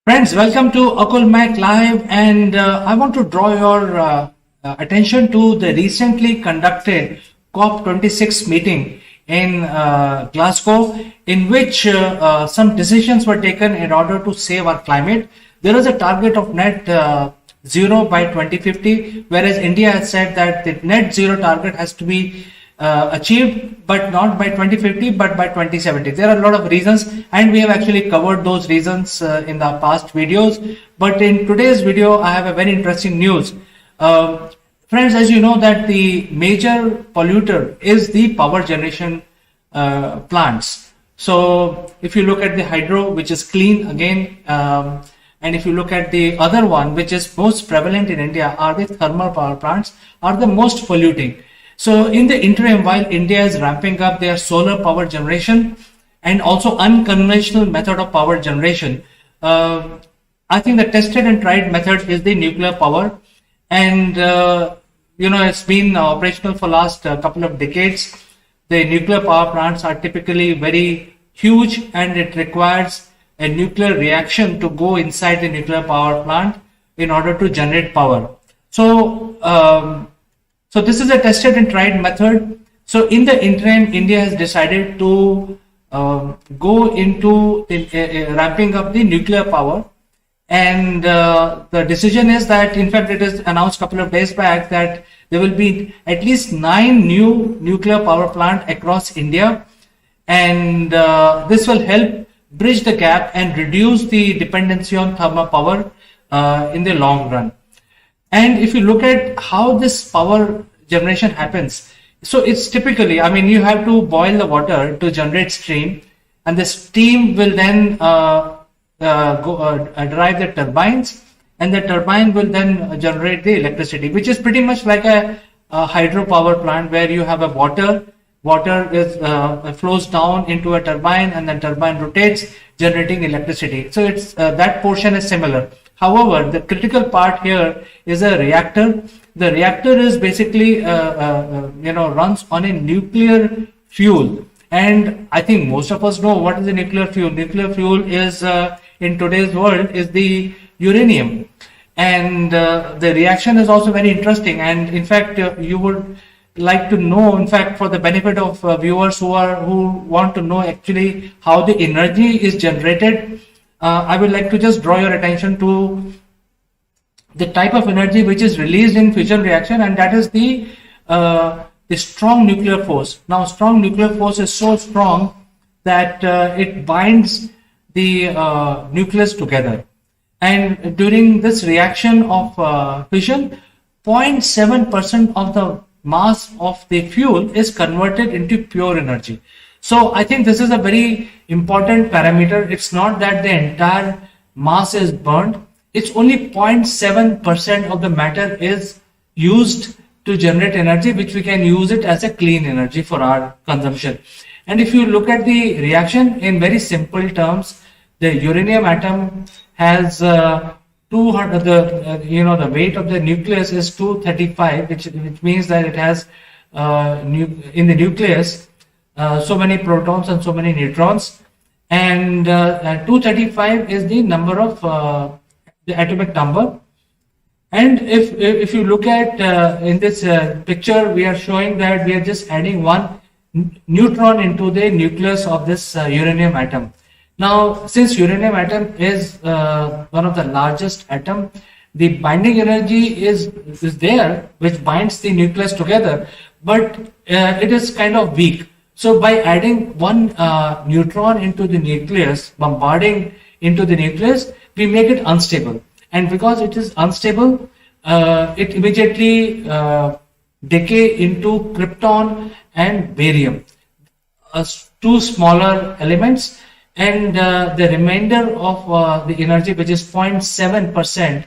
Friends, welcome to Akul Mac Live, and I want to draw your attention to the recently conducted COP26 meeting in Glasgow, in which some decisions were taken in order to save our climate. There is a target of net zero by 2050, whereas India has said that the net zero target has to be achieved, but not by 2050, but by 2070. There are a lot of reasons, and we have actually covered those reasons in the past videos. But in today's video, I have a very interesting news. Friends, as you know that the major polluter is the power generation plants. So if you look at the hydro, which is clean again, and if you look at the other one, which is most prevalent in India, are the thermal power plants, are the most polluting. So in the interim, while India is ramping up their solar power generation and also unconventional method of power generation, I think the tested and tried method is the nuclear power. And, it's been operational for last couple of decades. The nuclear power plants are typically very huge, and it requires a nuclear reaction to go inside the nuclear power plant in order to generate power. So this is a tested and tried method. So in the interim, India has decided to go into ramping up the nuclear power. And the decision is that, in fact, it is announced a couple of days back that there will be at least 9 new nuclear power plants across India. And this will help bridge the gap and reduce the dependency on thermal power in the long run. And if you look at how this power generation happens, so it's typically, you have to boil the water to generate steam, and the steam will then drive the turbines, and the turbine will then generate the electricity, which is pretty much like a hydropower plant where you have a water is flows down into a turbine, and then turbine rotates, generating electricity. So it's that portion is similar. However, the critical part here is a reactor. The reactor is basically runs on a nuclear fuel, and I think most of us know what is the nuclear fuel. Nuclear fuel is in today's world is the uranium, and the reaction is also very interesting. And in fact, you would like to know, in fact, for the benefit of viewers who want to know actually how the energy is generated, I would like to just draw your attention to the type of energy which is released in fission reaction, and that is the strong nuclear force. Now, strong nuclear force is so strong that it binds the nucleus together, and during this reaction of fission, 0.7% of the mass of the fuel is converted into pure energy. So I think this is a very important parameter. It's not that the entire mass is burned. It's only 0.7% of the matter is used to generate energy, which we can use it as a clean energy for our consumption. And if you look at the reaction in very simple terms, the uranium atom has 200, the weight of the nucleus is 235, which means that it has in the nucleus so many protons and so many neutrons, and 235 is the number of the atomic number. And if you look at in this picture, we are showing that we are just adding one neutron into the nucleus of this uranium atom. Now, since uranium atom is one of the largest atom, the binding energy is there, which binds the nucleus together, but it is kind of weak. So by adding one neutron into the nucleus, bombarding into the nucleus, we make it unstable. And because it is unstable, it immediately decay into krypton and barium, two smaller elements. And the remainder of the energy, which is 0.7%,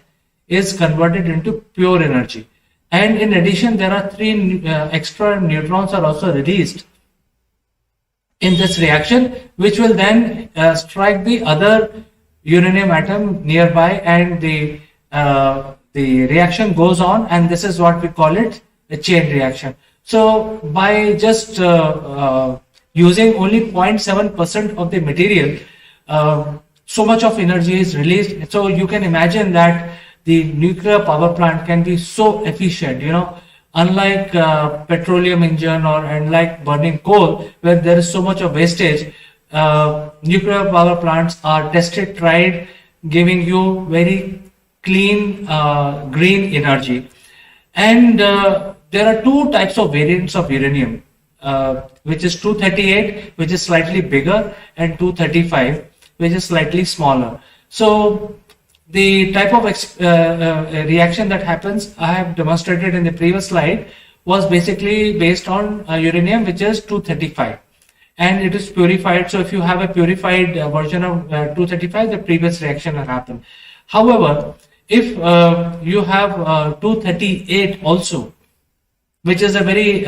is converted into pure energy. And in addition, there are 3 extra neutrons are also released in this reaction, which will then strike the other uranium atom nearby, and the reaction goes on, and this is what we call it a chain reaction. So by just using only 0.7% of the material, so much of energy is released. So you can imagine that the nuclear power plant can be so efficient, unlike petroleum engine or unlike burning coal, where there is so much of wastage. Nuclear power plants are tested, tried, giving you very clean green energy. And there are two types of variants of uranium, which is 238, which is slightly bigger, and 235, which is slightly smaller. So the type of reaction that happens, I have demonstrated in the previous slide, was basically based on uranium, which is 235. And it is purified. So if you have a purified version of 235, the previous reaction will happen. However, if you have 238 also, which is a very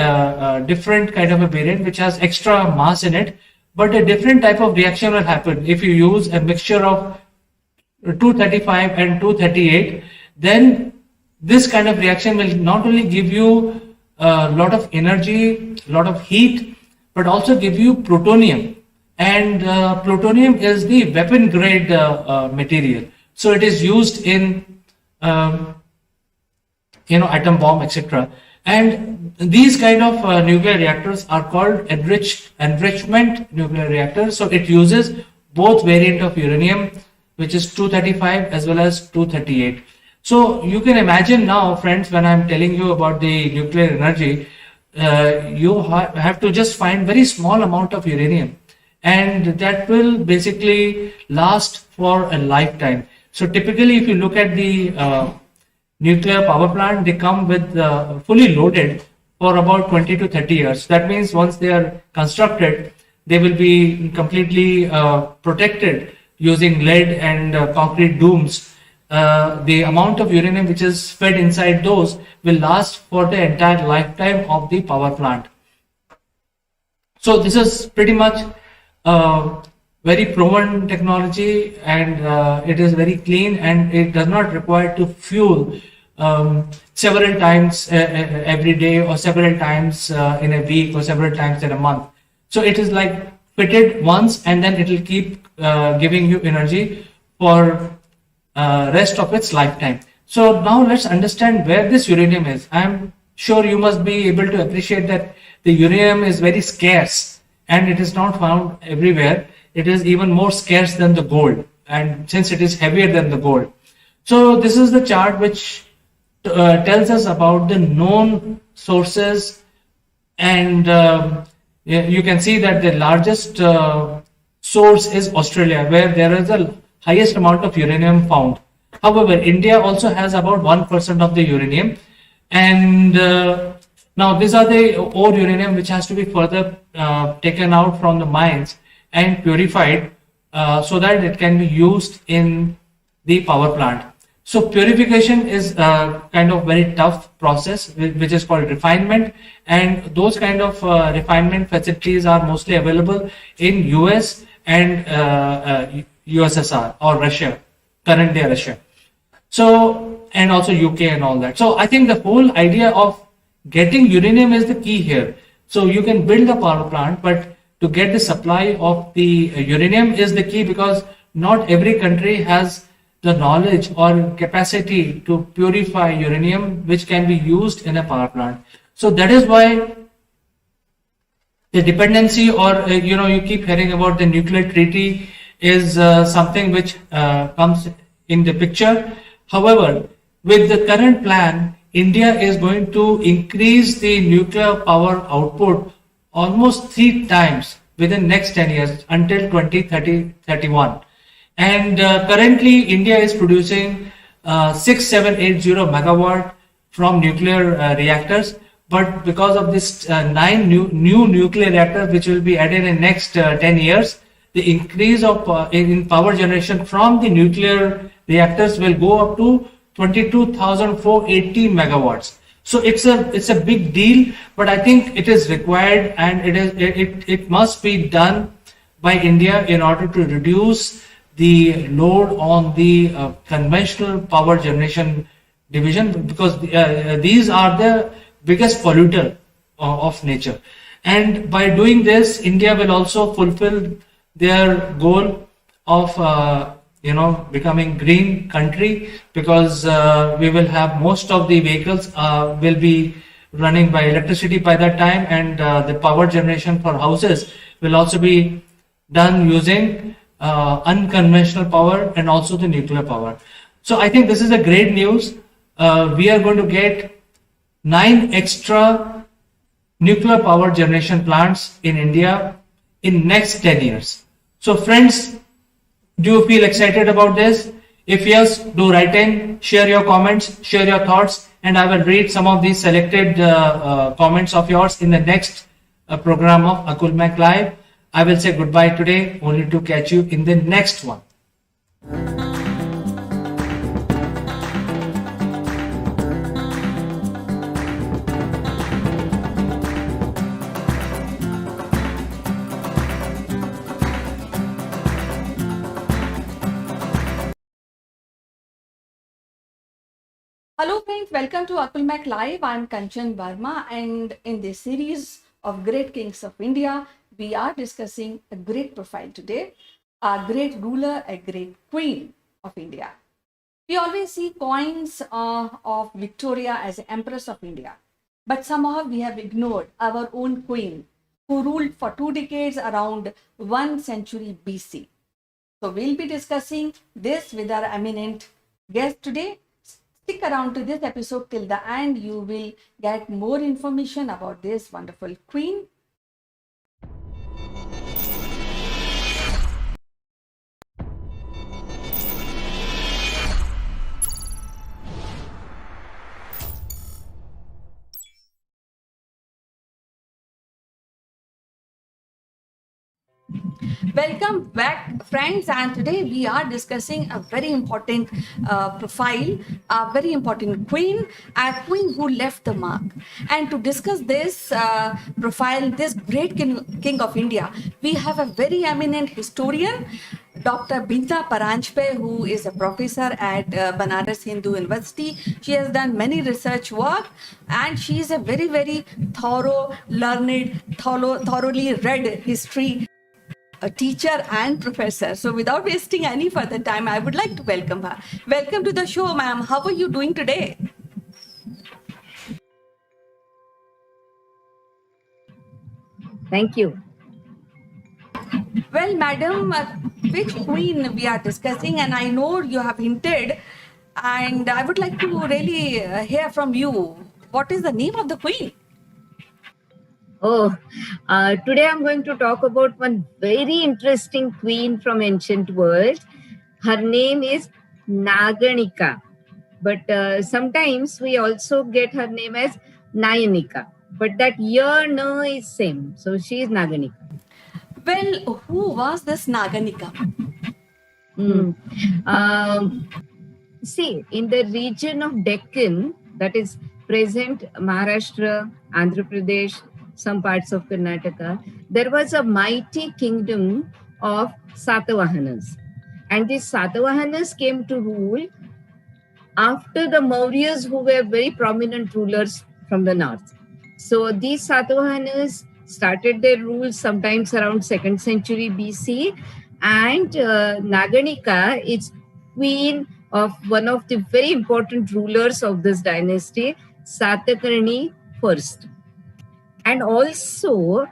different kind of a variant, which has extra mass in it, but a different type of reaction will happen. If you use a mixture of 235 and 238, then this kind of reaction will not only give you a lot of energy, a lot of heat, but also give you plutonium. And plutonium is the weapon grade material. So it is used in atom bomb, etc. And these kind of nuclear reactors are called enrichment nuclear reactors. So it uses both variant of uranium, which is 235 as well as 238. So you can imagine now, friends, when I'm telling you about the nuclear energy, you have to just find very small amount of uranium, and that will basically last for a lifetime. So typically, if you look at the nuclear power plant, they come with fully loaded for about 20 to 30 years. That means once they are constructed, they will be completely protected using lead and concrete dooms. The amount of uranium which is fed inside those will last for the entire lifetime of the power plant. So this is pretty much very proven technology, and it is very clean, and it does not require to fuel several times every day, or several times in a week, or several times in a month. So it is like fitted once, and then it will keep giving you energy for rest of its lifetime. So now let's understand where this uranium is. I'm sure you must be able to appreciate that the uranium is very scarce, and it is not found everywhere. It is even more scarce than the gold, and since it is heavier than the gold. So this is the chart which tells us about the known sources, and you can see that the largest source is Australia, where there is the highest amount of uranium found. However, India also has about 1% of the uranium, and now these are the ore uranium which has to be further taken out from the mines and purified so that it can be used in the power plant. So purification is kind of very tough process, which is called refinement, and those kind of refinement facilities are mostly available in US and USSR or Russia, current day Russia. So, and also UK and all that. So I think the whole idea of getting uranium is the key here. So you can build a power plant, but to get the supply of the uranium is the key, because not every country has the knowledge or capacity to purify uranium which can be used in a power plant. So that is why the dependency, or you keep hearing about the nuclear treaty, is something which comes in the picture. However, with the current plan, India is going to increase the nuclear power output almost 3 times within next 10 years until 2030-31. And currently India is producing 6780 megawatt from nuclear reactors, but because of this 9 new nuclear reactors which will be added in next 10 years, the increase of in power generation from the nuclear reactors will go up to 22,480 megawatts. So it's a big deal, but I think it is required, and it must be done by India in order to reduce the load on the conventional power generation division, because these are the biggest polluter of nature. And by doing this, India will also fulfill their goal of becoming green country, because we will have most of the vehicles will be running by electricity by that time, and the power generation for houses will also be done using unconventional power and also the nuclear power. So I think this is a great news. We are going to get 9 extra nuclear power generation plants in India in next 10 years. So friends, do you feel excited about this? If yes, do write in, share your comments, share your thoughts, and I will read some of these selected comments of yours in the next program of Akulmek Live. I will say goodbye today, only to catch you in the next one. Hello friends, welcome to Akulmek Live. I'm Kanchan Verma, and in this series of Great Kings of India, we are discussing a great profile today, a great ruler, a great queen of India. We always see coins of Victoria as Empress of India, but somehow we have ignored our own queen who ruled for 2 decades around 1 century BC. So we'll be discussing this with our eminent guest today. Stick around to this episode till the end. You will get more information about this wonderful queen. Welcome back, friends, and today we are discussing a very important profile, a very important queen, a queen who left the mark. And to discuss this profile, this great king of India, we have a very eminent historian, Dr. Binta Paranjpe, who is a professor at Banaras Hindu University. She has done many research work, and she is a very, very thorough, learned, thoroughly read history, a teacher and professor. So without wasting any further time, I would like to welcome her. Welcome to the show, ma'am. How are you doing today? Thank you. Well, madam, which queen we are discussing, and I know you have hinted, and I would like to really hear from you. What is the name of the queen? Oh, today I'm going to talk about one very interesting queen from ancient world. Her name is Naganika, but sometimes we also get her name as Nayanika. But that year no is same, so she is Naganika. Well, who was this Naganika? See, in the region of Deccan, that is present Maharashtra, Andhra Pradesh, some parts of Karnataka, there was a mighty kingdom of Satavahanas. And these Satavahanas came to rule after the Mauryas, who were very prominent rulers from the north. So these Satavahanas started their rule sometimes around 2nd century BC, and Naganika is queen of one of the very important rulers of this dynasty, Satakarni first. And also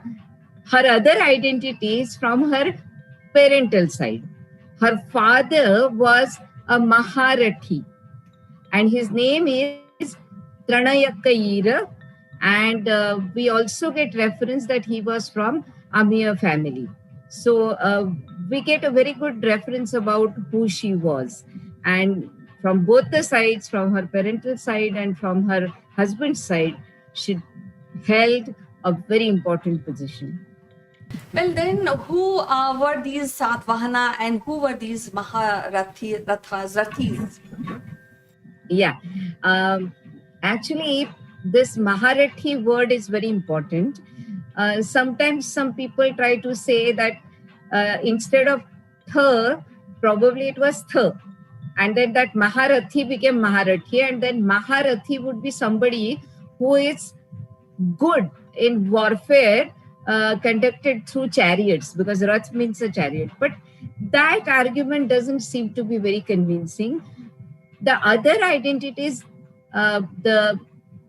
her other identity is from her parental side. Her father was a Maharathi, and his name is Tranayakayira, and we also get reference that he was from Amiya family. So we get a very good reference about who she was, and from both the sides, from her parental side and from her husband's side, she held a very important position. Well, then, who were these Satvahana and who were these Rathis? Yeah. Actually, this Maharathi word is very important. Sometimes some people try to say that instead of th, probably it was th. And then that Maharathi became Maharathi. And then Maharathi would be somebody who is good in warfare conducted through chariots, because Rath means a chariot. But that argument doesn't seem to be very convincing. The other identities, the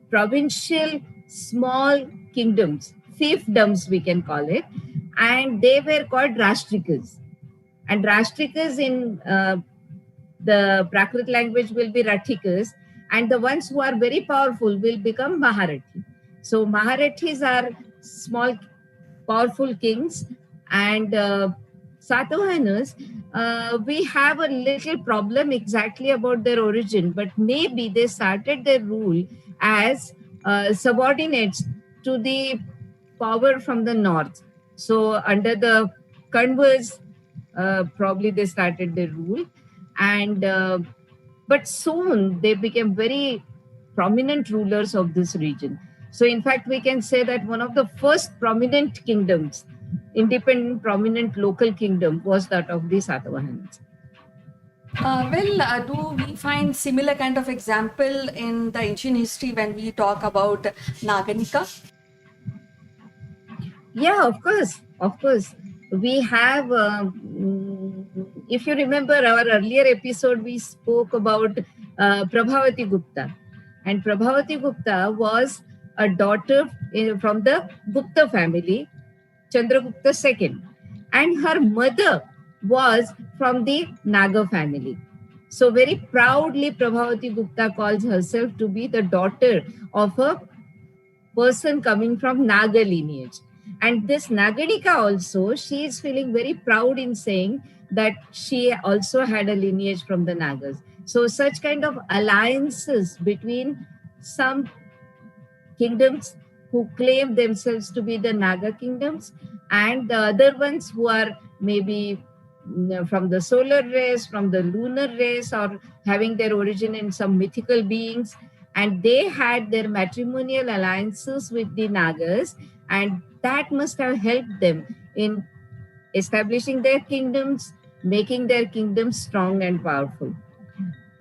provincial small kingdoms, fiefdoms we can call it, and they were called Rashtrikas. And Rashtrikas in the Prakrit language will be Rathikas, and the ones who are very powerful will become Maharathi. So Maharathis are small, powerful kings, and Satavahanas, we have a little problem exactly about their origin, but maybe they started their rule as subordinates to the power from the north. So under the Kanvas, probably they started their rule, and but soon they became very prominent rulers of this region. So in fact, we can say that one of the first prominent kingdoms, independent, prominent local kingdom, was that of the Satavahanas. Do we find similar kind of example in the ancient history when we talk about Naganika? Yeah, of course, of course. We have, if you remember our earlier episode, we spoke about Prabhavati Gupta. And Prabhavati Gupta was a daughter from the Gupta family, Chandragupta II. And her mother was from the Naga family. So very proudly, Prabhavati Gupta calls herself to be the daughter of a person coming from Naga lineage. And this Naganika also, she is feeling very proud in saying that she also had a lineage from the Nagas. So such kind of alliances between some kingdoms who claim themselves to be the Naga kingdoms and the other ones who are maybe from the solar race, from the lunar race, or having their origin in some mythical beings. And they had their matrimonial alliances with the Nagas, and that must have helped them in establishing their kingdoms, making their kingdoms strong and powerful.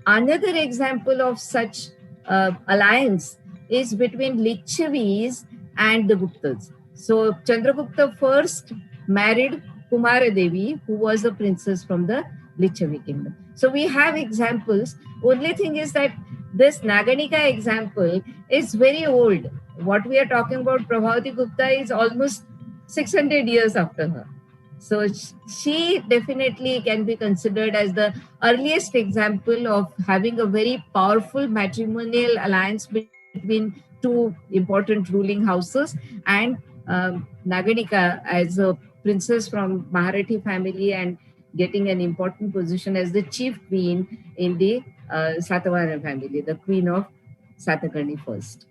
Another example of such alliance is between Lichavis and the Guptas. So Chandragupta first married Kumara Devi, who was a princess from the Lichavi kingdom. So we have examples. Only thing is that this Naganika example is very old. What we are talking about, Prabhavati Gupta, is almost 600 years after her. So she definitely can be considered as the earliest example of having a very powerful matrimonial alliance between two important ruling houses, and Naganika as a princess from Maharathi family and getting an important position as the chief queen in the Satavahana family, the queen of Satakarni first.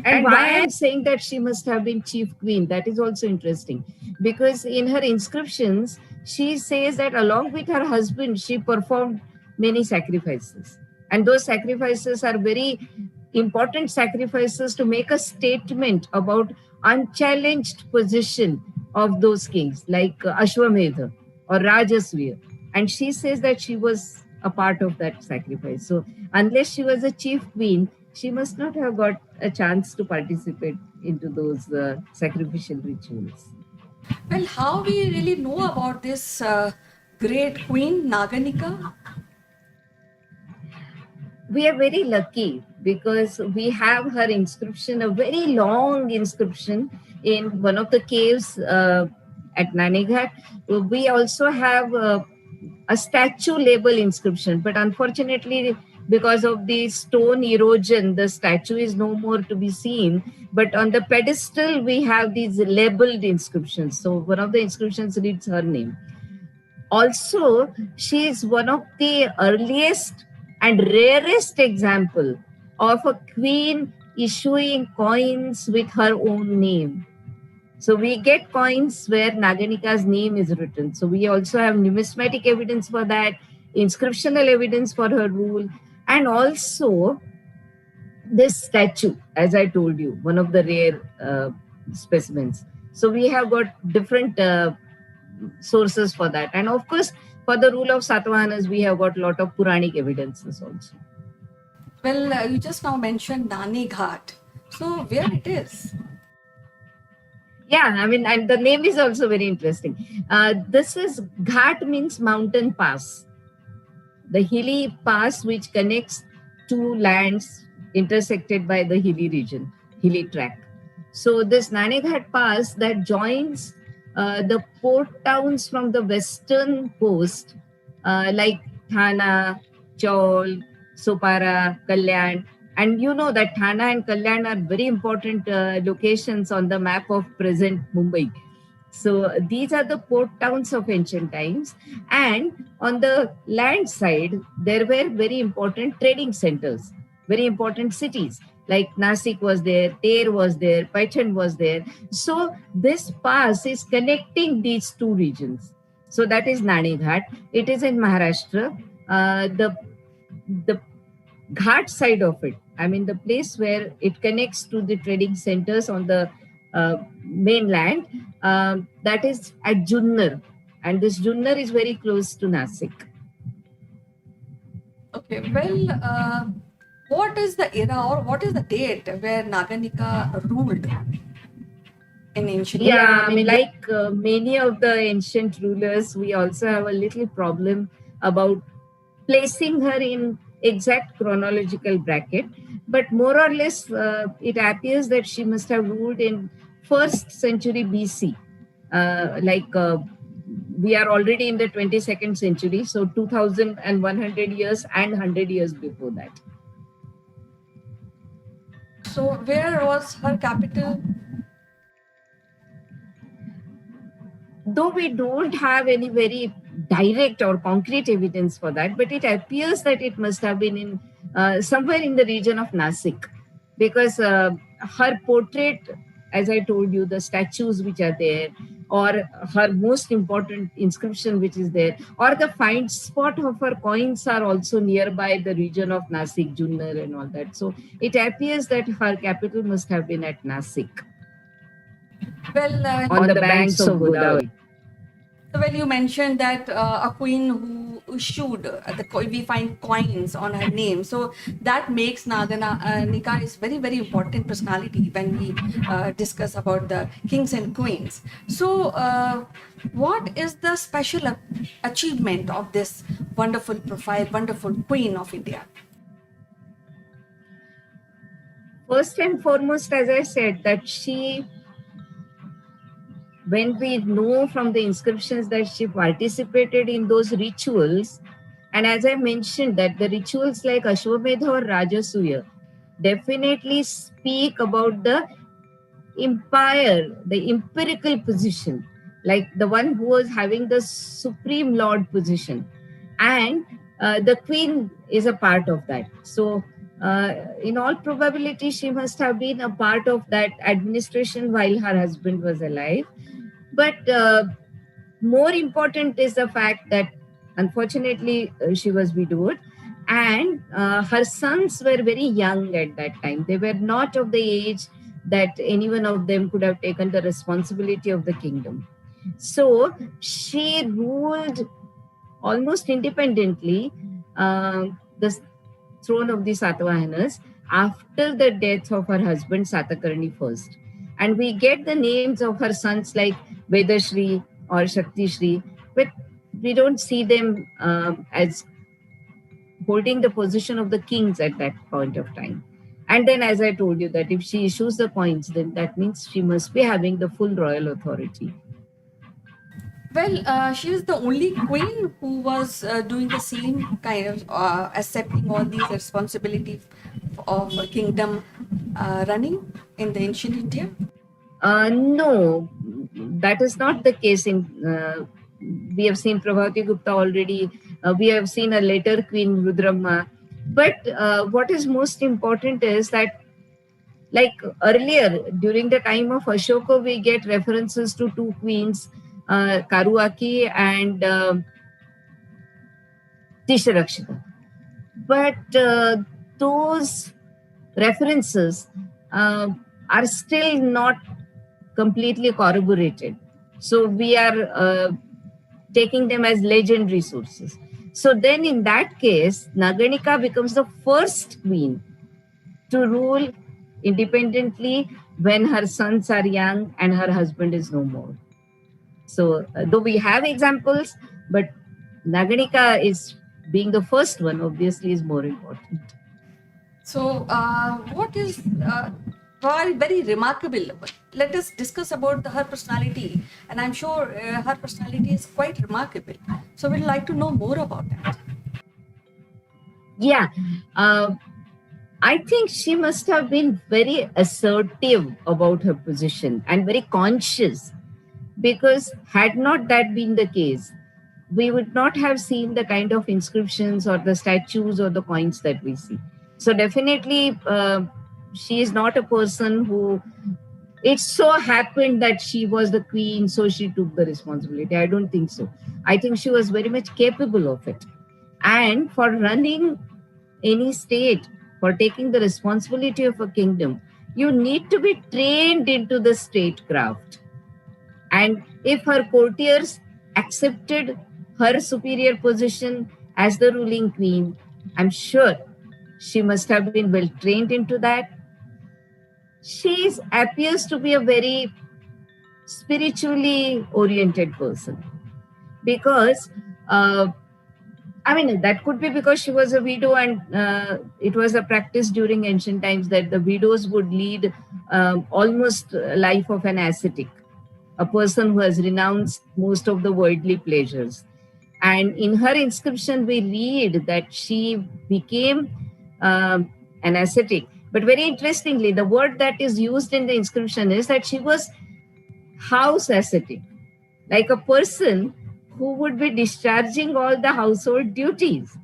And why I'm saying that she must have been chief queen, that is also interesting, because in her inscriptions, she says that along with her husband, she performed many sacrifices. And those sacrifices are very important sacrifices to make a statement about unchallenged position of those kings, like Ashwamedha or Rajasvya. And she says that she was a part of that sacrifice. So unless she was a chief queen, she must not have got a chance to participate into those sacrificial rituals. Well, how we really know about this great queen Naganika? We are very lucky because we have her inscription, a very long inscription in one of the caves at Nanighat. We also have a statue label inscription, but unfortunately, because of the stone erosion, the statue is no more to be seen. But on the pedestal, we have these labeled inscriptions. So one of the inscriptions reads her name. Also, she is one of the earliest and rarest example of a queen issuing coins with her own name. So we get coins where Naganika's name is written. So we also have numismatic evidence for that, inscriptional evidence for her rule, and also this statue, as I told you, one of the rare specimens. So we have got different sources for that. And of course, for the rule of Satavahanas, we have got a lot of Puranic evidences also. Well, you just now mentioned Nani Ghat. So where it is? Yeah, I mean, and the name is also very interesting. This is Ghat means mountain pass, the hilly pass which connects two lands intersected by the hilly region, hilly track. So this Naneghat Pass that joins the port towns from the western coast, like Thana, Chaul, Sopara, Kalyan. And you know that Thana and Kalyan are very important locations on the map of present Mumbai. So these are the port towns of ancient times. And on the land side, there were very important trading centers, very important cities. Like Nasik was there, Ter was there, Paichan was there. So this pass is connecting these two regions. So that is Nani Ghat. It is in Maharashtra. The Ghat side of it, I mean, the place where it connects to the trading centers on the mainland, that is at Junnar. And this Junnar is very close to Nasik. Okay, well, what is the era or what is the date where Naganika ruled in ancient? Yeah, I mean, like many of the ancient rulers, we also have a little problem about placing her in exact chronological bracket. But more or less, it appears that she must have ruled in first century BC. We are already in the 22nd century, so 2100 years and 100 years before that. So, where was her capital? Though we don't have any very direct or concrete evidence for that, but it appears that it must have been in somewhere in the region of Nasik, because her portrait, as I told you, the statues which are there, or her most important inscription which is there, or the find spot of her coins are also nearby the region of Nasik, Junnar, and all that. So it appears that her capital must have been at Nasik. Well, On the banks of Godavari. So, well, you mentioned that a queen who issued we find coins on her name. So that makes Nika is very important personality when we discuss about the kings and queens. So, what is the special achievement of this wonderful profile, wonderful queen of India? First and foremost, as I said, that when we know from the inscriptions that she participated in those rituals, and as I mentioned, that the rituals like Ashwamedha or Rajasuya definitely speak about the empire, the empirical position, like the one who was having the supreme lord position. And the queen is a part of that. So, in all probability, she must have been a part of that administration while her husband was alive. But more important is the fact that unfortunately she was widowed, and her sons were very young at that time. They were not of the age that any one of them could have taken the responsibility of the kingdom. So she ruled almost independently the throne of the Satavahanas after the death of her husband Satakarni first. And we get the names of her sons like Vedashri or Shakti Shri, but we don't see them as holding the position of the kings at that point of time. And then, as I told you, that if she issues the coins, then that means she must be having the full royal authority. Well, she is the only queen who was doing the same kind of accepting all these responsibilities of a kingdom running in the ancient India. No, that is not the case. We have seen Prabhavati Gupta already. We have seen a later Queen Rudramma. But what is most important is that, like earlier, during the time of Ashoka, we get references to two queens, Karuaki and Tisharakshita. But those references are still not completely corroborated. So we are taking them as legendary sources. So then in that case, Naganika becomes the first queen to rule independently when her sons are young and her husband is no more. So, though we have examples, but Naganika is being the first one, obviously, is more important. So, what is very, very remarkable? Let us discuss about her personality, and I'm sure her personality is quite remarkable. So, we'd like to know more about that. Yeah, uh, I think she must have been very assertive about her position and very conscious, because had not that been the case, we would not have seen the kind of inscriptions or the statues or the coins that we see. So definitely, she is not a person who, it so happened that she was the queen, so she took the responsibility. I don't think so. I think she was very much capable of it. And for running any state, for taking the responsibility of a kingdom, you need to be trained into the statecraft. And if her courtiers accepted her superior position as the ruling queen, I'm sure she must have been well trained into that. She appears to be a very spiritually oriented person, because I mean, that could be because she was a widow, and it was a practice during ancient times that the widows would lead almost a life of an ascetic, a person who has renounced most of the worldly pleasures. And in her inscription, we read that she became an ascetic. But very interestingly, the word that is used in the inscription is that she was house ascetic, like a person who would be discharging all the household duties,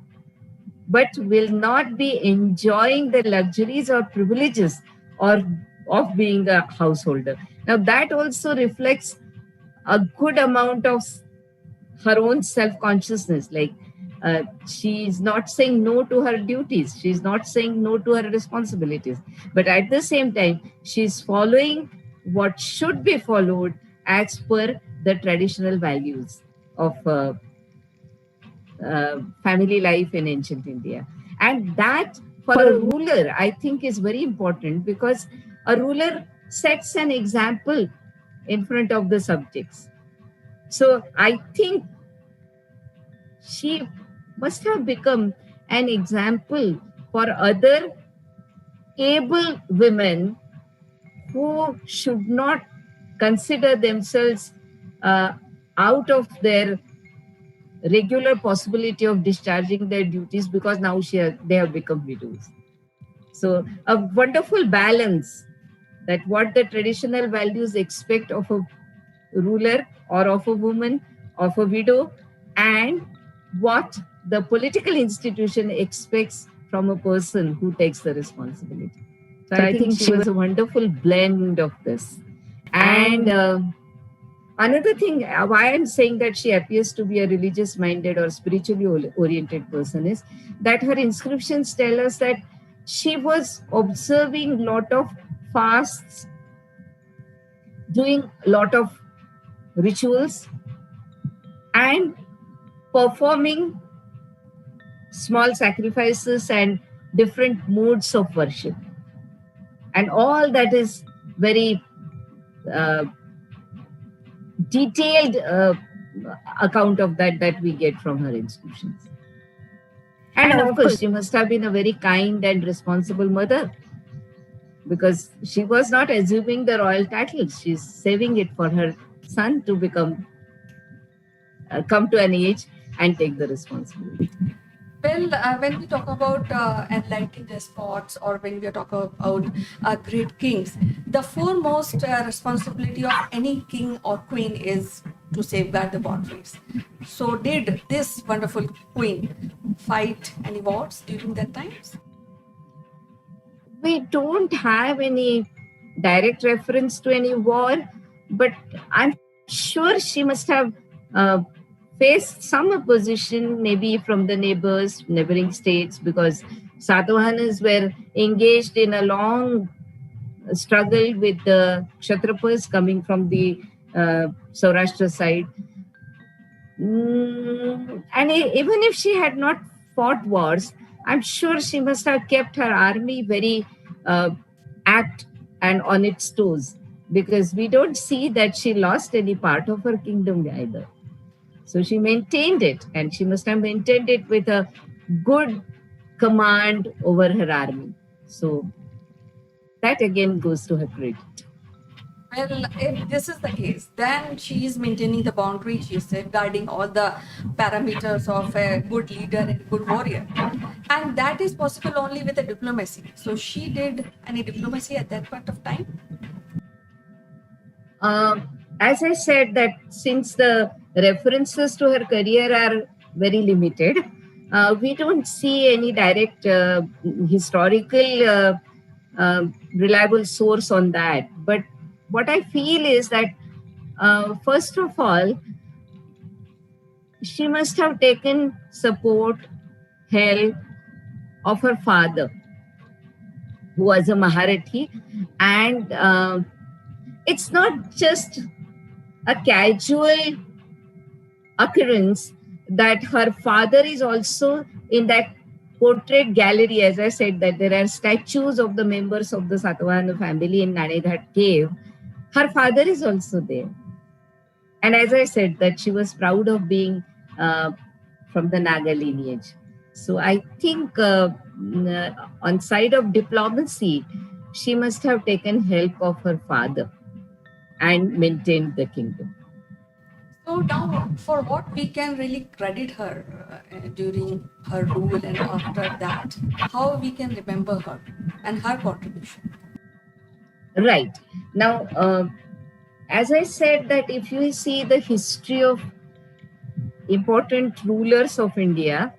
but will not be enjoying the luxuries or privileges or of being a householder. Now that also reflects a good amount of her own self-consciousness. Like, she's not saying no to her duties, she's not saying no to her responsibilities, but at the same time she's following what should be followed as per the traditional values of family life in ancient India. And that, for a ruler, I think is very important, because a ruler sets an example in front of the subjects. So I think she must have become an example for other able women who should not consider themselves uh, out of their regular possibility of discharging their duties, because now they have become widows. So a wonderful balance, that what the traditional values expect of a ruler or of a woman, of a widow, and what the political institution expects from a person who takes the responsibility. So I think she was a wonderful blend of this. And another thing, why I'm saying that she appears to be a religious minded or spiritually oriented person, is that her inscriptions tell us that she was observing lot of fasts, doing a lot of rituals, and performing small sacrifices and different modes of worship. And all that is very uh, detailed account of that we get from her inscriptions. And of course, she must have been a very kind and responsible mother, because she was not assuming the royal title. She's saving it for her son to become come to an age and take the responsibility. Well, when we talk about enlightened despots, or when we talk about great kings, the foremost responsibility of any king or queen is to safeguard the boundaries. So, did this wonderful queen fight any wars during that times? We don't have any direct reference to any war, but I'm sure she must have uh, faced some opposition, maybe from the neighboring states, because Satavahanas were engaged in a long struggle with the Kshatrapas coming from the Saurashtra side. And even if she had not fought wars, I'm sure she must have kept her army very uh, apt and on its toes, because we don't see that she lost any part of her kingdom either. So she maintained it, and she must have maintained it with a good command over her army. So that again goes to her credit. Well, if this is the case, then she is maintaining the boundary, she is safeguarding all the parameters of a good leader and good warrior. And that is possible only with a diplomacy. So she did any diplomacy at that point of time? As I said, that since the references to her career are very limited, we don't see any direct historical reliable source on that. But what I feel is that, first of all, she must have taken support, help of her father, who was a Maharathi, and it's not just a casual occurrence that her father is also in that portrait gallery. As I said, that there are statues of the members of the Satavahana family in Naneghat cave. Her father is also there. And as I said, that she was proud of being from the Naga lineage. So I think on side of diplomacy, she must have taken help of her father and maintained the kingdom. So now, for what we can really credit her during her rule and after that, how we can remember her and her contribution? Right. Now, as I said, that if you see the history of important rulers of India,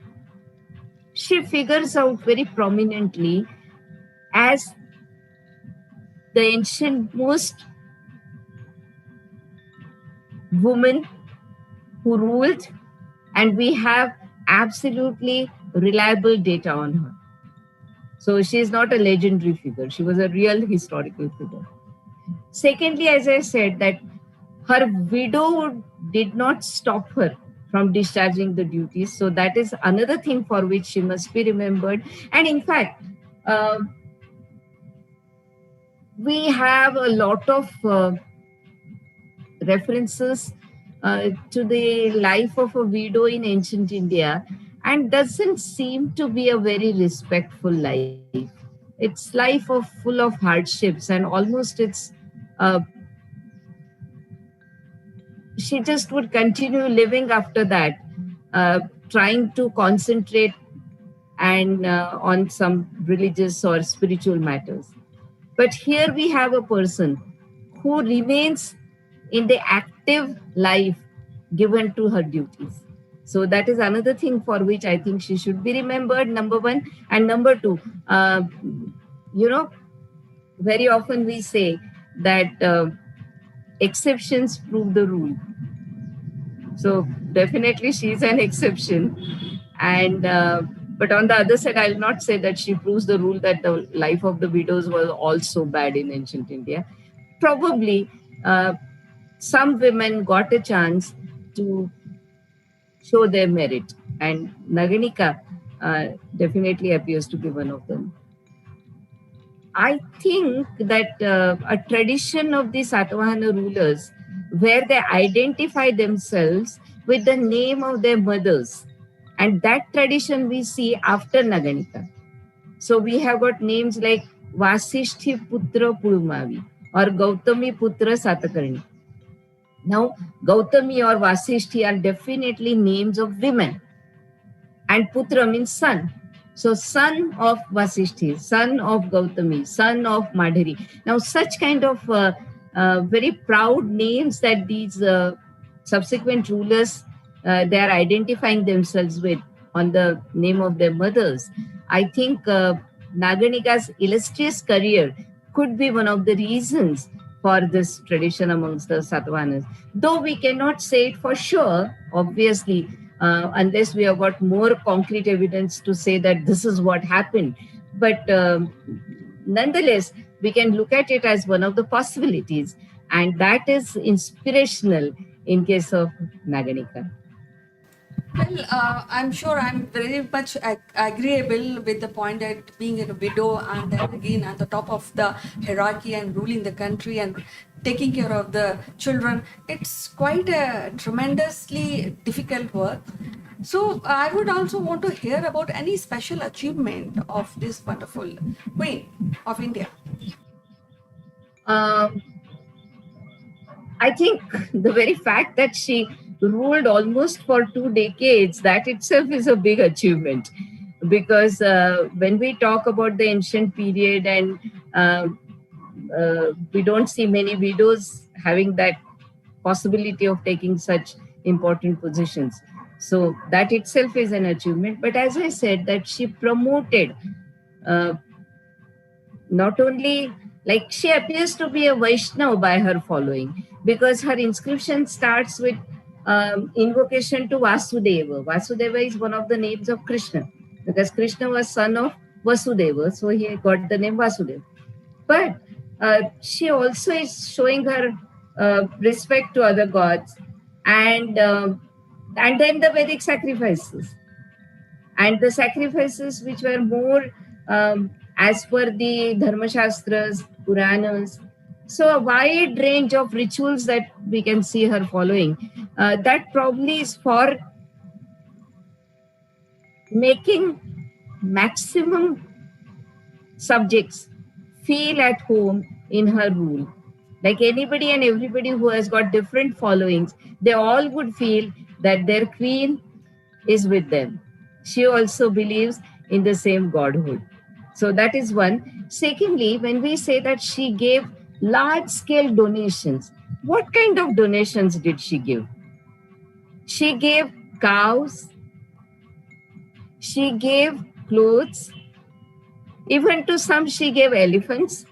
she figures out very prominently as the ancient most woman who ruled, and we have absolutely reliable data on her. So she is not a legendary figure, she was a real historical figure. Secondly, as I said, that her widow did not stop her from discharging the duties. So that is another thing for which she must be remembered. And in fact, we have a lot of references to the life of a widow in ancient India, and doesn't seem to be a very respectful life. It's life of full of hardships, and almost it's uh, she just would continue living after that, trying to concentrate and on some religious or spiritual matters. But here we have a person who remains in the active life given to her duties. So that is another thing for which I think she should be remembered, number one. And number two, you know, very often we say that exceptions prove the rule. So definitely she's an exception. And but on the other side, I'll not say that she proves the rule that the life of the widows was also bad in ancient India. Probably some women got a chance to show their merit, and Naganika definitely appears to be one of them. I think that a tradition of the Satavahana rulers where they identify themselves with the name of their mothers. And that tradition we see after Naganika. So we have got names like Vasishthi Putra Pulumavi or Gautami Putra Satakarni. Now, Gautami or Vasishthi are definitely names of women, and Putra means son. So, son of Vasishthi, son of Gautami, son of Madhuri. Now, such kind of very proud names that these subsequent rulers they are identifying themselves with on the name of their mothers. I think Naganika's illustrious career could be one of the reasons for this tradition amongst the Satavahanas. Though we cannot say it for sure, obviously, unless we have got more concrete evidence to say that this is what happened. But nonetheless, we can look at it as one of the possibilities, and that is inspirational in case of Naganika. Well, I'm sure I'm very much agreeable with the point that being a widow and then again at the top of the hierarchy and ruling the country and taking care of the children, it's quite a tremendously difficult work. So I would also want to hear about any special achievement of this wonderful Queen of India. Um, I think the very fact that she ruled almost for 2 decades, that itself is a big achievement. Because when we talk about the ancient period, and we don't see many widows having that possibility of taking such important positions. So that itself is an achievement. But as I said, that she promoted, uh, not only, like, she appears to be a Vaishnava by her following, because her inscription starts with invocation to Vasudeva. Vasudeva is one of the names of Krishna, because Krishna was son of Vasudeva, so he got the name Vasudeva. But she also is showing her respect to other gods, and then the Vedic sacrifices, and the sacrifices which were more as per the Dharma Shastras, Puranas. So a wide range of rituals that we can see her following. That probably is for making maximum subjects feel at home in her rule. Like anybody and everybody who has got different followings, they all would feel that their queen is with them. She also believes in the same godhood. So that is one. Secondly, when we say that she gave large scale donations, what kind of donations did she give? She gave cows, she gave clothes, even to some she gave elephants,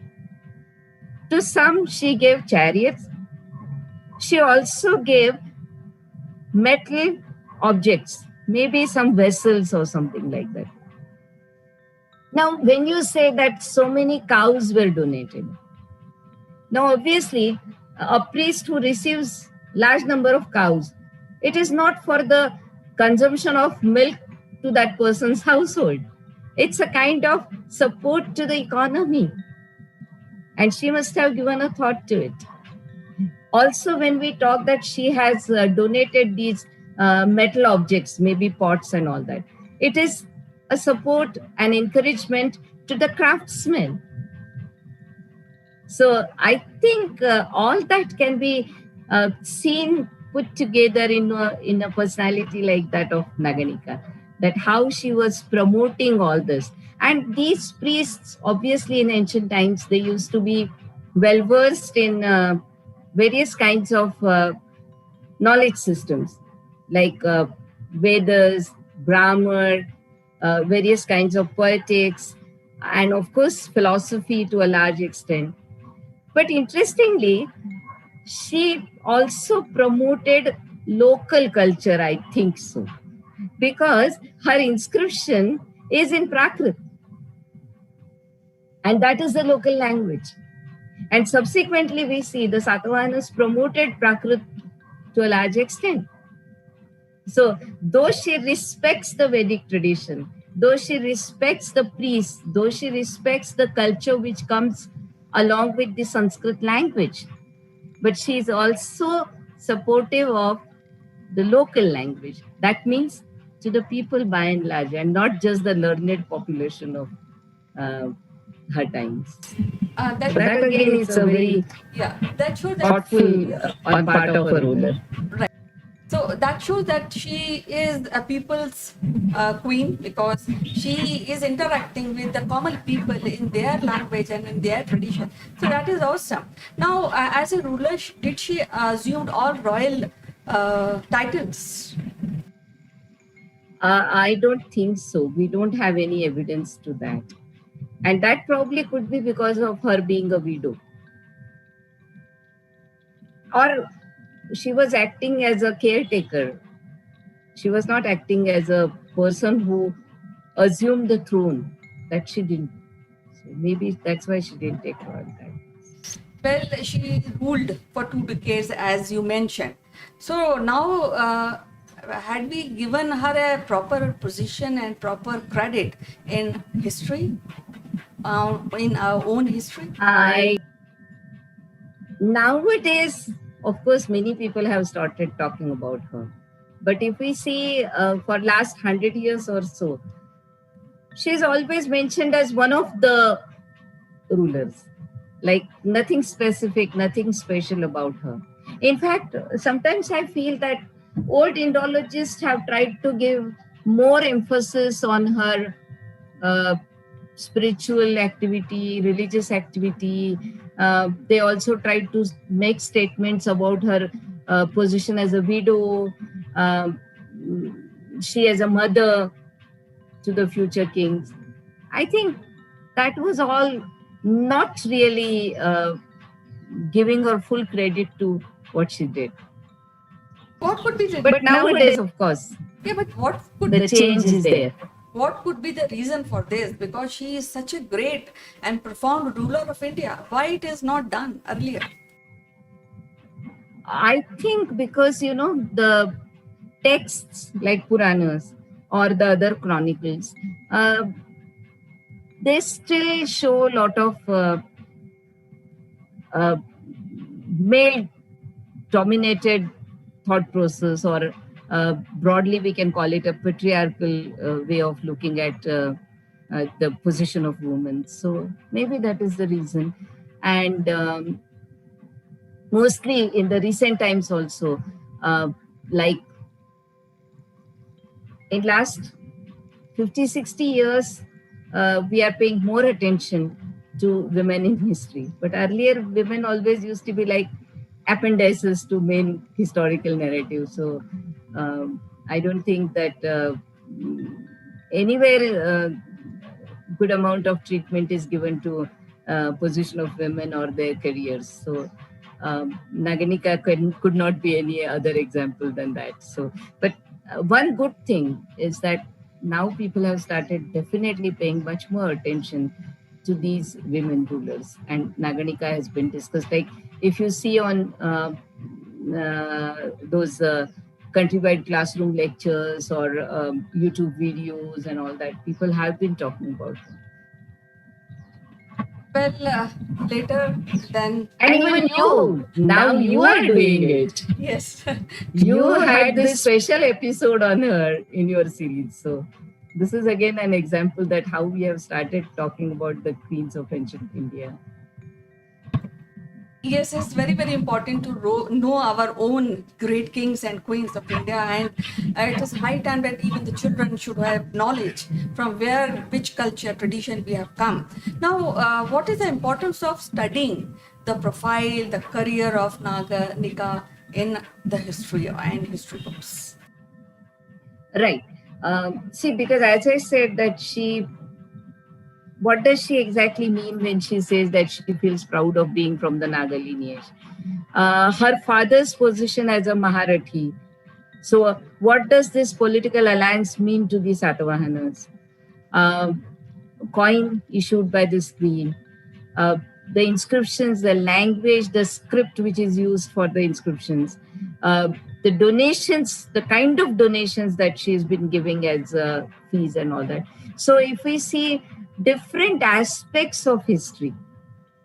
to some she gave chariots. She also gave metal objects, maybe some vessels or something like that. Now, when you say that so many cows were donated, now obviously a priest who receives large number of cows, it is not for the consumption of milk to that person's household. It's a kind of support to the economy. And she must have given a thought to it. Also, when we talk that she has donated these metal objects, maybe pots and all that, it is a support and encouragement to the craftsmen. So I think all that can be seen, put together in a personality like that of Naganika, that how she was promoting all this. And these priests, obviously in ancient times, they used to be well versed in various kinds of knowledge systems, like Vedas, grammar, various kinds of poetics, and of course philosophy to a large extent. But interestingly, she also promoted local culture, I think so, because her inscription is in Prakrit, and that is the local language. And subsequently, we see the Satavahanas promoted Prakrit to a large extent. So, though she respects the Vedic tradition, though she respects the priests, though she respects the culture which comes along with the Sanskrit language, but she is also supportive of the local language. That means to the people by and large, and not just the learned population of her times. That, So that again is a very that shows that thoughtful on part of a ruler. right. So that shows that she is a people's queen, because she is interacting with the common people in their language and in their tradition. So that is awesome. Now, as a ruler, did she assume all royal titles? I don't think so. We don't have any evidence to that. And that probably could be because of her being a widow. Or she was acting as a caretaker. She was not acting as a person who assumed the throne. That she didn't. So maybe that's why she didn't take royal titles. Well, she ruled for 2 decades, as you mentioned. So now, had we given her a proper position and proper credit in history, in our own history? I Nowadays, of course, many people have started talking about her. But if we see for last 100 years or so, she's always mentioned as one of the rulers. Like nothing specific, nothing special about her. In fact, sometimes I feel that old Indologists have tried to give more emphasis on her uh, spiritual activity, religious activity. They also tried to make statements about her position as a widow, um, she as a mother to the future kings. I think that was all not really giving her full credit to what she did. What could be the But nowadays, of course, yeah, but what could the change is there. what could be the reason for this? Because she is such a great and profound ruler of India. Why it is not done earlier? I think because, the texts like Puranas or the other chronicles, uh, they still show a lot of uh, male dominated thought process, or broadly we can call it a patriarchal way of looking at the position of women. So maybe that is the reason. And mostly in the recent times also, like in last 50, 60 years, we are paying more attention to women in history. But earlier, women always used to be like appendices to main historical narrative. So I don't think that anywhere good amount of treatment is given to position of women or their careers. So Naganika could not be any other example than that. So, but one good thing is that now people have started definitely paying much more attention to these women rulers, and Naganika has been discussed. Like if you see on those countrywide classroom lectures or YouTube videos and all that, people have been talking about her. Well, later then. And even you, now you are doing it. Yes. You had this special episode on her in your series. So this is again an example that how we have started talking about the queens of ancient India. Yes, it's very, very important to know our own great kings and queens of India, and it is high time that even the children should have knowledge from which culture, tradition we have come. Now, what is the importance of studying the profile, the career of Nika in the history and history books? Right. See, because as I said that what does she exactly mean when she says that she feels proud of being from the Naga lineage? Her father's position as a Maharathi. So, what does this political alliance mean to the Satavahanas? Coin issued by this queen, uh, the inscriptions, the language, the script which is used for the inscriptions, the donations, the kind of donations that she's been giving as fees and all that. So if we see different aspects of history,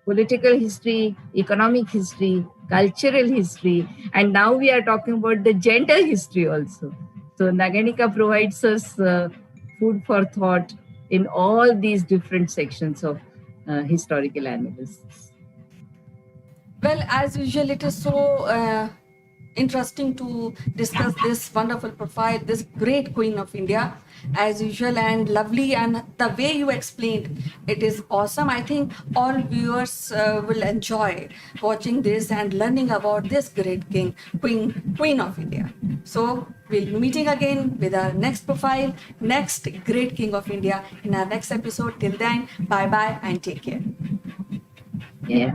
political history, economic history, cultural history, and now we are talking about the gender history also. So Naganika provides us food for thought in all these different sections of historical analysis. Well, as usual, it is so interesting to discuss this wonderful profile, this great queen of India, as usual, and lovely. And the way you explained, it is awesome. I think all viewers will enjoy watching this and learning about this great queen of India. So we'll be meeting again with our next profile, next great king of India in our next episode. Till then, bye bye and take care. Yeah.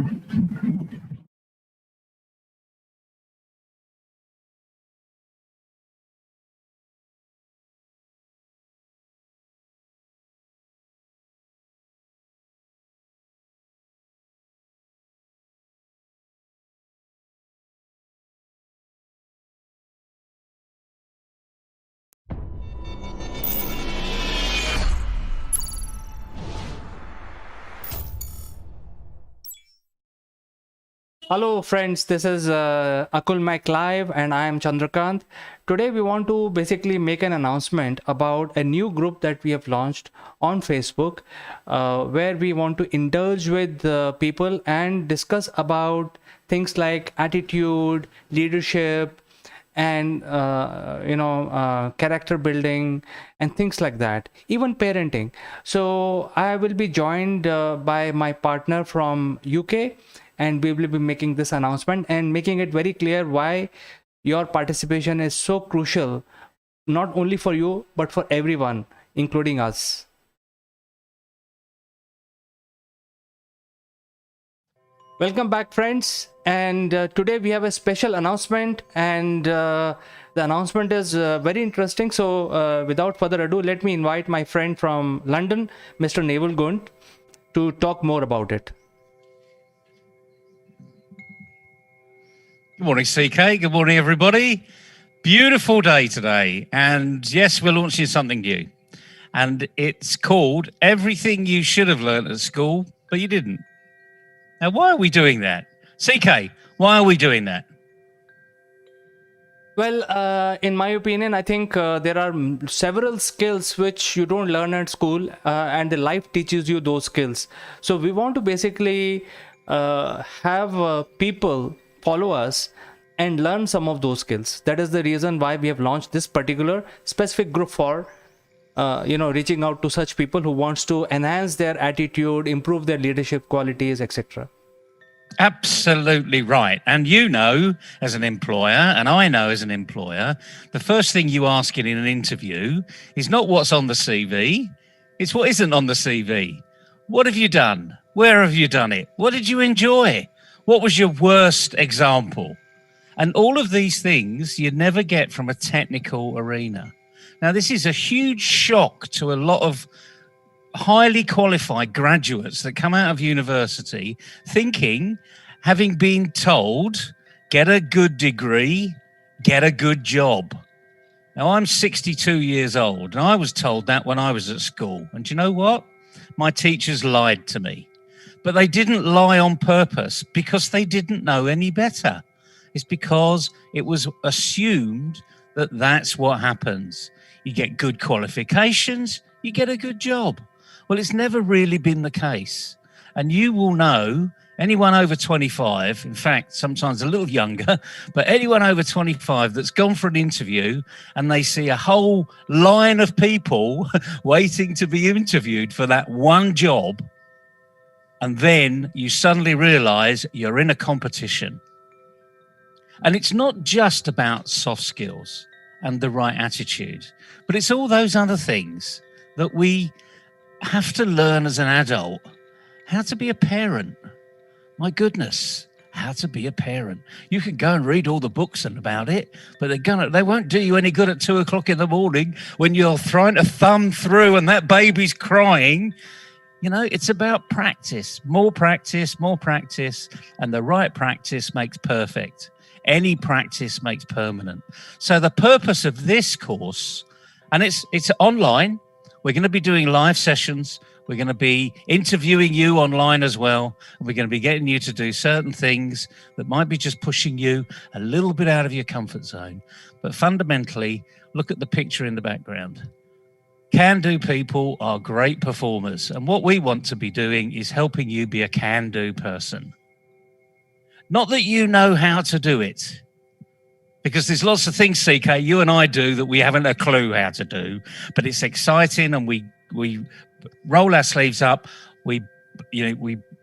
Hello, friends. This is Akul Mac Live, and I am Chandrakant. Today, we want to basically make an announcement about a new group that we have launched on Facebook, where we want to indulge with people and discuss about things like attitude, leadership, and character building and things like that, even parenting. So I will be joined by my partner from UK, and we will be making this announcement and making it very clear why your participation is so crucial, not only for you but for everyone, including us. Welcome back, friends. And today we have a special announcement, and the announcement is very interesting. So, without further ado, let me invite my friend from London, Mr. Naval Gund, to talk more about it. Good morning, CK. Good morning, everybody. Beautiful day today. And yes, we're launching something new. And it's called Everything You Should Have Learned at School, but You Didn't. Now, why are we doing that? CK, why are we doing that? Well, in my opinion, I think there are several skills which you don't learn at school, and the life teaches you those skills. So we want to basically have people follow us and learn some of those skills. That is the reason why we have launched this particular specific group for reaching out to such people who wants to enhance their attitude, improve their leadership qualities, etc. Absolutely right. And you know, as an employer, and I know as an employer, the first thing you ask in an interview is not what's on the CV, it's what isn't on the CV. What have you done? Where have you done it? What did you enjoy? What was your worst example? And all of these things you never get from a technical arena. Now, this is a huge shock to a lot of highly qualified graduates that come out of university thinking, having been told, get a good degree, get a good job. Now, I'm 62 years old, and I was told that when I was at school. And do you know what? My teachers lied to me. But they didn't lie on purpose because they didn't know any better. It's because it was assumed that that's what happens. You get good qualifications, you get a good job. Well, it's never really been the case. And you will know, anyone over 25, in fact, sometimes a little younger, but anyone over 25 that's gone for an interview and they see a whole line of people waiting to be interviewed for that one job, and then you suddenly realize you're in a competition. And it's not just about soft skills and the right attitude, but it's all those other things that we have to learn as an adult. How to be a parent. My goodness, how to be a parent. You can go and read all the books about it, but they won't do you any good at 2 o'clock in the morning when you're trying to thumb through and that baby's crying. You know, it's about practice, more practice, and the right practice makes perfect. Any practice makes permanent. So the purpose of this course, and it's online. We're going to be doing live sessions. We're going to be interviewing you online as well. And we're going to be getting you to do certain things that might be just pushing you a little bit out of your comfort zone. But fundamentally, look at the picture in the background. Can-do people are great performers. And what we want to be doing is helping you be a can-do person. Not that you know how to do it, because there's lots of things, CK, you and I do that we haven't a clue how to do, but it's exciting, and we roll our sleeves up, we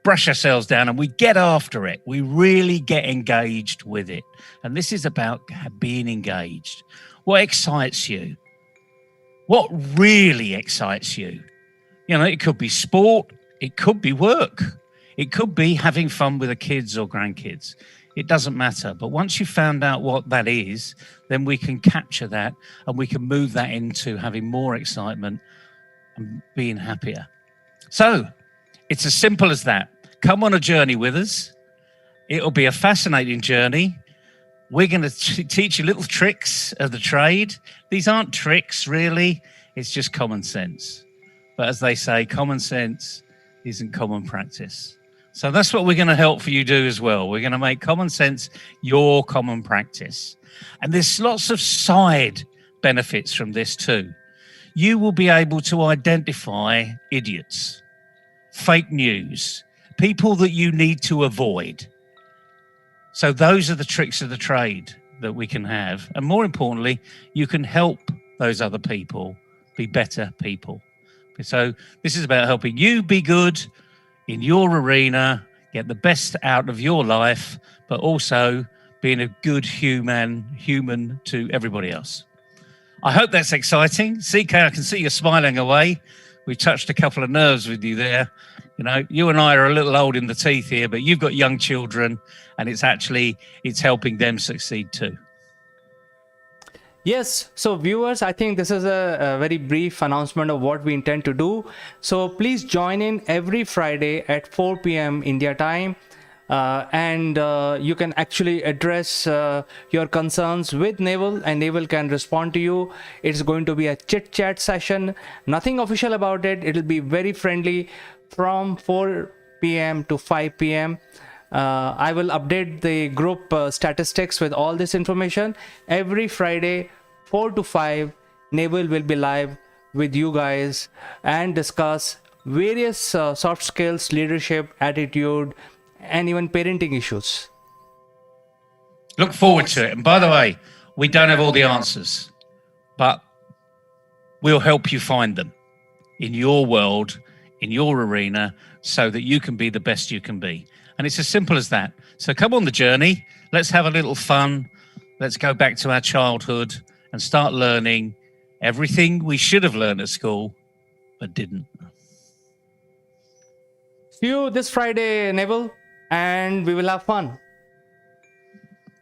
brush ourselves down, and we get after it. We really get engaged with it. And this is about being engaged. What excites you? What really excites you? You know, it could be sport, it could be work, it could be having fun with the kids or grandkids. It doesn't matter. But once you've found out what that is, then we can capture that and we can move that into having more excitement and being happier. So it's as simple as that. Come on a journey with us. It'll be a fascinating journey. We're going to teach you little tricks of the trade. These aren't tricks, really. It's just common sense. But as they say, common sense isn't common practice. So that's what we're going to help you do as well. We're going to make common sense your common practice. And there's lots of side benefits from this too. You will be able to identify idiots, fake news, people that you need to avoid. So those are the tricks of the trade that we can have. And more importantly, you can help those other people be better people. So this is about helping you be good in your arena, get the best out of your life, but also being a good human to everybody else. I hope that's exciting. CK, I can see you smiling away. We've touched a couple of nerves with you there. You know, you and I are a little old in the teeth here, but you've got young children, and it's helping them succeed too. Yes, so viewers, I think this is a very brief announcement of what we intend to do. So please join in every Friday at 4 p.m. India time. And you can actually address your concerns with Naval, and Naval can respond to you. It's going to be a chit chat session, nothing official about it. It'll be very friendly from 4 p.m. to 5 p.m. I will update the group statistics with all this information. Every Friday, 4 to 5, Naval will be live with you guys and discuss various soft skills, leadership, attitude, and even parenting issues. Look forward to it. And by the way, we don't have all the answers, but we'll help you find them in your world, in your arena, so that you can be the best you can be. And it's as simple as that. So come on the journey. Let's have a little fun. Let's go back to our childhood and start learning everything we should have learned at school, but didn't. See you this Friday, Naval, and we will have fun.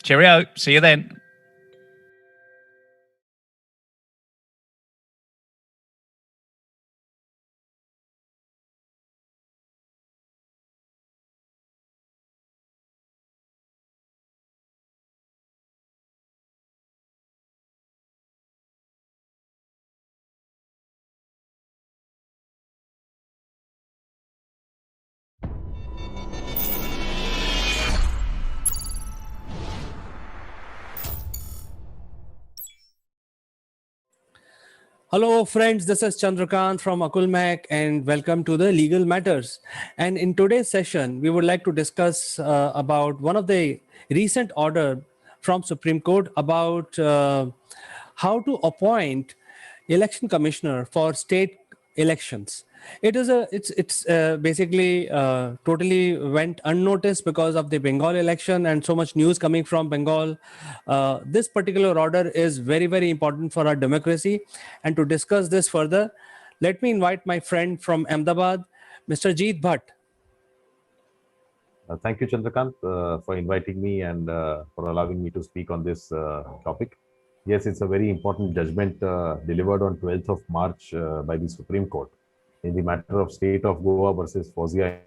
Cheerio. See you then. Hello, friends. This is Chandrakant from Akulmak, and welcome to the Legal Matters. And in today's session, we would like to discuss about one of the recent order from Supreme Court about how to appoint election commissioner for state elections. It's basically totally went unnoticed because of the Bengal election and so much news coming from Bengal. This particular order is very, very important for our democracy. And to discuss this further, let me invite my friend from Ahmedabad, Mr. Jeet Bhatt. Thank you, Chandrakant, for inviting me and for allowing me to speak on this topic. Yes, it's a very important judgment delivered on 12th of March by the Supreme Court in the matter of State of Goa versus Fozia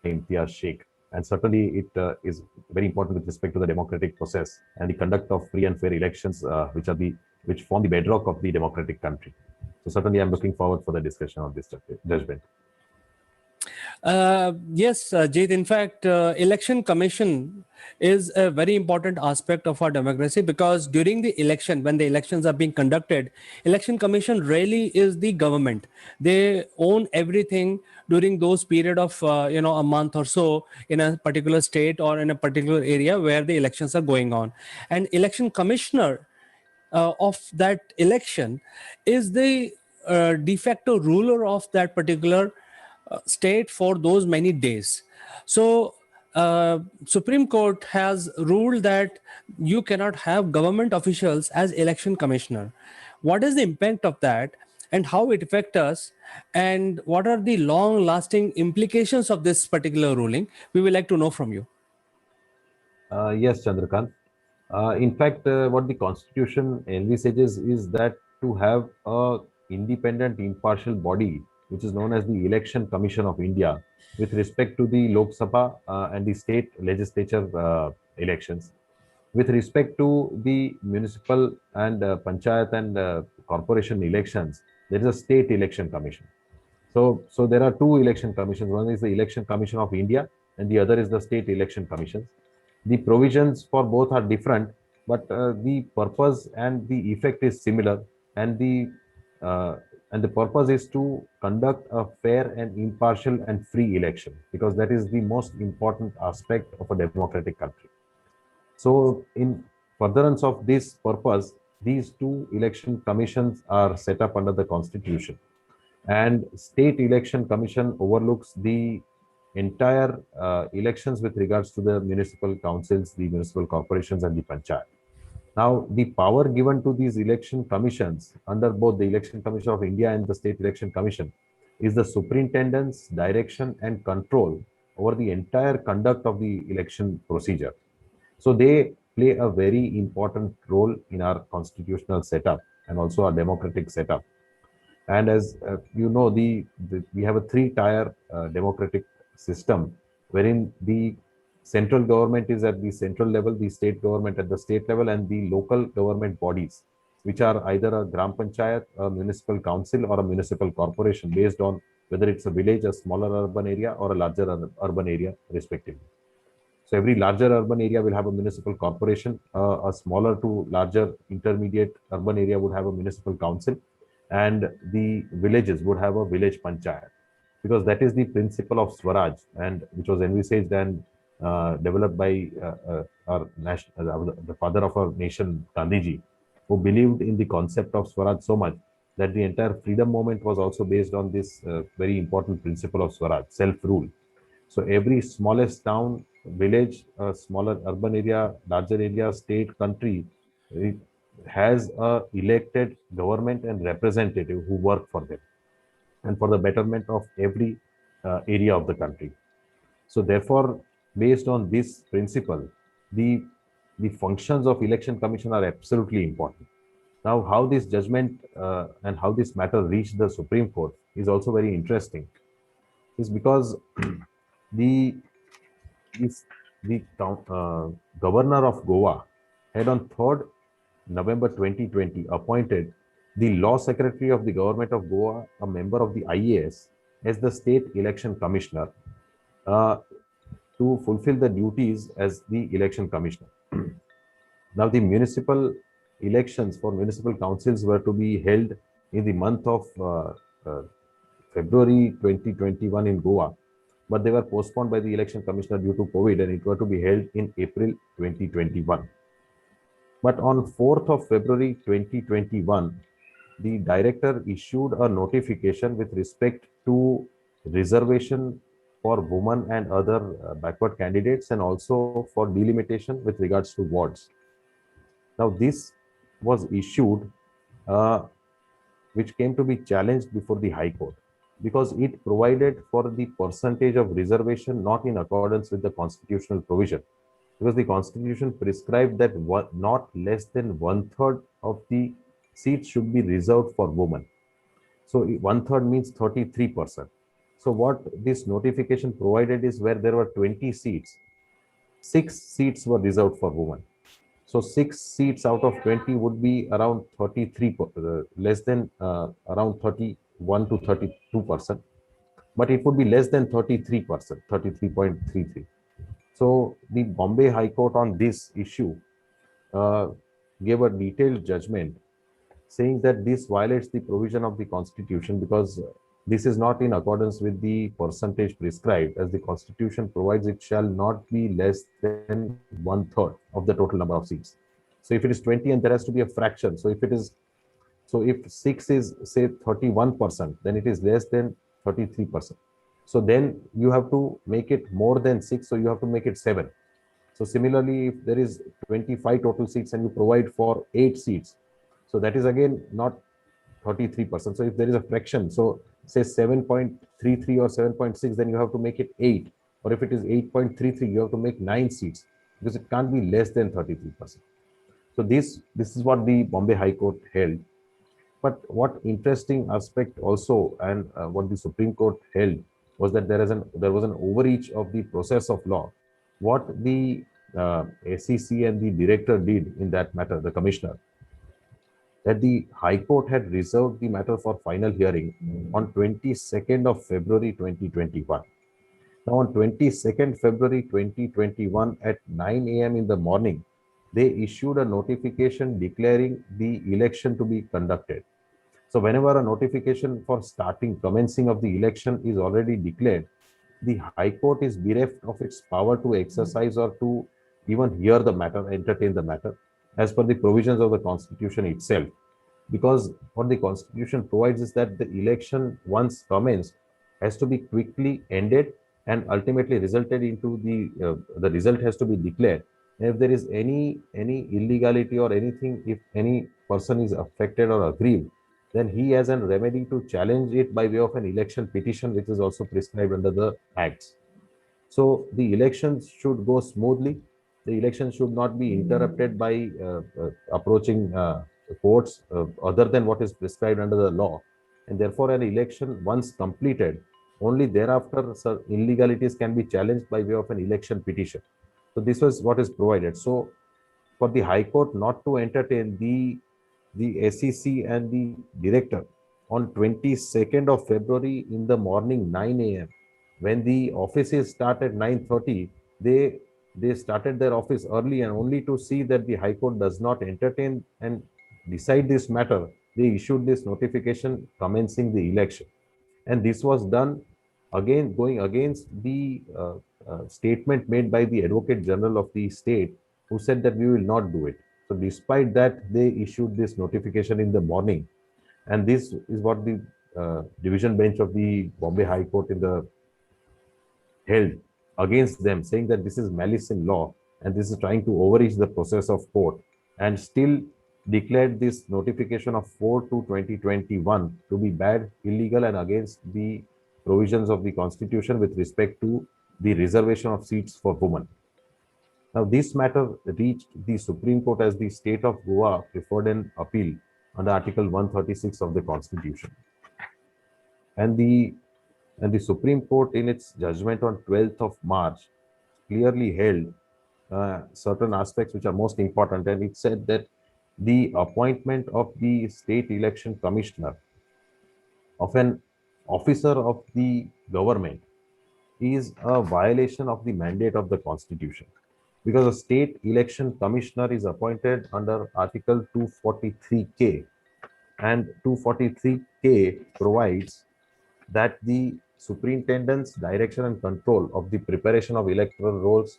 Imtiaz Sheikh. And certainly it is very important with respect to the democratic process and the conduct of free and fair elections, which form the bedrock of the democratic country. So certainly I'm looking forward for the discussion of this judgment. Yes, Jait, in fact, election commission is a very important aspect of our democracy, because during the election, when the elections are being conducted, election commission really is the government. They own everything during those period of, a month or so in a particular state or in a particular area where the elections are going on. And election commissioner of that election is the de facto ruler of that particular state for those many days. So Supreme Court has ruled that you cannot have government officials as election commissioner. What is the impact of that, and how it affects us, and what are the long lasting implications of this particular ruling? We would like to know from you. Yes, Chandrakant. In fact, what the Constitution envisages is that to have a independent, impartial body, which is known as the Election Commission of India, with respect to the Lok Sabha and the state legislature elections. With respect to the municipal and panchayat and corporation elections, there is a state election commission. So there are two election commissions. One is the Election Commission of India, and the other is the State Election Commissions. The provisions for both are different, but the purpose and the effect is similar, and uh, the purpose is to conduct a fair and impartial and free election, because that is the most important aspect of a democratic country. So, in furtherance of this purpose, these two election commissions are set up under the Constitution, and State Election Commission overlooks the entire elections with regards to the municipal councils, the municipal corporations, and the panchayat. Now, the power given to these election commissions under both the Election Commission of India and the State Election Commission is the superintendence, direction, and control over the entire conduct of the election procedure. So they play a very important role in our constitutional setup and also our democratic setup. And as you know, we have a three-tier democratic system, wherein the central government is at the central level, the state government at the state level, and the local government bodies, which are either a gram panchayat, a municipal council, or a municipal corporation, based on whether it's a village, a smaller urban area, or a larger urban area, respectively. So every larger urban area will have a municipal corporation. A smaller to larger intermediate urban area would have a municipal council, and the villages would have a village panchayat, because that is the principle of Swaraj, and which was envisaged and developed by our national, the father of our nation, Gandhiji, who believed in the concept of Swaraj so much that the entire freedom movement was also based on this very important principle of Swaraj, self-rule. So every smallest town, village, smaller urban area, larger area, state, country, it has a elected government and representative who work for them and for the betterment of every area of the country. So therefore, based on this principle, the the functions of election commission are absolutely important. Now, how this judgment and how this matter reached the Supreme Court is also very interesting. Is because the is the governor of Goa had on 3rd November 2020 appointed the law secretary of the government of Goa, a member of the IAS, as the state election commissioner uh, to fulfill the duties as the election commissioner. Now, the municipal elections for municipal councils were to be held in the month of uh, February 2021 in Goa, but they were postponed by the election commissioner due to COVID, and it were to be held in April 2021. But on 4th of February 2021, the director issued a notification with respect to reservation for women and other backward candidates, and also for delimitation with regards to wards. Now, this was issued, uh, which came to be challenged before the High Court, because it provided for the percentage of reservation not in accordance with the constitutional provision, because the constitution prescribed that not less than one third of the seats should be reserved for women. So one third means 33%. So what this notification provided is, where there were 20 seats, 6 seats were reserved for women. So 6 seats out of 20 would be around 33, less than around 31 to 32%, but it would be less than 33%, 33.33. So the Bombay High Court on this issue uh, gave a detailed judgment saying that this violates the provision of the Constitution, because this is not in accordance with the percentage prescribed, as the Constitution provides it shall not be less than one third of the total number of seats. So if it is 20 and there has to be a fraction, so if 6 is say 31%, then it is less than 33%. So then you have to make it more than 6, so you have to make it 7. So similarly, if there is 25 total seats and you provide for 8 seats, so that is again not 33%. So if there is a fraction, so say 7.33 or 7.6, then you have to make it 8. Or if it is 8.33, you have to make 9 seats, because it can't be less than 33%. So this is what the Bombay High Court held. But what interesting aspect also, and what the Supreme Court held, was that there was an overreach of the process of law. What the SEC and the director did in that matter, the commissioner, that the High Court had reserved the matter for final hearing on 22nd of February 2021. Now, on 22nd February 2021 at 9 a.m. in the morning, they issued a notification declaring the election to be conducted. So, whenever a notification for commencing of the election is already declared, the High Court is bereft of its power to exercise or to even hear the matter, entertain the matter, as per the provisions of the Constitution itself. Because what the Constitution provides is that the election, once commenced, has to be quickly ended and ultimately resulted into the result has to be declared. And if there is any illegality or anything, if any person is affected or aggrieved, then he has a remedy to challenge it by way of an election petition, which is also prescribed under the acts. So the elections should go smoothly. The election should not be interrupted by approaching courts other than what is prescribed under the law. And therefore, an election, once completed, only thereafter illegalities can be challenged by way of an election petition. So this was what is provided. So for the High Court not to entertain the SEC and the director on 22nd of February in the morning 9 a.m. when the offices start at 9:30, they started their office early and only to see that the High Court does not entertain and decide this matter, they issued this notification commencing the election. And this was done again going against the statement made by the Advocate General of the state, who said that we will not do it. So, despite that, they issued this notification in the morning, and this is what the division bench of the Bombay High Court in the held against them, saying that this is malice in law and this is trying to overreach the process of court, and still declared this notification of 4/2/2021 to be bad, illegal, and against the provisions of the Constitution with respect to the reservation of seats for women. Now, this matter reached the Supreme Court as the state of Goa preferred an appeal under Article 136 of the Constitution. And the Supreme Court, in its judgment on 12th of March, clearly held certain aspects which are most important. And it said that the appointment of the state election commissioner, of an officer of the government, is a violation of the mandate of the Constitution. Because a state election commissioner is appointed under Article 243K, and 243K provides that the superintendent's direction and control of the preparation of electoral rolls,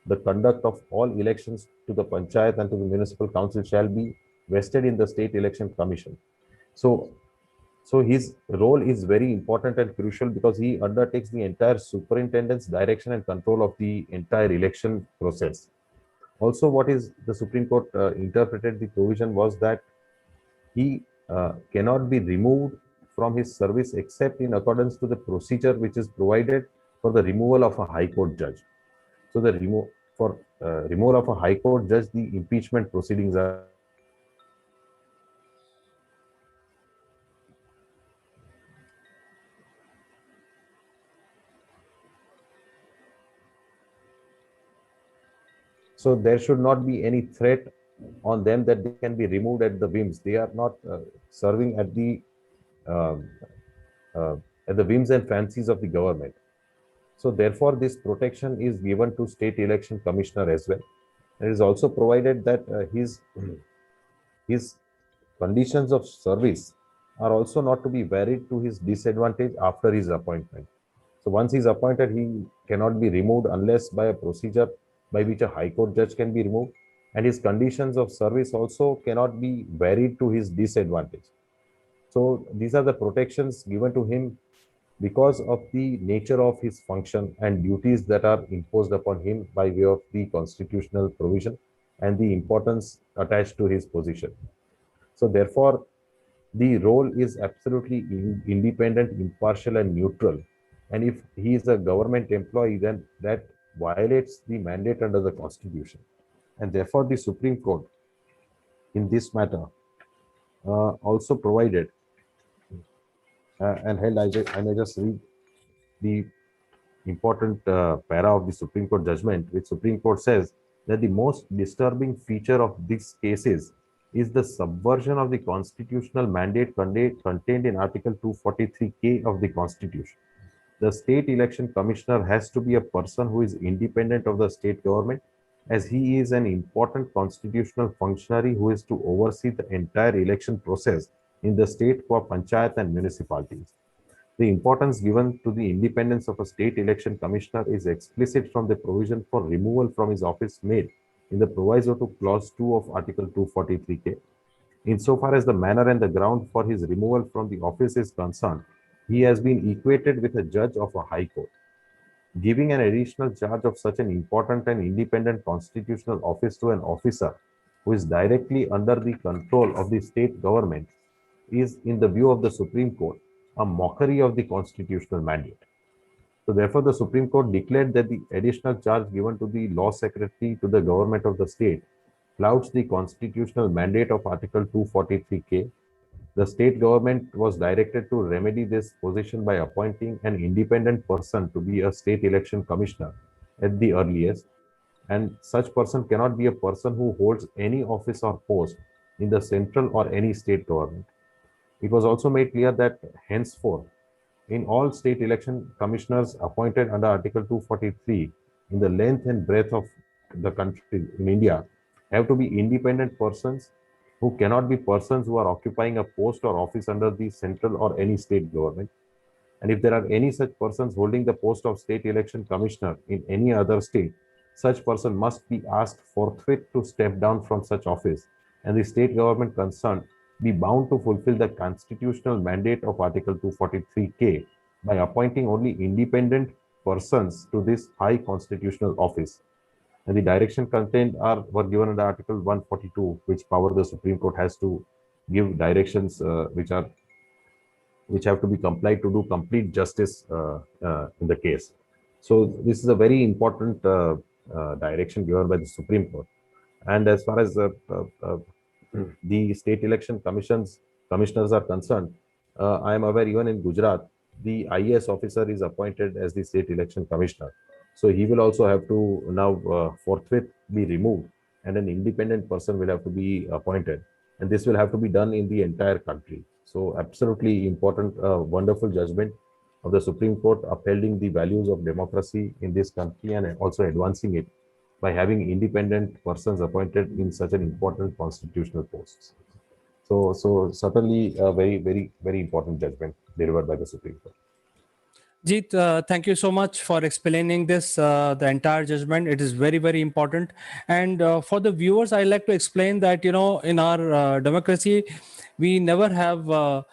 the conduct of all elections to the panchayat and to the municipal council shall be vested in the state election commission. So, so his role is very important and crucial because he undertakes the entire superintendent's direction and control of the entire election process. Also, what is the Supreme Court interpreted the provision was that he cannot be removed from his service except in accordance to the procedure which is provided for the removal of a High Court judge. So the removal of a High Court judge, the impeachment proceedings are. So there should not be any threat on them that they can be removed at the whims. They are not serving um, at the whims and fancies of the government. So therefore, this protection is given to state election commissioner as well. It is also provided that his conditions of service are also not to be varied to his disadvantage after his appointment. So once he's appointed, he cannot be removed unless by a procedure by which a High Court judge can be removed, and his conditions of service also cannot be varied to his disadvantage. So these are the protections given to him because of the nature of his function and duties that are imposed upon him by way of the constitutional provision and the importance attached to his position. So therefore, the role is absolutely independent, impartial, and neutral. And if he is a government employee, then that violates the mandate under the Constitution. And therefore, the Supreme Court in this matter also provided, and held, I may just read the important para of the Supreme Court judgment, which Supreme Court says that the most disturbing feature of this case is is the subversion of the constitutional mandate contained in Article 243K of the Constitution. The state election commissioner has to be a person who is independent of the state government, as he is an important constitutional functionary who is to oversee the entire election process in the state for panchayat and municipalities. The importance given to the independence of a state election commissioner is explicit from the provision for removal from his office made in the proviso to clause 2 of Article 243K. Insofar as the manner and the ground for his removal from the office is concerned, he has been equated with a judge of a high court. Giving an additional charge of such an important and independent constitutional office to an officer who is directly under the control of the state government is, in the view of the Supreme Court, a mockery of the constitutional mandate. So, therefore, the Supreme Court declared that the additional charge given to the law secretary to the government of the state flouts the constitutional mandate of Article 243K. The state government was directed to remedy this position by appointing an independent person to be a state election commissioner at the earliest, and such person cannot be a person who holds any office or post in the central or any state government. It was also made clear that henceforth, in all state election commissioners appointed under Article 243 in the length and breadth of the country in India have to be independent persons who cannot be persons who are occupying a post or office under the central or any state government. And if there are any such persons holding the post of state election commissioner in any other state, such person must be asked forthwith to step down from such office, and the state government concerned be bound to fulfill the constitutional mandate of Article 243K by appointing only independent persons to this high constitutional office. And the direction contained were given under Article 142, which power the Supreme Court has to give directions which have to be complied to do complete justice in the case. So this is a very important direction given by the Supreme Court. And as far as the state election commissioners are concerned, I am aware even in Gujarat, the IAS officer is appointed as the state election commissioner. So he will also have to now forthwith be removed, and an independent person will have to be appointed. And this will have to be done in the entire country. So absolutely important, wonderful judgment of the Supreme Court upholding the values of democracy in this country and also advancing it by having independent persons appointed in such an important constitutional posts. So certainly a very important judgment delivered by the Supreme Court. Jeet, thank you so much for explaining this, the entire judgment. It is very important. And for the viewers, I like to explain that, in our democracy, we never have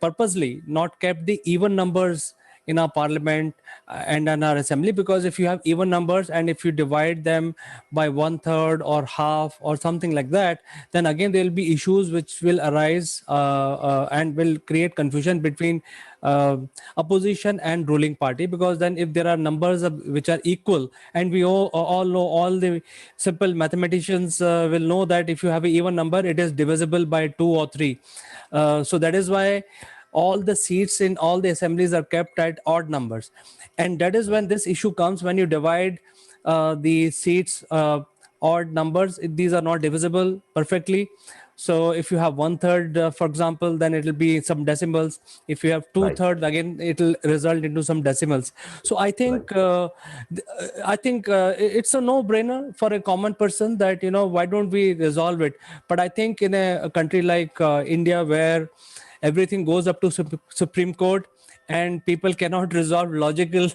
purposely not kept the even numbers in our parliament and in our assembly, because if you have even numbers and if you divide them by 1/3 or half or something like that, then again there will be issues which will arise and will create confusion between opposition and ruling party, because then if there are numbers which are equal, and we all know, all the simple mathematicians will know that if you have an even number, it is divisible by 2 or 3. So that is why all the seats in all the assemblies are kept at odd numbers, and that is when this issue comes. When you divide the seats odd numbers, these are not divisible perfectly. So if you have 1/3, for example, then it will be some decimals. If you have 2/3, again it will result into some decimals. So I think it's a no-brainer for a common person that, why don't we resolve it? But I think in a country like India, where everything goes up to Supreme Court and people cannot resolve logical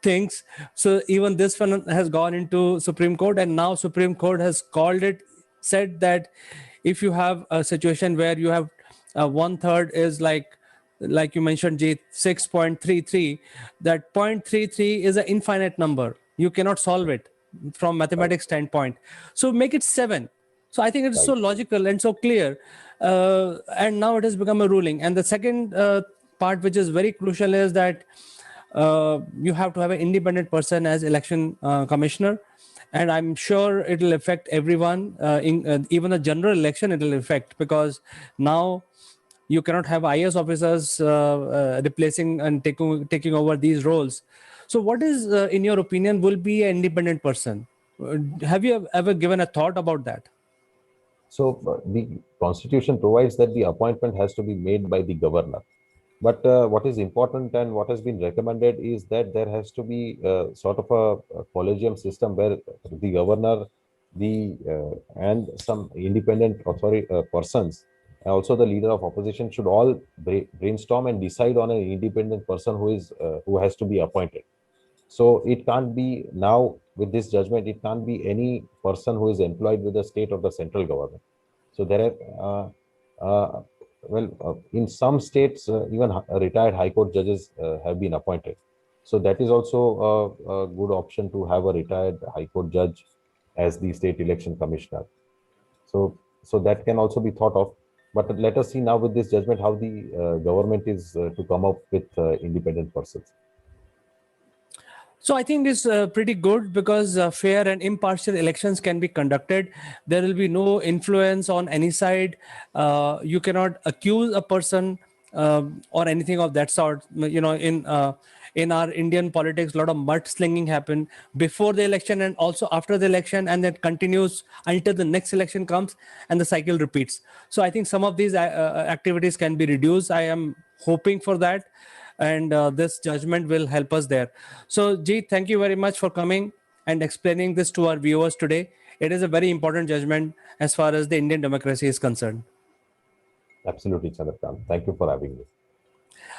things, so even this one has gone into Supreme Court, and now Supreme Court has said that if you have a situation where you have 1/3 is like you mentioned, Jit, 6.33, that 0.33 is an infinite number. You cannot solve it from mathematics standpoint. So make it 7. So I think it is so logical and so clear. And now it has become a ruling. And the second part, which is very crucial, is that you have to have an independent person as election commissioner. And I'm sure it will affect everyone, even the general election it will affect, because now you cannot have IAS officers replacing and taking over these roles. So what is, in your opinion, will be an independent person? Have you ever given a thought about that? So the constitution provides that the appointment has to be made by the governor. But what is important and what has been recommended is that there has to be sort of a collegium system where the governor, the and some independent authority persons, and also the leader of opposition should all brainstorm and decide on an independent person who has to be appointed. So it can't be now with this judgment. It can't be any person who is employed with the state or the central government. So there are, in some states, even retired high court judges have been appointed. So that is also a good option to have a retired high court judge as the state election commissioner. So that can also be thought of. But let us see now with this judgment how the government is to come up with independent persons. So I think it's pretty good because fair and impartial elections can be conducted. There will be no influence on any side. You cannot accuse a person or anything of that sort. You know, in our Indian politics, a lot of mudslinging happen before the election and also after the election, and that continues until the next election comes, and the cycle repeats. So I think some of these activities can be reduced. I am hoping for that, and this judgment will help us there. So Jeet, thank you very much for coming and explaining this to our viewers today. It is a very important judgment as far as the Indian democracy is concerned. Absolutely, Chandrakant. Thank you for having me.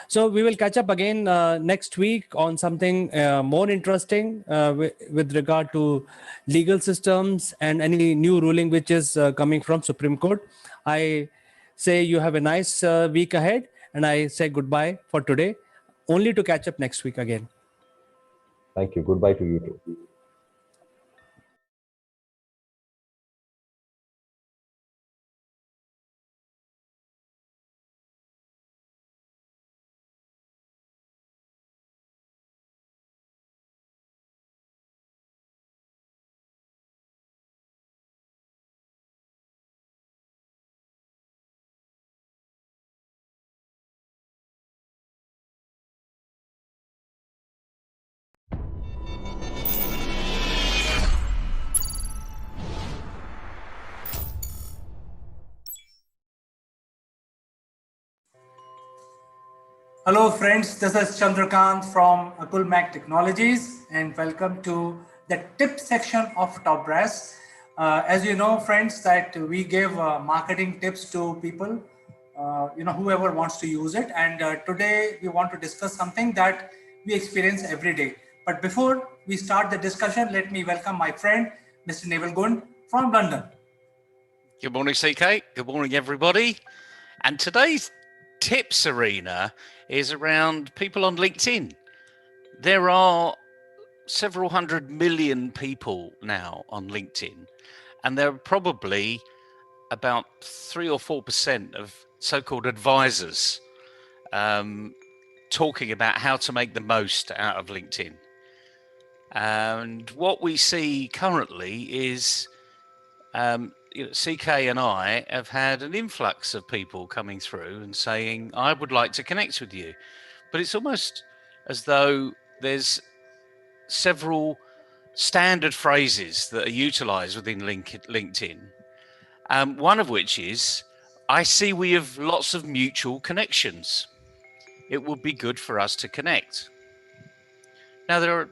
So we will catch up again next week on something more interesting with regard to legal systems and any new ruling which is coming from Supreme Court. I say you have a nice week ahead, and I say goodbye for today, only to catch up next week again. Thank you. Goodbye to you too. Hello friends, this is Chandrakant from Akulmac Technologies and welcome to the tip section of Top Brass. As you know friends that we give marketing tips to people, whoever wants to use it, and today we want to discuss something that we experience every day. But before we start the discussion, let me welcome my friend Mr. Neville Gund from London. Good morning, CK. Good morning, everybody. And today's tips arena is around people on LinkedIn. There are several 100 million people now on LinkedIn, and there are probably about 3 or 4% of so-called advisors talking about how to make the most out of LinkedIn. And what we see currently is CK and I have had an influx of people coming through and saying, I would like to connect with you. But it's almost as though there's several standard phrases that are utilized within LinkedIn. One of which is, I see we have lots of mutual connections. It would be good for us to connect. Now, there are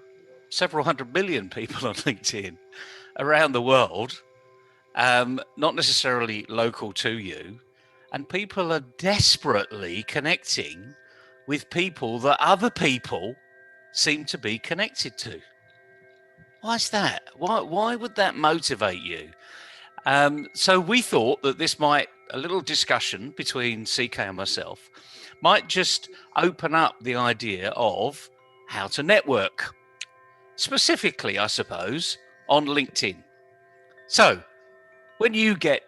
several 100 million people on LinkedIn around the world. Not necessarily local to you, and people are desperately connecting with people that other people seem to be connected to. Why is that? Why would that motivate you? So we thought that a little discussion between CK and myself might just open up the idea of how to network, specifically, I suppose, on LinkedIn. So, when you get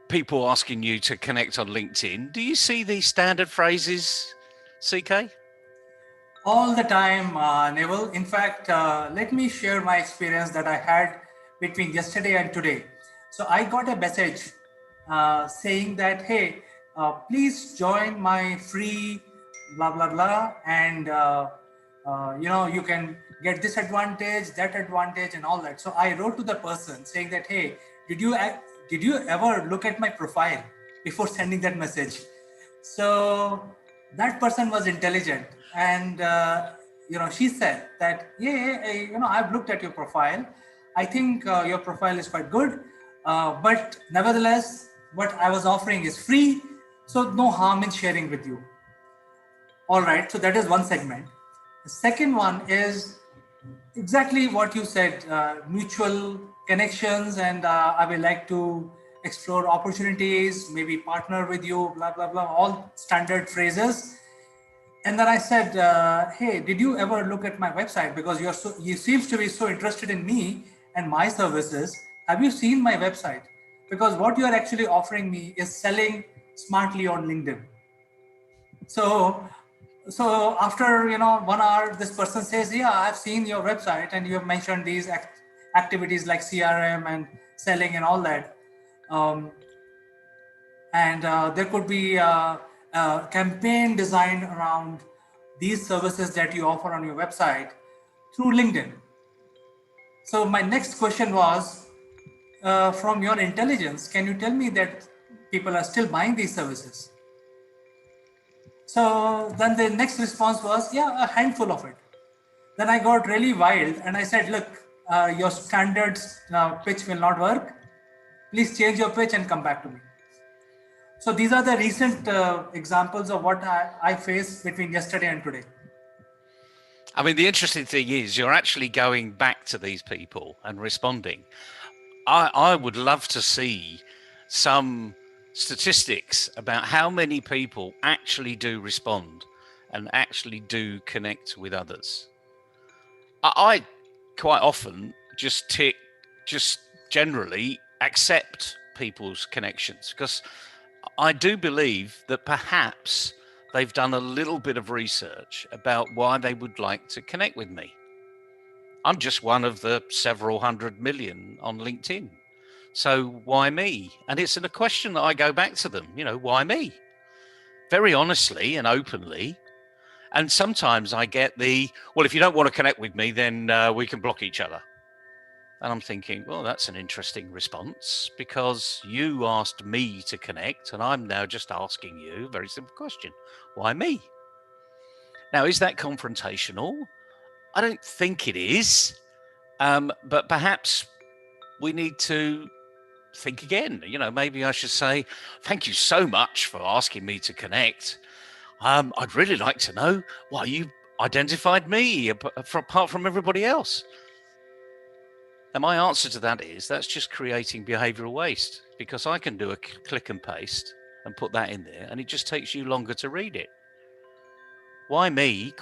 people asking you to connect on LinkedIn, do you see these standard phrases, CK? All the time, Neville. In fact, let me share my experience that I had between yesterday and today. So I got a message saying that, hey, please join my free blah, blah, blah. And, you can get this advantage, that advantage and all that. So I wrote to the person saying that, hey, did you ever look at my profile before sending that message? So that person was intelligent, and she said that, I've looked at your profile. I think your profile is quite good, but nevertheless, what I was offering is free, so no harm in sharing with you. All right, so that is one segment. The second one is exactly what you said, mutual connections, and I will like to explore opportunities, maybe partner with you, blah, blah, blah, all standard phrases. And then I said, hey, did you ever look at my website? Because you seems to be so interested in me and my services. Have you seen my website? Because what you are actually offering me is selling smartly on LinkedIn. So after 1 hour, this person says, yeah, I've seen your website and you have mentioned these activities like CRM and selling and all that. And there could be a campaign designed around these services that you offer on your website through LinkedIn. So my next question was, from your intelligence, can you tell me that people are still buying these services? So then the next response was, yeah, a handful of it. Then I got really wild and I said, look, your standard pitch will not work. Please change your pitch and come back to me. So these are the recent examples of what I faced between yesterday and today. I mean, the interesting thing is you're actually going back to these people and responding. I would love to see some statistics about how many people actually do respond and actually do connect with others. I quite often just generally accept people's connections because I do believe that perhaps they've done a little bit of research about why they would like to connect with me. I'm just one of the several hundred million on LinkedIn. So why me? And it's a question that I go back to them, why me? Very honestly and openly. And sometimes I get well, if you don't want to connect with me, then we can block each other. And I'm thinking, well, that's an interesting response because you asked me to connect and I'm now just asking you a very simple question. Why me? Now, is that confrontational? I don't think it is. But perhaps we need to think again. Maybe I should say, thank you so much for asking me to connect. I'd really like to know why you identified me apart from everybody else. And my answer to that is that's just creating behavioral waste because I can do a click and paste and put that in there and it just takes you longer to read it. Why me? ?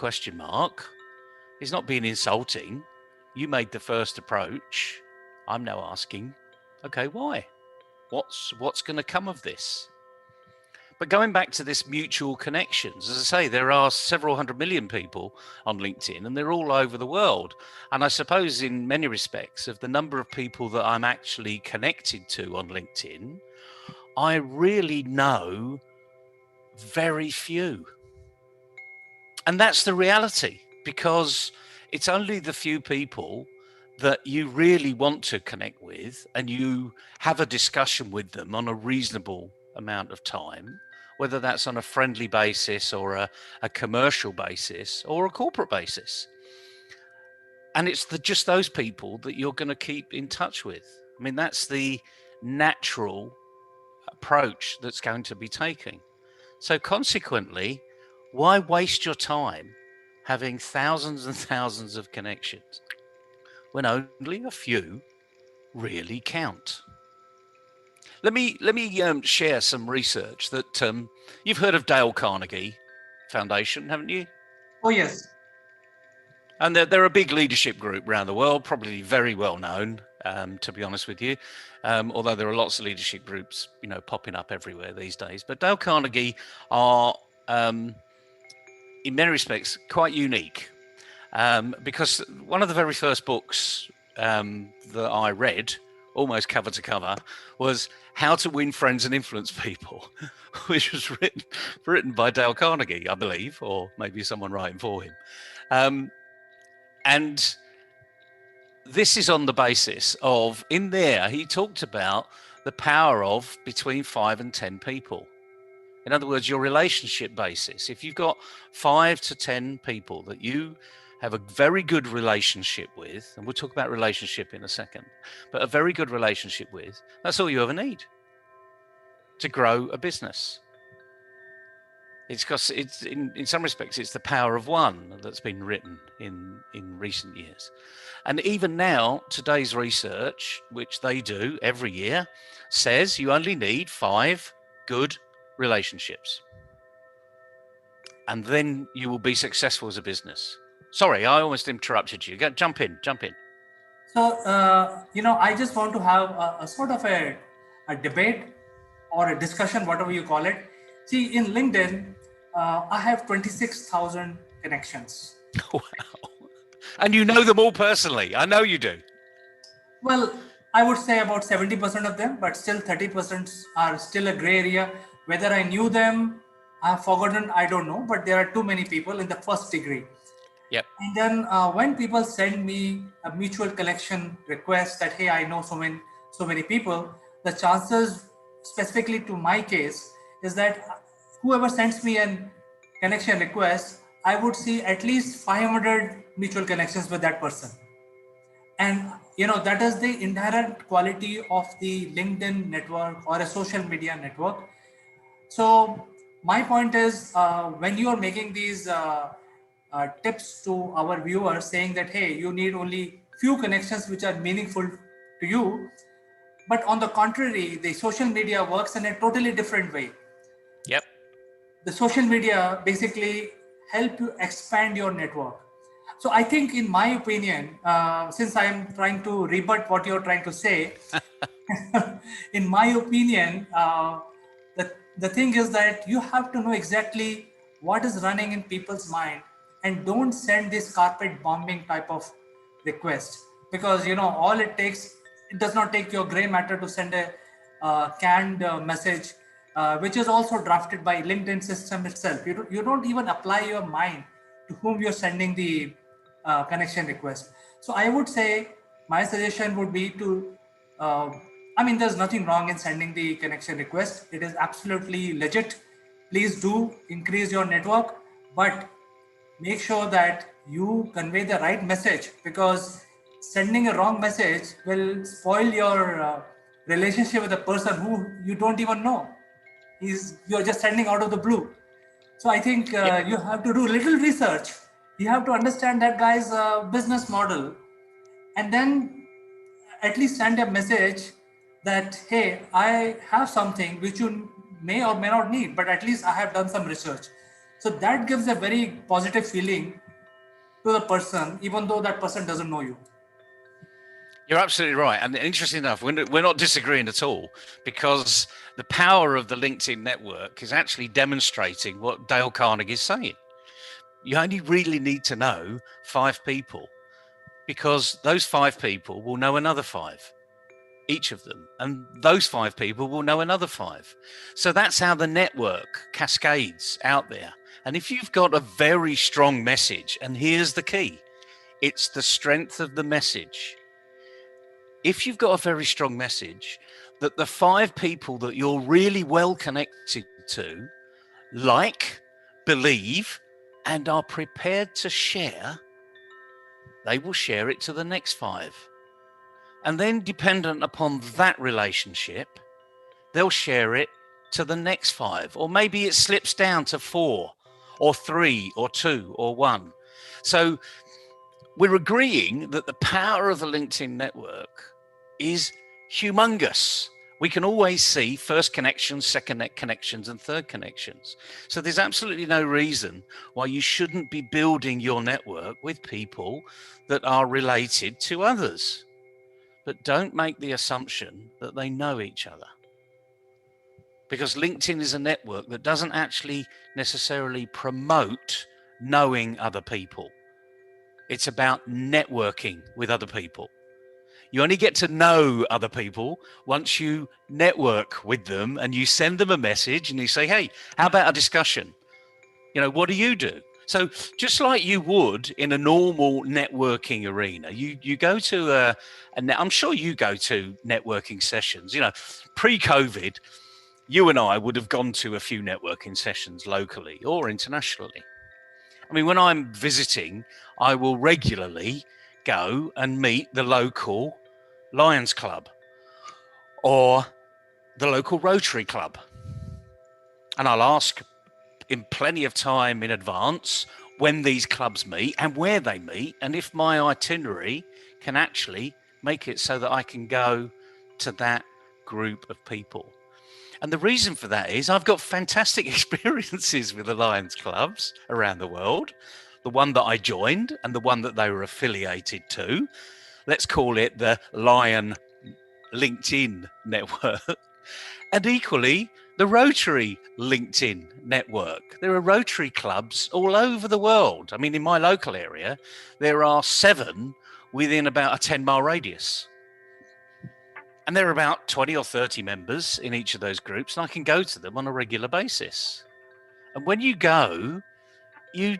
Is not being insulting. You made the first approach. I'm now asking, okay, why? What's going to come of this? But going back to this mutual connections, as I say, there are several hundred million people on LinkedIn and they're all over the world. And I suppose in many respects of the number of people that I'm actually connected to on LinkedIn, I really know very few. And that's the reality because it's only the few people that you really want to connect with and you have a discussion with them on a reasonable amount of time, whether that's on a friendly basis or a commercial basis or a corporate basis. And it's just those people that you're going to keep in touch with. I mean, that's the natural approach that's going to be taken. So consequently, why waste your time having thousands and thousands of connections when only a few really count? Let me share some research that you've heard of Dale Carnegie Foundation, haven't you? Oh, yes. And they're a big leadership group around the world, probably very well known, to be honest with you. Although there are lots of leadership groups, popping up everywhere these days. But Dale Carnegie are, in many respects, quite unique. Because one of the very first books that I read, almost cover to cover, was How to Win Friends and Influence People, which was written by Dale Carnegie, I believe, or maybe someone writing for him. And this is on the basis of, in there, he talked about the power of between 5 and 10 people. In other words, your relationship basis. If you've got 5 to 10 people that you have a very good relationship with, and we'll talk about relationship in a second, but a very good relationship with, that's all you ever need to grow a business. It's because it's in some respects it's the power of one that's been written in recent years. And even now, today's research, which they do every year, says you only need 5 good relationships. And then you will be successful as a business. Sorry, I almost interrupted you. Jump in. So, I just want to have a sort of a debate or a discussion, whatever you call it. See, in LinkedIn, I have 26,000 connections. Wow. And you know them all personally. I know you do. Well, I would say about 70% of them, but still 30% are still a gray area. Whether I knew them, I've forgotten, I don't know, but there are too many people in the first degree. Yep. And then when people send me a mutual connection request that, hey, I know so many people, the chances specifically to my case is that whoever sends me a connection request, I would see at least 500 mutual connections with that person. And that is the inherent quality of the LinkedIn network or a social media network. So my point is, when you are making these tips to our viewers saying that, hey, you need only few connections which are meaningful to you, but on the contrary, the social media works in a totally different way. Yep. The social media basically help you expand your network. So I think, in my opinion, since I am trying to rebut what you're trying to say, in my opinion, the thing is that you have to know exactly what is running in people's mind, and don't send this carpet bombing type of request, because all it takes, it does not take your gray matter to send a canned message, which is also drafted by LinkedIn system itself. You don't even apply your mind to whom you're sending the connection request. So I would say my suggestion would be to, there's nothing wrong in sending the connection request. It is absolutely legit. Please do increase your network, but make sure that you convey the right message, because sending a wrong message will spoil your relationship with a person who you don't even know. You're just sending out of the blue. So I think you have to do little research. You have to understand that guy's business model, and then at least send a message that, hey, I have something which you may or may not need, but at least I have done some research. So that gives a very positive feeling to the person, even though that person doesn't know you. You're absolutely right. And interesting enough, we're not disagreeing at all, because the power of the LinkedIn network is actually demonstrating what Dale Carnegie is saying. You only really need to know 5 people, because those 5 people will know another 5, each of them. And those 5 people will know another 5. So that's how the network cascades out there. And if you've got a very strong message, and here's the key, it's the strength of the message. If you've got a very strong message that the 5 people that you're really well connected to like, believe, and are prepared to share, they will share it to the next 5. And then, dependent upon that relationship, they'll share it to the next 5. Or maybe it slips down to 4 or 3 or 2 or 1. So we're agreeing that the power of the LinkedIn network is humongous. We can always see first connections, second connections, and third connections. So there's absolutely no reason why you shouldn't be building your network with people that are related to others. But don't make the assumption that they know each other, because LinkedIn is a network that doesn't actually necessarily promote knowing other people. It's about networking with other people. You only get to know other people once you network with them, and you send them a message and you say, hey, how about a discussion? What do you do? So just like you would in a normal networking arena, you go to I'm sure you go to networking sessions. You know, pre-COVID, you and I would have gone to a few networking sessions locally or internationally. I mean, when I'm visiting, I will regularly go and meet the local Lions Club or the local Rotary Club. And I'll ask in plenty of time in advance when these clubs meet and where they meet, and if my itinerary can actually make it so that I can go to that group of people. And the reason for that is I've got fantastic experiences with the Lions clubs around the world. The one that I joined and the one that they were affiliated to. Let's call it the Lion LinkedIn network. And equally, the Rotary LinkedIn network. There are Rotary clubs all over the world. I mean, in my local area, there are 7 within about a 10-mile radius. And there are about 20 or 30 members in each of those groups, and I can go to them on a regular basis. And when you go, you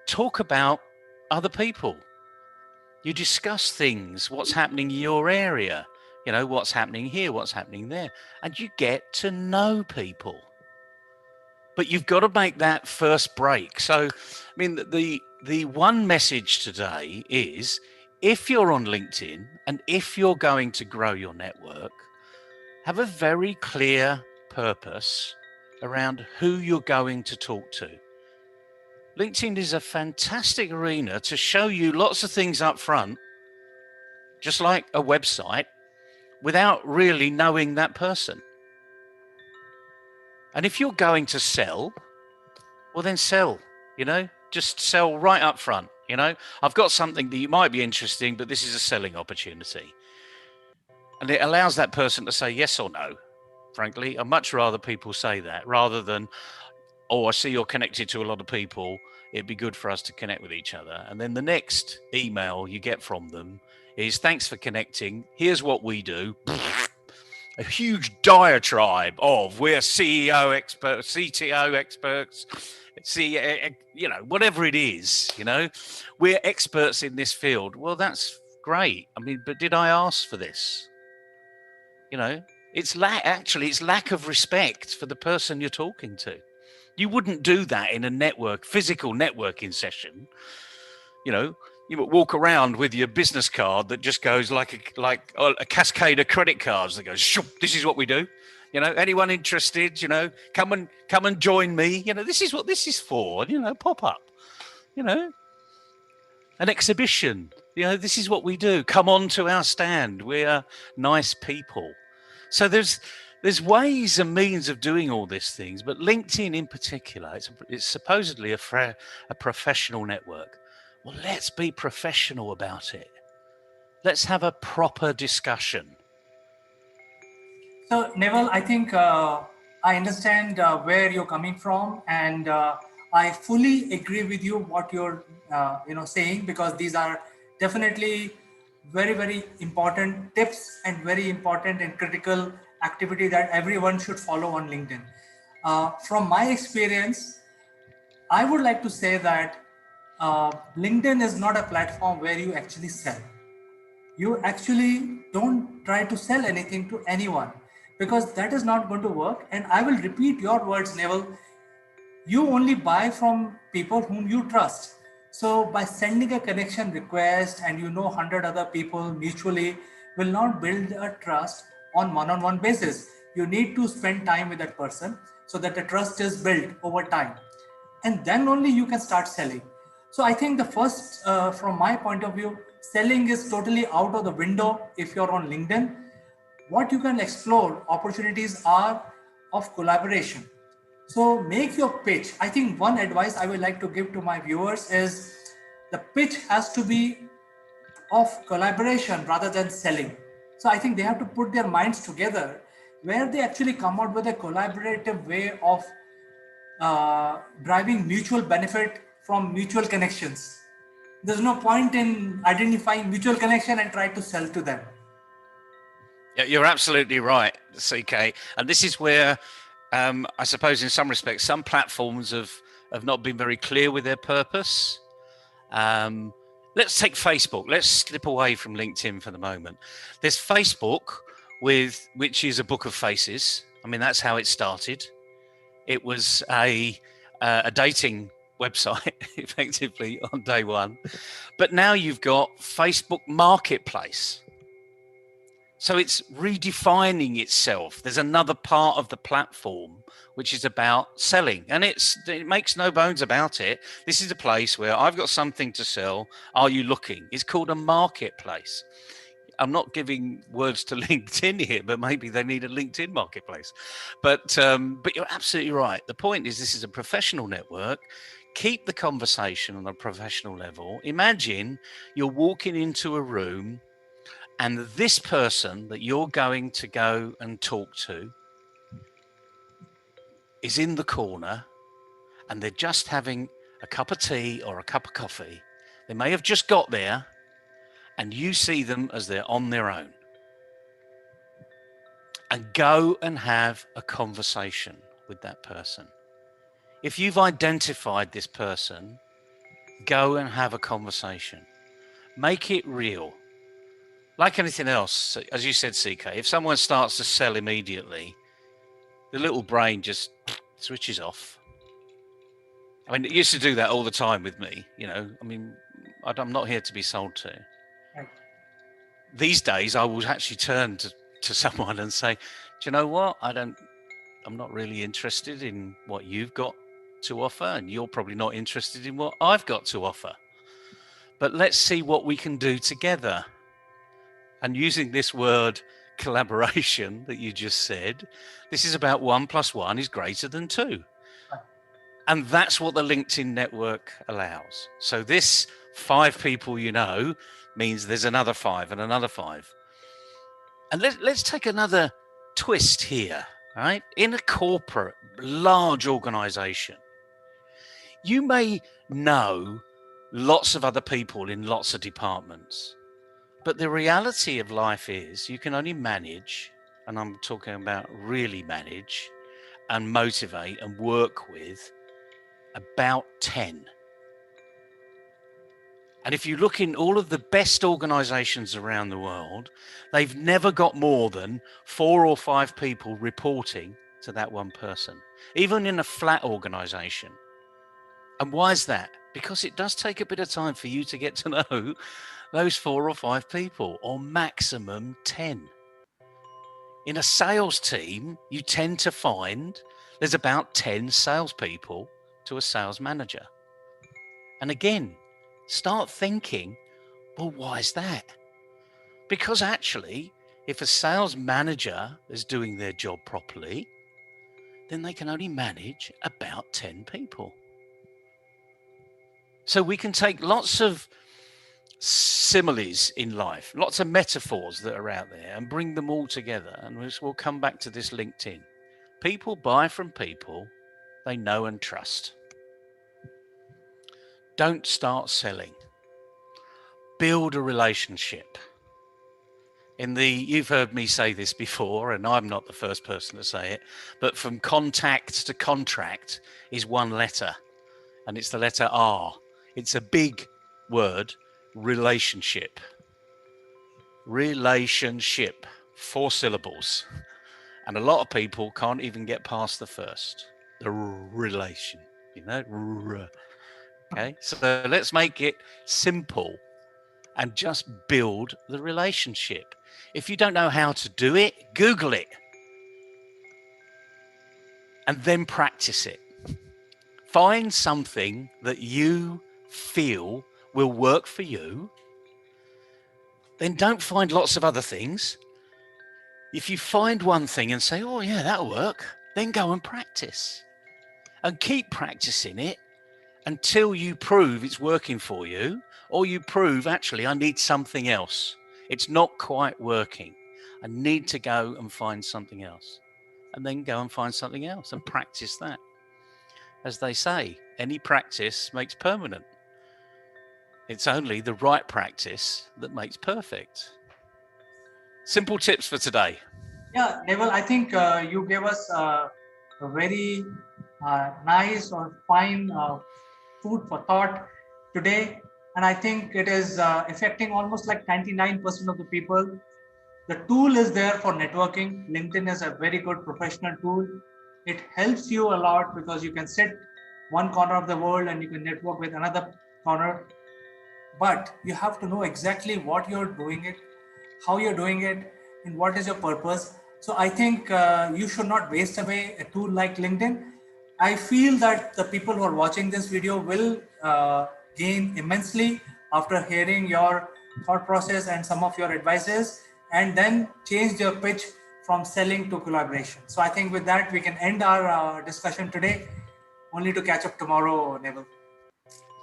talk about other people. You discuss things, what's happening in your area, you know, what's happening here, what's happening there, and you get to know people. But you've got to make that first break. So, I mean, the one message today is, if you're on LinkedIn and if you're going to grow your network, have a very clear purpose around who you're going to talk to. LinkedIn is a fantastic arena to show you lots of things up front, just like a website, without really knowing that person. And if you're going to sell, well, then sell, you know, just sell right up front. You know, I've got something that you might be interesting, but this is a selling opportunity. And it allows that person to say yes or no. Frankly, I'd much rather people say that rather than, oh, I see you're connected to a lot of people. It'd be good for us to connect with each other. And then the next email you get from them is, thanks for connecting. Here's what we do. A huge diatribe of, we're CEO experts, CTO experts, you know, whatever it is, you know, we're experts in this field. Well, that's great. I mean, but did I ask for this? You know, it's lack of respect for the person you're talking to. You wouldn't do that in a physical networking session. You know, you walk around with your business card that just goes like a cascade of credit cards that goes, shoop, this is what we do. You know, anyone interested, you know, come and join me. You know, this is what this is for, you know, pop up, you know, an exhibition. You know, this is what we do. Come on to our stand. We're nice people. So there's ways and means of doing all these things, but LinkedIn in particular, it's supposedly a professional network. Well, let's be professional about it. Let's have a proper discussion. So, Neville, I think I understand where you're coming from, and I fully agree with you what you're saying, because these are definitely very, very important tips and very important and critical activity that everyone should follow on LinkedIn. From my experience, I would like to say that LinkedIn is not a platform where you actually sell. You actually don't try to sell anything to anyone, because that is not going to work. And I will repeat your words, Neville. You only buy from people whom you trust. So by sending a connection request and 100 other people mutually will not build a trust on one-on-one basis. You need to spend time with that person so that the trust is built over time. And then only you can start selling. So I think the first, from my point of view, selling is totally out of the window if you're on LinkedIn. What you can explore opportunities are of collaboration. So make your pitch. I think one advice I would like to give to my viewers is the pitch has to be of collaboration rather than selling. So I think they have to put their minds together where they actually come out with a collaborative way of driving mutual benefit from mutual connections. There's no point in identifying mutual connection and try to sell to them. Yeah, you're absolutely right, CK. And this is where, I suppose, in some respects, some platforms have have not been very clear with their purpose. Let's take Facebook. Let's slip away from LinkedIn for the moment. There's Facebook, which is a book of faces. I mean, that's how it started. It was a dating website, effectively, on day one. But now you've got Facebook Marketplace. So it's redefining itself. There's another part of the platform which is about selling. And it makes no bones about it. This is a place where I've got something to sell. Are you looking? It's called a marketplace. I'm not giving words to LinkedIn here, but maybe they need a LinkedIn marketplace. But you're absolutely right. The point is, this is a professional network. Keep the conversation on a professional level. Imagine you're walking into a room and this person that you're going to go and talk to is in the corner and they're just having a cup of tea or a cup of coffee. They may have just got there and you see them as they're on their own. And go and have a conversation with that person. If you've identified this person, go and have a conversation. Make it real. Like anything else, as you said, CK, if someone starts to sell immediately, the little brain just switches off. I mean, it used to do that all the time with me, you know. I mean, I'm not here to be sold to. Right. These days, I will actually turn to someone and say, do you know what? I'm not really interested in what you've got to offer, and you're probably not interested in what I've got to offer. But let's see what we can do together. And using this word collaboration that you just said, this is about 1 + 1 is greater than 2. And that's what the LinkedIn network allows. So this 5 people you know means there's another 5 and another 5. And let's take another twist here, right? In a corporate, large organization, you may know lots of other people in lots of departments. But the reality of life is you can only manage, and I'm talking about really manage and motivate and work with about 10. And if you look in all of the best organizations around the world, they've never got more than 4 or 5 people reporting to that one person, even in a flat organization. And why is that? Because it does take a bit of time for you to get to know those 4 or 5 people, or maximum 10. In a sales team, you tend to find there's about 10 salespeople to a sales manager. And again, start thinking, well, why is that? Because actually, if a sales manager is doing their job properly, then they can only manage about 10 people. So we can take lots of similes in life, lots of metaphors that are out there, and bring them all together. And we'll come back to this LinkedIn. People buy from people they know and trust. Don't start selling. Build a relationship. You've heard me say this before, and I'm not the first person to say it, but from contact to contract is 1 letter, and it's the letter R. It's a big word, relationship. Relationship, 4 syllables. And a lot of people can't even get past the first, the relation, you know? Okay, so let's make it simple and just build the relationship. If you don't know how to do it, Google it and then practice it. Find something that you feel will work for you. Then don't find lots of other things. If you find one thing and say, oh yeah, that'll work, then go and practice. And keep practicing it until you prove it's working for you, or you prove, actually, I need something else. It's not quite working. I need to go and find something else. And then go and find something else and practice that. As they say, any practice makes permanent. It's only the right practice that makes perfect. Simple tips for today. Yeah, Neville, I think you gave us a very nice or fine food for thought today. And I think it is affecting almost like 99% of the people. The tool is there for networking. LinkedIn is a very good professional tool. It helps you a lot because you can sit one corner of the world and you can network with another corner, but you have to know exactly what you're doing it, how you're doing it, and what is your purpose. So I think you should not waste away a tool like LinkedIn. I feel that the people who are watching this video will gain immensely after hearing your thought process and some of your advices, and then change their pitch from selling to collaboration. So I think with that we can end our discussion today, only to catch up tomorrow, Neville.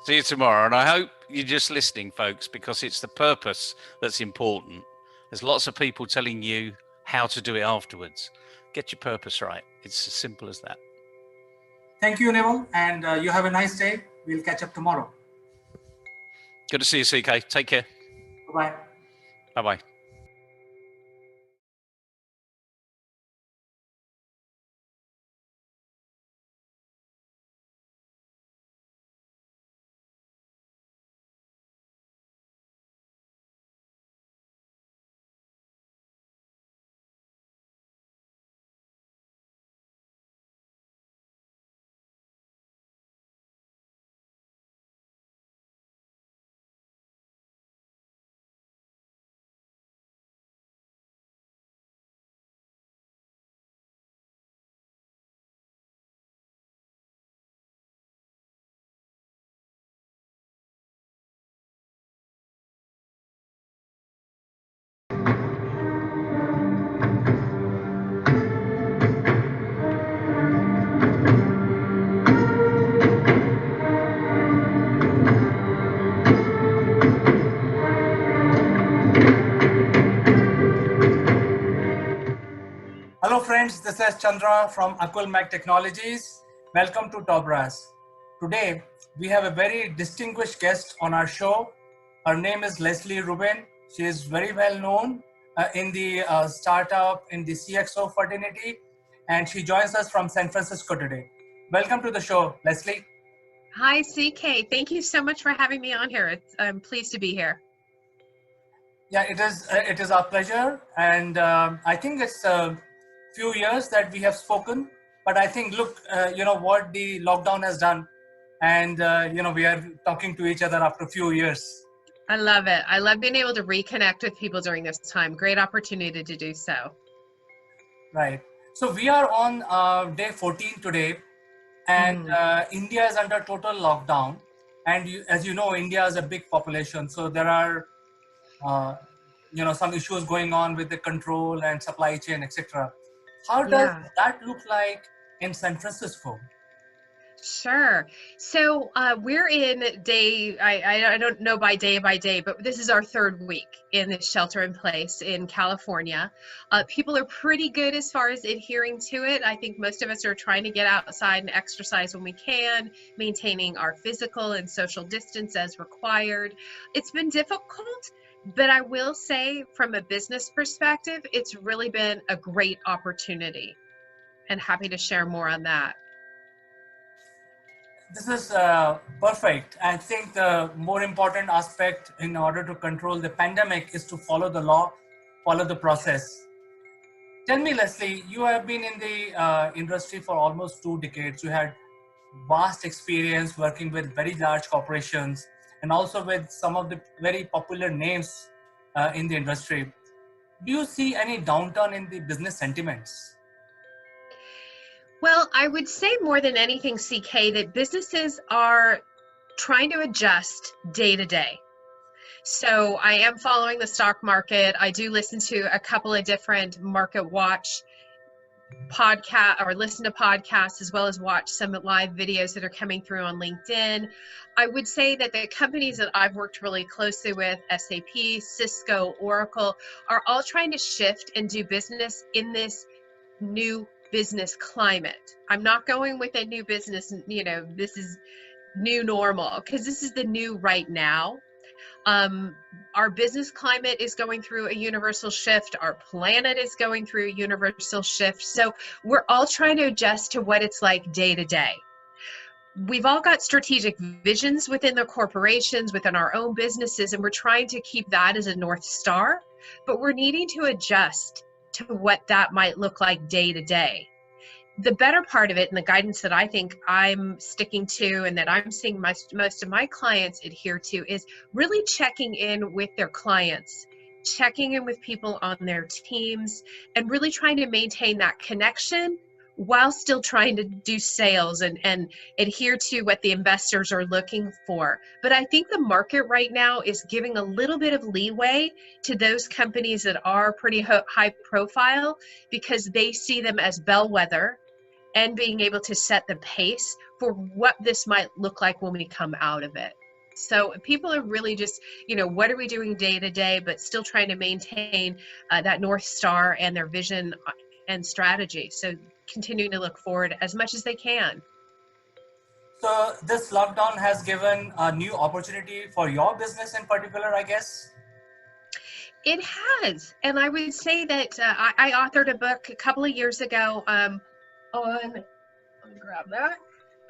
See you tomorrow. And I hope you're just listening, folks, because it's the purpose that's important. There's lots of people telling you how to do it afterwards. Get your purpose right. It's as simple as that. Thank you, Neville, and you have a nice day. We'll catch up tomorrow. Good to see you, CK. Take care. Bye-bye. Bye-bye. Hello, friends. This is Chandra from Aquilmac Technologies. Welcome to Tobras. Today, we have a very distinguished guest on our show. Her name is Leslie Rubin. She is very well known in the startup, in the CXO fraternity, and she joins us from San Francisco today. Welcome to the show, Leslie. Hi, CK. Thank you so much for having me on here. I'm pleased to be here. Yeah, it is our pleasure, and I think it's a few years that we have spoken. But I think, look, you know what the lockdown has done, and you know we are talking to each other after a few years. I love it. I love being able to reconnect with people during this time. Great opportunity to do so. Right. So we are on day 14 today, and India is under total lockdown. And as you know, India is a big population, so there are you know some issues going on with the control and supply chain, etc. How does Yeah. that look like in San Francisco? Sure. So we're in day, I don't know by day, but this is our third week in the shelter in place in California. People are pretty good as far as adhering to it. I think most of us are trying to get outside and exercise when we can, maintaining our physical and social distance as required. It's been difficult, but I will say from a business perspective, it's really been a great opportunity, and happy to share more on that. This is perfect. I think the more important aspect in order to control the pandemic is to follow the law, follow the process. Tell me, Leslie, you have been in the industry for almost 2 decades. You had vast experience working with very large corporations and also with some of the very popular names in the industry. Do you see any downturn in the business sentiments? Well, I would say more than anything, CK, that businesses are trying to adjust day to day. So I am following the stock market. I do listen to a couple of different market watch podcast or listen to podcasts, as well as watch some live videos that are coming through on LinkedIn. I would say that the companies that I've worked really closely with, SAP, Cisco, Oracle, are all trying to shift and do business in this new business climate. I'm not going with a new business, this is new normal, because this is the new right now. Our business climate is going through a universal shift. Our planet is going through a universal shift. So we're all trying to adjust to what it's like day to day. We've all got strategic visions within the corporations, within our own businesses, and we're trying to keep that as a North Star, but we're needing to adjust to what that might look like day to day. The better part of it, and the guidance that I think I'm sticking to and that I'm seeing most of my clients adhere to, is really checking in with their clients, checking in with people on their teams, and really trying to maintain that connection while still trying to do sales and adhere to what the investors are looking for. But I think the market right now is giving a little bit of leeway to those companies that are pretty high profile, because they see them as bellwether and being able to set the pace for what this might look like when we come out of it. So people are really just, what are we doing day to day, but still trying to maintain that North Star and their vision and strategy. So continuing to look forward as much as they can. So this lockdown has given a new opportunity for your business in particular, I guess? It has. And I would say that I authored a book a couple of years ago on, let me grab that.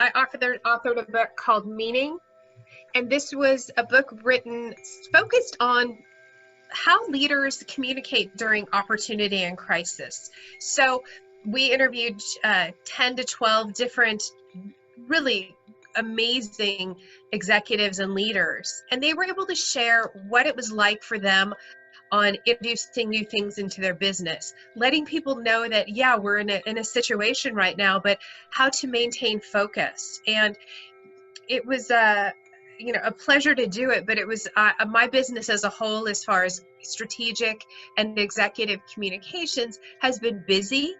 I authored a book called Meaning. And this was a book written, focused on how leaders communicate during opportunity and crisis. So we interviewed 10 to 12 different really amazing executives and leaders, and they were able to share what it was like for them on introducing new things into their business, letting people know that, yeah, we're in a situation right now, but how to maintain focus. And it was a pleasure to do it, but it was my business as a whole, as far as strategic and executive communications, has been busy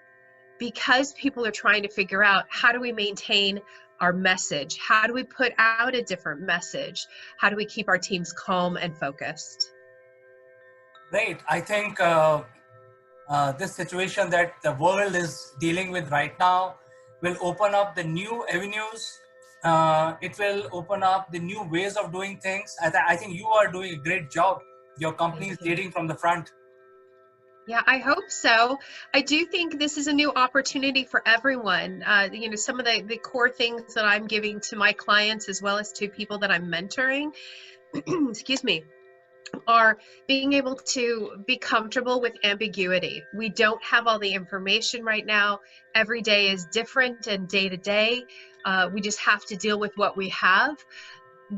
because people are trying to figure out, how do we maintain our message? How do we put out a different message? How do we keep our teams calm and focused? Right. I think this situation that the world is dealing with right now will open up the new avenues. It will open up the new ways of doing things. I think you are doing a great job. Your company is leading from the front. Yeah, I hope so. I do think this is a new opportunity for everyone. Some of the core things that I'm giving to my clients, as well as to people that I'm mentoring, excuse me, are being able to be comfortable with ambiguity. We don't have all the information right now. Every day is different, and day to day, we just have to deal with what we have.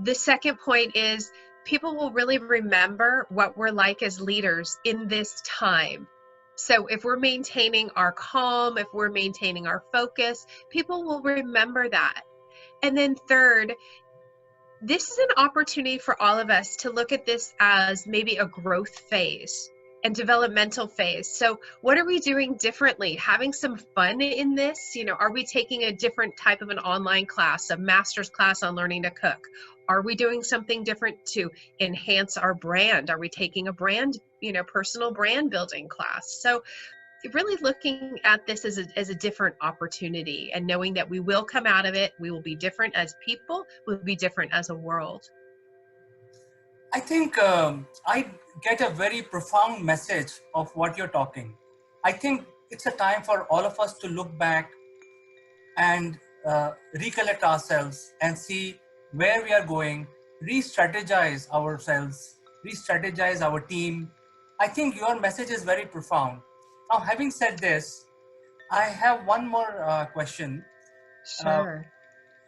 The second point is, people will really remember what we're like as leaders in this time. So if we're maintaining our calm, if we're maintaining our focus, people will remember that. And then third, this is an opportunity for all of us to look at this as maybe a growth phase and developmental phase. So what are we doing differently? Having some fun in this? Are we taking a different type of an online class, a master's class on learning to cook? Are we doing something different to enhance our brand? Are we taking a brand, personal brand building class? So really looking at this as a different opportunity, and knowing that we will come out of it. We will be different as people. We'll be different as a world. I think I get a very profound message of what you're talking. I think it's a time for all of us to look back and recollect ourselves and see where we are going, re-strategize ourselves, re-strategize our team. I think your message is very profound. Now, having said this, I have one more question. Sure.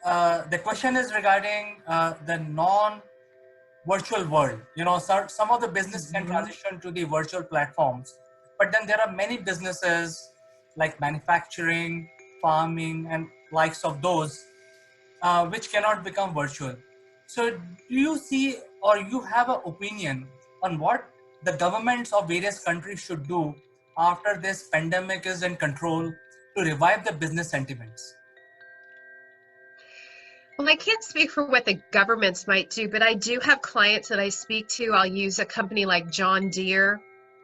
The question is regarding the non-virtual world. Some of the business can transition to the virtual platforms, but then there are many businesses like manufacturing, farming, and likes of those, which cannot become virtual. So do you see, or you have an opinion on what the governments of various countries should do after this pandemic is in control to revive the business sentiments? Well, I can't speak for what the governments might do, but I do have clients that I speak to. I'll use a company like John Deere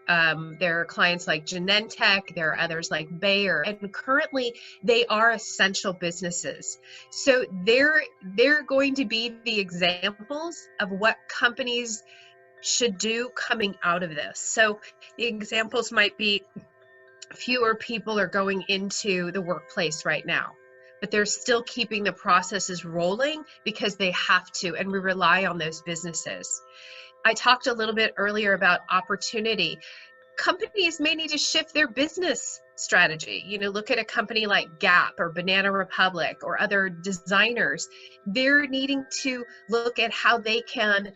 There are clients like Genentech, there are others like Bayer, and currently they are essential businesses. So they're going to be the examples of what companies should do coming out of this. So the examples might be fewer people are going into the workplace right now, but they're still keeping the processes rolling because they have to, and we rely on those businesses. I talked a little bit earlier about opportunity. Companies may need to shift their business strategy. Look at a company like Gap or Banana Republic or other designers. They're needing to look at how they can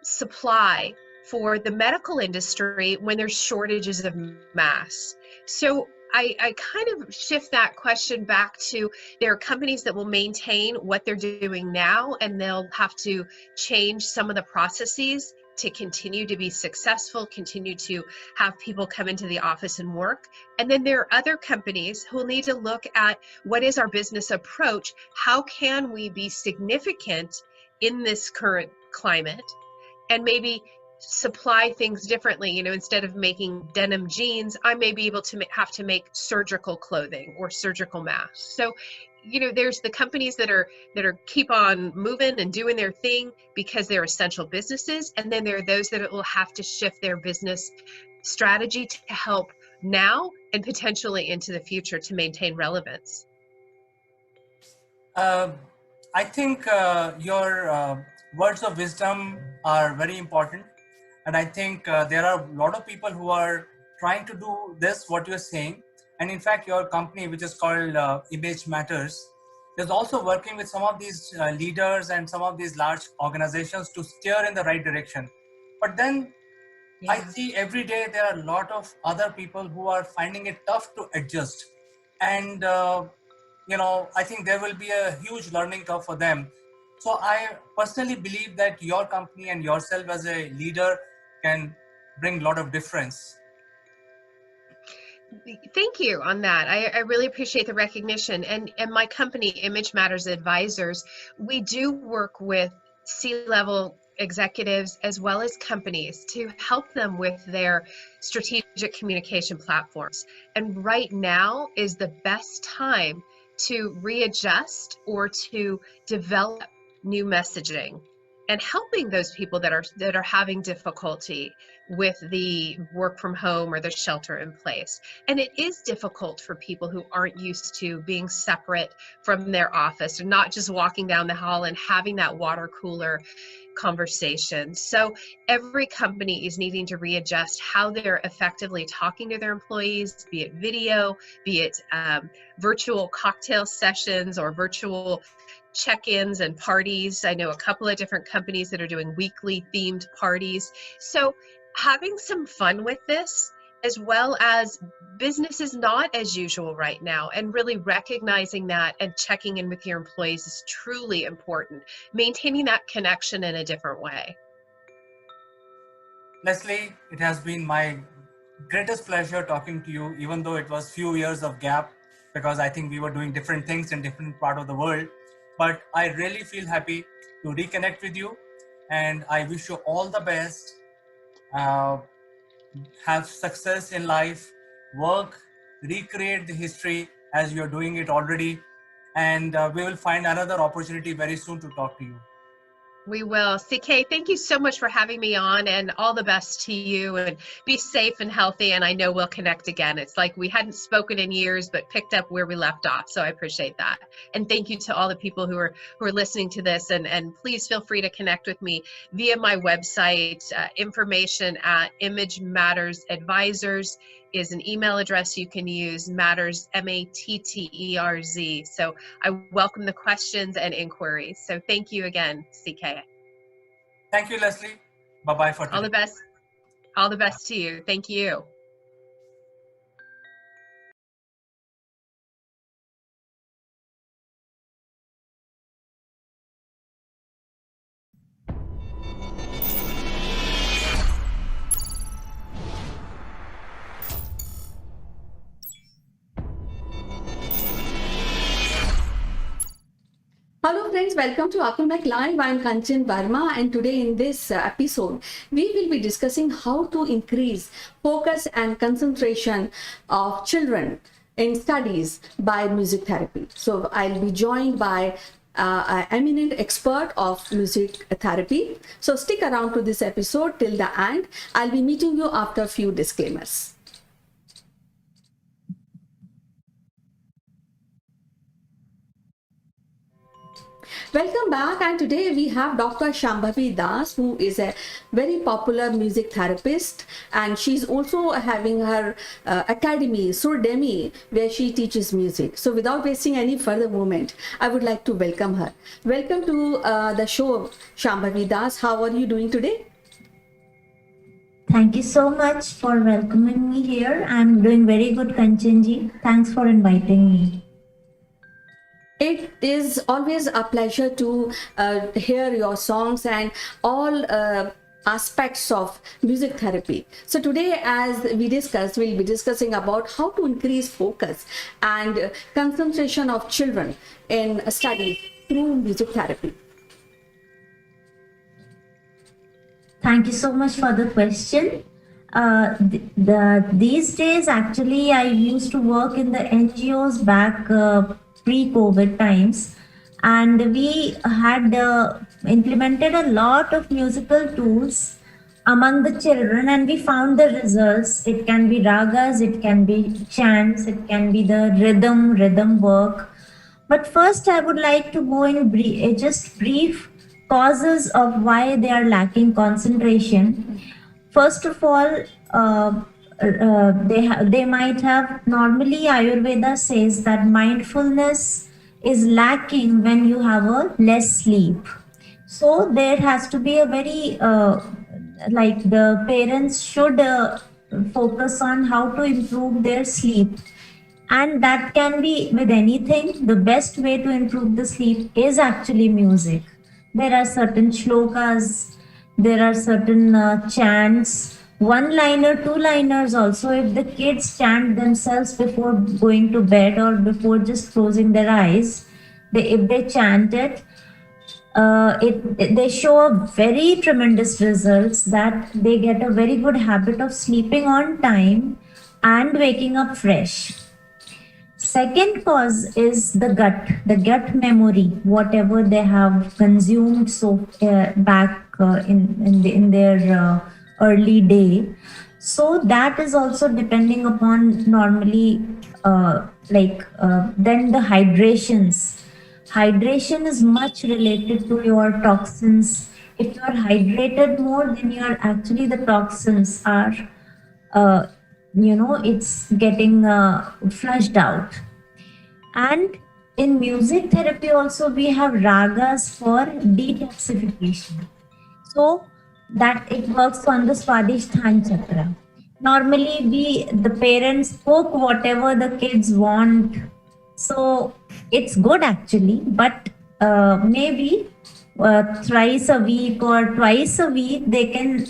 supply for the medical industry when there's shortages of masks. So I kind of shift that question back to, there are companies that will maintain what they're doing now, and they'll have to change some of the processes to continue to be successful, continue to have people come into the office and work. And then there are other companies who will need to look at, what is our business approach? How can we be significant in this current climate? And maybe supply things differently. Instead of making denim jeans, I may be able to have to make surgical clothing or surgical masks. So, there's the companies that are keep on moving and doing their thing because they're essential businesses, and then there are those that will have to shift their business strategy to help now and potentially into the future to maintain relevance. I think your words of wisdom are very important. And I think there are a lot of people who are trying to do this, what you're saying. And in fact, your company, which is called Image Matters, is also working with some of these leaders and some of these large organizations to steer in the right direction. But then I see every day there are a lot of other people who are finding it tough to adjust. And, I think there will be a huge learning curve for them. So I personally believe that your company and yourself as a leader can bring a lot of difference. Thank you on that. I really appreciate the recognition. And my company, Image Matters Advisors, we do work with C-level executives as well as companies to help them with their strategic communication platforms. And right now is the best time to readjust or to develop new messaging, and helping those people that are having difficulty with the work from home or the shelter in place. And it is difficult for people who aren't used to being separate from their office, and not just walking down the hall and having that water cooler conversation. So every company is needing to readjust how they're effectively talking to their employees, be it video, be it virtual cocktail sessions or virtual check-ins and parties. I know a couple of different companies that are doing weekly themed parties. So having some fun with this, as well as business is not as usual right now, and really recognizing that and checking in with your employees is truly important. Maintaining that connection in a different way. Leslie, it has been my greatest pleasure talking to you, even though it was few years of gap, because I think we were doing different things in different part of the world. But I really feel happy to reconnect with you, and I wish you all the best. Have success in life, work, recreate the history as you're doing it already, and we will find another opportunity very soon to talk to you. We will. CK, thank you so much for having me on, and all the best to you, and be safe and healthy. And I know we'll connect again. It's like we hadn't spoken in years, but picked up where we left off. So I appreciate that. And thank you to all the people who are listening to this. And please feel free to connect with me via my website. Information at Image Matters Advisors is an email address you can use. Matters, MATTERZ. So I welcome the questions and inquiries. So thank you again, CK. Thank you, Leslie. Bye-bye for today. All the best. All the best to you. Thank you. Hello friends, welcome to Akumek Live. I'm Kanchan Verma, and today in this episode, we will be discussing how to increase focus and concentration of children in studies by music therapy. So I'll be joined by an eminent expert of music therapy. So stick around to this episode till the end. I'll be meeting you after a few disclaimers. Welcome back, and today we have Dr. Shambhavi Das, who is a very popular music therapist, and she's also having her academy, Surdemi, where she teaches music. So without wasting any further moment, I would like to welcome her. Welcome to the show, Shambhavi Das. How are you doing today? Thank you so much for welcoming me here. I'm doing very good, Kanchanji. Thanks for inviting me. It is always a pleasure to hear your songs and all aspects of music therapy. So today, as we discussed, we'll be discussing about how to increase focus and concentration of children in studies through music therapy. Thank you so much for the question. These days, actually, I used to work in the NGOs back pre-COVID times, and we had implemented a lot of musical tools among the children, and we found the results. It can be ragas, it can be chants, it can be the rhythm work. But first, I would like to go in just brief causes of why they are lacking concentration. First of all, they might have, normally Ayurveda says that mindfulness is lacking when you have a less sleep. So there has to be a very like the parents should focus on how to improve their sleep, and that can be with anything. The best way to improve the sleep is actually music. There are certain shlokas, there are certain chants, one-liner, two-liners also. If the kids chant themselves before going to bed or before just closing their eyes, if they chant it, they show very tremendous results, that they get a very good habit of sleeping on time and waking up fresh. Second cause is the gut memory, whatever they have consumed back in their early day. So that is also depending upon normally then the hydrations. Hydration is much related to your toxins. If you are hydrated more, then the toxins are it's getting flushed out. And in music therapy also, we have ragas for detoxification. So that it works on the Swadhisthana chakra. Normally the parents poke whatever the kids want. So it's good actually, but maybe thrice a week or twice a week they can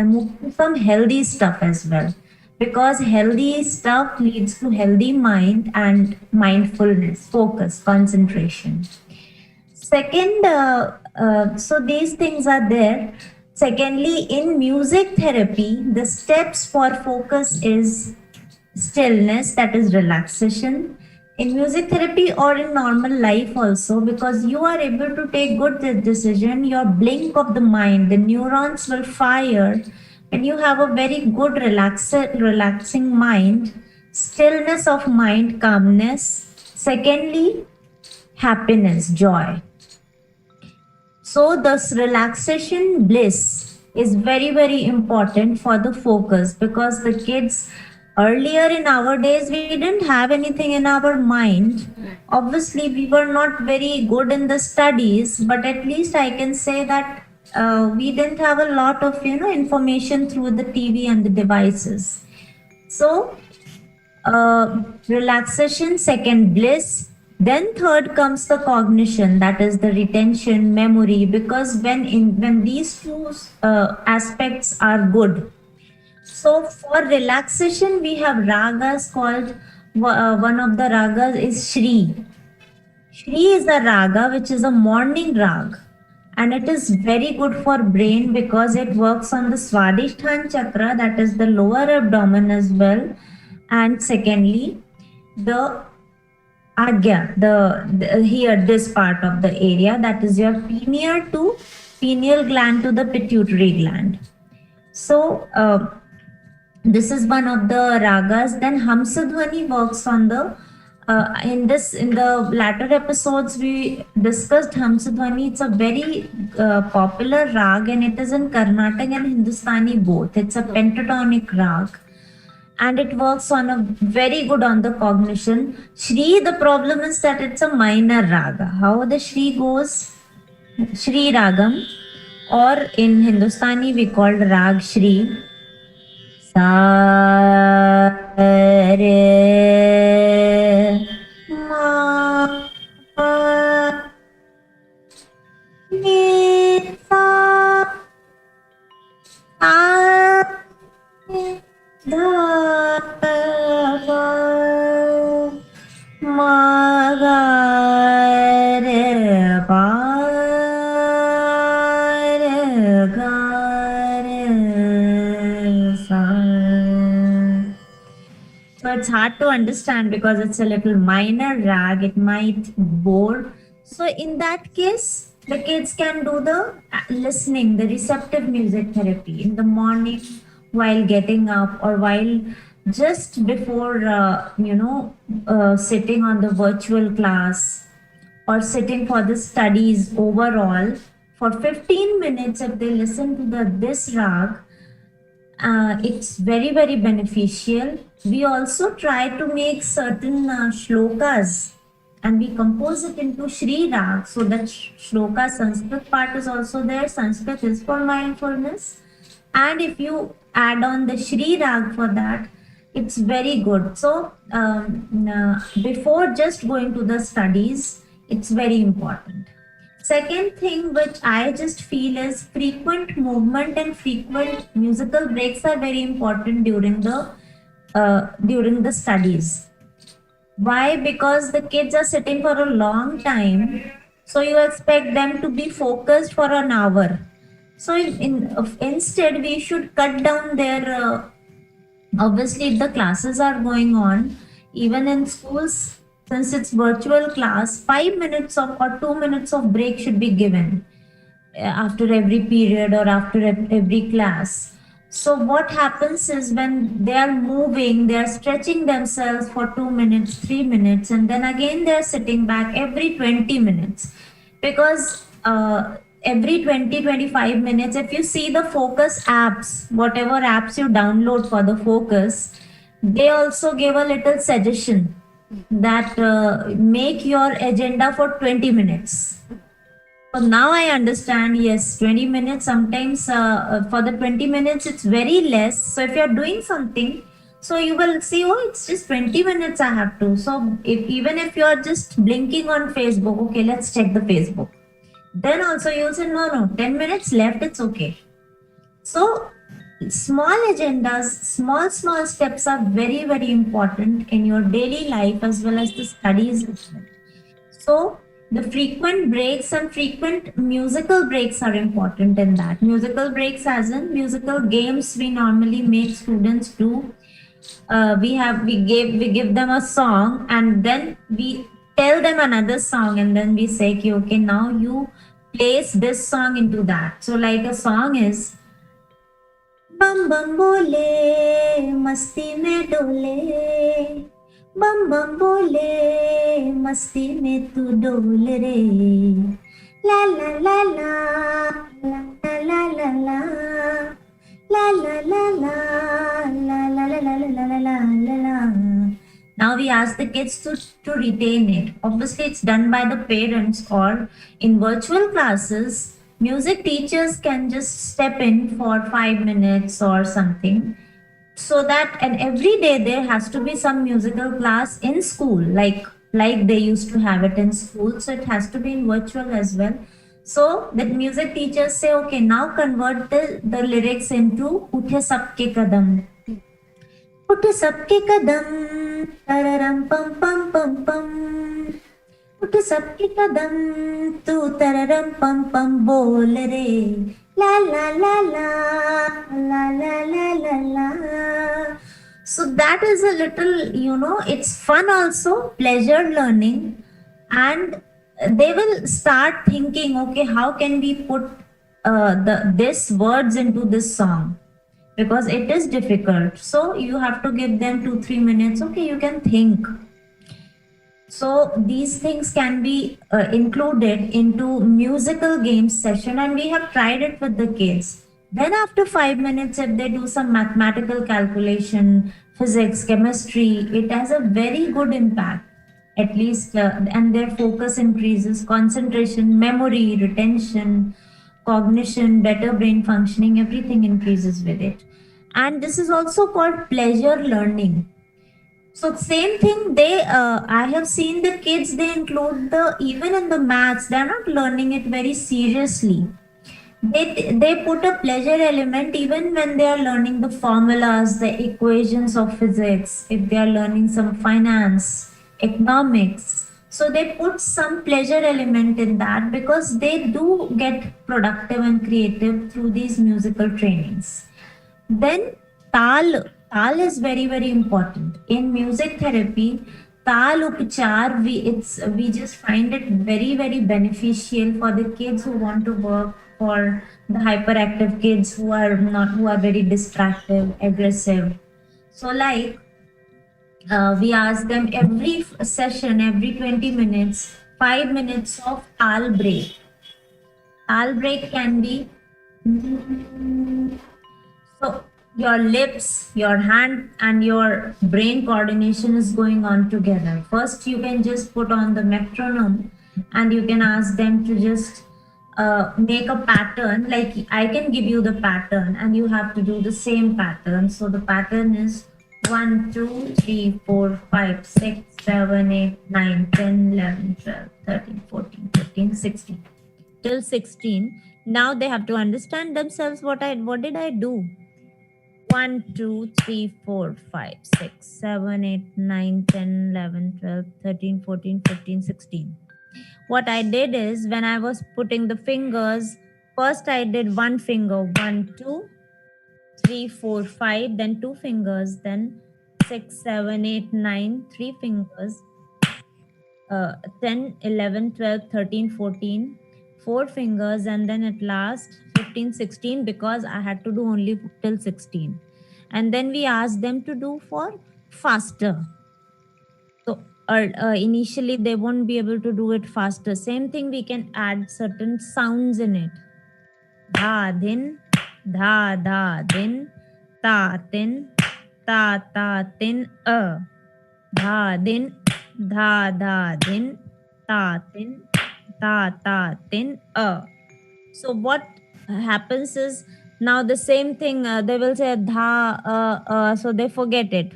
move to some healthy stuff as well, because healthy stuff leads to healthy mind and mindfulness, focus, concentration. Second, so these things are there. Secondly, in music therapy, the steps for focus is stillness, that is relaxation. In music therapy or in normal life also, because you are able to take good decision, your blink of the mind, the neurons will fire, and you have a very good relaxing mind, stillness of mind, calmness. Secondly, happiness, joy. So this relaxation bliss is very, very important for the focus, because the kids earlier in our days, we didn't have anything in our mind. Obviously, we were not very good in the studies, but at least I can say that we didn't have a lot of information through the TV and the devices. So relaxation, second bliss, then third comes the cognition, that is the retention, memory, because when these two aspects are good. So for relaxation, we have ragas called, one of the ragas is Shri. Shri is a raga which is a morning rag, and it is very good for brain because it works on the Swadhisthana chakra, that is the lower abdomen as well. And secondly, the Agya, the here this part of the area, that is your pineal gland to the pituitary gland. So this is one of the ragas. Then Hamsadhwani works on the in the latter episodes we discussed Hamsadhwani. It's a very popular rag, and it is in Carnatic and Hindustani both. It's a pentatonic rag, and it works on a very good on the cognition. Shri, the problem is that it's a minor raga. How the Shri goes? Shri ragam, or in Hindustani we called rag Shri. Sa re ma pa ni sa a dha pa ma ga re pa re ga re sa. So it's hard to understand because it's a little minor rag. It might bore. So in that case, the kids can do the listening, the receptive music therapy in the morning while getting up, or while just before, sitting on the virtual class, or sitting for the studies overall. For 15 minutes, if they listen to this rag, it's very, very beneficial. We also try to make certain shlokas, and we compose it into Shri rag, so that shloka Sanskrit part is also there. Sanskrit is for mindfulness, and if you add on the Shri rag for that, it's very good. So before just going to the studies, it's very important. Second thing which I just feel is frequent movement and frequent musical breaks are very important during the studies. Why? Because the kids are sitting for a long time, so you expect them to be focused for an hour. So instead, we should cut down their. Obviously, if the classes are going on, even in schools, since it's virtual class, 5 minutes or 2 minutes of break should be given after every period or after every class. So what happens is, when they are moving, they are stretching themselves for 2 minutes, 3 minutes, and then again they are sitting back every 20 minutes. Because every 20-25 minutes, if you see the focus apps, whatever apps you download for the focus, they also give a little suggestion that make your agenda for 20 minutes. So now I understand, yes, 20 minutes, sometimes for the 20 minutes, it's very less. So if you're doing something, so you will see, oh, it's just 20 minutes I have to. So even if you're just blinking on Facebook, okay, let's check the Facebook. Then also you'll say, no, 10 minutes left, it's okay. So small agendas, small steps are very, very important in your daily life as well as the studies. So the frequent breaks and frequent musical breaks are important in that. Musical breaks as in musical games we normally make students do. We give them a song, and then we tell them another song, and then we say, okay, now you place this song into that. So like a song is bum bum bole masti mein dole, bum bum bole masti mein tu dol re, la la la la la la la la la la la la la la la la la la. Now we ask the kids to retain it. Obviously, it's done by the parents, or in virtual classes, music teachers can just step in for 5 minutes or something. So that, and every day there has to be some musical class in school, like they used to have it in school. So it has to be in virtual as well. So that music teachers say, okay, now convert the lyrics into Uthe Sabke Kadam. Uthe Sabke Kadam, tararam pam pam pam pam. उठ सबके कदम तू तररम पम पम बोल रे ला ला ला ला ला ला ला ला ला. So that is a little, it's fun also, pleasure learning, and they will start thinking, okay, how can we put this words into this song, because it is difficult. So you have to give them 2-3 minutes. Okay, you can think. So these things can be included into musical games session, and we have tried it with the kids. Then after 5 minutes, if they do some mathematical calculation, physics, chemistry, it has a very good impact. At least, and their focus increases, concentration, memory, retention, cognition, better brain functioning, everything increases with it. And this is also called pleasure learning. So same thing, I have seen the kids, they include even in the maths, they're not learning it very seriously. They put a pleasure element even when they are learning the formulas, the equations of physics, if they are learning some finance, economics. So they put some pleasure element in that, because they do get productive and creative through these musical trainings. Then tal is very, very important in music therapy. Tal upachar, we just find it very, very beneficial for the kids who want to work, for the hyperactive kids who are very distractive, aggressive. So like we ask them every session, every 20 minutes, 5 minutes of tal break. Tal break can be so your lips, your hand, and your brain coordination is going on together. First, you can just put on the metronome, and you can ask them to just make a pattern. Like I can give you the pattern, and you have to do the same pattern. So the pattern is 1, 2, 3, 4, 5, 6, 7, 8, 9, 10, 11, 12, 13, 14, 15, 16. Till 16. Now they have to understand themselves what did I do? 1, 2, 3, 4, 5, 6, 7, 8, 9, 10, 11, 12, 13, 14, 15, 16. What I did is, when I was putting the fingers, first I did one finger, 1, 2, 3, 4, 5, then 2 fingers, then 6, 7, 8, 9, 3 fingers, 10, 11, 12, 13, 14, 4 fingers, and then at last 15, 16, because I had to do only till 16. And then we asked them to do for faster. So initially they won't be able to do it faster. Same thing, we can add certain sounds in it. Dha din, dha dha din, ta tin, ta ta tin, dha din, dha dha din, ta tin, ta ta tin, So what happens is, now the same thing, they will say dha, so they forget it.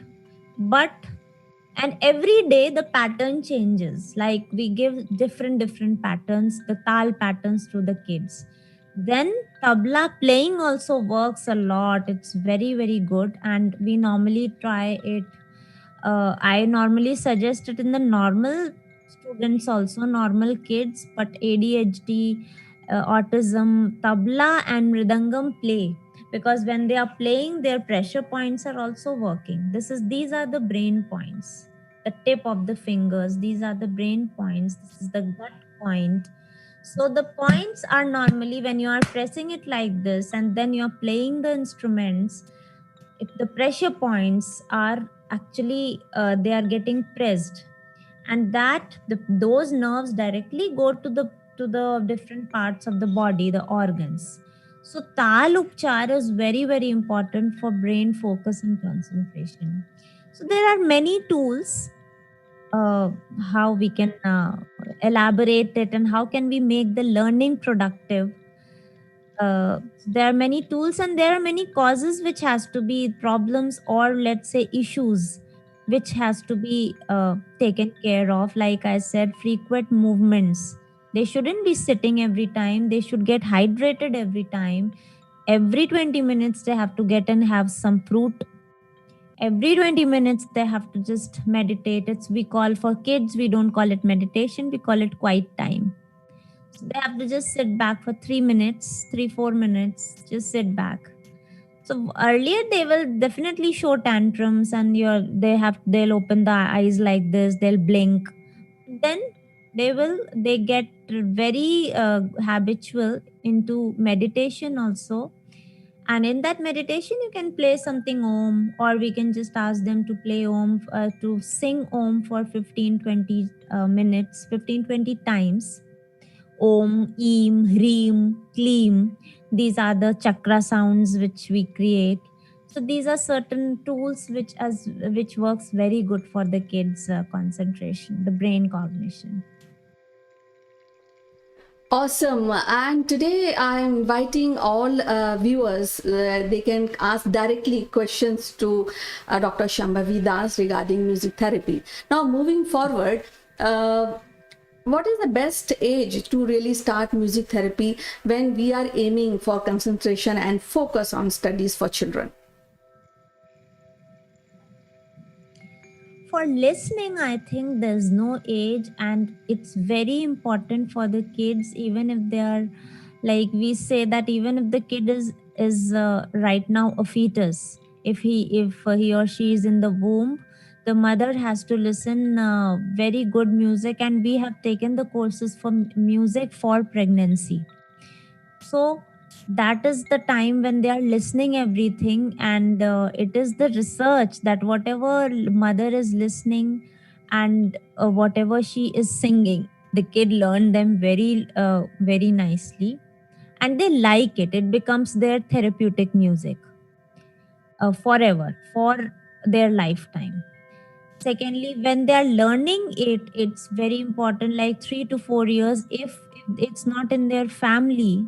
And every day the pattern changes. Like we give different patterns, the tal patterns to the kids. Then tabla playing also works a lot. It's very, very good. And we normally try it. I normally suggest it in the normal students also, normal kids, but ADHD, autism, tabla and mridangam play, because when they are playing, their pressure points are also working. These are the brain points, the tip of the fingers. These are the brain points. This is the gut point. So the points are normally when you are pressing it like this, and then you are playing the instruments. If the pressure points are actually they are getting pressed, and those nerves directly go to the different parts of the body, the organs. So tal upchar is very, very important for brain focus and concentration. So there are many tools how we can elaborate it, and how can we make the learning productive. There are many tools, and there are many causes which has to be problems, or let's say issues, which has to be taken care of. Like I said, frequent movements. They shouldn't be sitting every time. They should get hydrated every time. Every 20 minutes they have to get and have some fruit. every 20 minutes they have to just meditate. It's, we call, for kids we don't call it meditation, we call it quiet time. So they have to just sit back for 3 minutes, 3 4 minutes, just sit back. So earlier they will definitely show tantrums, and they'll open the eyes like this, they'll blink. Then they get very habitual into meditation also. And in that meditation you can play something om, or we can just ask them to play om, to sing om for 15 20 minutes, 15 20 times. Om, Eem, Hreem, Kleem. These are the chakra sounds which we create. So these are certain tools which works very good for the kids' concentration, the brain cognition. Awesome. And today I'm inviting all viewers, they can ask directly questions to Dr. Shambhavi Das regarding music therapy. Now, moving forward, what is the best age to really start music therapy when we are aiming for concentration and focus on studies for children? For listening, I think there's no age, and it's very important for the kids, even if they are, like we say that even if the kid is right now a fetus, if he or she is in the womb, the mother has to listen very good music, and we have taken the courses for music for pregnancy. So that is the time when they are listening everything, and it is the research that whatever mother is listening, and whatever she is singing, the kid learn them very nicely, and they like it. It becomes their therapeutic music forever, for their lifetime. Secondly, when they are learning it, it's very important, like 3 to 4 years. If it's not in their family,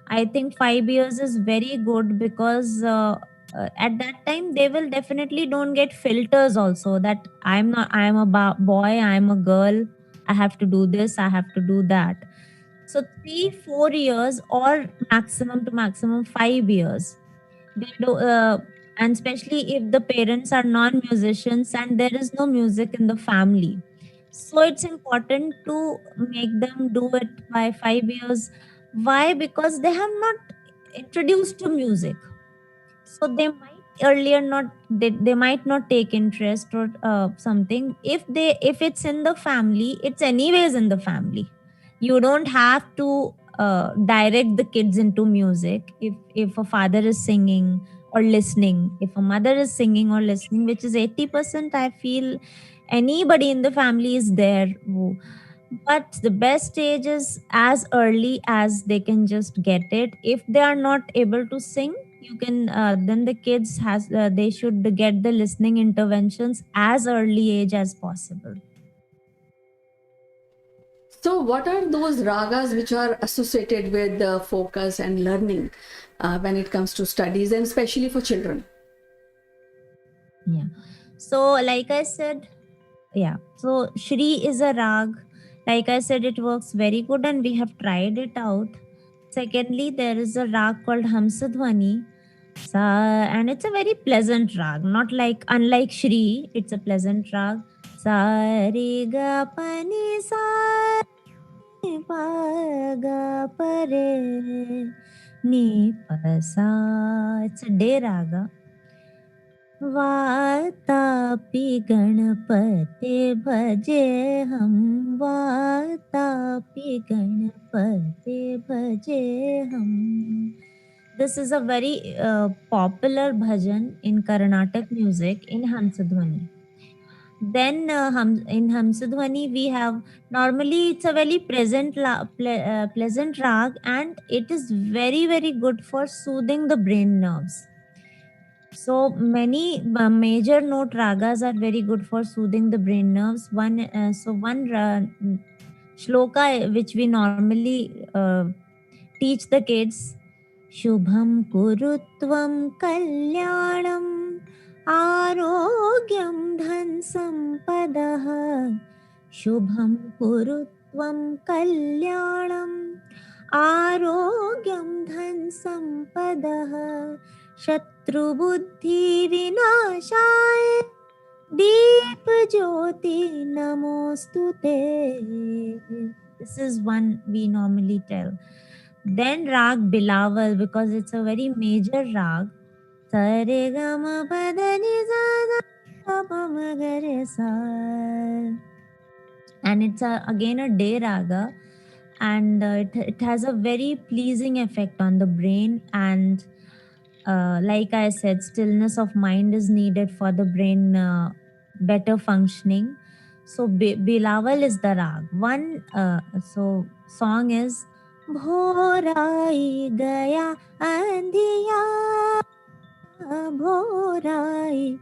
I think 5 years is very good, because at that time they will definitely don't get filters also, that I am a boy, I am a girl, I have to do this, I have to do that. So 3 4 years, or maximum to maximum 5 years, they do, and especially if the parents are non-musicians and there is no music in the family, so it's important to make them do it by 5 years. Why? Because they have not introduced to music, so they might earlier not, they might not take interest or something. If it's in the family, it's anyways in the family. You don't have to direct the kids into music. If a father is singing or listening, if a mother is singing or listening, which is 80%, I feel anybody in the family is there but the best age is as early as they can just get it. If they are not able to sing, you can then the kids has they should get the listening interventions as early age as possible. So, what are those ragas which are associated with focus and learning when it comes to studies, and especially for children? Yeah. So, like I said, so Shri is a rag. Like I said, it works very good, and we have tried it out. Secondly, there is a rag called Hamsadhwani. And it's a very pleasant rag, not like, unlike Shri, it's a pleasant rag. Sa re ga pa ni sa re pa ga pa re ni pa sa. It's a day raga. Vatapi गणपते भजे हम, वातापि गणपते भजे हम. This is a very popular bhajan in Carnatic music in Hamsadhwani. Then in Hamsadhwani we have, normally it's a very pleasant rag, and it is very good for soothing the brain nerves. So many major note ragas are very good for soothing the brain nerves. One shloka which we normally teach the kids: Shubham kurutvam kalyanam arogyam dhan sampadah. Shubham kurutvam kalyanam arogyam dhan sampadah. शत्रुबुद्धि विनाशाय दीप ज्योति नमोस्तुते. This is one we normally tell. Then Rag Bilawal, because it's a very major Rag. Sare gama padani sa sa pa ma ga re sa. And it's again a day raga, and it has a very pleasing effect on the brain. And like I said, stillness of mind is needed for the brain better functioning. So Bilawal is the rag. One so song is Bhorai Gaya Andhiya, Bhorai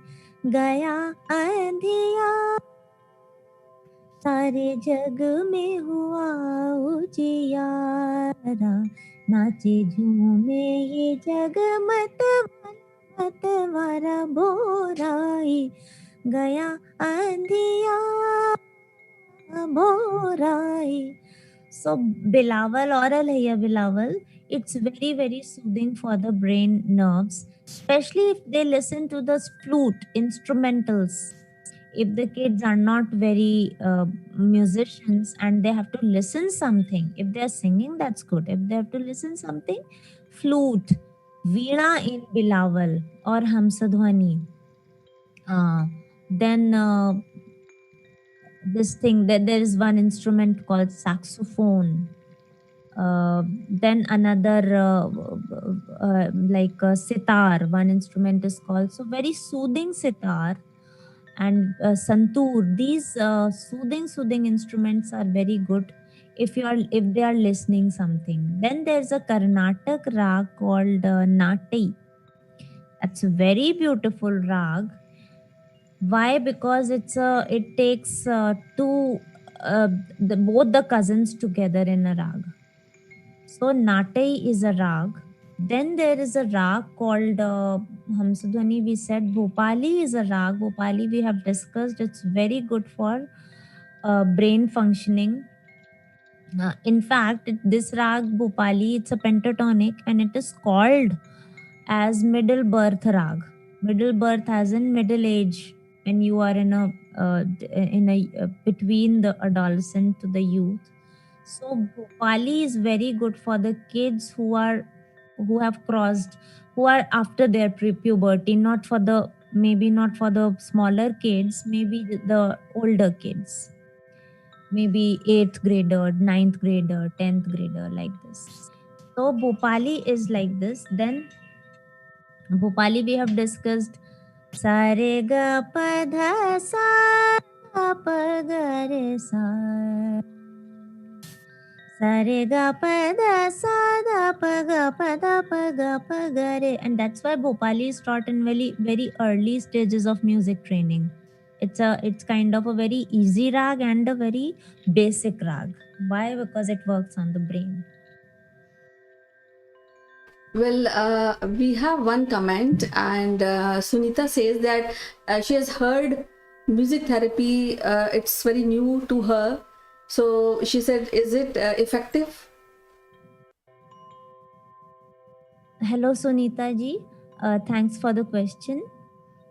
Gaya Andhiya, सारे जग में हुआ उजियारा, नाचे झूमे ये जग मतवारा, बोराई गया अंधिया, Borai. So Bilawal or Alhaiya Bilawal, it's very very soothing for the brain nerves, especially if they listen to the flute instrumentals. If the kids are not very musicians and they have to listen something, if they're singing, that's good. If they have to listen something, flute, veena in Bilawal or Hamsadhwani. Then this thing, that there is one instrument called saxophone. Then another like sitar, one instrument is called, so very soothing sitar. And santoor, these soothing instruments are very good if they are listening something. Then there's a Karnataka rag called Nati. That's a very beautiful rag. Why? Because it takes both the cousins together in a rag. So Natai is a rag. Then there is a rag called Hamsadhwani. We said Bhopali is a rag. Bhopali we have discussed. It's very good for brain functioning. In fact, this rag Bhopali, it's a pentatonic, and it is called as middle birth rag. Middle birth as in middle age, when you are in a between the adolescent to the youth. So Bhopali is very good for the kids who have crossed, who are after their puberty, not for the smaller kids, maybe the older kids, maybe 8th grader, 9th grader, 10th grader, like this. So Bhopali is like this. Then Bhopali we have discussed Sare ga pa dha sa pa ga re sa. Sare ga pa da sa da pa ga pa da pa ga pa ga re. And that's why Bhopali is taught in very very early stages of music training. It's kind of a very easy rag and a very basic rag. Why? Because it works on the brain. Well, we have one comment, and Sunita says that she has heard music therapy. It's very new to her. So she said, is it effective? Hello, Sunita ji. Thanks for the question.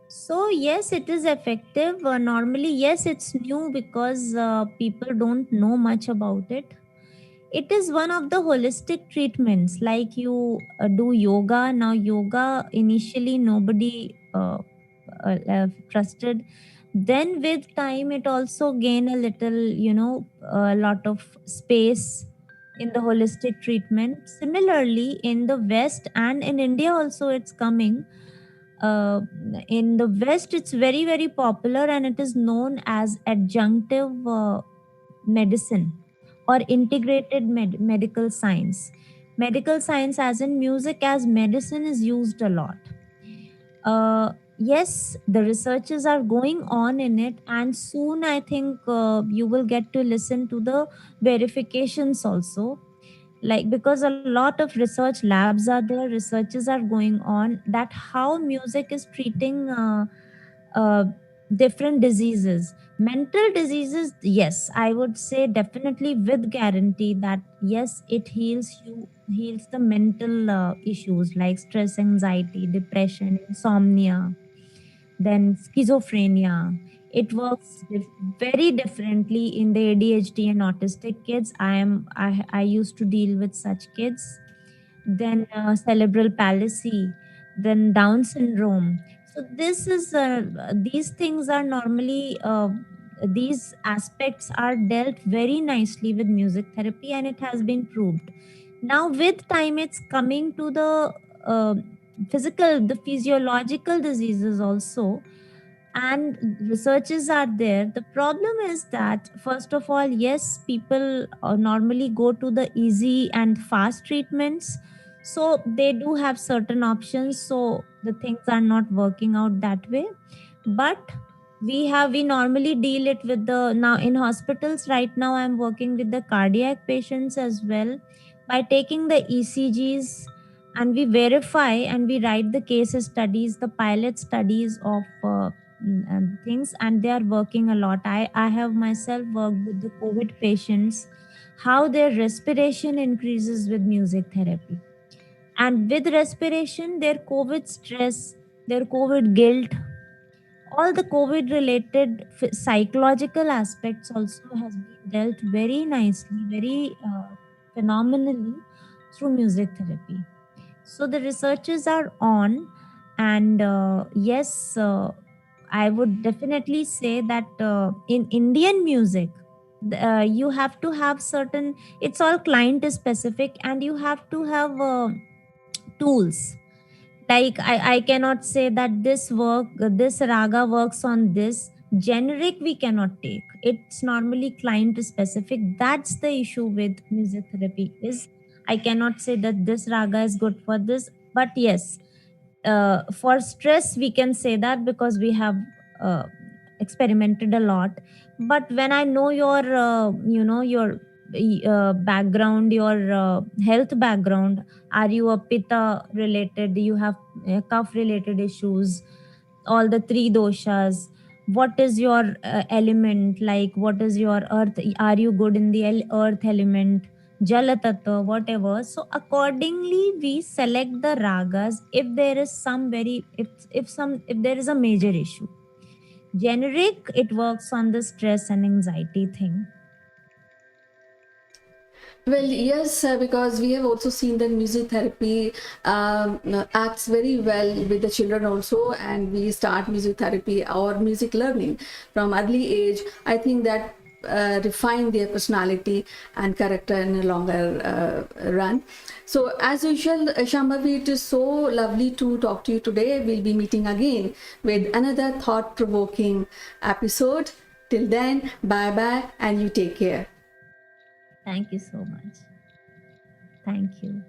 So yes, it is effective. Normally, yes, it's new because people don't know much about it. It is one of the holistic treatments, like you do yoga. Now yoga, initially nobody trusted. Then with time it also gain a little, a lot of space in the holistic treatment. Similarly, in the West and in India also it's coming. In the West, it's very, very popular, and it is known as adjunctive medicine or integrated medical science. Medical science, as in music as medicine, is used a lot. Yes, the researches are going on in it, and soon I think you will get to listen to the verifications also. Like, because a lot of research labs are there, researches are going on, that how music is treating uh, different diseases. Mental diseases, yes, I would say definitely with guarantee that yes, it heals you heals the mental issues like stress, anxiety, depression, insomnia, then schizophrenia. It works very differently in the ADHD and autistic kids. I used to deal with such kids. Then cerebral palsy, then Down syndrome. So this is these things are normally these aspects are dealt very nicely with music therapy, and it has been proved. Now with time, it's coming to the uh, the physiological diseases also, and researches are there. The problem is that, first of all, yes, people normally go to the easy and fast treatments, so they do have certain options, so the things are not working out that way. But we normally deal it with the, now in hospitals right now I'm working with the cardiac patients as well, by taking the ECGs, and we verify and we write the case studies, the pilot studies of and things, and they are working a lot. I have myself worked with the COVID patients, how their respiration increases with music therapy, and with respiration their COVID stress, their COVID guilt, all the COVID related psychological aspects also has been dealt very nicely, very phenomenally through music therapy. So the researches are on, and yes, I would definitely say that in Indian music, you have to have certain. It's all client specific, and you have to have tools. Like I cannot say that this raga works on this. Generic we cannot take. It's normally client specific. That's the issue with music therapy. Is I cannot say that this raga is good for this, but yes, for stress we can say that because we have uh, experimented a lot. But when I know your background, your health background, are you a pitta related, you have cough related issues, all the three doshas, what is your element, like what is your earth, are you good in the earth element, jala tattva, whatever. So accordingly we select the ragas if there is some very, if there is a major issue. Generic, it works on the stress and anxiety thing. Well, yes, because we have also seen that music therapy acts very well with the children also, and we start music therapy or music learning from early age. I think that refine their personality and character in a longer run. So, as usual, Shambhavi, it is so lovely to talk to you today. We'll be meeting again with another thought-provoking episode. Till then, bye bye, and you take care. Thank you so much. Thank you.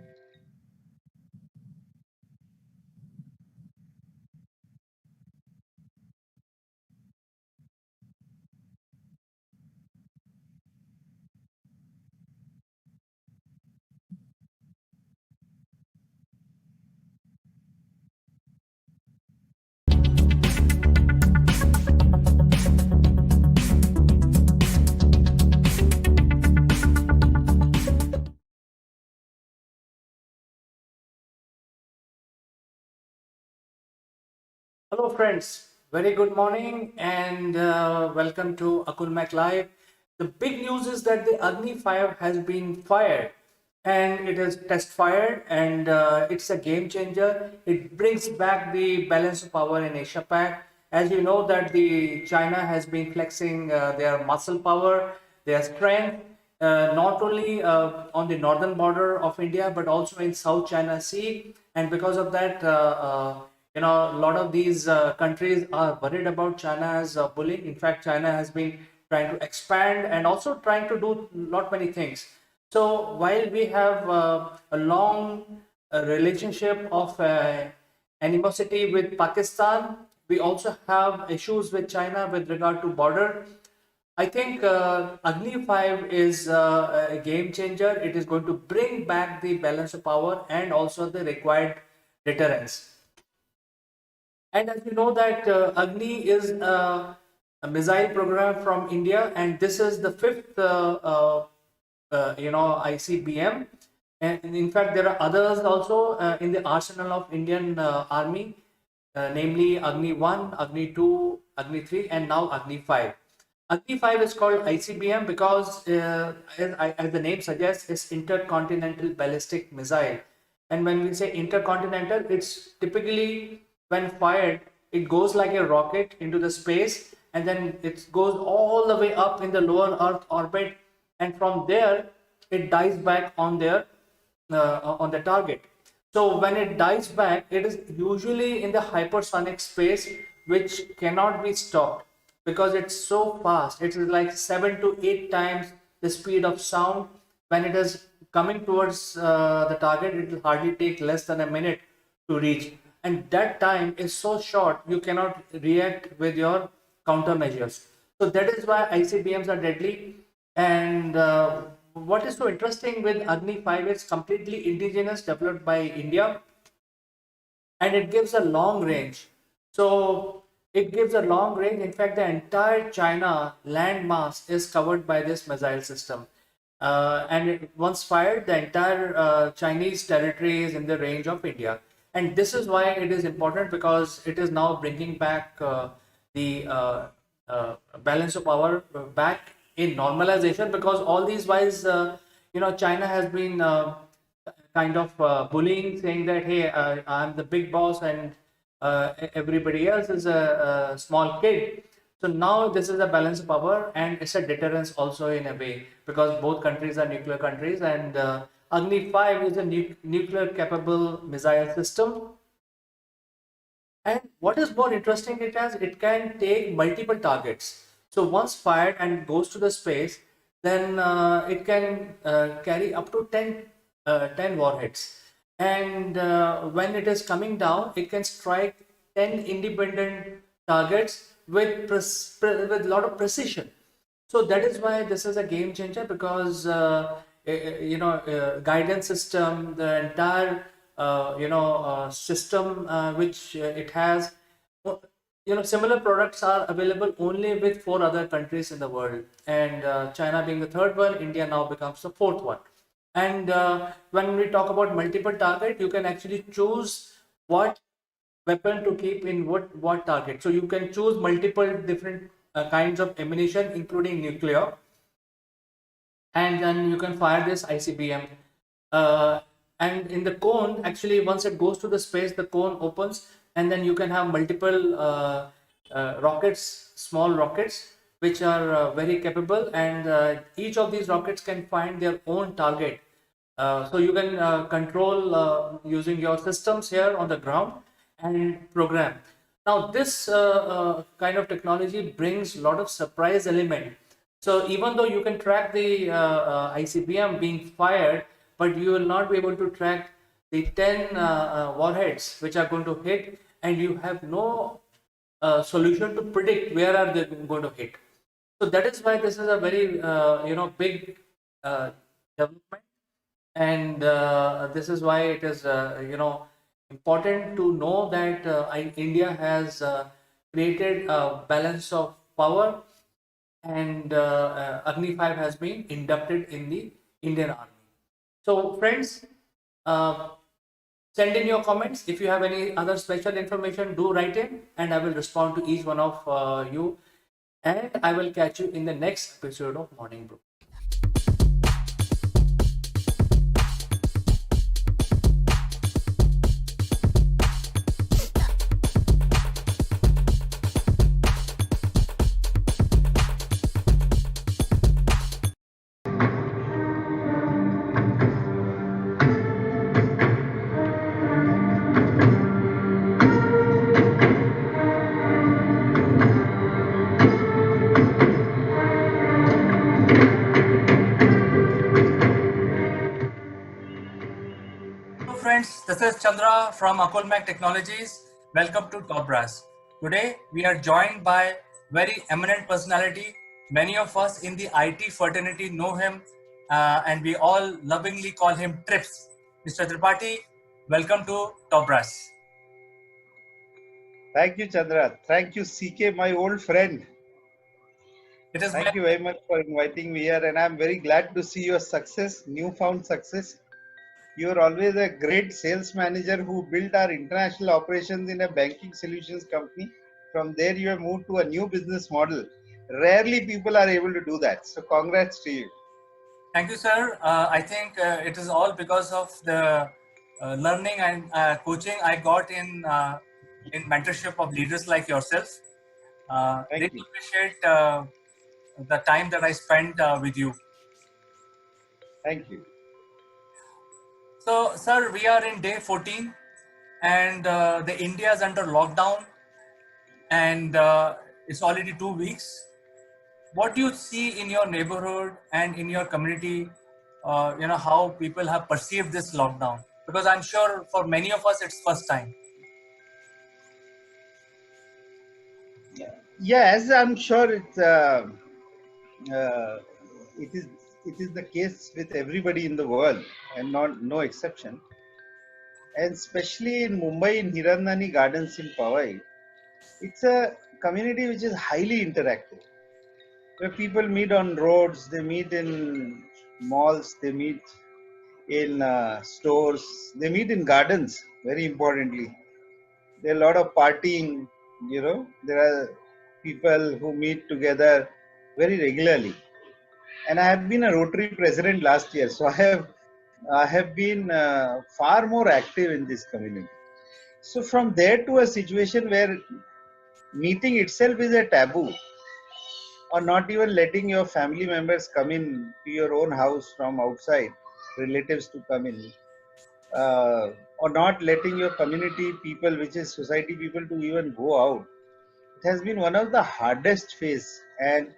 Hello, friends. Very good morning and welcome to Akulmek Live. The big news is that the Agni 5 has been fired and it is test fired, and it's a game changer. It brings back the balance of power in Asia Pac. As you know that the China has been flexing their muscle power, their strength, not only on the northern border of India but also in South China Sea, and because of that, a lot of these countries are worried about China as bullying. In fact, China has been trying to expand and also trying to do not many things. So while we have a long relationship of animosity with Pakistan, we also have issues with China with regard to border. I think Agni 5 is a game changer. It is going to bring back the balance of power and also the required deterrence. And as you know that Agni is a missile program from India, and this is the fifth, ICBM. And in fact, there are others also in the arsenal of Indian Army, namely Agni 1, Agni 2, Agni 3, and now Agni 5. Agni 5 is called ICBM because, as the name suggests, it's intercontinental ballistic missile. And when we say intercontinental, it's typically when fired, it goes like a rocket into the space, and then it goes all the way up in the lower Earth orbit, and from there it dies back on the target. So when it dies back, it is usually in the hypersonic space, which cannot be stopped because it's so fast. It is like 7 to 8 times the speed of sound. When it is coming towards the target, it will hardly take less than a minute to reach. And that time is so short, you cannot react with your countermeasures. So that is why ICBMs are deadly. And what is so interesting with Agni 5 is completely indigenous, developed by India, and it gives a long range. So it gives a long range. In fact, the entire China land mass is covered by this missile system. Once fired, the entire Chinese territory is in the range of India. And this is why it is important, because it is now bringing back the balance of power back in normalization, because all these whiles, China has been kind of bullying, saying that, hey, I'm the big boss and everybody else is a small kid. So now this is a balance of power, and it's a deterrence also in a way, because both countries are nuclear countries, and Agni 5 is a nuclear capable missile system. And what is more interesting, it can take multiple targets. So once fired and goes to the space, then it can carry up to 10 warheads. And when it is coming down, it can strike 10 independent targets with a lot of precision. So that is why this is a game changer, because guidance system, the entire system which it has, similar products are available only with 4 other countries in the world, and China being the third one, India now becomes the fourth one. And when we talk about multiple target, you can actually choose what weapon to keep in what target. So you can choose multiple different kinds of ammunition, including nuclear, and then you can fire this ICBM. Uh, and in the cone, actually, once it goes to the space, the cone opens, and then you can have multiple rockets, small rockets, which are very capable, and each of these rockets can find their own target. So you can control using your systems here on the ground and program. Now this kind of technology brings a lot of surprise element. So even though you can track the ICBM being fired, but you will not be able to track the 10 warheads which are going to hit, and you have no solution to predict where are they going to hit. So that is why this is a very big development, and this is why it is important to know that India has created a balance of power, and Agni 5 has been inducted in the Indian Army. So friends, uh, send in your comments. If you have any other special information, do write in, and I will respond to each one of you, and I will catch you in the next episode of Morning Brew. Hello friends, this is Chandra from Akulmac Technologies. Welcome to Top Brass. Today we are joined by very eminent personality. Many of us in the IT fraternity know him, and we all lovingly call him Trips. Mr. Tripathi, welcome to Top Brass. Thank you, Chandra. Thank you, CK, my old friend. It is Thank you very much for inviting me here, and I'm very glad to see your success, newfound success. You are always a great sales manager who built our international operations in a banking solutions company. From there, you have moved to a new business model. Rarely people are able to do that. So, congrats to you. Thank you, sir. I think it is all because of the learning and coaching I got in mentorship of leaders like yourself. Thank Really you. appreciate the time that I spent with you. Thank you. So, sir, we are in day 14, and the India is under lockdown, and it's already 2 weeks. What do you see in your neighborhood and in your community? How people have perceived this lockdown, because I'm sure for many of us it's first time. Yes, I'm sure uh, it is it is the case with everybody in the world, and not no exception. And especially in Mumbai, in Hirandani Gardens in Powai, it's a community which is highly interactive, where people meet on roads, they meet in malls, they meet in stores, they meet in gardens. Very importantly, there are a lot of partying. There are people who meet together very regularly. And I have been a Rotary president last year, so I have been far more active in this community. So from there to a situation where meeting itself is a taboo, or not even letting your family members come in to your own house from outside, relatives to come in, uh, or not letting your community people, which is society people, to even go out. It has been one of the hardest phase, and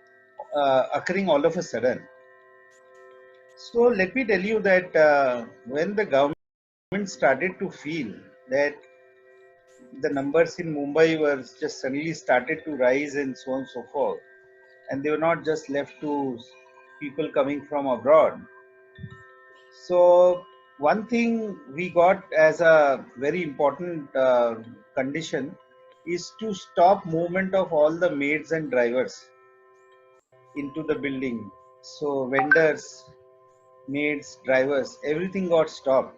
occurring all of a sudden. So let me tell you that when the government started to feel that the numbers in Mumbai were just suddenly started to rise and so on and so forth, and they were not just left to people coming from abroad. So one thing we got as a very important condition is to stop movement of all the maids and drivers into the building. So vendors, maids, drivers, everything got stopped.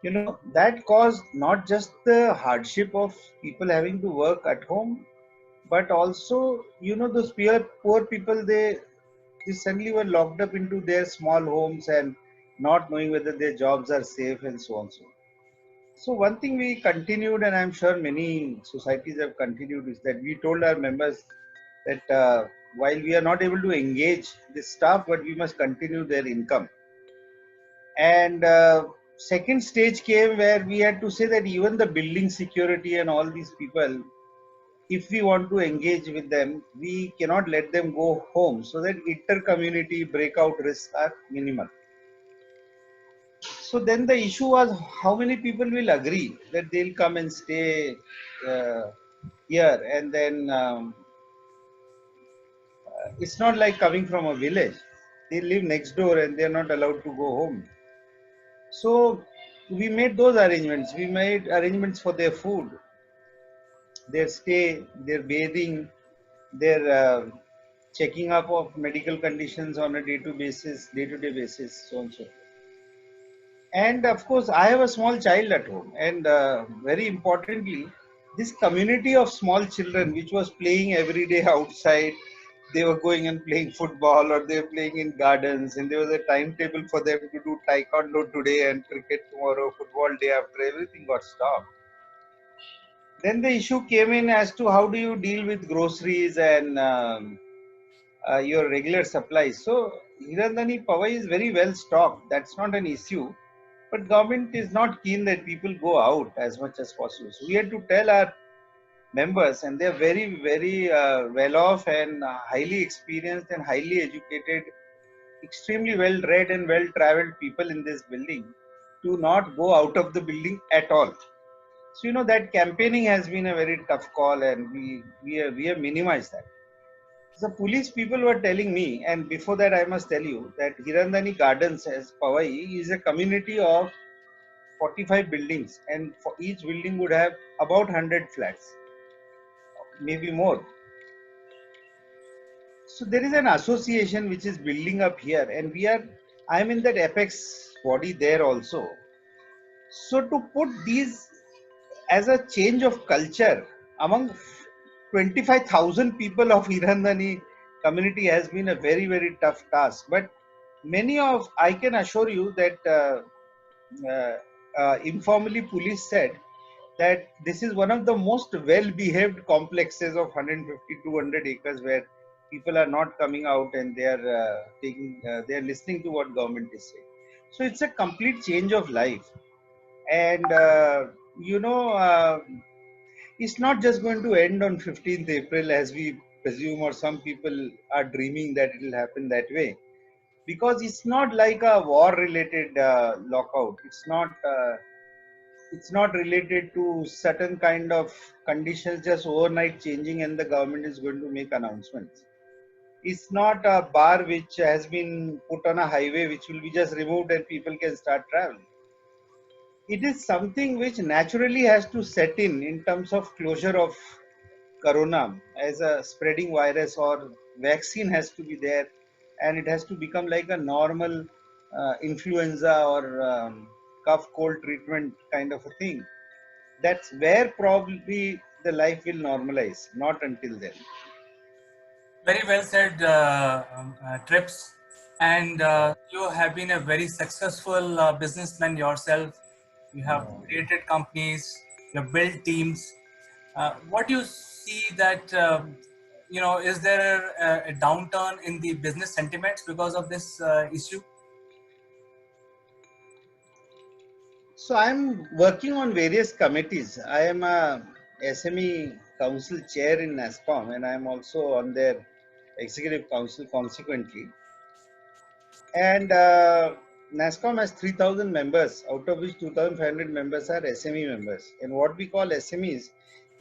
That caused not just the hardship of people having to work at home, but also, those poor people, they suddenly were locked up into their small homes and not knowing whether their jobs are safe and so on. So one thing we continued, and I'm sure many societies have continued, is that we told our members that while we are not able to engage the staff, but we must continue their income. And second stage came where we had to say that even the building security and all these people, if we want to engage with them, we cannot let them go home, so that inter-community breakout risks are minimal. So then the issue was, how many people will agree that they'll come and stay uh, here, and then it's not like coming from a village. They live next door and they're not allowed to go home. So we made those arrangements. We made arrangements for their food, their stay, their bathing, their checking up of medical conditions on a day-to-day basis, so on and so forth. And of course, I have a small child at home, and very importantly, this community of small children, which was playing every day outside, they were going and playing football, or they were playing in gardens, and there was a timetable for them to do taekwondo today and cricket tomorrow, football day after. Everything got stopped. Then the issue came in as to how do you deal with groceries and your regular supplies. So Hirandani Pawai is very well stocked. That's not an issue. But government is not keen that people go out as much as possible. So we had to tell our members, and they are very, very well off and highly experienced and highly educated, extremely well read and well traveled people in this building, to not go out of the building at all. So that campaigning has been a very tough call, and we have minimized that. The police people were telling me, and before that I must tell you that Hirandani Gardens as Powai is a community of 45 buildings, and for each building would have about 100 flats, maybe more. So there is an association which is building up here, and I'm in that apex body there also. So to put these as a change of culture among 25,000 people of Irandani community has been a very, very tough task. But I can assure you that informally police said that this is one of the most well-behaved complexes of 150, 200 acres where people are not coming out and they are they are listening to what government is saying. So it's a complete change of life. And you know, it's not just going to end on 15th April as we presume, or some people are dreaming that it will happen that way, because it's not like a war related lockout. It's not related to certain kind of conditions just overnight changing and the government is going to make announcements. It's not a bar which has been put on a highway which will be just removed and people can start traveling. It is something which naturally has to set in terms of closure of corona as a spreading virus, or vaccine has to be there, and it has to become like a normal influenza or cough cold treatment kind of a thing. That's where probably the life will normalize, not until then. Very well said, Trips. And you have been a very successful businessman yourself. You have created companies, you have built teams. What do you see that, is there a downturn in the business sentiments because of this issue? So I'm working on various committees. I am a SME council chair in NASCOM, and I am also on their executive council consequently. And NASCOM has 3,000 members, out of which 2,500 members are SME members. And what we call SMEs,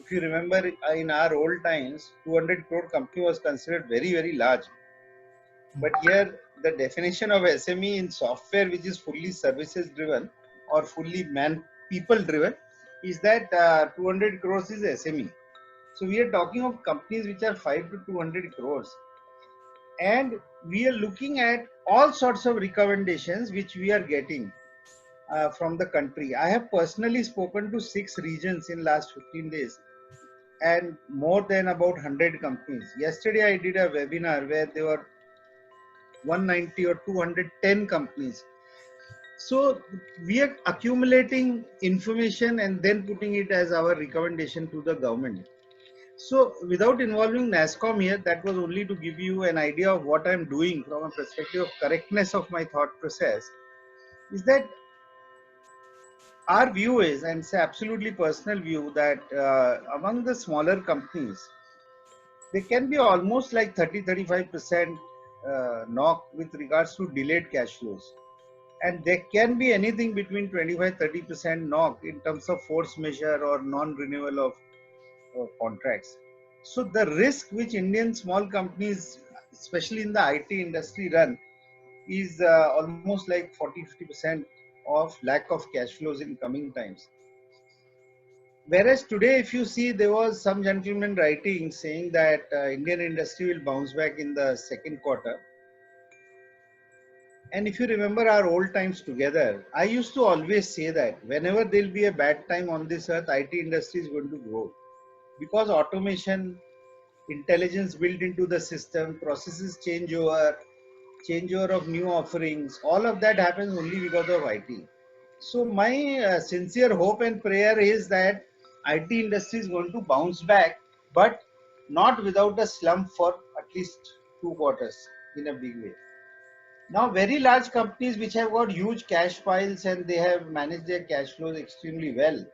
if you remember in our old times, 200 crore company was considered very, very large. But here, the definition of SME in software, which is fully services driven or fully people driven, is that 200 crores is SME. So we are talking of companies which are 5 to 200 crores. And we are looking at all sorts of recommendations which we are getting from the country. I have personally spoken to 6 regions in last 15 days and more than about 100 companies. Yesterday I did a webinar where there were 190 or 210 companies. So we are accumulating information and then putting it as our recommendation to the government. So without involving NASCOM here, that was only to give you an idea of what I'm doing from a perspective of correctness of my thought process, is that our view is, and it's absolutely personal view, that among the smaller companies, they can be almost like 30-35% knock with regards to delayed cash flows. And there can be anything between 25-30% knock in terms of force majeure or non-renewal of contracts. So the risk which Indian small companies, especially in the IT industry, run is almost like 40-50% of lack of cash flows in coming times. Whereas today, if you see, there was some gentleman writing saying that Indian industry will bounce back in the second quarter. And if you remember our old times together, I used to always say that whenever there will be a bad time on this earth, IT industry is going to grow. Because automation, intelligence built into the system, processes changeover of new offerings, all of that happens only because of IT. So my sincere hope and prayer is that IT industry is going to bounce back, but not without a slump for at least 2 quarters in a big way. Now, very large companies which have got huge cash piles and they have managed their cash flows extremely well,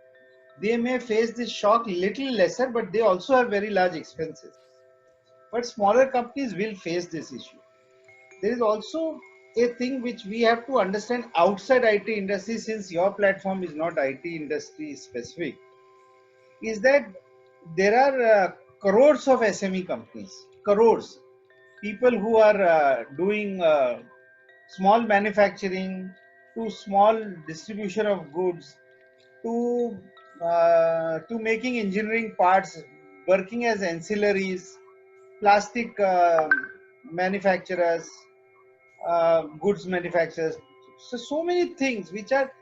they may face this shock little lesser, but they also have very large expenses. But smaller companies will face this issue. There is also a thing which we have to understand outside IT industry, since your platform is not IT industry specific, is that there are crores of SME companies, crores. People who are doing small manufacturing to small distribution of goods to making engineering parts, working as ancillaries, plastic manufacturers, goods manufacturers, so many things which are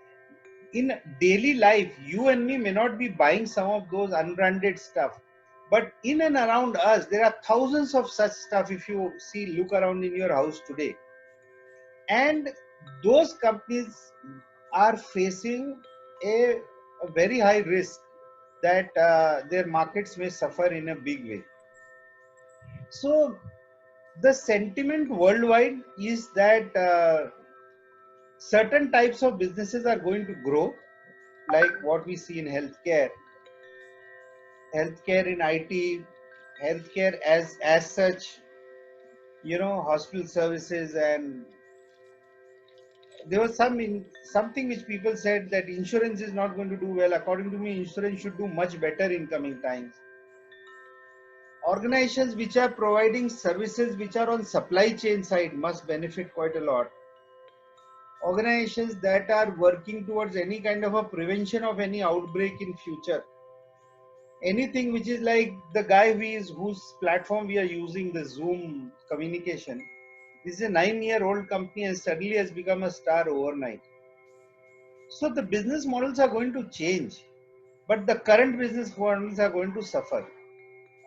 in daily life. You and me may not be buying some of those unbranded stuff, but in and around us there are thousands of such stuff. If you see, look around in your house today, and those companies are facing a very high risk that their markets may suffer in a big way. So the sentiment worldwide is that certain types of businesses are going to grow, like what we see in healthcare in IT, healthcare as such, hospital services. And there was something which people said that insurance is not going to do well. According to me, insurance should do much better in coming times. Organizations which are providing services which are on supply chain side must benefit quite a lot. Organizations that are working towards any kind of a prevention of any outbreak in future, anything which is like the guy whose platform we are using, the Zoom communication. This is a 9-year-old company and suddenly has become a star overnight. So the business models are going to change, but the current business models are going to suffer,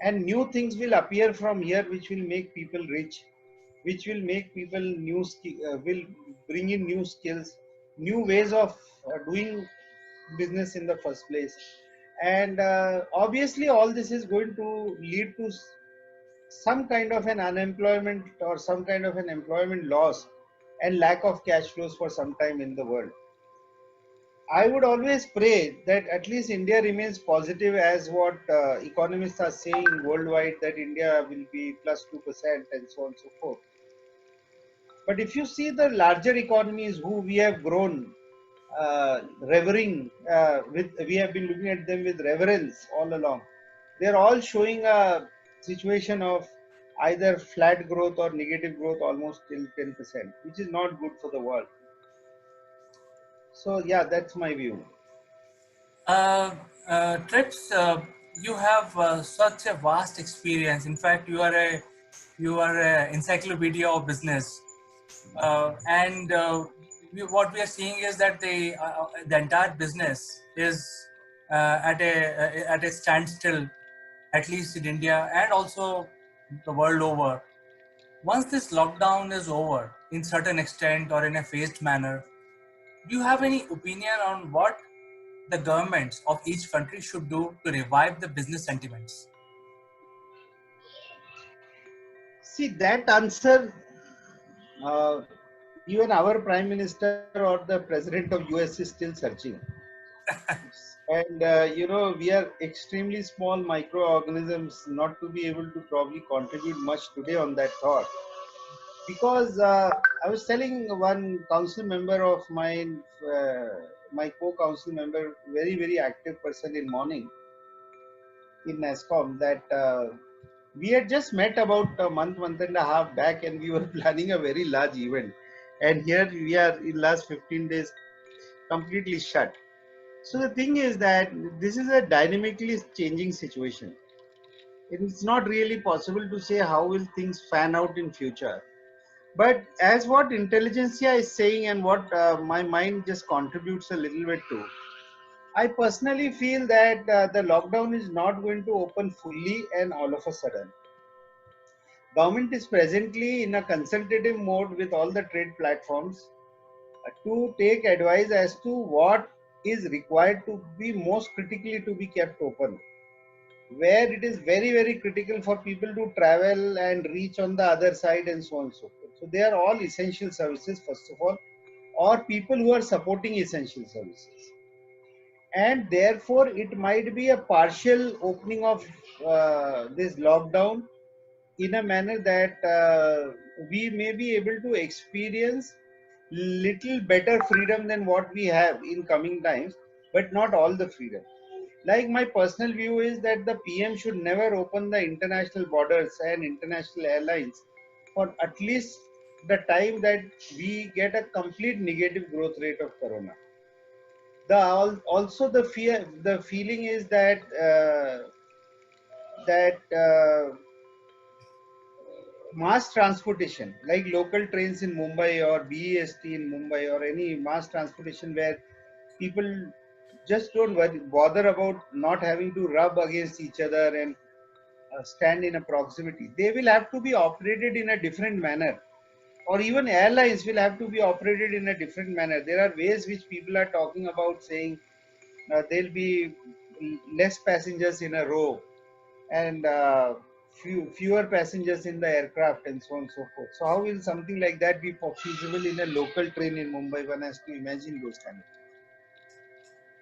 and new things will appear from here which will make people rich, which will make people will bring in new skills, new ways of doing business in the first place. And obviously all this is going to lead to some kind of an unemployment or some kind of an employment loss and lack of cash flows for some time in the world. I would always pray that at least India remains positive, as what economists are saying worldwide, that India will be plus 2% and so on and so forth. But if you see the larger economies who we have grown we have been looking at them with reverence all along. They're all showing a situation of either flat growth or negative growth almost till 10%, which is not good for the world. So yeah, that's my view. Trips, you have such a vast experience. In fact, you are a encyclopedia of business, and what we are seeing is that the entire business is at a standstill, at least in India and also the world over. Once this lockdown is over, in certain extent or in a phased manner, do you have any opinion on what the governments of each country should do to revive the business sentiments? See, that answer, uh, even our Prime Minister or the President of US is still searching. And we are extremely small microorganisms not to be able to probably contribute much today on that thought. Because I was telling one council member of mine, my co-council member, very active person in morning in NASCOM, that we had just met about a month and a half back, and we were planning a very large event. And here we are in last 15 days completely shut. So the thing is that this is a dynamically changing situation. It's not really possible to say how will things fan out in future. But as what intelligentsia is saying and what my mind just contributes a little bit to, I personally feel that the lockdown is not going to open fully and all of a sudden. Government is presently in a consultative mode with all the trade platforms to take advice as to what is required to be most critically to be kept open, where it is very critical for people to travel and reach on the other side and so on and so forth. So they are all essential services first of all, or people who are supporting essential services, and therefore it might be a partial opening of this lockdown in a manner that we may be able to experience little better freedom than what we have in coming times, but not all the freedom. Like, my personal view is that the PM should never open the international borders and international airlines for at least the time that we get a complete negative growth rate of corona. Also the feeling is that mass transportation, like local trains in Mumbai or BEST in Mumbai or any mass transportation where people just don't bother about not having to rub against each other and stand in a proximity. They will have to be operated in a different manner, or even airlines will have to be operated in a different manner. There are ways which people are talking about, saying there'll be less passengers in a row and fewer passengers in the aircraft and so on and so forth. So how will something like that be feasible in a local train in Mumbai? One has to imagine those kind of things.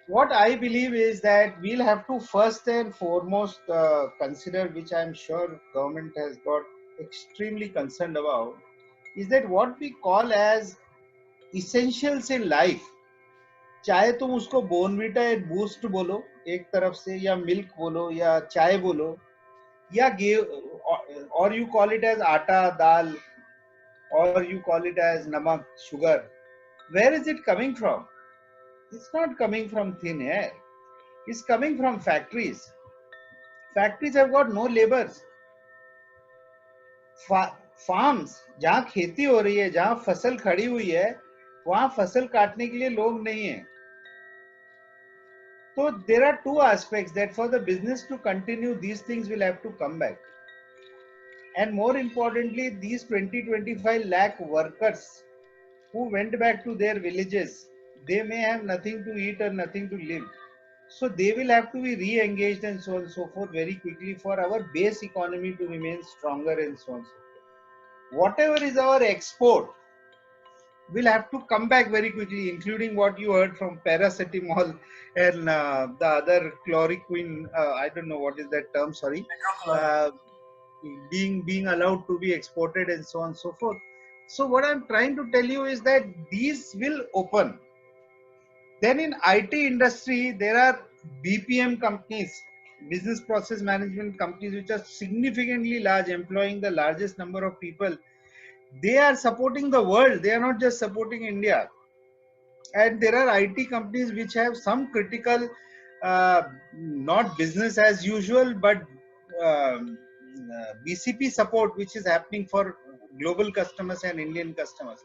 What I believe is that we'll have to first and foremost consider, which I'm sure government has got extremely concerned about, is that what we call as essentials in life. चाहे तुम उसको Bournvita या boost बोलो एक तरफ से, या milk बोलो, या चाय बोलो, या or you call it as atta, dal, or you call it as namak, sugar. Where is it coming from? It's not coming from thin air. It's coming from factories. Factories have got no laborers. Farms, जहाँ खेती हो रही है, जहाँ फसल खड़ी हुई है, वहाँ फसल काटने के लिए लोग नहीं है. So there are two aspects that for the business to continue, these things will have to come back. And more importantly, these 20-25 lakh workers who went back to their villages, they may have nothing to eat or nothing to live. So they will have to be re-engaged and so on and so forth very quickly for our base economy to remain stronger and so on and so forth. Whatever is our export will have to come back very quickly, including what you heard from paracetamol and the other chloroquine, I don't know what is that term, sorry, being allowed to be exported and so on and so forth. So what I'm trying to tell you is that these will open. Then in IT industry, there are BPM companies, business process management companies, which are significantly large, employing the largest number of people. They are supporting the world. They are not just supporting India. And there are IT companies which have some critical, not business as usual, but BCP support, which is happening for global customers and Indian customers.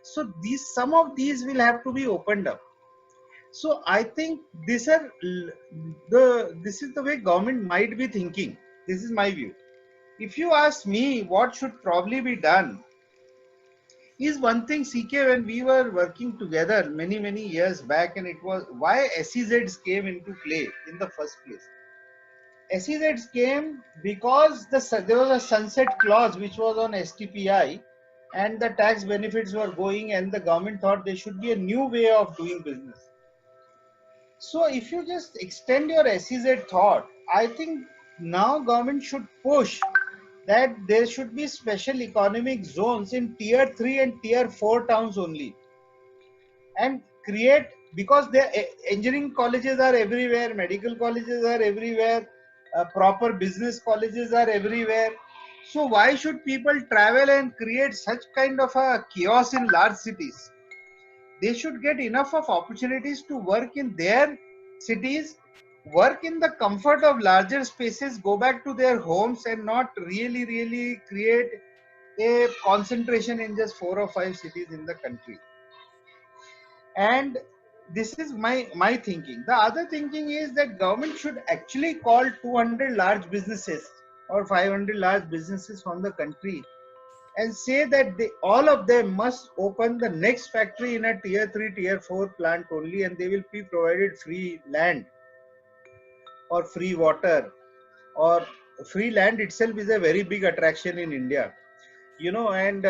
So some of these will have to be opened up. So I think this is the way government might be thinking. This is my view. If you ask me what should probably be done, is one thing, CK, when we were working together many years back, and it was why SEZs came into play in the first place. SEZs came because there was a sunset clause which was on STPI, and the tax benefits were going, and the government thought there should be a new way of doing business. So if you just extend your SEZ thought, I think now government should push that there should be special economic zones in tier 3 and tier 4 towns only, and create, because the engineering colleges are everywhere, medical colleges are everywhere, proper business colleges are everywhere. So why should people travel and create such kind of a chaos in large cities? They should get enough of opportunities to work in their cities, work in the comfort of larger spaces, go back to their homes, and not really create a concentration in just 4 or 5 cities in the country. And this is my thinking. The other thinking is that government should actually call 200 large businesses or 500 large businesses from the country and say that all of them must open the next factory in a tier 3, tier 4 plant only, and they will be provided free land or free water. Or free land itself is a very big attraction in India, and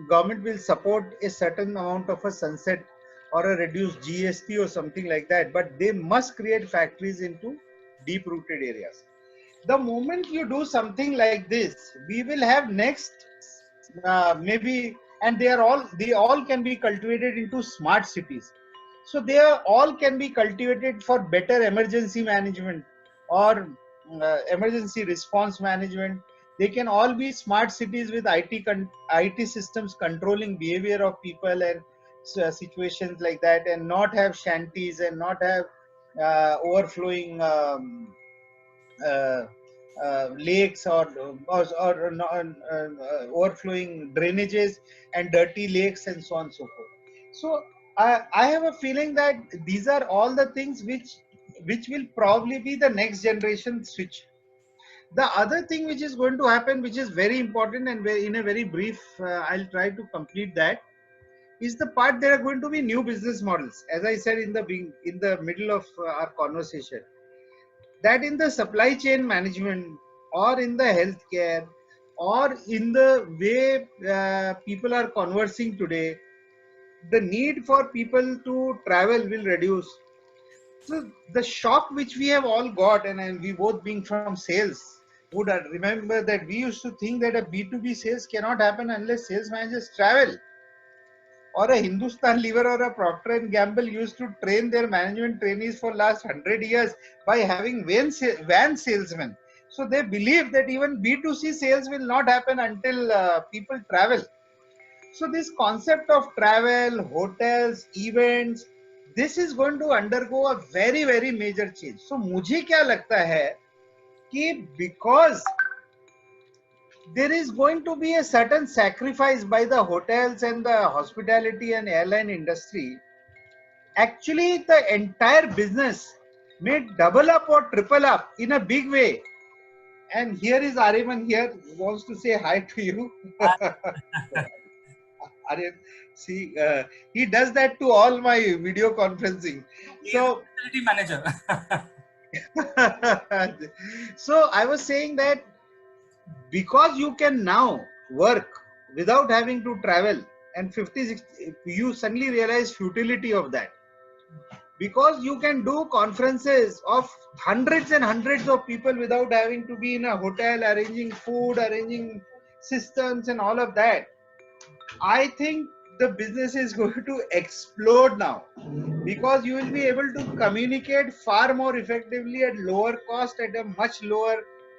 government will support a certain amount of a sunset or a reduced GST or something like that, but they must create factories into deep rooted areas. The moment you do something like this, we will have next maybe, and they all can be cultivated into smart cities. So they all can be cultivated for better emergency management or emergency response management. They can all be smart cities with IT systems controlling behavior of people and situations like that, and not have shanties and not have overflowing uh, lakes or overflowing drainages and dirty lakes and so on and so forth. So I have a feeling that these are all the things which will probably be the next generation switch. The other thing which is going to happen, which is very important and in a very brief, I'll try to complete that, is the part there are going to be new business models. As I said in the middle of our conversation, that in the supply chain management or in the healthcare or in the way people are conversing today, the need for people to travel will reduce. So the shock which we have all got, and we both being from sales, would remember that we used to think that a B2B sales cannot happen unless sales managers travel. Or a Hindustan Lever or a Procter and Gamble used to train their management trainees for last 100 years by having van salesmen. So they believe that even B2C sales will not happen until people travel. So this concept of travel, hotels, events, this is going to undergo a very, very major change. So मुझे क्या लगता है कि because there is going to be a certain sacrifice by the hotels and the hospitality and airline industry, actually the entire business may double up or triple up in a big way. And here is Ariman here, who wants to say hi to you. Aryan, see, he does that to all my video conferencing. So, Facility manager. so I was saying that because you can now work without having to travel, and 50, 60, you suddenly realize futility of that. Because you can do conferences of hundreds and hundreds of people without having to be in a hotel, arranging food, arranging systems and all of that. I think the business is going to explode now, because you will be able to communicate far more effectively at lower cost, at a much lower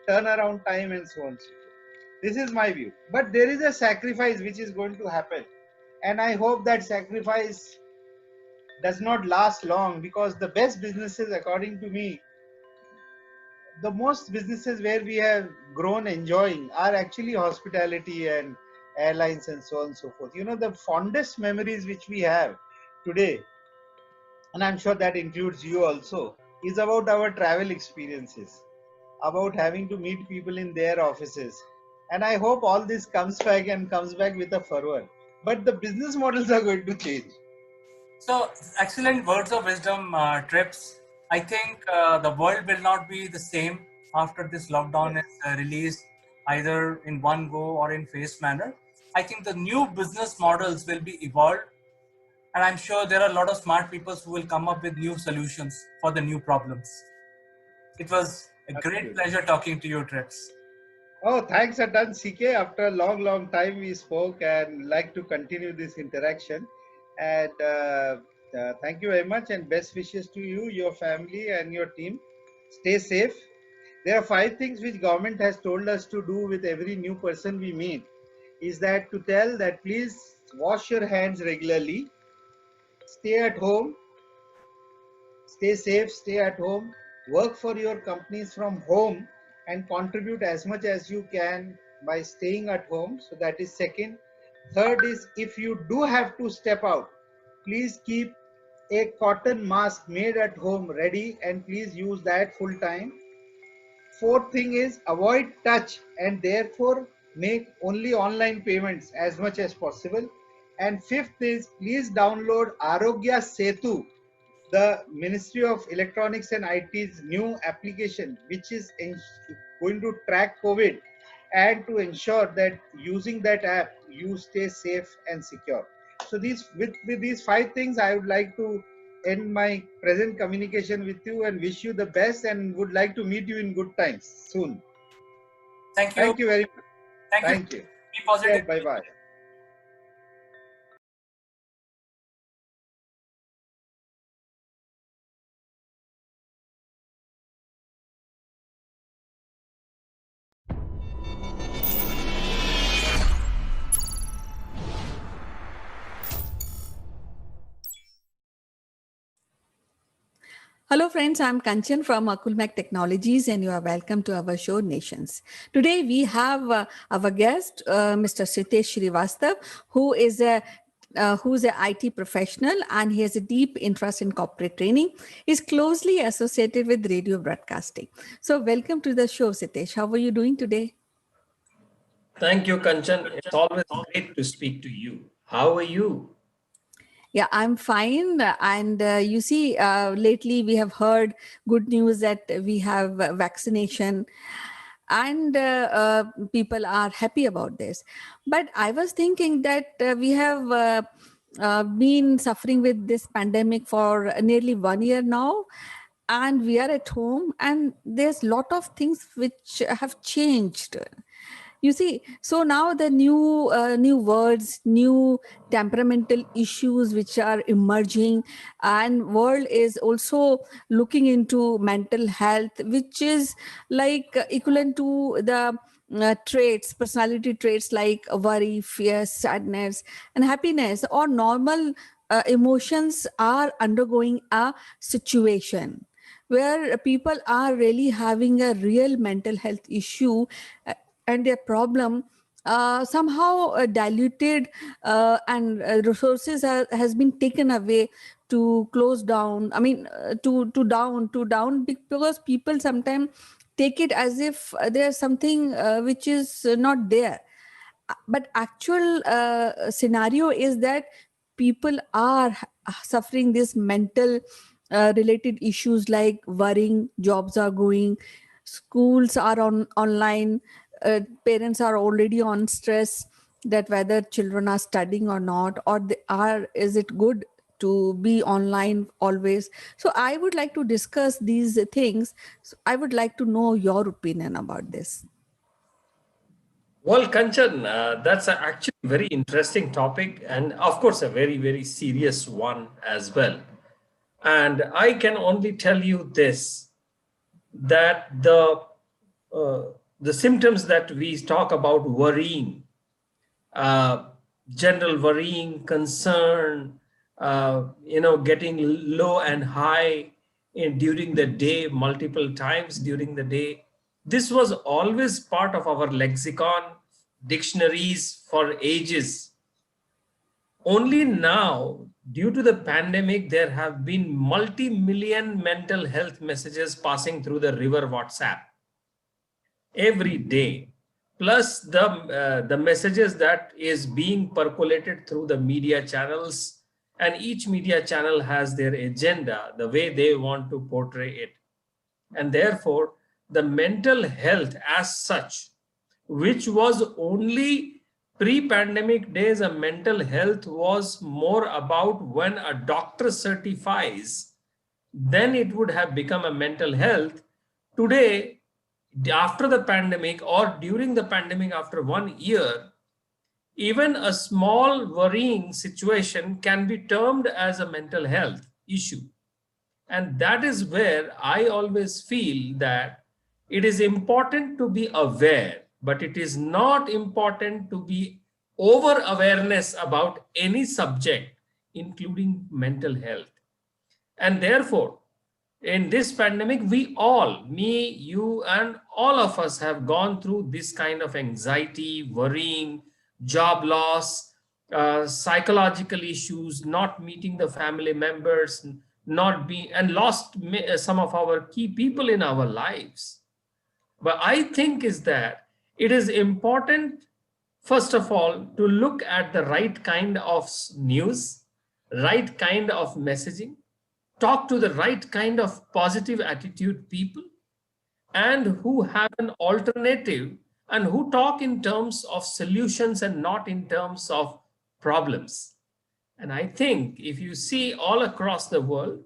turnaround time and so on. This is my view. But there is a sacrifice which is going to happen. And I hope that sacrifice does not last long, because the best businesses, according to me, the most businesses where we have grown enjoying are actually hospitality and airlines and so on and so forth. You know, the fondest memories which we have today, and I'm sure that includes you also, is about our travel experiences, about having to meet people in their offices. And I hope all this comes back and comes back with a fervor. But the business models are going to change. So, excellent words of wisdom, Trips. I think the world will not be the same after this lockdown is released, either in one go or in phased manner. I think the new business models will be evolved, and I'm sure there are a lot of smart people who will come up with new solutions for the new problems. It was a great pleasure talking to you, Trips. Oh, thanks a ton, CK. After a long, long time we spoke, and like to continue this interaction. And thank you very much, and best wishes to you, your family, and your team. Stay safe. There are 5 things which government has told us to do with every new person we meet. Is that to tell that please wash your hands regularly, stay at home, stay safe, stay at home, work for your companies from home, and contribute as much as you can by staying at home. So that is second. Third is, if you do have to step out, please keep a cotton mask made at home ready, and please use that full time. Fourth thing is, avoid touch and therefore make only online payments as much as possible. And fifth is, please download Arogya Setu, the Ministry of Electronics and IT's new application, which is going to track COVID and to ensure that using that app, you stay safe and secure. So with these 5 things, I would like to end my present communication with you and wish you the best, and would like to meet you in good times soon. Thank you. Thank you very much. Thank you. Be positive. Bye-bye. Hello, friends. I'm Kanchan from Akulmac Technologies, and you are welcome to our show, Nations. Today, we have our guest, Mr. Sritesh Srivastav, who's a IT professional, and he has a deep interest in corporate training. He's closely associated with radio broadcasting. So, welcome to the show, Sritesh. How are you doing today? Thank you, Kanchan. It's always great to speak to you. How are you? Yeah, I'm fine. And you see, lately we have heard good news that we have vaccination, and people are happy about this. But I was thinking that we have been suffering with this pandemic for nearly 1 year now, and we are at home, and there's a lot of things which have changed. You see, so now the new words, new temperamental issues which are emerging, and world is also looking into mental health, which is like equivalent to the traits, personality traits like worry, fear, sadness, and happiness, or normal emotions are undergoing a situation where people are really having a real mental health issue, and their problem somehow diluted, and resources has been taken away to close down. I mean, to down because people sometimes take it as if there's something which is not there. But actual scenario is that people are suffering this mental related issues like worrying, jobs are going, schools are on online, parents are already on stress that whether children are studying or not, or they are, is it good to be online always. So I would like to discuss these things. So I would like to know your opinion about this. Well, Kanchan, that's actually a very interesting topic, and of course, a very, very serious one as well. And I can only tell you this, that uh, the symptoms that we talk about, worrying, uh, general worrying, concern, getting low and high during the day, multiple times during the day. This was always part of our lexicon, dictionaries for ages. Only now, due to the pandemic, there have been multi-million mental health messages passing through the river WhatsApp every day, plus the messages that is being percolated through the media channels, and each media channel has their agenda, the way they want to portray it. And therefore the mental health as such, which was only pre-pandemic days, a mental health was more about when a doctor certifies, then it would have become a mental health. Today, after the pandemic or during the pandemic, after 1 year, even a small worrying situation can be termed as a mental health issue. And that is where I always feel that it is important to be aware, but it is not important to be over awareness about any subject, including mental health. And therefore, in this pandemic, we all, me, you, and all of us have gone through this kind of anxiety, worrying, job loss, psychological issues, not meeting the family members, not being, and lost some of our key people in our lives. But I think is that it is important, first of all, to look at the right kind of news, right kind of messaging, talk to the right kind of positive attitude people, and who have an alternative, and who talk in terms of solutions and not in terms of problems. And I think if you see all across the world,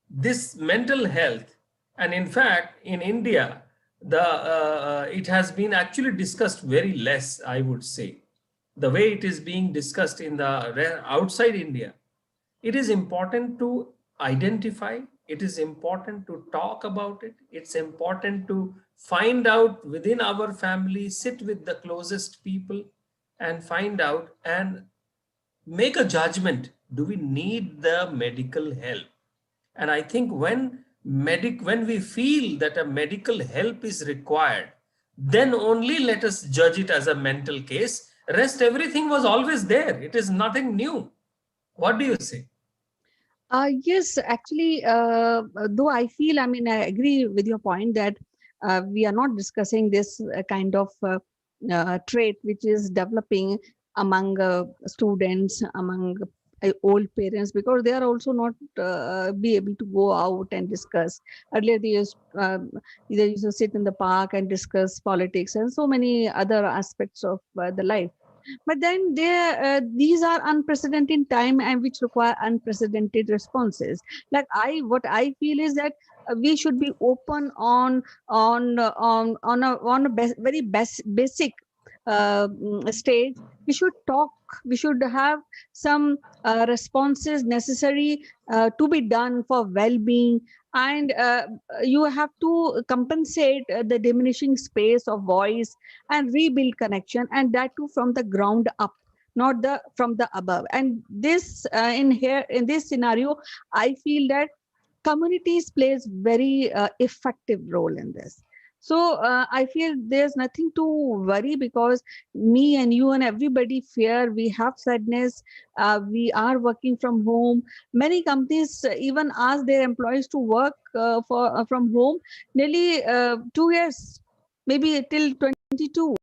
this mental health, and in fact in India, it has been actually discussed very less, I would say, the way it is being discussed in the outside India. It is important to identify, it is important to talk about it, it's important to find out within our family, sit with the closest people and find out and make a judgment. Do we need the medical help? And I think when we feel that a medical help is required, then only let us judge it as a mental case. Rest everything was always there. It is nothing new. What do you say? Yes, actually, though I feel, I mean, I agree with your point that we are not discussing this kind of trait which is developing among students, among old parents, because they are also not be able to go out and discuss. Earlier, they used to sit in the park and discuss politics and so many other aspects of the life. But then these are unprecedented time and which require unprecedented responses. Like what I feel is that we should be open on a very basic stage. We should talk. We should have some responses necessary to be done for well-being, and you have to compensate the diminishing space of voice and rebuild connection, and that too from the ground up, not the from the above. And this in this scenario, I feel that communities plays very effective role in this. So I feel there's nothing to worry, because me and you and everybody fear, we have sadness, we are working from home. Many companies even ask their employees to work from home nearly 2 years, maybe till 22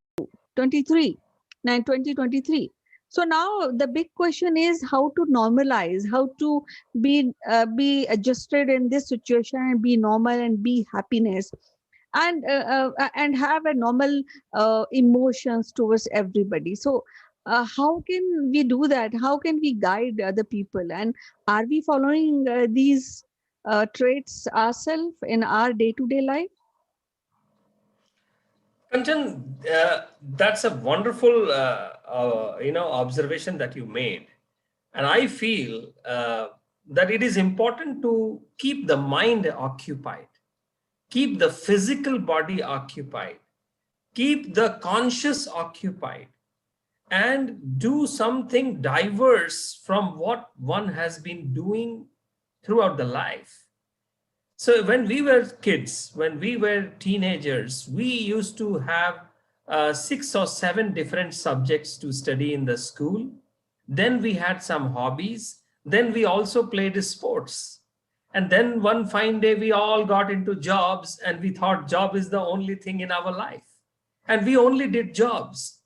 23 9 2023. So now the big question is how to normalize, how to be adjusted in this situation and be normal and be happiness, and have a normal emotions towards everybody. So how can we do that? How can we guide other people? And are we following these traits ourselves in our day-to-day life? Kanchan, that's a wonderful, observation that you made, and I feel that it is important to keep the mind occupied, keep the physical body occupied, keep the conscious occupied, and do something diverse from what one has been doing throughout the life. So when we were kids, when we were teenagers, we used to have 6 or 7 different subjects to study in the school. Then we had some hobbies. Then we also played sports. And then one fine day, we all got into jobs and we thought job is the only thing in our life. And we only did jobs,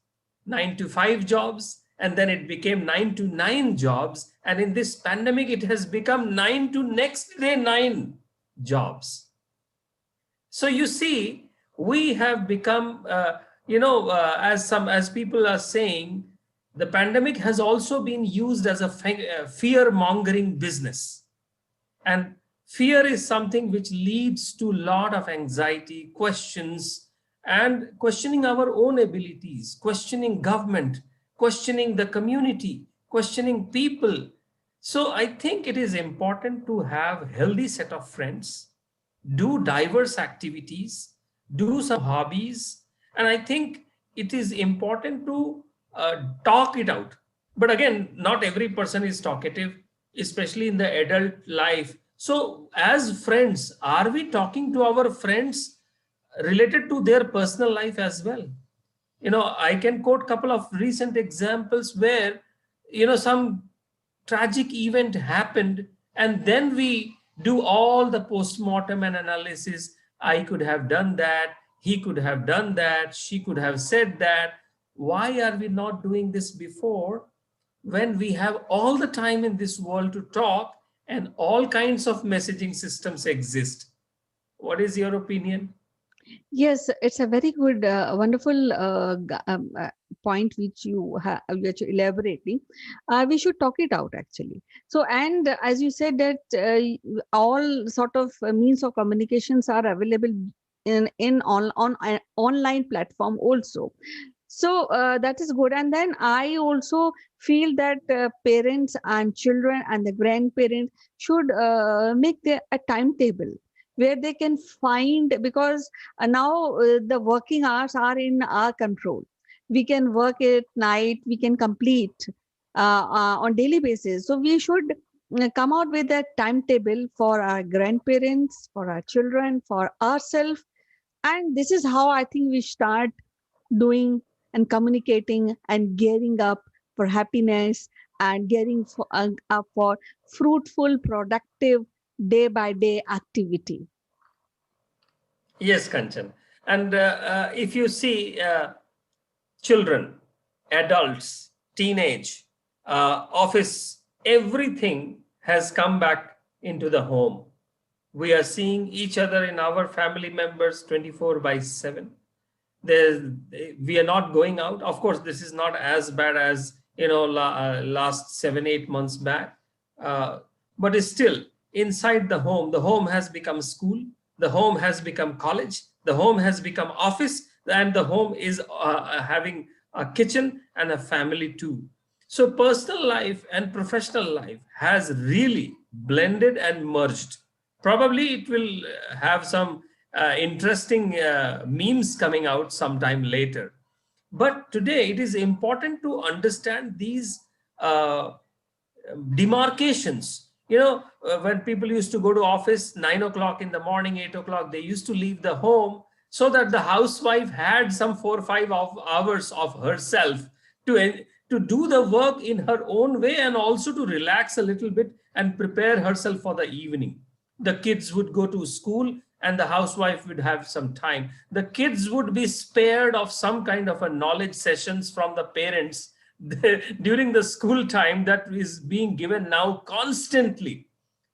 9 to 5 jobs. And then it became 9 to 9 jobs. And in this pandemic, it has become 9 to next day 9 jobs. So you see, we have become, as people are saying, the pandemic has also been used as a fear mongering business. And fear is something which leads to a lot of anxiety, questions, and questioning our own abilities, questioning government, questioning the community, questioning people. So I think it is important to have healthy set of friends, do diverse activities, do some hobbies, and I think it is important to talk it out. But again, not every person is talkative, especially in the adult life. So as friends, are we talking to our friends related to their personal life as well? I can quote a couple of recent examples where some tragic event happened, and then we do all the post-mortem and analysis. I could have done that, he could have done that, she could have said that. Why are we not doing this before, when we have all the time in this world to talk and all kinds of messaging systems exist? What is your opinion? Yes, it's a very good, wonderful point which you're elaborating. We should talk it out actually. So, and as you said that all sort of means of communications are available on online platform also. So that is good. And then I also feel that parents and children and the grandparents should make a timetable where they can find, because now the working hours are in our control. We can work at night, we can complete on daily basis. So we should come out with a timetable for our grandparents, for our children, for ourselves. And this is how I think we start doing and communicating and gearing up for happiness and gearing up for fruitful, productive day by day activity. Yes, Kanchan. And if you see children, adults, teenage, office, everything has come back into the home. We are seeing each other in our family members 24 by 7. We are not going out. Of course, this is not as bad as last 7-8 months back, but it's still inside the home has become school, the home has become college, the home has become office, and the home is having a kitchen and a family too. So personal life and professional life has really blended and merged. Probably it will have some interesting memes coming out sometime later. But today it is important to understand these uh, demarcations. When people used to go to office 9 o'clock in the morning, 8 o'clock, they used to leave the home so that the housewife had some 4 or 5 hours of herself to do the work in her own way, and also to relax a little bit and prepare herself for the evening. The kids would go to school and the housewife would have some time. The kids would be spared of some kind of a knowledge sessions from the parents during the school time that is being given now constantly.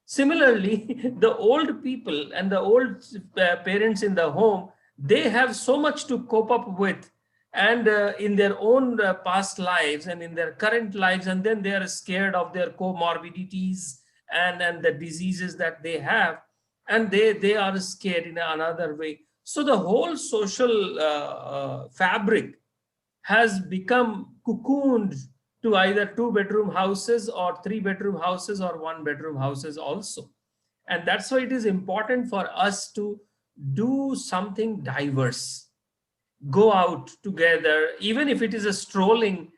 Similarly, the old people and the old parents in the home, they have so much to cope up with, and in their own past lives and in their current lives, and then they are scared of their comorbidities and the diseases that they have, and they are scared in another way. So the whole social fabric has become cocooned to either 2-bedroom houses or 3-bedroom houses or 1-bedroom houses also. And that's why it is important for us to do something diverse, go out together, even if it is a strolling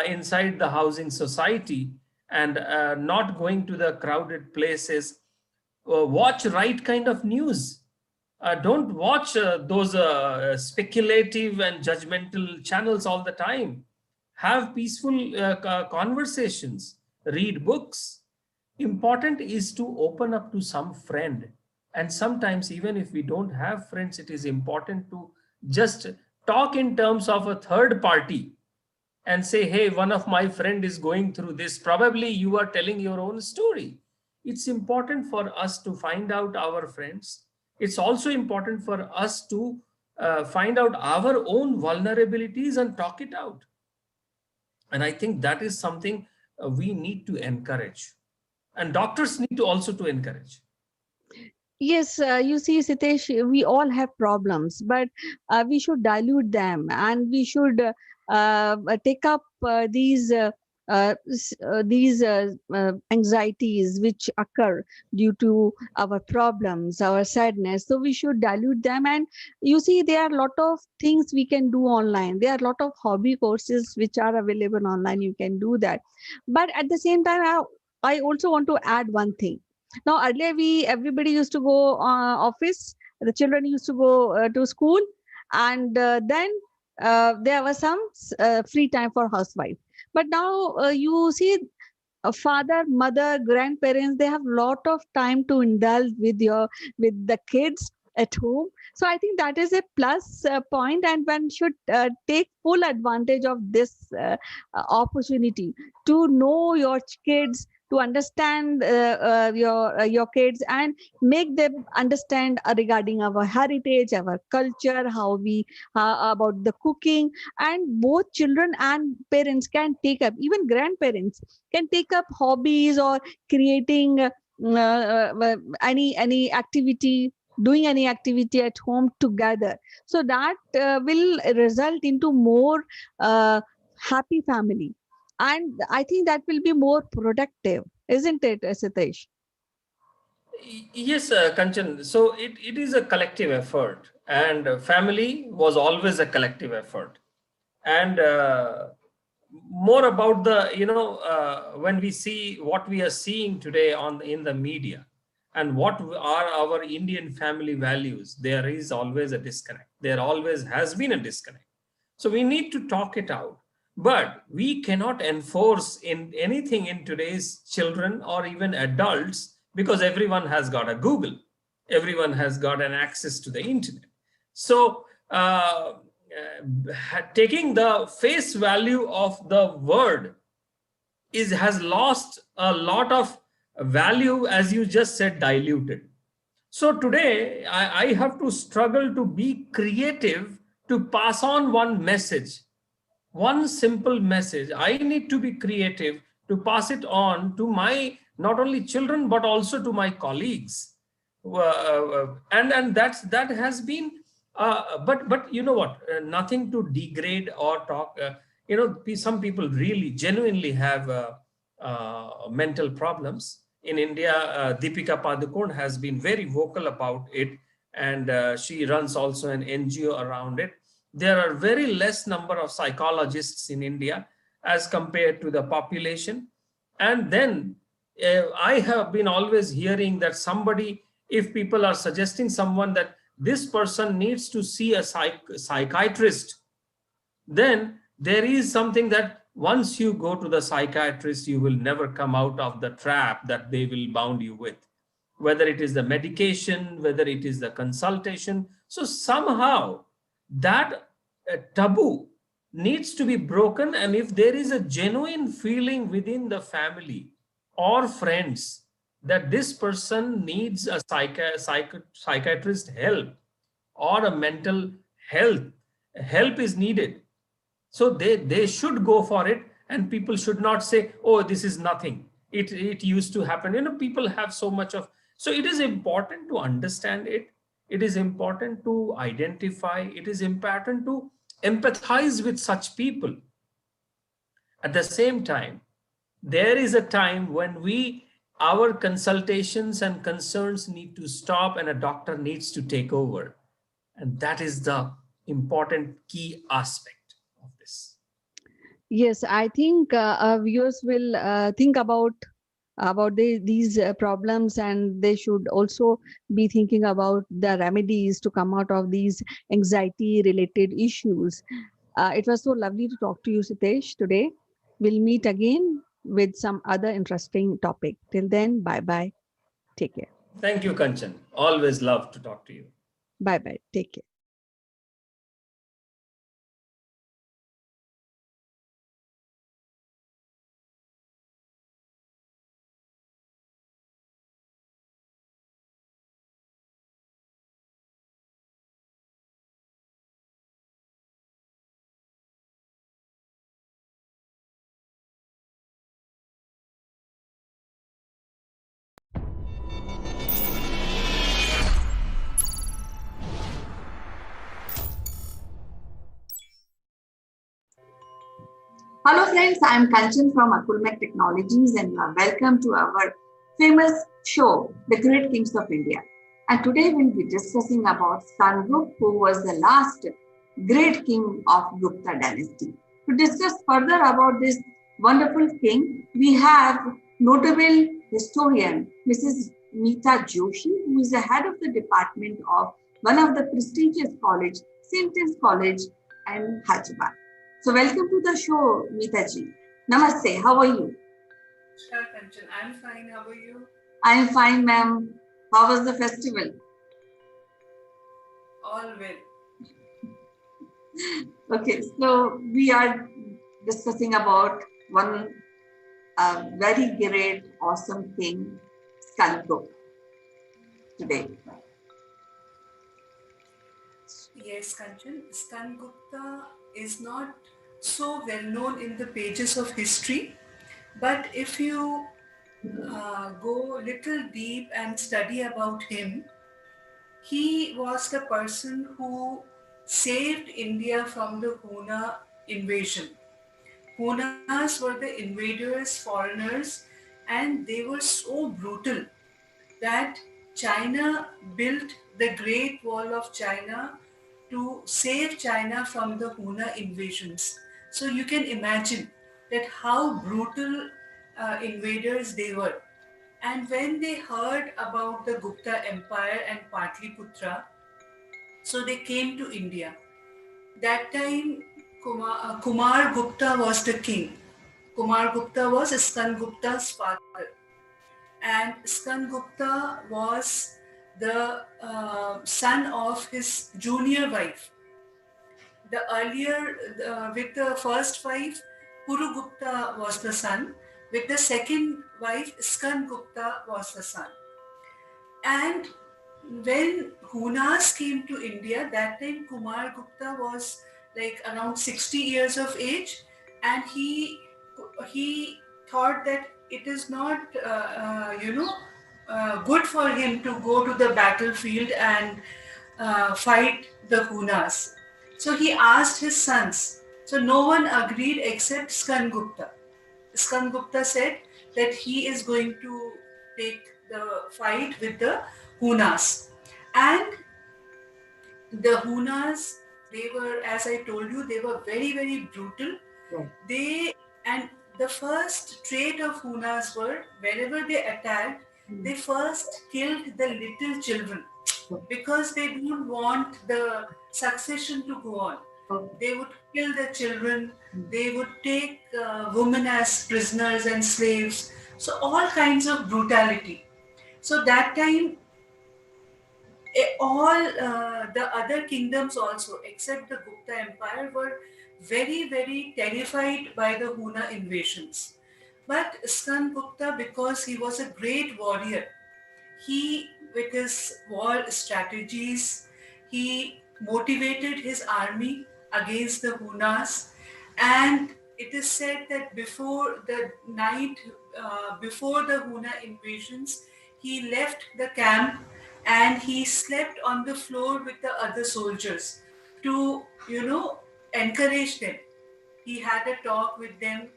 inside the housing society, and not going to the crowded places. Watch right kind of news. Don't watch those speculative and judgmental channels all the time. Have peaceful conversations, read books. Important is to open up to some friend. And sometimes, even if we don't have friends, it is important to just talk in terms of a third party and say, hey, one of my friend is going through this. Probably you are telling your own story. It's important for us to find out our friends. It's also important for us to find out our own vulnerabilities and talk it out. And I think that is something we need to encourage. And doctors need to also to encourage. Yes, you see, Sitesh, we all have problems, but we should dilute them, and we should take up these anxieties which occur due to our problems, our sadness. So we should dilute them. And you see, there are a lot of things we can do online. There are a lot of hobby courses which are available online. You can do that. But at the same time, I also want to add one thing. Now earlier everybody used to go office, the children used to go to school, and then there was some free time for housewife. But now you see, father, mother, grandparents, they have lot of time to indulge with the kids at home. So I think that is a plus point, and one should take full advantage of this opportunity to know your kids, to understand your kids, and make them understand regarding our heritage, our culture, how we about the cooking. And both children and parents can take up, even grandparents can take up hobbies or creating any activity, doing any activity at home together. So that will result into more happy family, and I think that will be more productive, isn't it, Sitesh? Yes, Kanchan. So it is a collective effort, and family was always a collective effort. And more about the, when we see what we are seeing today on in the media and what are our Indian family values, there is always a disconnect. There always has been a disconnect. So we need to talk it out. But we cannot enforce in anything in today's children or even adults, because everyone has got a Google, everyone has got an access to the internet. So taking the face value of the word is has lost a lot of value, as you just said, diluted. So today I have to struggle to be creative to pass on one message, one simple message. I need to be creative to pass it on to my not only children but also to my colleagues. And that has been but you know what, nothing to degrade or talk, some people really genuinely have mental problems in India. Deepika Padukone has been very vocal about it, and she runs also an NGO around it. There are very less number of psychologists in India as compared to the population. And then I have been always hearing that somebody, if people are suggesting someone that this person needs to see a psychiatrist, then there is something that once you go to the psychiatrist, you will never come out of the trap that they will bound you with, whether it is the medication, whether it is the consultation. So somehow that taboo needs to be broken. And if there is a genuine feeling within the family or friends that this person needs a psychiatrist help or a mental health help is needed, so they should go for it. And people should not say, oh, this is nothing, it used to happen. People have so much of. So it is important to understand it. It is important to identify. It is important to empathize with such people. At the same time, there is a time when our consultations and concerns need to stop and a doctor needs to take over. And that is the important key aspect of this. Yes, I think our viewers will think about these problems, and they should also be thinking about the remedies to come out of these anxiety related issues. It was so lovely to talk to you, Sitesh, today. We'll meet again with some other interesting topic. Till then, bye bye. Take care. Thank you, Kanchan. Always love to talk to you. Bye bye. Take care. Hello friends, I am Kanchan from Assimilate Technologies and you are welcome to our famous show, The Great Kings of India. And today we'll be discussing about Sanrup, who was the last great king of Gupta dynasty. To discuss further about this wonderful king, we have notable historian Mrs. Meeta Joshi, who is the head of the department of one of the prestigious college, St. Anne's College and Hyderabad. So welcome to the show, Meeta ji. Namaste, how are you? Sure, Kanchan. I'm fine. How are you? I'm fine, ma'am. How was the festival? All well. Okay, so we are discussing about one very great, awesome king, Skanko, today. Yes, Kanchan. Skan Gupta is not so well known in the pages of history, but if you go little deep and study about him, he was the person who saved India from the Huna invasion. Hunas were the invaders, foreigners, and they were so brutal that China built the Great Wall of China to save China from the Huna invasions. So you can imagine that how brutal invaders they were. And when they heard about the Gupta Empire and Patliputra, so they came to India. That time, Kumar Gupta was the king. Kumar Gupta was Skan Gupta's father, and Skan Gupta was the son of his junior wife. The earlier, with the first wife, Puru Gupta was the son. With the second wife, Skan Gupta was the son. And when Hunas came to India, that time Kumar Gupta was like around 60 years of age, and he thought that it is not good for him to go to the battlefield and fight the Hunas. So he asked his sons. So no one agreed except Skan Gupta. Skan Gupta said that he is going to take the fight with the Hunas. And the Hunas, they were, as I told you, they were very, very brutal. Right. They and the first trait of Hunas were whenever they attacked, they first killed the little children because they didn't want the succession to go on. They would kill the children, they would take women as prisoners and slaves. So, all kinds of brutality. So, that time, all the other kingdoms also, except the Gupta Empire, were very, very terrified by the Huna invasions. But Skan Gupta, because he was a great warrior, he, with his war strategies, he motivated his army against the Hunas, and it is said that before the night, before the Huna invasions, he left the camp and he slept on the floor with the other soldiers to, encourage them. He had a talk with them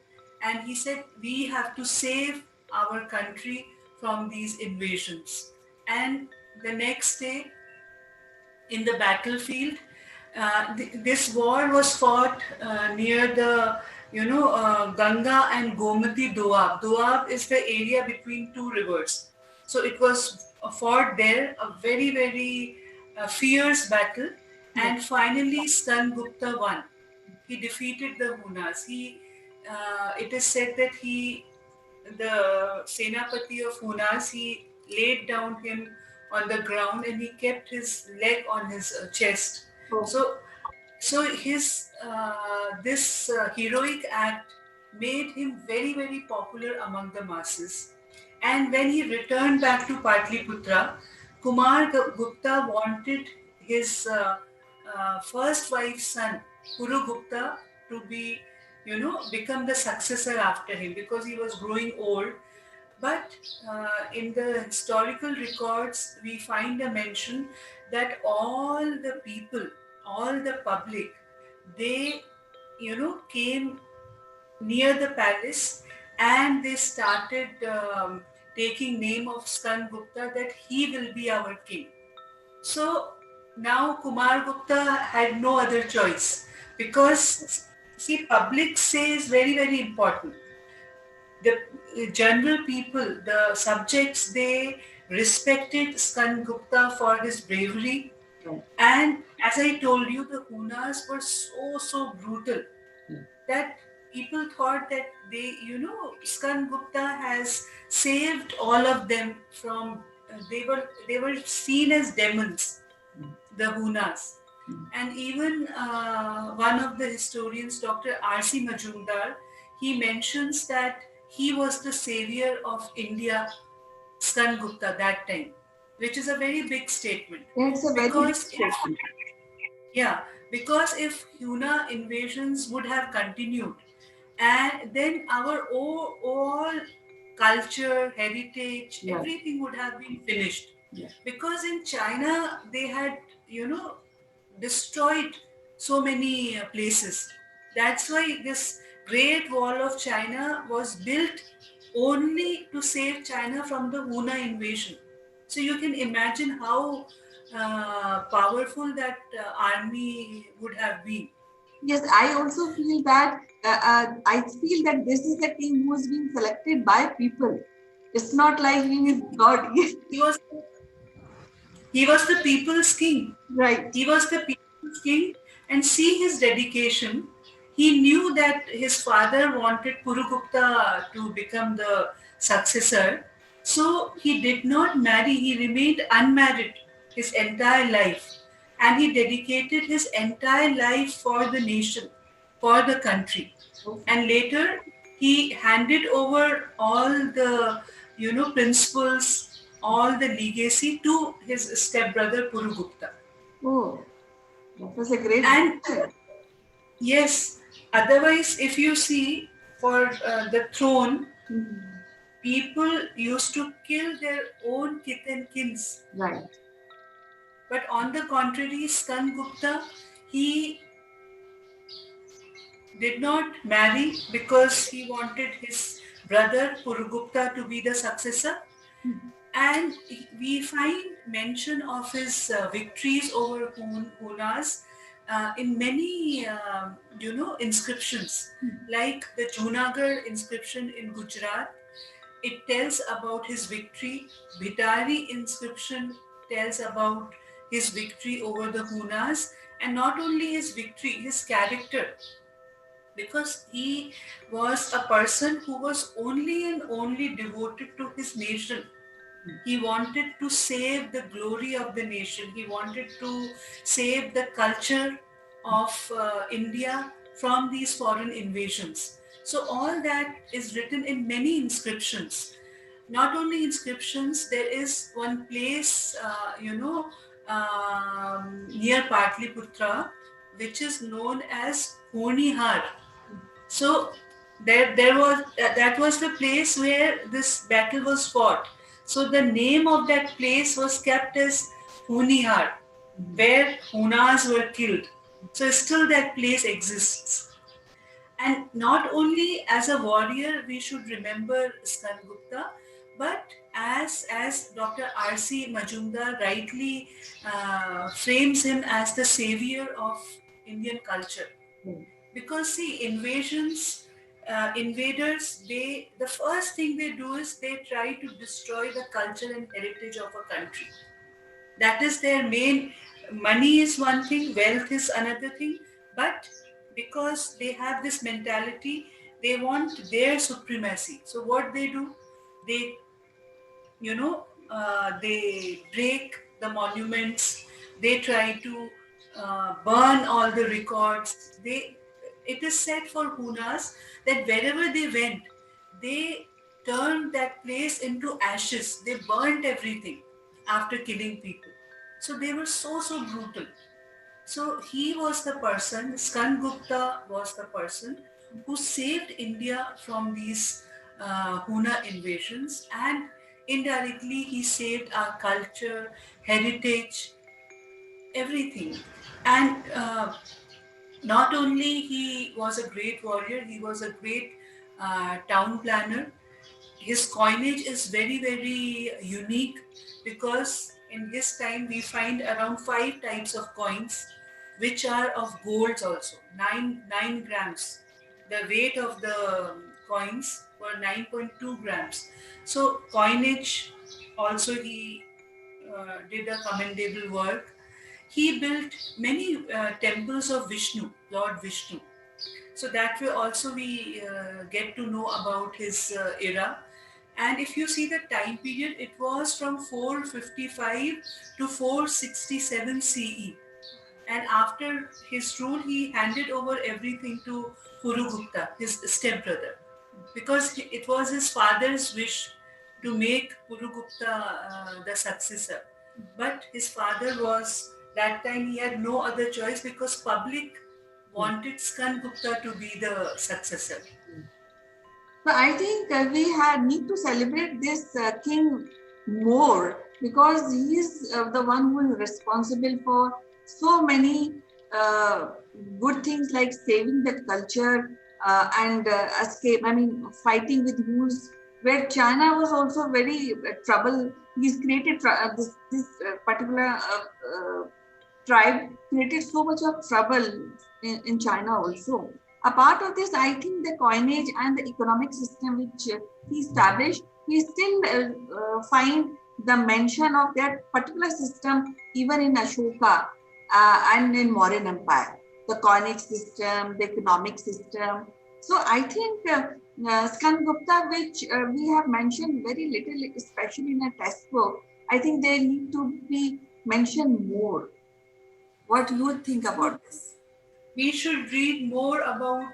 and he said, we have to save our country from these invasions. And the next day, in the battlefield, this war was fought near the, Ganga and Gomati Doab. Doab is the area between two rivers. So it was fought there, a very, very fierce battle. And finally, Skan Gupta won. He defeated the Hunas. It is said that the Senapati of Hunas, he laid down him on the ground and he kept his leg on his chest. So his this heroic act made him very, very popular among the masses. And when he returned back to Patliputra, Kumar Gupta wanted his first wife's son, Puru Gupta, to be, become the successor after him because he was growing old. But in the historical records, we find a mention that all the people, all the public, they, came near the palace and they started taking name of Skan Gupta that he will be our king. So now Kumar Gupta had no other choice because, see, public say is very, very important. The general people, the subjects, they respected Skan Gupta for his bravery. And as I told you, the Hunas were so brutal that people thought that Skan Gupta has saved all of them from, they were seen as demons, the Hunas. And even one of the historians, Dr. R.C. Majumdar, he mentions that he was the savior of India, Skan Gupta, that time, which is a very big statement. It's a very big statement. Yeah, because if Huna invasions would have continued, and then our all culture, heritage, everything would have been finished. Because in China, they had, destroyed so many places. That's why this Great Wall of China was built only to save China from the Huna invasion. So you can imagine how powerful that army would have been. Yes, I also feel that this is the king who is being selected by people. It's not like he is God. He was he was the people's king. Right. He was the people's king, and see his dedication. He knew that his father wanted Purugupta to become the successor, so he did not marry. He remained unmarried his entire life, and he dedicated his entire life for the nation, for the country. And later, he handed over all the principles, all the legacy to his stepbrother Purugupta. Oh, that was a great And gesture. yes, otherwise, if you see for the throne, Mhm. people used to kill their own kith and kins. Right. But on the contrary, Skan Gupta, he did not marry because he wanted his brother Purugupta to be the successor. And we find mention of his victories over Hunas in many, inscriptions, like the Junagadh inscription in Gujarat. It tells about his victory. Bhitari inscription tells about his victory over the Hunas, and not only his victory, his character, because he was a person who was only and only devoted to his nation. He wanted to save the glory of the nation. He wanted to save the culture of India from these foreign invasions. So, all that is written in many inscriptions. Not only inscriptions, there is one place, near Patliputra, which is known as Honihar. So there was that was the place where this battle was fought. So the name of that place was kept as Hunihar, where Hunas were killed. So still that place exists. And not only as a warrior we should remember Skandgupta, but as Dr. R.C. Majumdar rightly frames him as the savior of Indian culture. Because see, invaders, the first thing they do is they try to destroy the culture and heritage of a country. That is their main. Money is one thing, wealth is another thing, but because they have this mentality, they want their supremacy. So what they do, they they break the monuments, they try to burn all the records. It is said for Hunas that wherever they went, they turned that place into ashes. They burnt everything after killing people. So they were so brutal. So he was the person, Skan Gupta was the person who saved India from these Huna invasions, and indirectly he saved our culture, heritage, everything. And not only he was a great warrior, he was a great town planner. His coinage is very unique because in his time we find around 5 types of coins which are of golds also, 9 grams. The weight of the coins were 9.2 grams. So coinage also he did a commendable work. He built many temples of Vishnu, Lord Vishnu. So that way also we get to know about his era. And if you see the time period, it was from 455 to 467 CE. And after his rule, he handed over everything to Purugupta, his stepbrother, because it was his father's wish to make Purugupta the successor. But his father was, that time he had no other choice because public wanted Skan Gupta to be the successor. So I think we need to celebrate this king more because he is the one who is responsible for so many uh, good things like saving the culture and escape. I mean, fighting with Moors, where China was also very trouble. He's created this particular tribe created so much of trouble in China also. A part of this, I think the coinage and the economic system which he established, we still find the mention of that particular system even in Ashoka and in Mauryan Empire. The coinage system, the economic system. So I think Skandgupta, which we have mentioned very little, especially in a textbook, I think they need to be mentioned more. What do you think about this? We should read more about,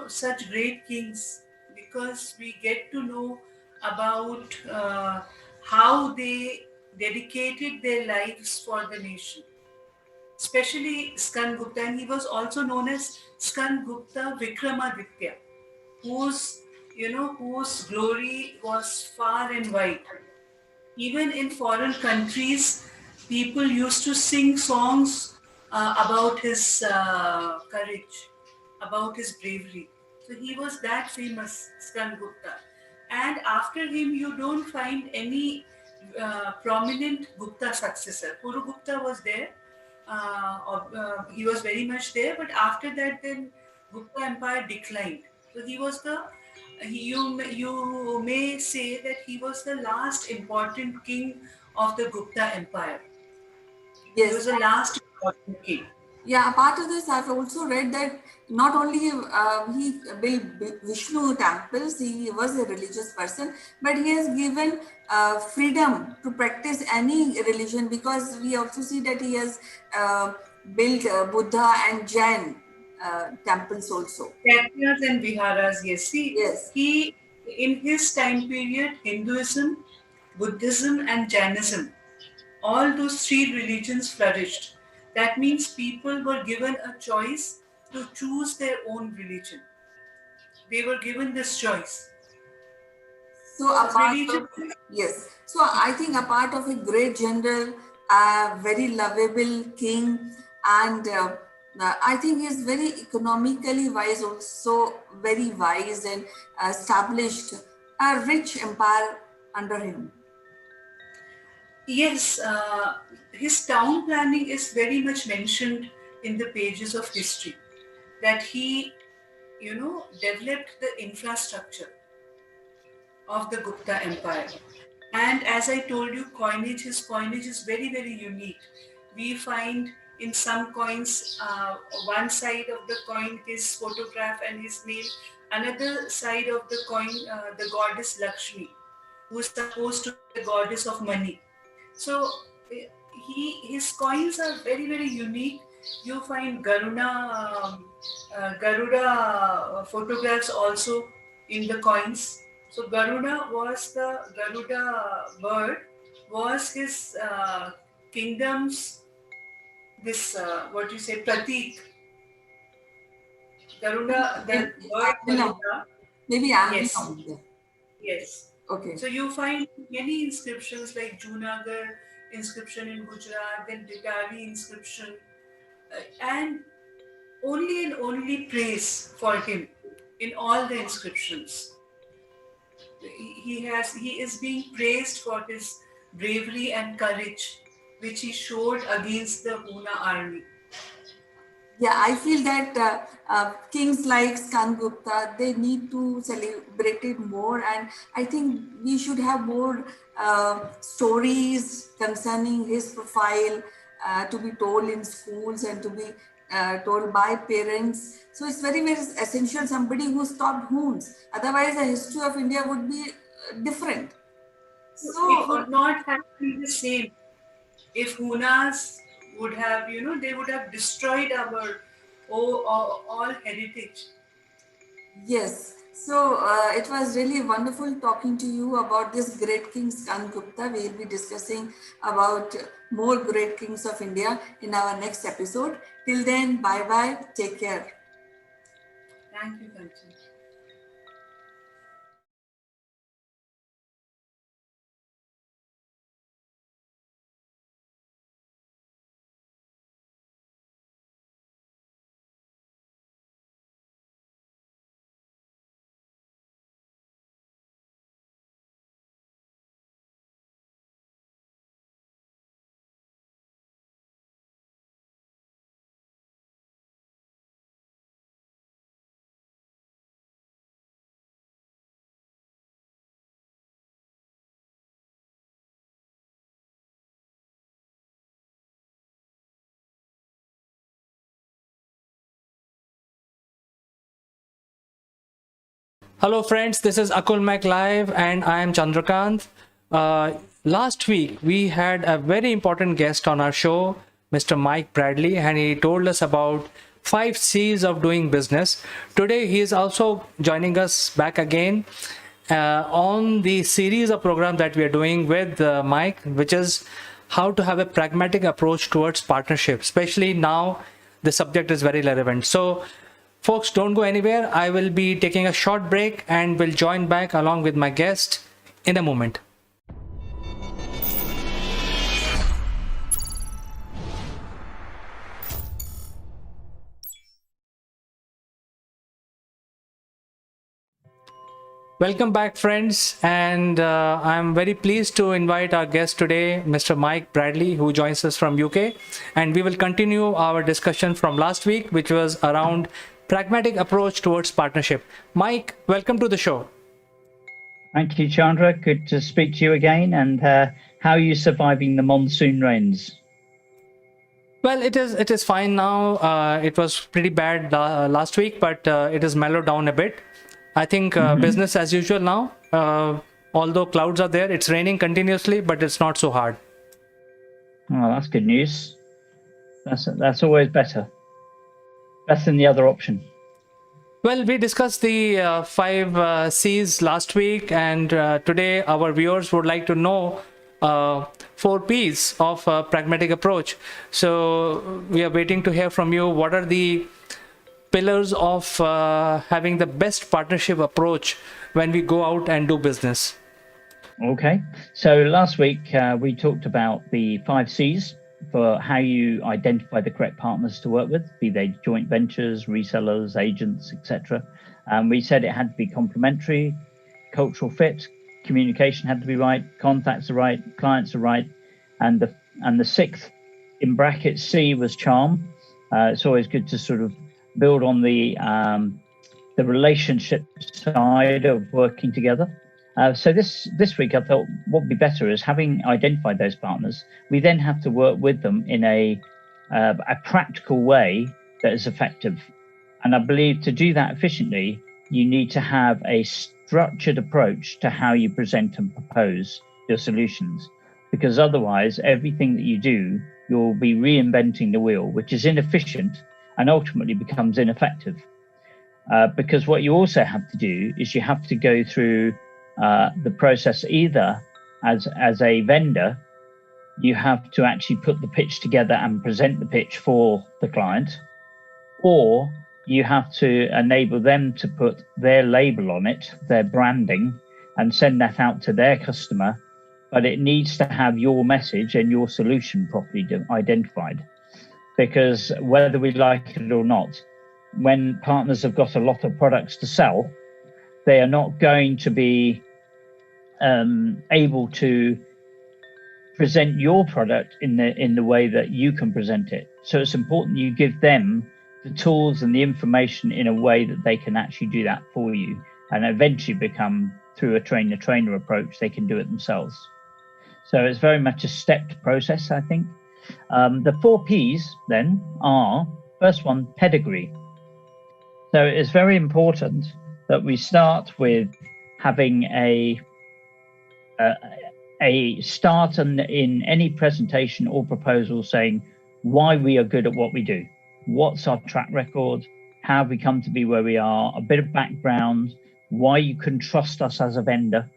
such great kings, because we get to know about how they dedicated their lives for the nation, especially Skandgupta, and he was also known as Skandgupta Vikramaditya, whose glory was far and wide. Even in foreign countries, people used to sing songs about his courage, about his bravery. So he was that famous, Skandgupta. And after him, you don't find any prominent Gupta successor. Puru Gupta was there, he was very much there, but after that, then Gupta Empire declined. So he was you may say that he was the last important king of the Gupta Empire. He Yes. was the last important king. Yeah, apart of this, I've also read that not only he built Vishnu temples, he was a religious person, but he has given freedom to practice any religion, because we also see that he has built Buddha and Jain temples also. Chaityas and Viharas, yes. See, Yes. he, in his time period, Hinduism, Buddhism, and Jainism, all those three religions flourished. That means people were given a choice to choose their own religion. They were given this choice. So a part Religion. of, yes. So I think a part of a great general, very lovable king, and I think he's very economically wise, also very wise, and established a rich empire under him. Yes, his town planning is very much mentioned in the pages of history. That he, developed the infrastructure of the Gupta Empire. And as I told you, his coinage is very, very unique. We find in some coins, one side of the coin, his photograph and his name, another side of the coin, the goddess Lakshmi, who is supposed to be the goddess of money. So his coins are very, very unique. You find Garuda photographs also in the coins. So Garuda bird was his kingdom's, this what you say, pratik. Garuda, the bird Emblem. Garuda. Maybe Yes, emblem. yes. Okay. So you find many inscriptions like Junagadh inscription in Gujarat, then Ditari inscription, and only praise for him in all the inscriptions. He is being praised for his bravery and courage, which he showed against the Huna army. Yeah, I feel that kings like Skandgupta, they need to celebrate it more, and I think we should have more stories concerning his profile to be told in schools and to be told by parents. So it's very, very essential. Somebody who stopped Huns. Otherwise, the history of India would be different. So It would not have been the same if Hunas would have, they would have destroyed our all heritage. yes. So it was really wonderful talking to you about this great king Skandgupta. We will be discussing about more great kings of India in our next episode. Till then, bye bye. Take care. Thank you, Kanchan. Hello, friends. This is Akul Mac Live, and I am Chandrakant. Last week, we had a very important guest on our show, Mr. Mike Bradley, and he told us about 5 C's of doing business. Today, he is also joining us back again on the series of programs that we are doing with Mike, which is how to have a pragmatic approach towards partnership, especially now the subject is very relevant. So, folks, don't go anywhere. I will be taking a short break and will join back along with my guest in a moment. Welcome back, friends, and I'm very pleased to invite our guest today, Mr. Mike Bradley, who joins us from UK, and we will continue our discussion from last week, which was around pragmatic approach towards partnership. Mike, welcome to the show. Thank you, Chandra. Good to speak to you again. And how are you surviving the monsoon rains? Well, it is fine now. It was pretty bad last week, but it is mellowed down a bit. I think business as usual now. Although clouds are there, it's raining continuously, but it's not so hard. Oh, that's good news. That's always better. Better than the other option. Well, we discussed the 5 C's last week, and today our viewers would like to know 4 P's of a pragmatic approach. So we are waiting to hear from you. What are the pillars of having the best partnership approach when we go out and do business? Okay. So last week we talked about the 5 C's for how you identify the correct partners to work with, be they joint ventures, resellers, agents, etc. We said it had to be complementary, cultural fit, communication had to be right, contacts are right, clients are right, and the sixth in brackets C was charm. It's always good to sort of build on the relationship side of working together. So this week I thought what would be better is, having identified those partners, we then have to work with them in a practical way that is effective. And I believe to do that efficiently, you need to have a structured approach to how you present and propose your solutions, because otherwise everything that you do, you'll be reinventing the wheel, which is inefficient and ultimately becomes ineffective. Because what you also have to do is you have to go through the process either as a vendor, you have to actually put the pitch together and present the pitch for the client, or you have to enable them to put their label on it, their branding, and send that out to their customer. But it needs to have your message and your solution properly identified. Because whether we like it or not, when partners have got a lot of products to sell, they are not going to be able to present your product in the way that you can present it. So it's important you give them the tools and the information in a way that they can actually do that for you, and eventually become, through a trainer approach, they can do it themselves. So it's very much a stepped process, I think. The 4 P's then are, first one, pedigree. So it's very important that we start with having a start in any presentation or proposal saying why we are good at what we do. What's our track record? How have we come to be where we are? A bit of background, why you can trust us as a vendor.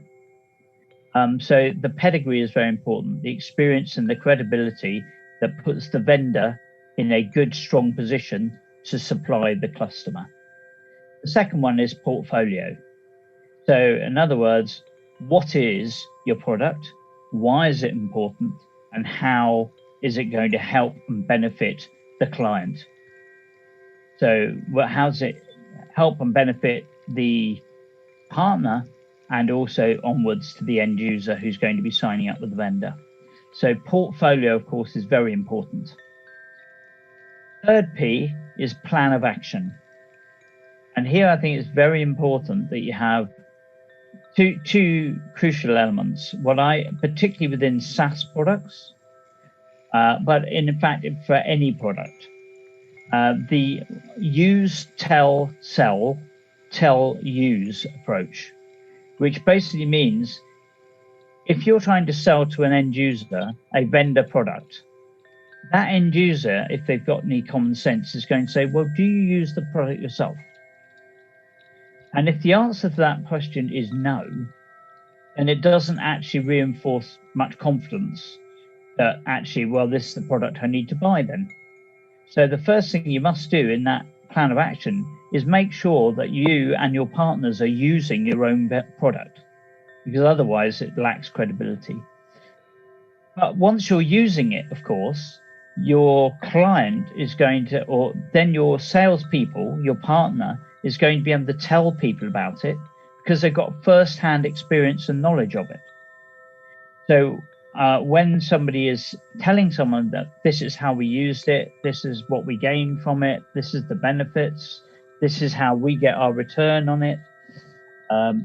So the pedigree is very important, the experience and the credibility that puts the vendor in a good, strong position to supply the customer. The second one is portfolio. So in other words, what is your product? Why is it important? And how is it going to help and benefit the client? So how does it help and benefit the partner, and also onwards to the end user who's going to be signing up with the vendor? So portfolio, of course, is very important. Third P is plan of action. And here I think it's very important that you have two crucial elements. Particularly within SaaS products, but in fact for any product, the use, tell, sell tell, use approach, which basically means if you're trying to sell to an end user a vendor product, that end user, if they've got any common sense, is going to say, well, do you use the product yourself? And if the answer to that question is no, then it doesn't actually reinforce much confidence that actually, well, this is the product I need to buy then. So the first thing you must do in that plan of action is make sure that you and your partners are using your own product, because otherwise it lacks credibility. But once you're using it, of course, your client is going to, or then your salespeople, your partner is going to be able to tell people about it because they've got first-hand experience and knowledge of it. So when somebody is telling someone that this is how we used it, this is what we gained from it, this is the benefits, this is how we get our return on it,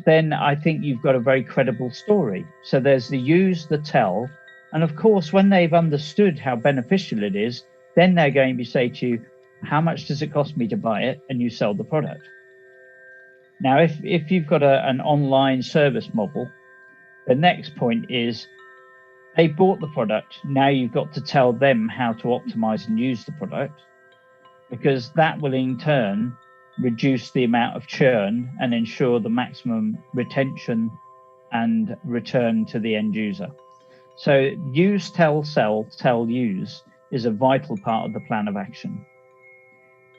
then I think you've got a very credible story. So there's the use, the tell, and of course, when they've understood how beneficial it is, then they're going to say to you, how much does it cost me to buy it? And you sell the product. Now, if you've got an online service model, the next point is they bought the product. Now you've got to tell them how to optimize and use the product, because that will in turn reduce the amount of churn and ensure the maximum retention and return to the end user. So use, tell, sell, tell, use is a vital part of the plan of action.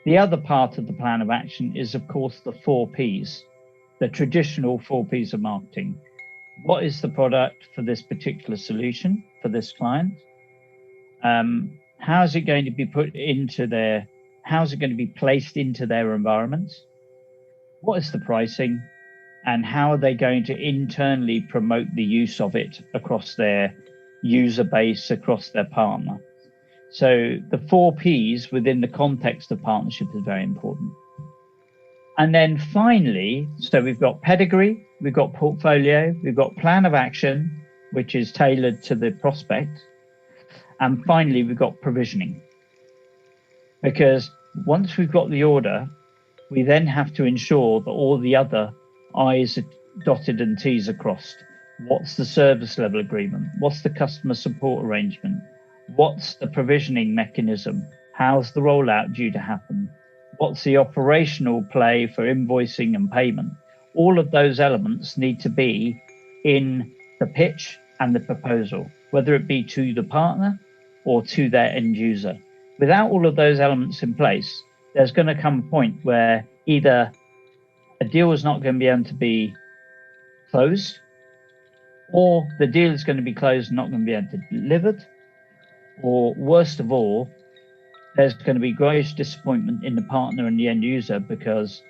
The other part of the plan of action is, of course, the 4 Ps, the traditional 4 Ps of marketing. What is the product for this particular solution for this client? How is it going to be put into how's it going to be placed into their environments? What is the pricing? And how are they going to internally promote the use of it across their user base, across their partner? So the 4 Ps within the context of partnership is very important. And then finally, so we've got pedigree, we've got portfolio, we've got plan of action, which is tailored to the prospect. And finally, we've got provisioning. Because once we've got the order, we then have to ensure that all the other I's are dotted and T's are crossed. What's the service level agreement? What's the customer support arrangement? What's the provisioning mechanism? How's the rollout due to happen? What's the operational play for invoicing and payment? All of those elements need to be in the pitch and the proposal, whether it be to the partner or to their end user. Without all of those elements in place, there's going to come a point where either a deal is not going to be able to be closed, or the deal is going to be closed and not going to be able to be delivered, or worst of all, there's going to be gross disappointment in the partner and the end user because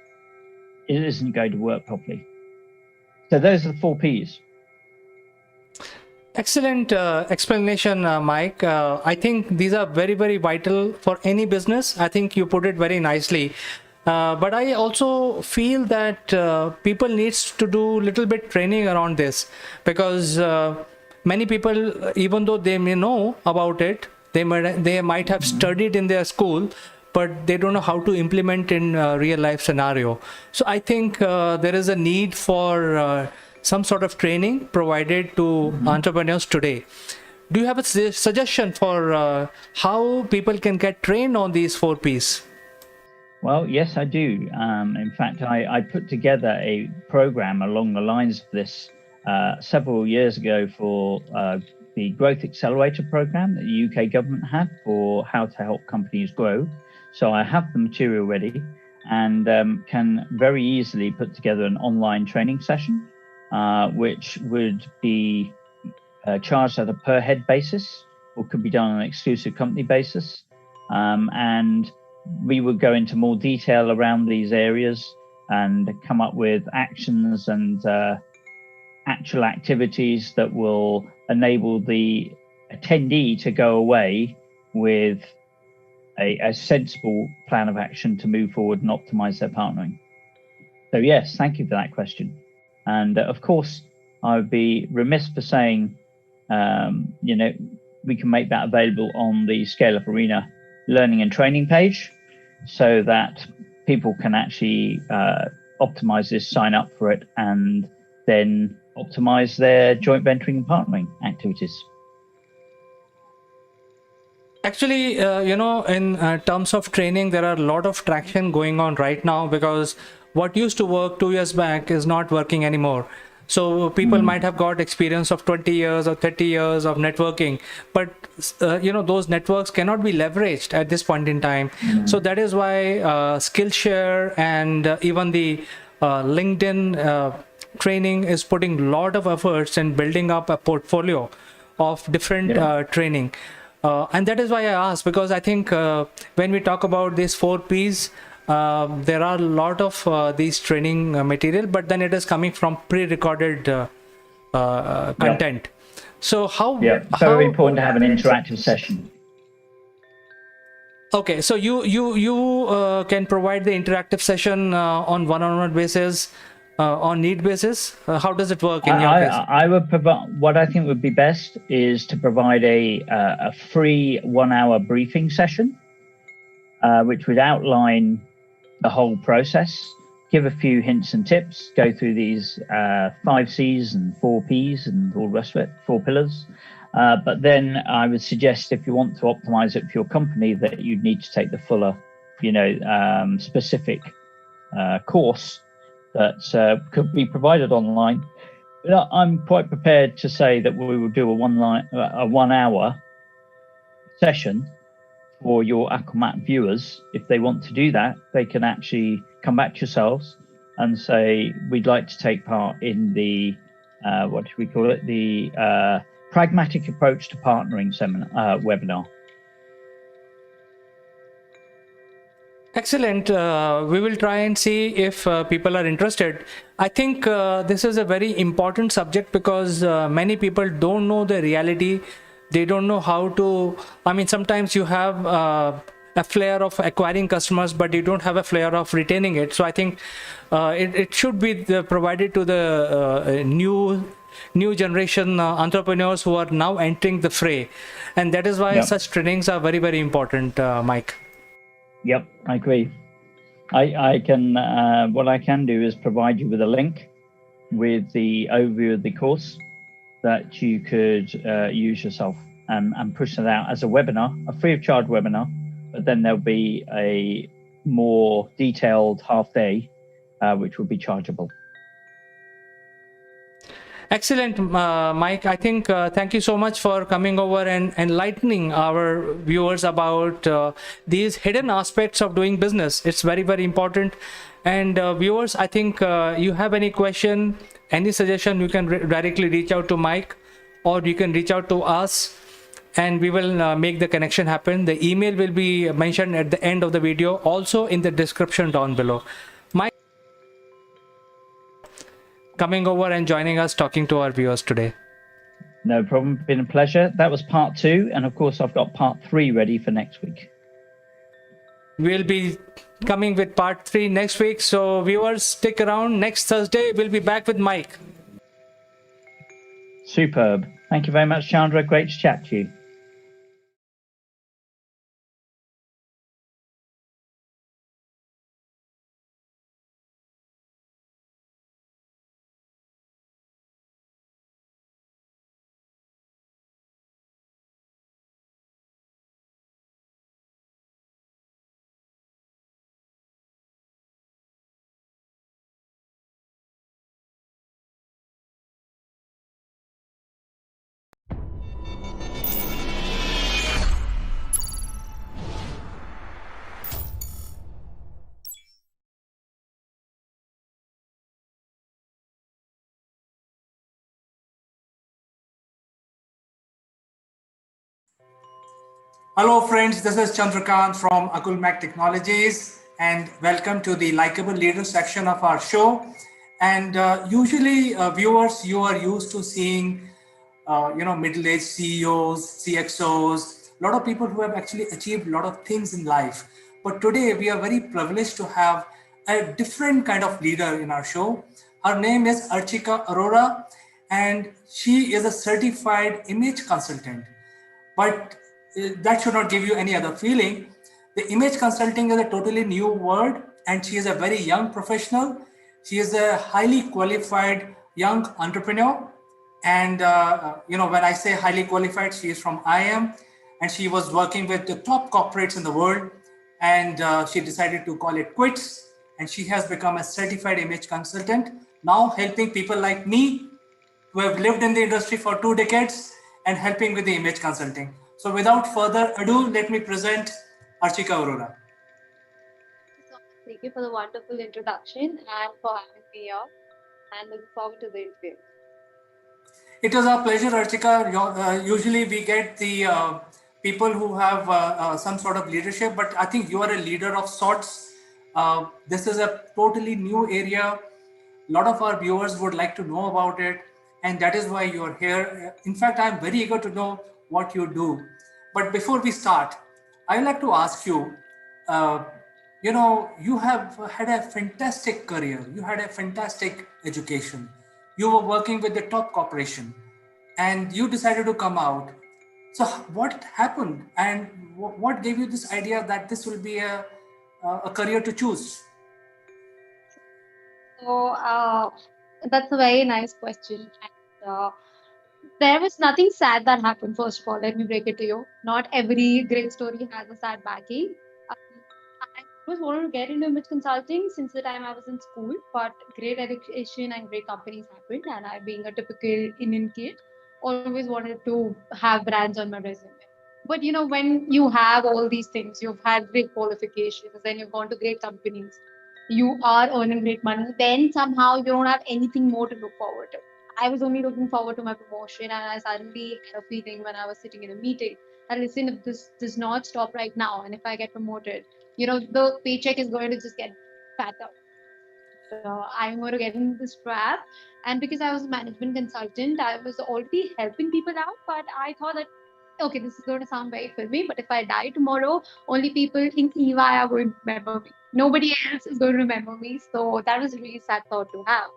it isn't going to work properly. So those are the 4 Ps. Excellent explanation, Mike. I think these are very, very vital for any business. I think you put it very nicely. But I also feel that people needs to do little bit training around this, because many people, even though they may know about it, they might have studied in their school, but they don't know how to implement in real life scenario. So I think there is a need for some sort of training provided to entrepreneurs today. Do you have a suggestion for how people can get trained on these 4 Ps? Well, yes, I do. In fact, I put together a program along the lines of this several years ago for the Growth Accelerator program that the UK government had for how to help companies grow. So I have the material ready and can very easily put together an online training session, which would be charged at a per head basis, or could be done on an exclusive company basis. And we would go into more detail around these areas and come up with actions and actual activities that will enable the attendee to go away with a sensible plan of action to move forward and optimize their partnering. So yes, thank you for that question. And of course, I would be remiss for saying, we can make that available on the Scale Up Arena learning and training page, so that people can actually optimize this, sign up for it, and then optimize their joint venturing and partnering activities. Actually, in terms of training, there are a lot of traction going on right now, because what used to work 2 years back is not working anymore. So people might have got experience of 20 years or 30 years of networking, but those networks cannot be leveraged at this point in time. So that is why Skillshare and even the LinkedIn training is putting a lot of efforts in building up a portfolio of different training. And that is why I asked, because I think when we talk about these 4 Ps, there are a lot of these training material, but then it is coming from pre-recorded content. So how? Yeah, very important to have an interactive session. Okay, so you can provide the interactive session on one-on-one basis, on need basis. How does it work in your case? I would provide, what I think would be best is to provide a free 1-hour briefing session, which would outline the whole process, give a few hints and tips, go through these 5 Cs and 4 Ps and all the rest of it, 4 pillars. But then I would suggest, if you want to optimize it for your company, that you need to take the fuller, specific course that could be provided online. But I'm quite prepared to say that we will do a 1-hour session for your Aquamat viewers. If they want to do that, they can actually come back to yourselves and say, we'd like to take part in the, what do we call it? The pragmatic approach to partnering seminar, webinar. Excellent. We will try and see if people are interested. I think this is a very important subject, because many people don't know the reality. They don't know how to, sometimes you have a flair of acquiring customers, but you don't have a flair of retaining it. So I think it should be provided to the new generation entrepreneurs who are now entering the fray. And that is why such trainings are very, very important, Mike. Yep, I agree. I can, what I can do is provide you with a link with the overview of the course that you could use yourself and push that out as a webinar, a free of charge webinar, but then there'll be a more detailed half day, which will be chargeable. Excellent, Mike. I think thank you so much for coming over and enlightening our viewers about these hidden aspects of doing business. It's very, very important. And viewers, I think you have any question, any suggestion, you can directly reach out to Mike, or you can reach out to us, and we will make the connection happen. The email will be mentioned at the end of the video, also in the description down below. Mike, coming over and joining us, talking to our viewers today. No problem. Been a pleasure. That was part 2. And of course, I've got part 3 ready for next week. We'll be coming with part 3 next week. So viewers, stick around. Next Thursday, we'll be back with Mike. Superb. Thank you very much, Chandra. Great to chat to you. Hello friends, this is Chandrakant from Akulmak Technologies, and welcome to the Likeable Leader section of our show. And usually viewers, you are used to seeing middle-aged CEOs, CXOs, a lot of people who have actually achieved a lot of things in life. But today we are very privileged to have a different kind of leader in our show. Her name is Archika Arora, and she is a certified image consultant. But that should not give you any other feeling. The image consulting is a totally new word, and she is a very young professional. She is a highly qualified young entrepreneur. And, when I say highly qualified, she is from IIM and she was working with the top corporates in the world. And she decided to call it quits. And she has become a certified image consultant, now helping people like me who have lived in the industry for 2 decades and helping with the image consulting. So without further ado, let me present Archika Arora. Thank you for the wonderful introduction and for having me here. And looking forward to the interview. It was our pleasure, Archika. Usually we get the people who have some sort of leadership, but I think you are a leader of sorts. This is a totally new area. A lot of our viewers would like to know about it, and that is why you are here. In fact, I'm very eager to know what you do. But before we start, I would like to ask you, uh, you have had a fantastic career. You had a fantastic education. You were working with the top corporation and you decided to come out. So what happened and what gave you this idea that this will be a career to choose? So that's a very nice question. And there was nothing sad that happened, first of all. Let me break it to you. Not every great story has a sad backing. I always wanted to get into image consulting since the time I was in school, but great education and great companies happened. And I, being a typical Indian kid, always wanted to have brands on my resume. But when you have all these things, you've had great qualifications, then you've gone to great companies, you are earning great money, then somehow you don't have anything more to look forward to. I was only looking forward to my promotion, and I suddenly had a feeling when I was sitting in a meeting that listen, if this does not stop right now, and if I get promoted, the paycheck is going to just get fatter. So I'm going to get into this trap. And because I was a management consultant, I was already helping people out. But I thought that, okay, this is going to sound very filmy, but if I die tomorrow, only people in EY are going to remember me. Nobody else is going to remember me. So that was a really sad thought to have.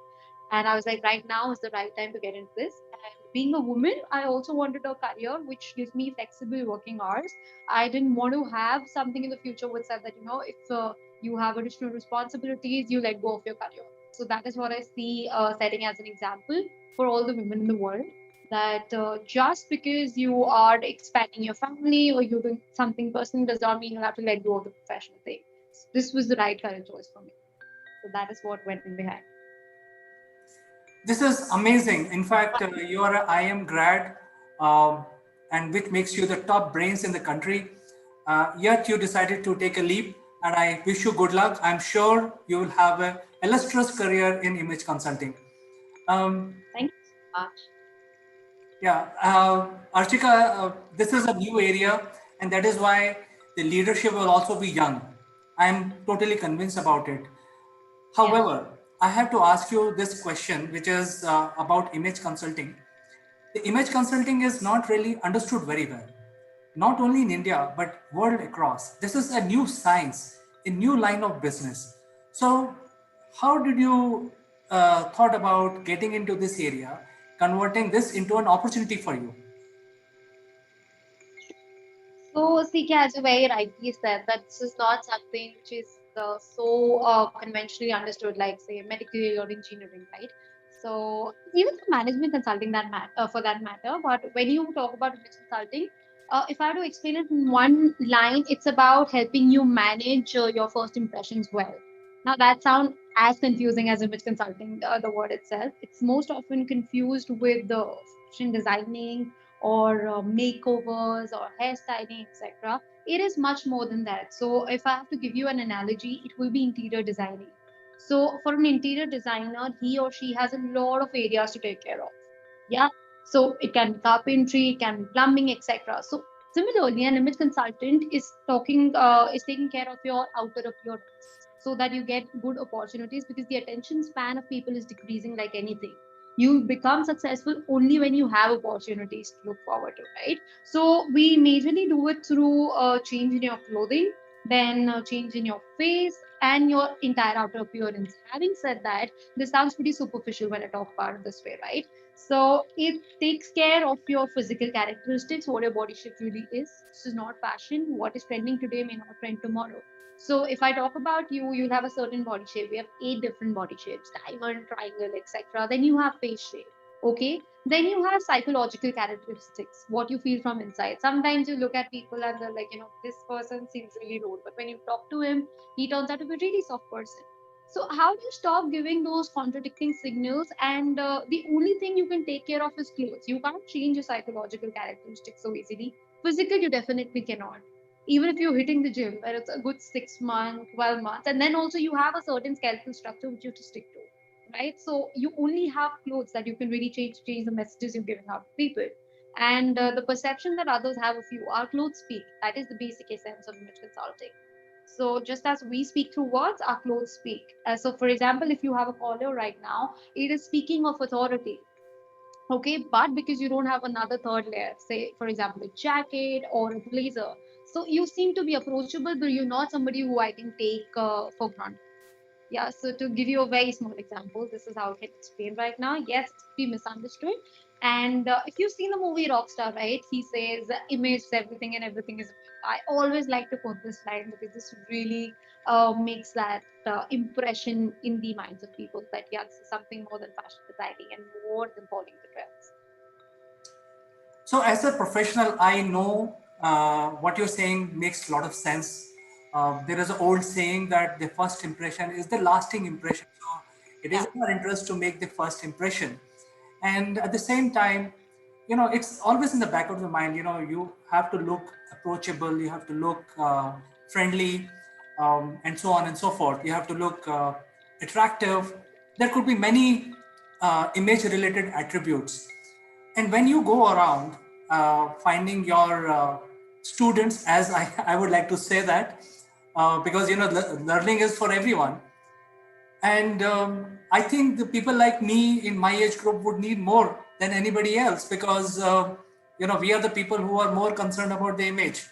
And I was like, right now is the right time to get into this. And being a woman, I also wanted a career which gives me flexible working hours. I didn't want to have something in the future which said that, if you have additional responsibilities, you let go of your career. So that is what I see setting as an example for all the women in the world. That just because you are expanding your family or you're doing something personal does not mean you have to let go of the professional thing. So this was the right career choice for me. So that is what went in behind. This is amazing. In fact, you are an IIM grad, and which makes you the top brains in the country. Yet you decided to take a leap, and I wish you good luck. I'm sure you will have an illustrious career in image consulting. Thank you so much. Yeah, Archika, this is a new area, and that is why the leadership will also be young. I'm totally convinced about it. However, I have to ask you this question, which is about image consulting. The image consulting is not really understood very well, not only in India, but world across. This is a new science, a new line of business. So, how did you thought about getting into this area, converting this into an opportunity for you? So, CK, as you very rightly said, that this is not something which is so conventionally understood, like say medical or engineering, right? So, even the management consulting for that matter. But when you talk about image consulting, if I have to explain it in one line, it's about helping you manage your first impressions well. Now, that sounds as confusing as image consulting, the word itself. It's most often confused with the fashion designing or makeovers or hairstyling, etc. It is much more than that. So, if I have to give you an analogy, it will be interior designing. So, for an interior designer, he or she has a lot of areas to take care of. Yeah. So, it can be carpentry, it can be plumbing, etc. So, similarly, an image consultant is taking care of your outer appearance so that you get good opportunities because the attention span of people is decreasing like anything. You become successful only when you have opportunities to look forward to, right? So we majorly do it through a change in your clothing, then a change in your face and your entire outer appearance. Having said that, this sounds pretty superficial when I talk about it this way, right? So it takes care of your physical characteristics, what your body shape really is. This is not fashion. What is trending today may not trend tomorrow. So if I talk about you, you'll have a certain body shape. We have 8 different body shapes: diamond, triangle, etc. Then you have face shape. Okay. Then you have psychological characteristics, what you feel from inside. Sometimes you look at people and they're like, this person seems really rude, but when you talk to him, he turns out to be a really soft person. So how do you stop giving those contradicting signals? And the only thing you can take care of is clothes. You can't change your psychological characteristics so easily. Physical, you definitely cannot. Even if you're hitting the gym, where it's a good 6 months, 12 months, and then also you have a certain skeletal structure which you have to stick to, right? So you only have clothes that you can really change the messages you're giving out to people. And the perception that others have of you, our clothes speak. That is the basic essence of image consulting. So just as we speak through words, our clothes speak. So for example, if you have a collar right now, it is speaking of authority. Okay, but because you don't have another third layer, say for example, a jacket or a blazer, so you seem to be approachable, but you're not somebody who I can take for granted. Yeah, so to give you a very small example, this is how I can explain right now. Yes, it's be misunderstood. And if you've seen the movie Rockstar, right, he says, image is everything and everything is a myth. I always like to quote this line because this really makes that impression in the minds of people that, yeah, this is something more than fashion designing and more than following the trends. So, as a professional, I know what you're saying makes a lot of sense. There is an old saying that the first impression is the lasting impression. So, it is in our interest to make the first impression. And at the same time, it's always in the back of the mind, you have to look approachable, you have to look friendly, and so on and so forth. You have to look attractive. There could be many image related attributes, and when you go around finding your students, as I would like to say that, because learning is for everyone. And I think the people like me in my age group would need more than anybody else, because we are the people who are more concerned about the image.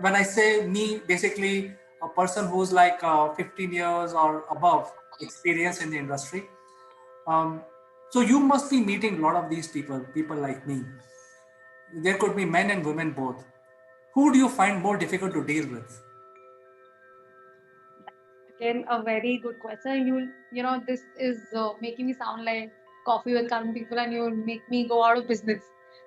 When I say me, basically a person who's like 15 years or above experience in the industry. um, so you must be meeting a lot of these people like me. There could be men and women both. Who do you find more difficult to deal with? Again, a very good question. This is making me sound like coffee with current people, and you'll make me go out of business.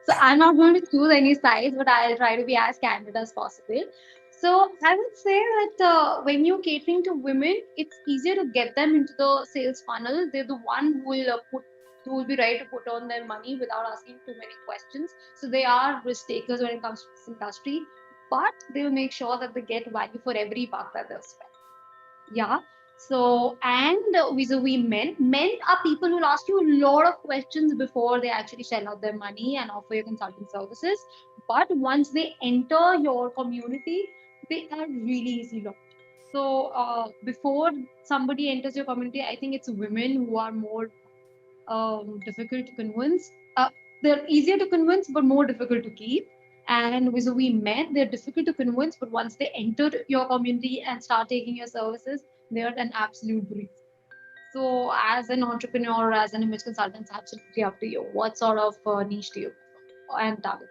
So I'm not going to choose any sides, but I'll try to be as candid as possible. So I would say that when you're catering to women, it's easier to get them into the sales funnel. They're the one who will be ready to put on their money without asking too many questions. So they are risk takers when it comes to this industry, but they will make sure that they get value for every buck that they'll spend. Yeah. So, and vis-a-vis men are people who ask you a lot of questions before they actually shell out their money and offer your consulting services. But once they enter your community, they are really easy locked. So, before somebody enters your community, I think it's women who are more difficult to convince. They're easier to convince, but more difficult to keep. And vis-a-vis men, they're difficult to convince, but once they enter your community and start taking your services, they're an absolute breeze. So, as an entrepreneur, as an image consultant, it's absolutely up to you. What sort of niche do you prefer and target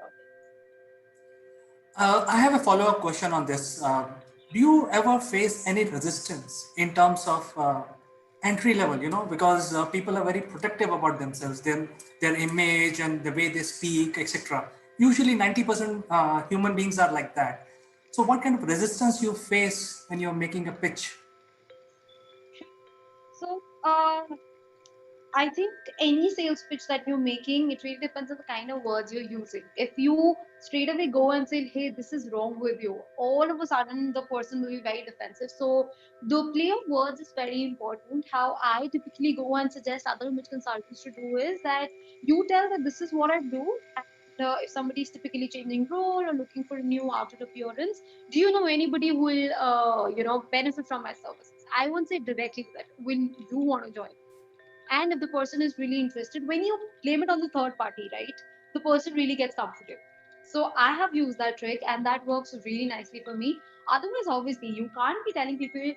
audience? I have a follow-up question on this. Do you ever face any resistance in terms of entry level? Because people are very protective about themselves, their image and the way they speak, etc. Usually, 90% human beings are like that. So, what kind of resistance you face when you're making a pitch? So, I think any sales pitch that you're making, it really depends on the kind of words you're using. If you straight away go and say, hey, this is wrong with you, all of a sudden the person will be very defensive. So the play of words is very important. How I typically go and suggest other image consultants to do is that you tell that this is what I do. And if somebody is typically changing role or looking for a new outfit appearance, do you know anybody who will, benefit from my services? I won't say directly that when you want to join, and if the person is really interested, when you blame it on the third party, right, the person really gets comfortable. So I have used that trick and that works really nicely for me. Otherwise, obviously, you can't be telling people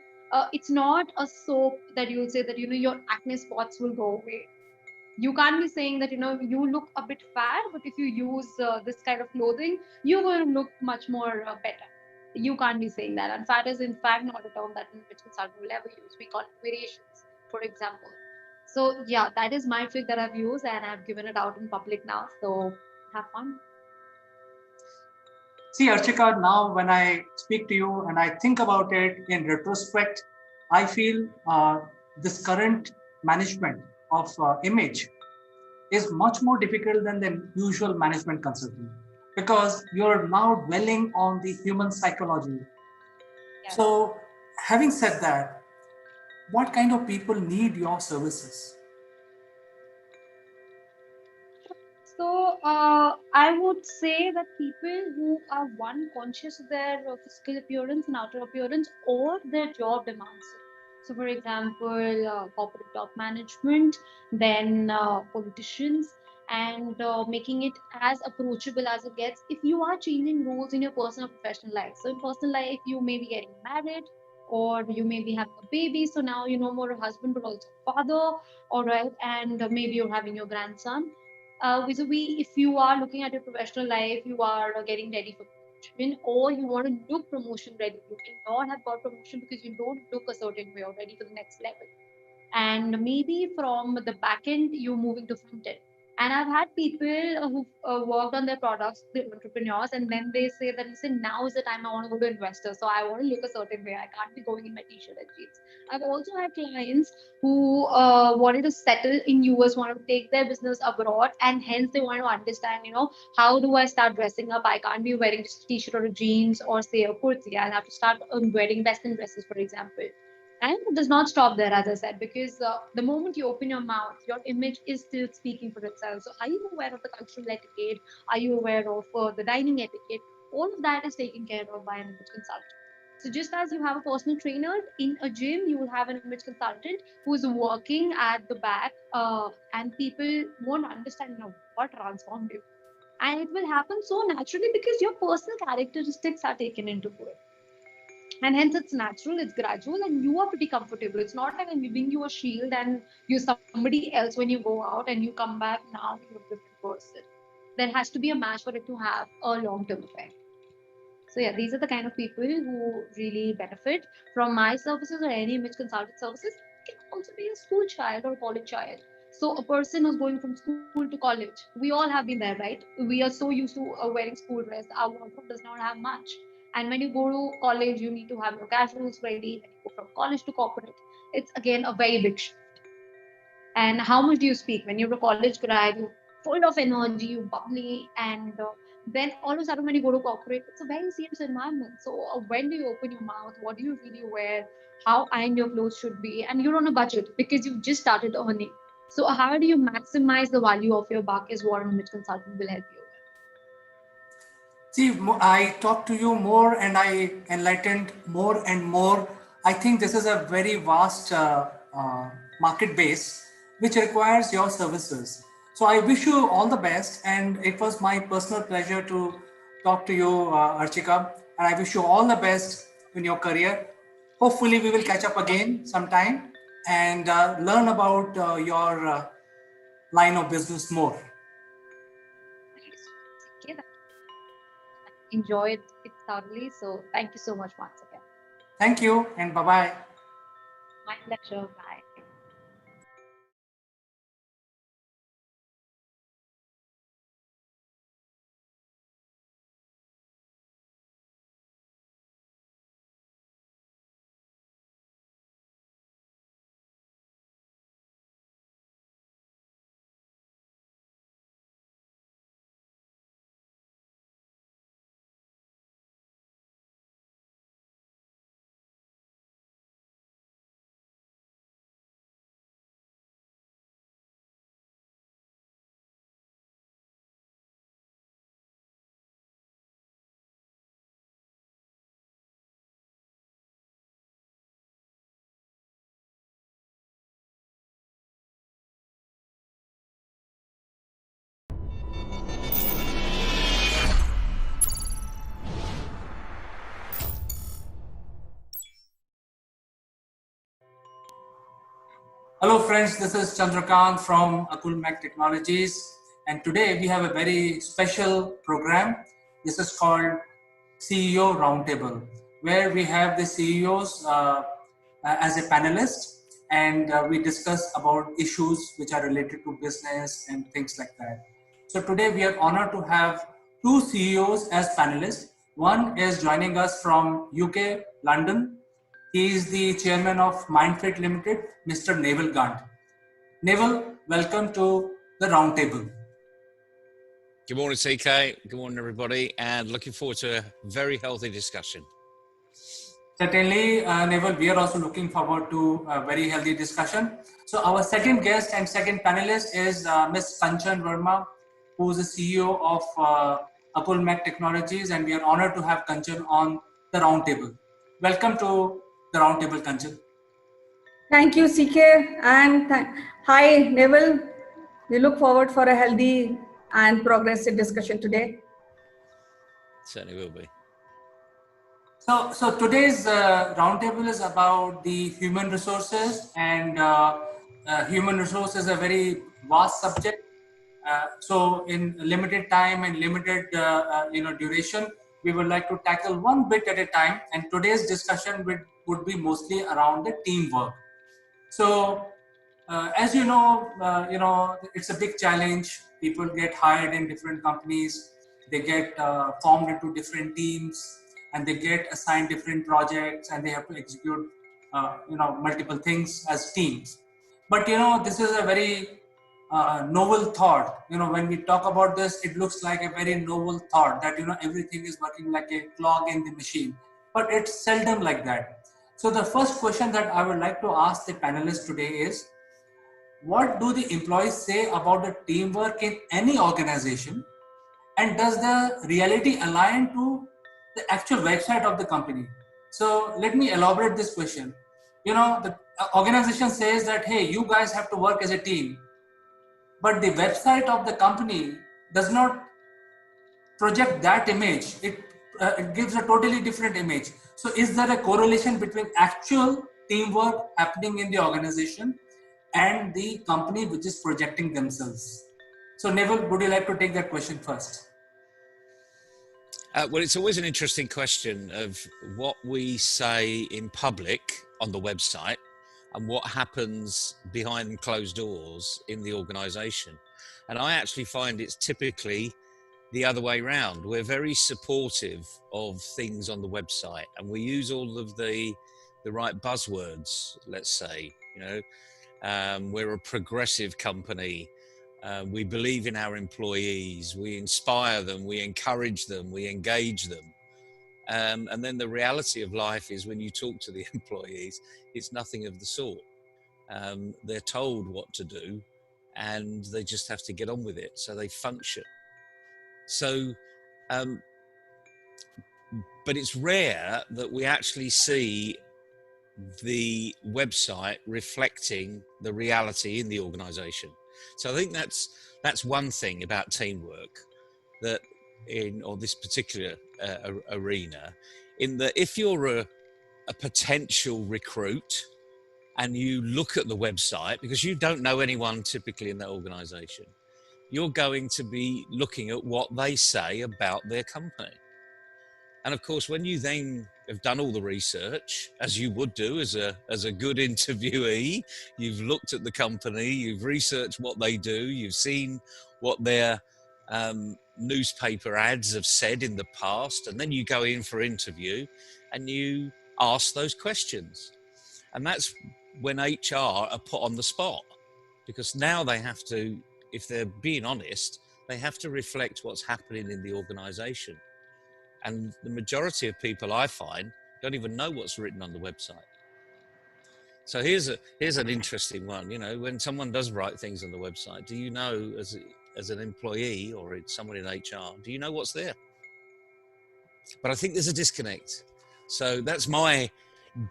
it's not a soap that you'll say that your acne spots will go away. You can't be saying that you look a bit fat, but if you use this kind of clothing, you're going to look much more better. You can't be saying that. And fat is in fact not a term that which consultant will ever use. We call it variations, for example. So yeah, that is my trick that I've used and I've given it out in public now. So have fun. See, Archika, now when I speak to you and I think about it in retrospect, I feel this current management of image is much more difficult than the usual management consulting because you're now dwelling on the human psychology. Yes. So, having said that, what kind of people need your services? So I would say that people who are one conscious of their physical appearance and outer appearance or their job demands it. So, for example, corporate top management, then politicians, and making it as approachable as it gets. If you are changing roles in your personal professional life, so in personal life you may be getting married, or you may be having a baby. So now you're no more a husband but also a father, all right, and maybe you're having your grandson vis-a-vis if you are looking at your professional life, you are getting ready for promotion, or you want to look promotion ready. You cannot have got promotion because you don't look a certain way or ready for the next level. And maybe from the back end, you're moving to front end. And I've had people who worked on their products, the entrepreneurs, and then they say that, listen, now is the time I want to go to investors. So I want to look a certain way. I can't be going in my t-shirt and jeans. I've also had clients who wanted to settle in US, want to take their business abroad, and hence they want to understand, how do I start dressing up? I can't be wearing just a t-shirt or a jeans or say a kurti. I'll have to start wearing western dresses, for example. And it does not stop there, as I said, because the moment you open your mouth, your image is still speaking for itself. So, are you aware of the cultural etiquette? Are you aware of the dining etiquette? All of that is taken care of by an image consultant. So, just as you have a personal trainer in a gym, you will have an image consultant who is working at the back, and people won't understand what transformed you. And it will happen so naturally because your personal characteristics are taken into it, and hence it's natural, it's gradual, and you are pretty comfortable. It's not like I'm giving you a shield and you're somebody else when you go out and you come back, now you're a different person. There has to be a match for it to have a long-term effect. So yeah, these are the kind of people who really benefit from my services or any image consultant services. It can also be a school child or a college child. So a person who's going from school to college, we all have been there, right? We are so used to wearing school dress. Our wardrobe does not have much. And when you go to college, you need to have your casuals ready. When you go from college to corporate, it's again a very big shift. And how much do you speak when you're a college grad? You're full of energy, you bubbly, and then all of a sudden when you go to corporate, it's a very serious environment. So when do you open your mouth? What do you really wear? How iron your clothes should be? And you're on a budget because you've just started earning. So how do you maximize the value of your buck? Is what an image consultant will help you. See, I talked to you more and I enlightened more and more. I think this is a very vast market base which requires your services. So I wish you all the best, and it was my personal pleasure to talk to you, Archika, and I wish you all the best in your career. Hopefully, we will catch up again sometime and learn about your line of business more. Enjoyed it thoroughly. So thank you so much once again. Thank you and bye bye. My pleasure. Bye. Hello friends, this is Chandrakant from Assimilate Technologies, and today we have a very special program. This is called CEO Roundtable, where we have the CEOs as a panelist, and we discuss about issues which are related to business and things like that. So today we are honored to have two CEOs as panelists. One is joining us from UK, London. He is the chairman of MindFit Limited, Mr. Naval Gant. Naval, welcome to the roundtable. Good morning, CK. Good morning, everybody, and looking forward to a very healthy discussion. Certainly, Naval, we are also looking forward to a very healthy discussion. So our second guest and second panelist is Ms. Kanchan Verma, who is the CEO of Assimilate Technologies, and we are honored to have Kanchan on the roundtable. Welcome to the roundtable, Kanchan. Thank you, CK, and hi, Neville. We look forward for a healthy and progressive discussion today. Certainly will be. So today's roundtable is about the human resources, and human resources is a very vast subject. So in limited time and limited duration, we would like to tackle one bit at a time. And today's discussion would be mostly around the teamwork. So as you know, it's a big challenge. People get hired in different companies. They get formed into different teams, and they get assigned different projects, and they have to execute, multiple things as teams. But this is a very novel thought. When we talk about this, it looks like a very novel thought that everything is working like a clog in the machine, but it's seldom like that. So the first question that I would like to ask the panelists today is, what do the employees say about the teamwork in any organization, and does the reality align to the actual website of the company? So let me elaborate this question. The organization says that, hey, you guys have to work as a team, but the website of the company does not project that image. It gives a totally different image. So is there a correlation between actual teamwork happening in the organization and the company which is projecting themselves? So Neville, would you like to take that question first? Well, it's always an interesting question of what we say in public on the website and what happens behind closed doors in the organization. And I actually find it's typically the other way around. We're very supportive of things on the website, and we use all of the right buzzwords, let's say. We're a progressive company. We believe in our employees. We inspire them. We encourage them. We engage them. And then the reality of life is, when you talk to the employees, it's nothing of the sort. They're told what to do, and they just have to get on with it. So they function. So, but it's rare that we actually see the website reflecting the reality in the organization. So I think that's one thing about teamwork, that or this particular arena, in that if you're a potential recruit and you look at the website, because you don't know anyone typically in that organization, you're going to be looking at what they say about their company. And of course, when you then have done all the research, as you would do as a good interviewee, you've looked at the company, you've researched what they do, you've seen what their newspaper ads have said in the past, and then you go in for interview and you ask those questions. And that's when HR are put on the spot, because now they have to, if they're being honest, they have to reflect what's happening in the organization. And the majority of people, I find, don't even know what's written on the website. So here's an interesting one. When someone does write things on the website, do you know, as an employee or someone in HR, do you know what's there? But I think there's a disconnect. So that's my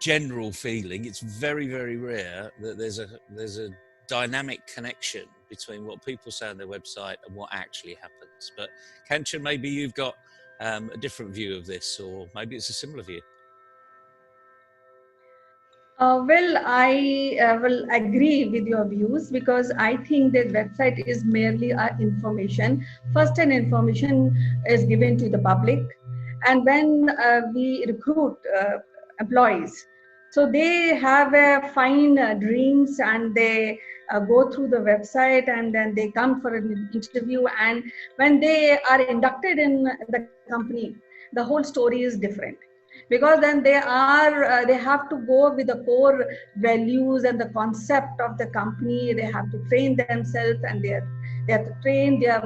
general feeling. It's very, very rare that there's a dynamic connection between what people say on their website and what actually happens. But Kanchan, maybe you've got a different view of this, or maybe it's a similar view. Well, I will agree with your views, because I think that website is merely information. First, an information is given to the public, And when we recruit employees, so they have fine dreams, and they go through the website, and then they come for an interview. And when they are inducted in the company, the whole story is different, because then they have to go with the core values and the concept of the company. They have to train themselves, and they have to train their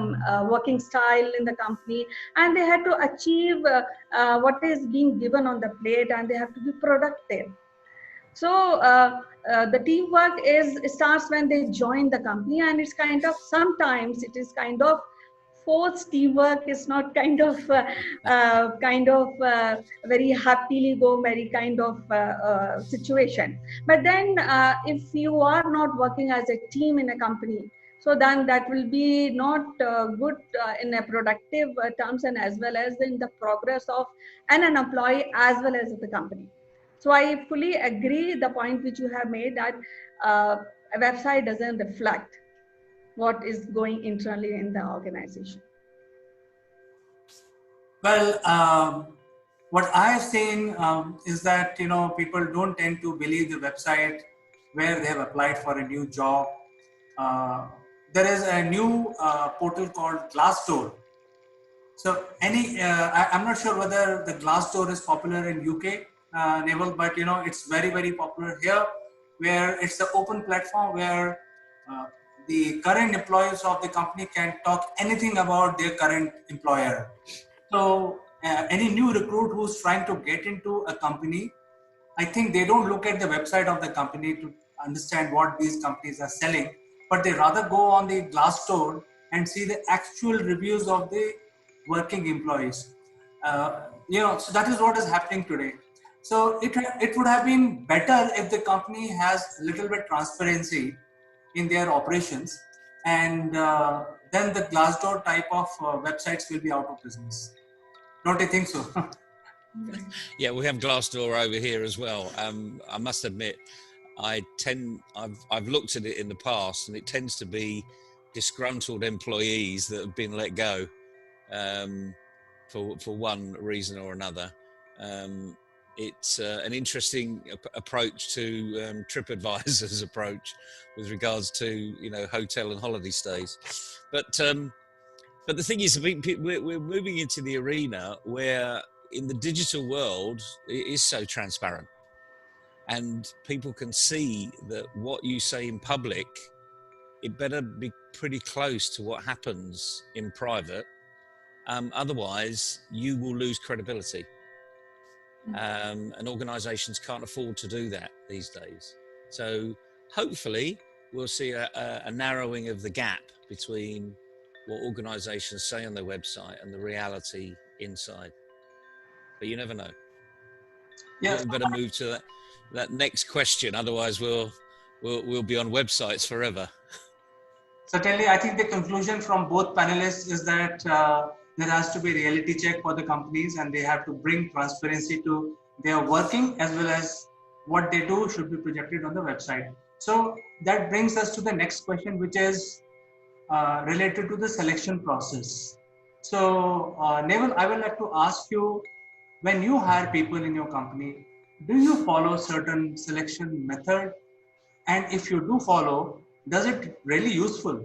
working style in the company, and they have to achieve what is being given on the plate, and they have to be productive. So the teamwork is starts when they join the company, and it's kind of, sometimes it is kind of forced teamwork. Is not kind of very happily go merry kind of situation. But then if you are not working as a team in a company, so then that will be not good in a productive terms, and as well as in the progress of an employee as well as the company. So I fully agree the point which you have made, that a website doesn't reflect what is going internally in the organization. Well, what I have seen is that people don't tend to believe the website where they have applied for a new job. There is a new portal called Glassdoor. So I'm not sure whether the Glassdoor is popular in UK, Naval, but it's very, very popular here, where it's an open platform where uh, the current employees of the company can talk anything about their current employer. So any new recruit who's trying to get into a company, I think they don't look at the website of the company to understand what these companies are selling, but they rather go on the Glassdoor and see the actual reviews of the working employees. So that is what is happening today. So it would have been better if the company has a little bit transparency in their operations, and then the Glassdoor type of websites will be out of business. Don't you think so? Yeah, we have Glassdoor over here as well. I must admit, I've looked at it in the past, and it tends to be disgruntled employees that have been let go for one reason or another. It's an interesting approach to TripAdvisor's approach with regards to hotel and holiday stays, but the thing is, we're moving into the arena where, in the digital world, it is so transparent, and people can see that what you say in public, it better be pretty close to what happens in private. Otherwise, you will lose credibility. And organizations can't afford to do that these days. So hopefully we'll see a narrowing of the gap between what organizations say on their website and the reality inside. But you never know. Yeah. We better move to that next question. Otherwise we'll be on websites forever. Certainly, I think the conclusion from both panelists is that there has to be reality check for the companies, and they have to bring transparency to their working, as well as what they do should be projected on the website. So that brings us to the next question, which is related to the selection process. So Naval, I would like to ask you, when you hire people in your company, do you follow certain selection method? And if you do follow, does it really useful?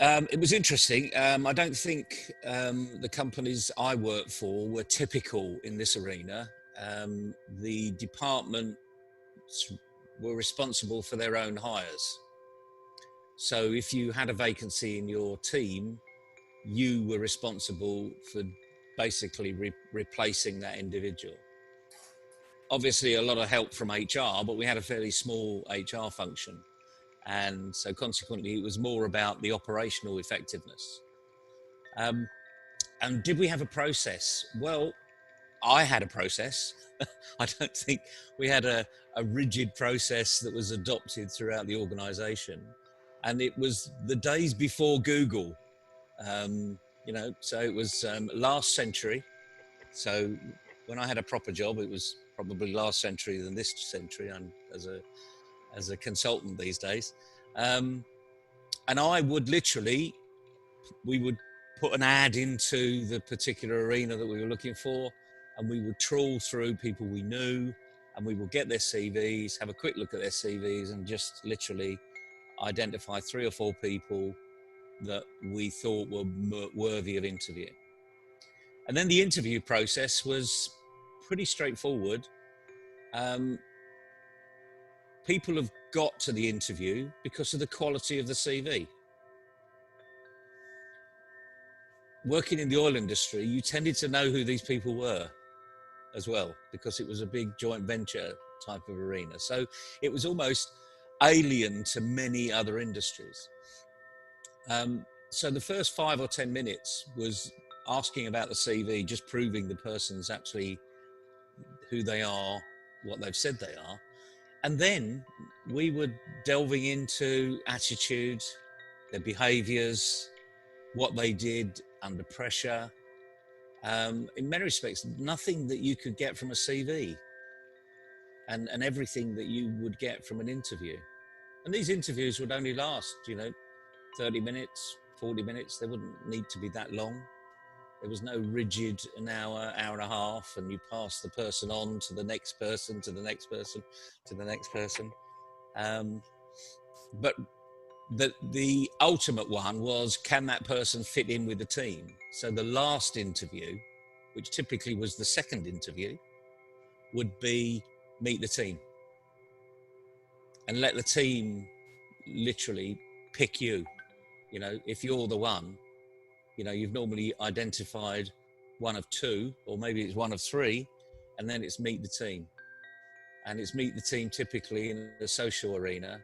It was interesting. I don't think the companies I worked for were typical in this arena. The departments were responsible for their own hires. So if you had a vacancy in your team, you were responsible for basically replacing that individual. Obviously, a lot of help from HR, but we had a fairly small HR function. And so consequently, it was more about the operational effectiveness. And did we have a process? Well, I had a process. I don't think we had a rigid process that was adopted throughout the organization. And it was the days before Google, so it was last century. So when I had a proper job, it was probably last century than this century. I'm as a consultant these days. And I would we would put an ad into the particular arena that we were looking for, and we would trawl through people we knew, and we would get their CVs, have a quick look at their CVs, and just literally identify 3 or 4 people that we thought were worthy of interview. And then the interview process was pretty straightforward. People have got to the interview because of the quality of the CV. Working in the oil industry, you tended to know who these people were as well, because it was a big joint venture type of arena. So it was almost alien to many other industries. So the first 5 or 10 minutes was asking about the CV, just proving the person's actually who they are, what they've said they are. And then we were delving into attitude, their behaviors, what they did under pressure. In many respects, nothing that you could get from a CV, and everything that you would get from an interview. And these interviews would only last, 30 minutes, 40 minutes. They wouldn't need to be that long. There was no rigid an hour, hour and a half, and you pass the person on to the next person, to the next person, to the next person. But the ultimate one was, can that person fit in with the team? So the last interview, which typically was the second interview, would be meet the team and let the team literally pick you. If you're the one, you've normally identified one of 2, or maybe it's one of 3, and then it's meet the team. And it's meet the team typically in a social arena,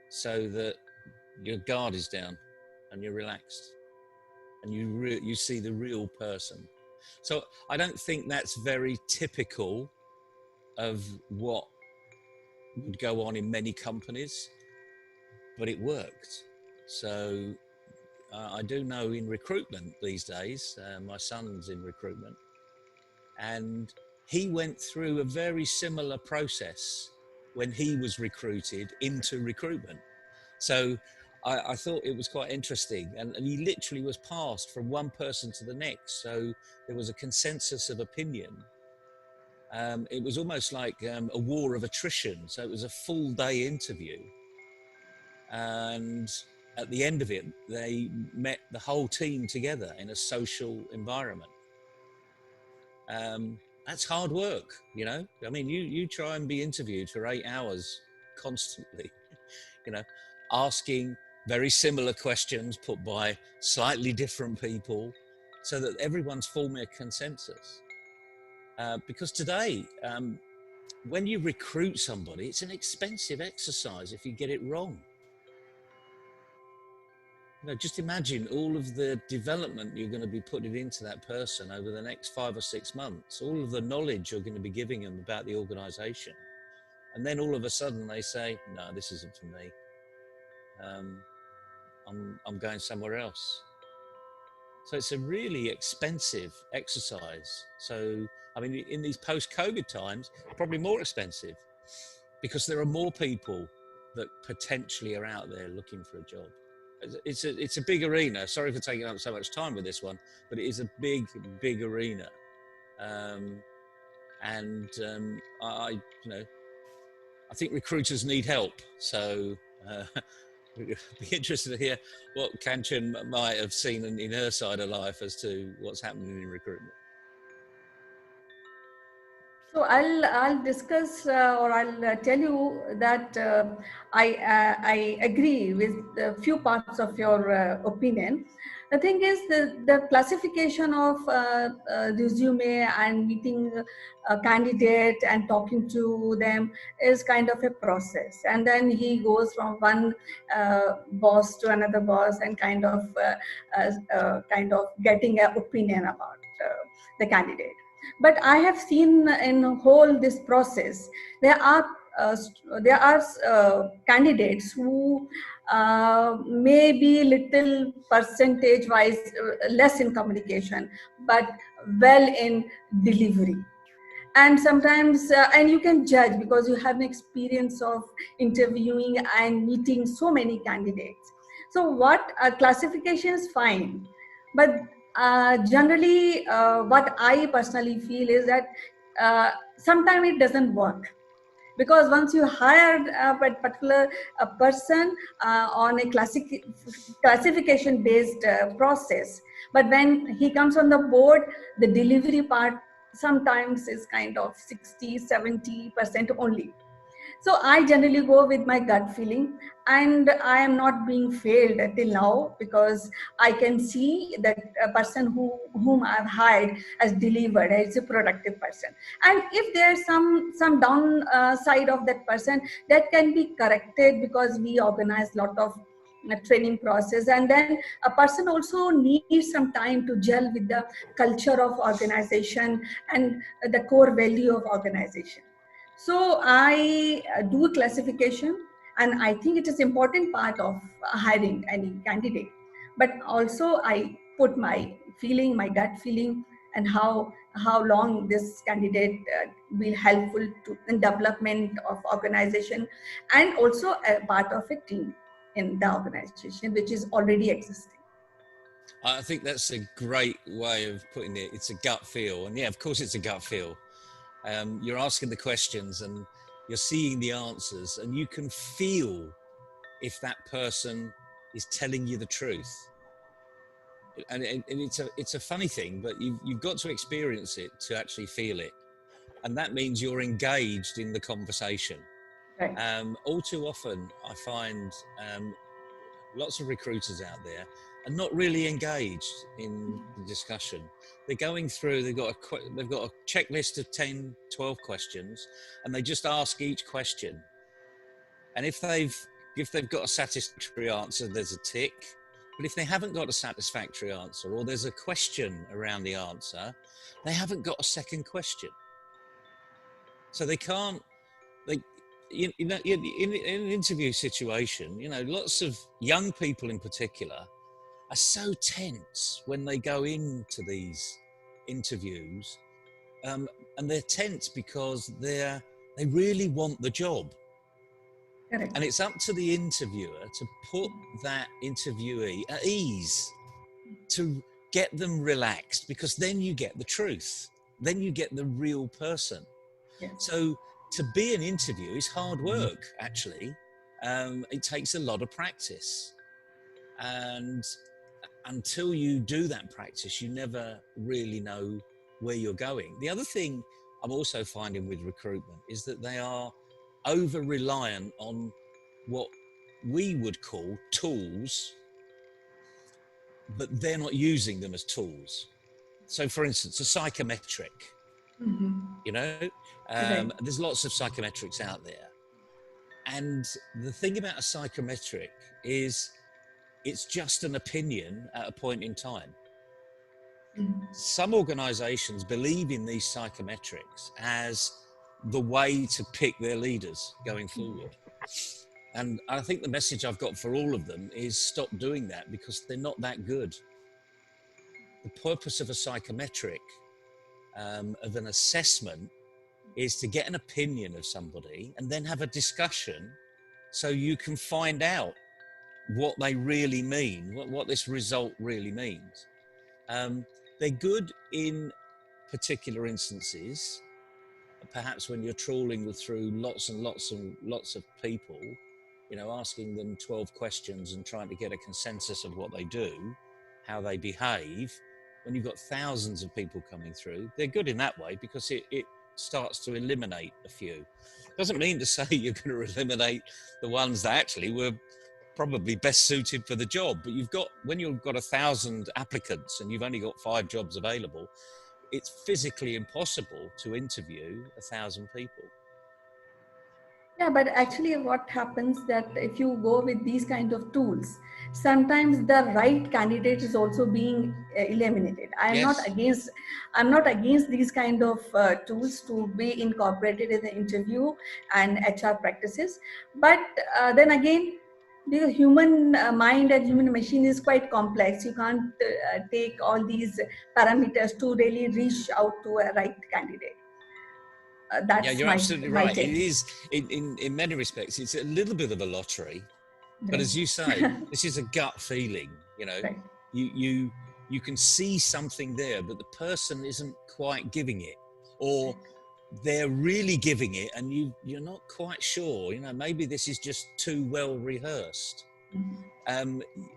so that your guard is down and you're relaxed and you see the real person. So I don't think that's very typical of what would go on in many companies, but it worked. So I do know in recruitment these days, my son's in recruitment, and he went through a very similar process when he was recruited into recruitment. So I thought it was quite interesting, and he literally was passed from one person to the next. So there was a consensus of opinion. It was almost like a war of attrition. So it was a full day interview. And at the end of it, they met the whole team together in a social environment. That's hard work, I mean, you try and be interviewed for 8 hours constantly, asking very similar questions put by slightly different people, so that everyone's forming a consensus. Because today, when you recruit somebody, it's an expensive exercise if you get it wrong. Just imagine all of the development you're going to be putting into that person over the next 5 or 6 months, all of the knowledge you're going to be giving them about the organization. And then all of a sudden they say, no, this isn't for me. I'm going somewhere else. So it's a really expensive exercise. So, I mean, in these post-COVID times, probably more expensive, because there are more people that potentially are out there looking for a job. It's a big arena. Sorry for taking up so much time with this one, but it is a big arena. I think recruiters need help. So we'd be interested to hear what Kanchan might have seen in her side of life as to what's happening in recruitment. So I'll discuss or I'll tell you that I agree with a few parts of your opinion. The thing is the classification of resume and meeting a candidate and talking to them is kind of a process, and then he goes from one boss to another boss and kind of getting an opinion about the candidate. But I have seen in whole this process, there are candidates who may be little percentage wise less in communication, but well in delivery. And sometimes, and you can judge because you have an experience of interviewing and meeting so many candidates. So what classification is fine, But generally, what I personally feel is that sometimes it doesn't work, because once you hire a particular person on a classification based process, but when he comes on the board, the delivery part sometimes is kind of 60-70% only. So I generally go with my gut feeling, and I am not being failed till now, because I can see that a person whom I've hired has delivered, is a productive person. And if there's some downside of that person, that can be corrected, because we organize a lot of training process, and then a person also needs some time to gel with the culture of organization and the core value of organization. So I do classification, and I think it is important part of hiring any candidate. But also I put my feeling, my gut feeling, and how long this candidate will helpful to in development of organization, and also a part of a team in the organization which is already existing. I think that's a great way of putting it. It's a gut feel. And yeah, of course it's a gut feel. You're asking the questions and you're seeing the answers, and you can feel if that person is telling you the truth. And it's a funny thing, but you've got to experience it to actually feel it. And that means you're engaged in the conversation. Right. All too often, I find lots of recruiters out there are not really engaged in the discussion. They're going through, they've got a checklist of 10, 12 questions, and they just ask each question. And if they've got a satisfactory answer, there's a tick. But if they haven't got a satisfactory answer, or there's a question around the answer, they haven't got a second question. So they can't, in an interview situation, lots of young people in particular are so tense when they go into these interviews, and they're tense because they really want the job. Correct. And it's up to the interviewer to put that interviewee at ease, to get them relaxed, because then you get the truth, then you get the real person. Yes. So to be an interview is hard work, actually. It takes a lot of practice. And until you do that practice, you never really know where you're going. The other thing I'm also finding with recruitment is that they are over-reliant on what we would call tools, but they're not using them as tools. So, for instance, a psychometric. Right. There's lots of psychometrics out there. And the thing about a psychometric is it's just an opinion at a point in time. Some organizations believe in these psychometrics as the way to pick their leaders going forward. And I think the message I've got for all of them is stop doing that, because they're not that good. The purpose of a psychometric, of an assessment, is to get an opinion of somebody and then have a discussion so you can find out what they really mean, what this result really means. They're good in particular instances, perhaps when you're trawling through lots and lots and lots of people, asking them 12 questions and trying to get a consensus of what they do, how they behave. When you've got thousands of people coming through, they're good in that way, because it starts to eliminate a few. Doesn't mean to say you're going to eliminate the ones that actually were probably best suited for the job, but when you've got 1,000 applicants and you've only got 5 jobs available, it's physically impossible to interview 1,000 people. Yeah, but actually what happens that if you go with these kind of tools, sometimes the right candidate is also being eliminated. I'm not against these kind of tools to be incorporated in the interview and HR practices. But then again, the human mind and human machine is quite complex. You can't take all these parameters to really reach out to a right candidate. That's you're absolutely my right. take. It is, in many respects, it's a little bit of a lottery. But Right. as you say, this is a gut feeling. Right. You you can see something there, but the person isn't quite giving it, or they're really giving it and you're not quite sure, maybe this is just too well rehearsed.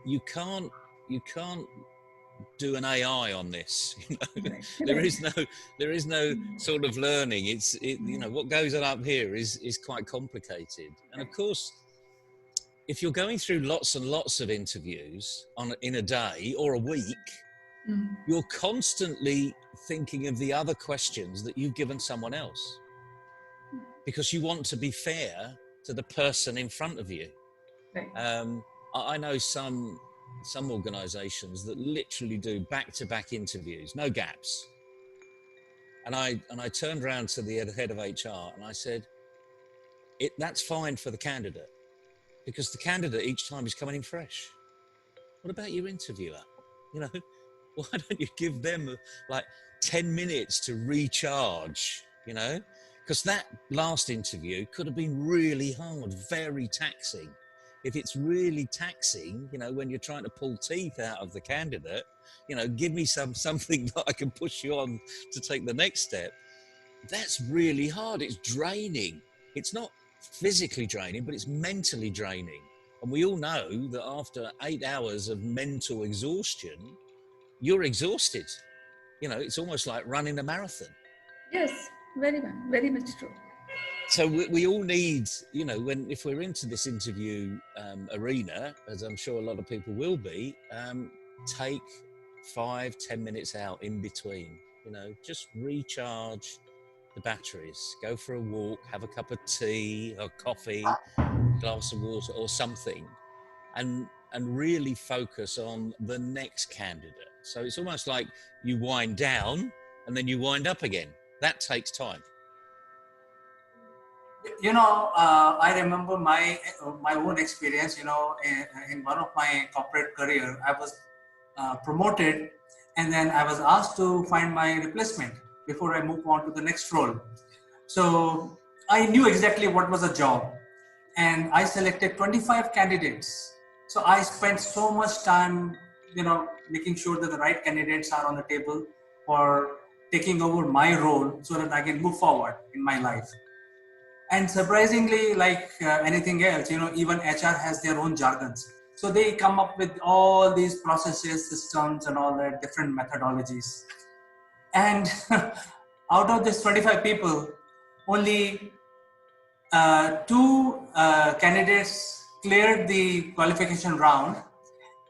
You can't do an AI on this. There is no sort of learning. What goes on up here is quite complicated. And of course, if you're going through lots and lots of interviews in a day or a week, you're constantly thinking of the other questions that you've given someone else, because you want to be fair to the person in front of you. Right. I know some organizations that literally do back-to-back interviews, no gaps. And I turned around to the head of HR and I said, that's fine for the candidate, because the candidate each time is coming in fresh. What about your interviewer? Why don't you give them like 10 minutes to recharge, because that last interview could have been really hard, very taxing. If it's really taxing, when you're trying to pull teeth out of the candidate, give me something that I can push you on to take the next step. That's really hard. It's draining. It's not physically draining, but it's mentally draining. And we all know that after 8 hours of mental exhaustion, you're exhausted. It's almost like running a marathon. Yes, very much true. So we all need, if we're into this interview arena, as I'm sure a lot of people will be, take 5-10 minutes out in between, just recharge the batteries, go for a walk, have a cup of tea or coffee, glass of water or something, and really focus on the next candidate. So it's almost like you wind down and then you wind up again. That takes time. I remember my own experience. In one of my corporate career, I was promoted, and then I was asked to find my replacement before I move on to the next role. So I knew exactly what was the job, and I selected 25 candidates. So I spent so much time, making sure that the right candidates are on the table for taking over my role so that I can move forward in my life. And surprisingly, like anything else, even HR has their own jargons. So they come up with all these processes, systems, and all that different methodologies. And out of this 25 people, only 2 candidates cleared the qualification round,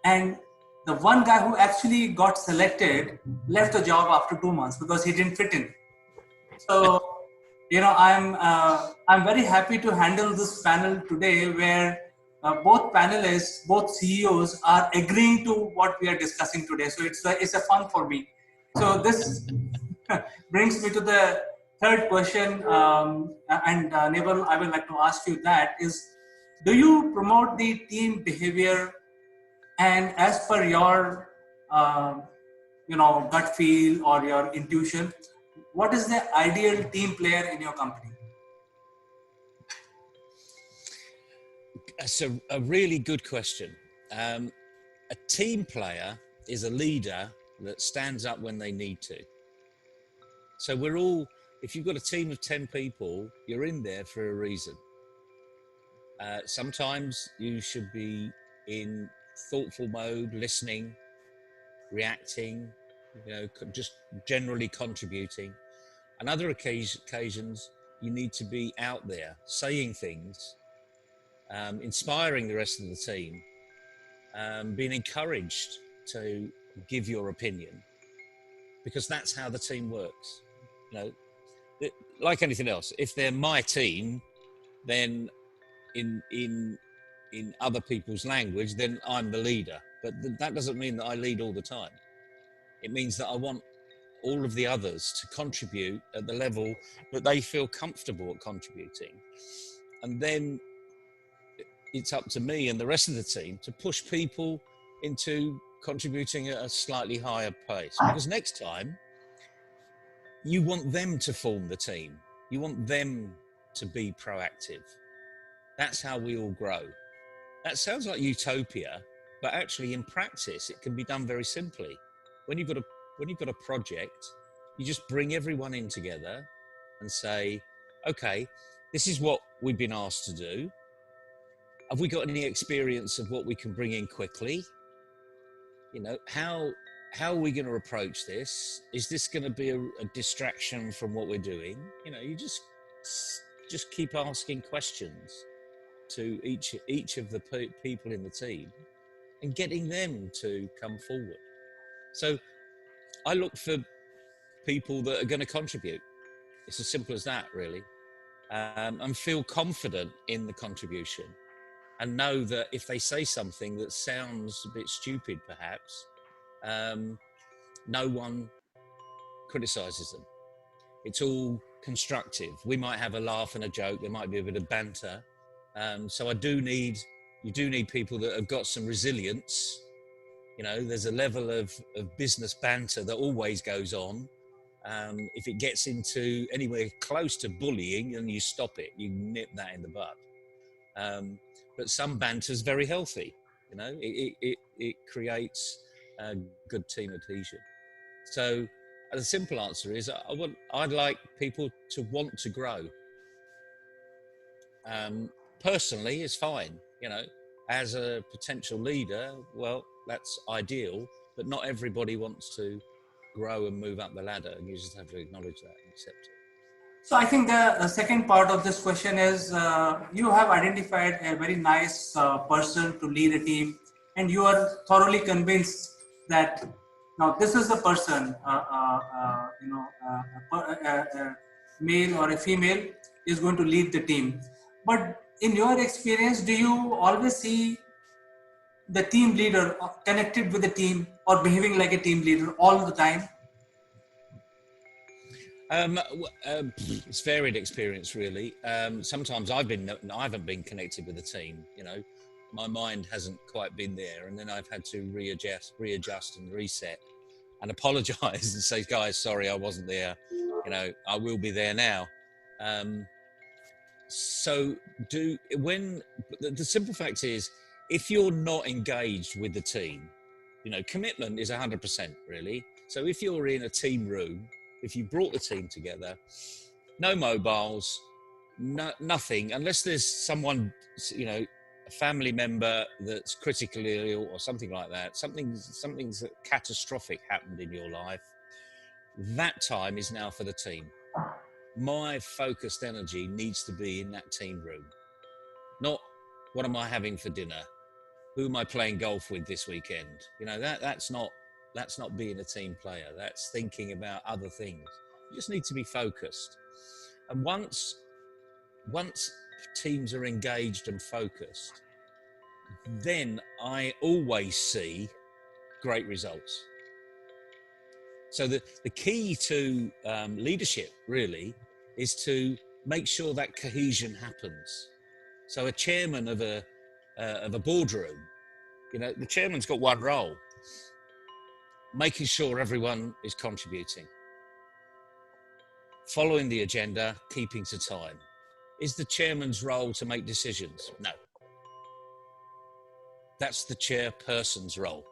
and the one guy who actually got selected left the job after 2 months because he didn't fit in. So, I'm very happy to handle this panel today, where both panelists, both CEOs, are agreeing to what we are discussing today. So it's a fun for me. So this brings me to the third question, and Naval, I would like to ask you that is, do you promote the team behavior, and as per your gut feel or your intuition, what is the ideal team player in your company? That's a really good question. A team player is a leader that stands up when they need to. So if you've got a team of 10 people, you're in there for a reason. Sometimes you should be in thoughtful mode, listening, reacting, just generally contributing. On other occasions, you need to be out there saying things, inspiring the rest of the team, being encouraged to give your opinion, because that's how the team works. Like anything else, if they're my team, then in other people's language, then I'm the leader. But that doesn't mean that I lead all the time. It means that I want all of the others to contribute at the level that they feel comfortable at contributing. And then it's up to me and the rest of the team to push people into contributing at a slightly higher pace. Because next time, you want them to form the team. You want them to be proactive. That's how we all grow. That sounds like utopia, but actually in practice, it can be done very simply. when you've got a project, you just bring everyone in together and say, okay, this is what we've been asked to do. Have we got any experience of what we can bring in quickly? You know, how are we going to approach this? Is this going to be a distraction from what we're doing? You know, you just keep asking questions to each of the people in the team and getting them to come forward. So I look for people that are going to contribute. It's as simple as that, really. And feel confident in the contribution and know that if they say something that sounds a bit stupid, perhaps, no one criticizes them. It's all constructive. We might have a laugh and a joke. There might be a bit of banter. So you do need people that have got some resilience. You know, there's a level of business banter that always goes on. If it gets into anywhere close to bullying, then you stop it. You nip that in the bud. But some banter is very healthy. You know, it creates a good team adhesion. So the simple answer is I'd like people to want to grow. Personally, it's fine. You know, as a potential leader, well, that's ideal. But not everybody wants to grow and move up the ladder, and you just have to acknowledge that and accept it. So I think the second part of this question is you have identified a very nice person to lead a team, and you are thoroughly convinced that now this is the person, a male or a female is going to lead the team. But in your experience, do you always see the team leader connected with the team or behaving like a team leader all the time? It's varied experience, really. Sometimes I haven't been connected with the team. You know, my mind hasn't quite been there, and then I've had to readjust and reset, and apologise and say, guys, sorry, I wasn't there. You know, I will be there now. So the simple fact is, if you're not engaged with the team, you know, commitment is 100% really. So if you're in a team room, if you brought the team together, no mobiles, nothing, unless there's someone, you know, a family member that's critically ill or something like that, something's catastrophic happened in your life, that time is now for the team. My focused energy needs to be in that team room, not what am I having for dinner, who am I playing golf with this weekend. You know, that's not being a team player. That's thinking about other things. You just need to be focused. And once teams are engaged and focused, then I always see great results. So the key to leadership really is to make sure that cohesion happens. So a chairman of a boardroom, you know, the chairman's got one role: making sure everyone is contributing, following the agenda, keeping to time. Is the chairman's role to make decisions? No. That's the chairperson's role.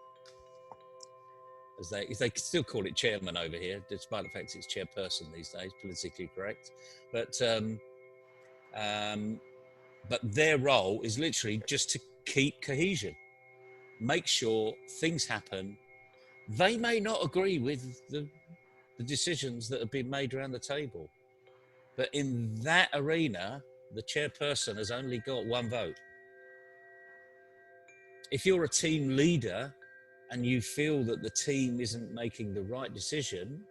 They still call it chairman over here, despite the fact it's chairperson these days, politically correct. But their role is literally just to keep cohesion, make sure things happen. They may not agree with the decisions that have been made around the table, but in that arena, the chairperson has only got one vote. If you're a team leader and you feel that the team isn't making the right decision,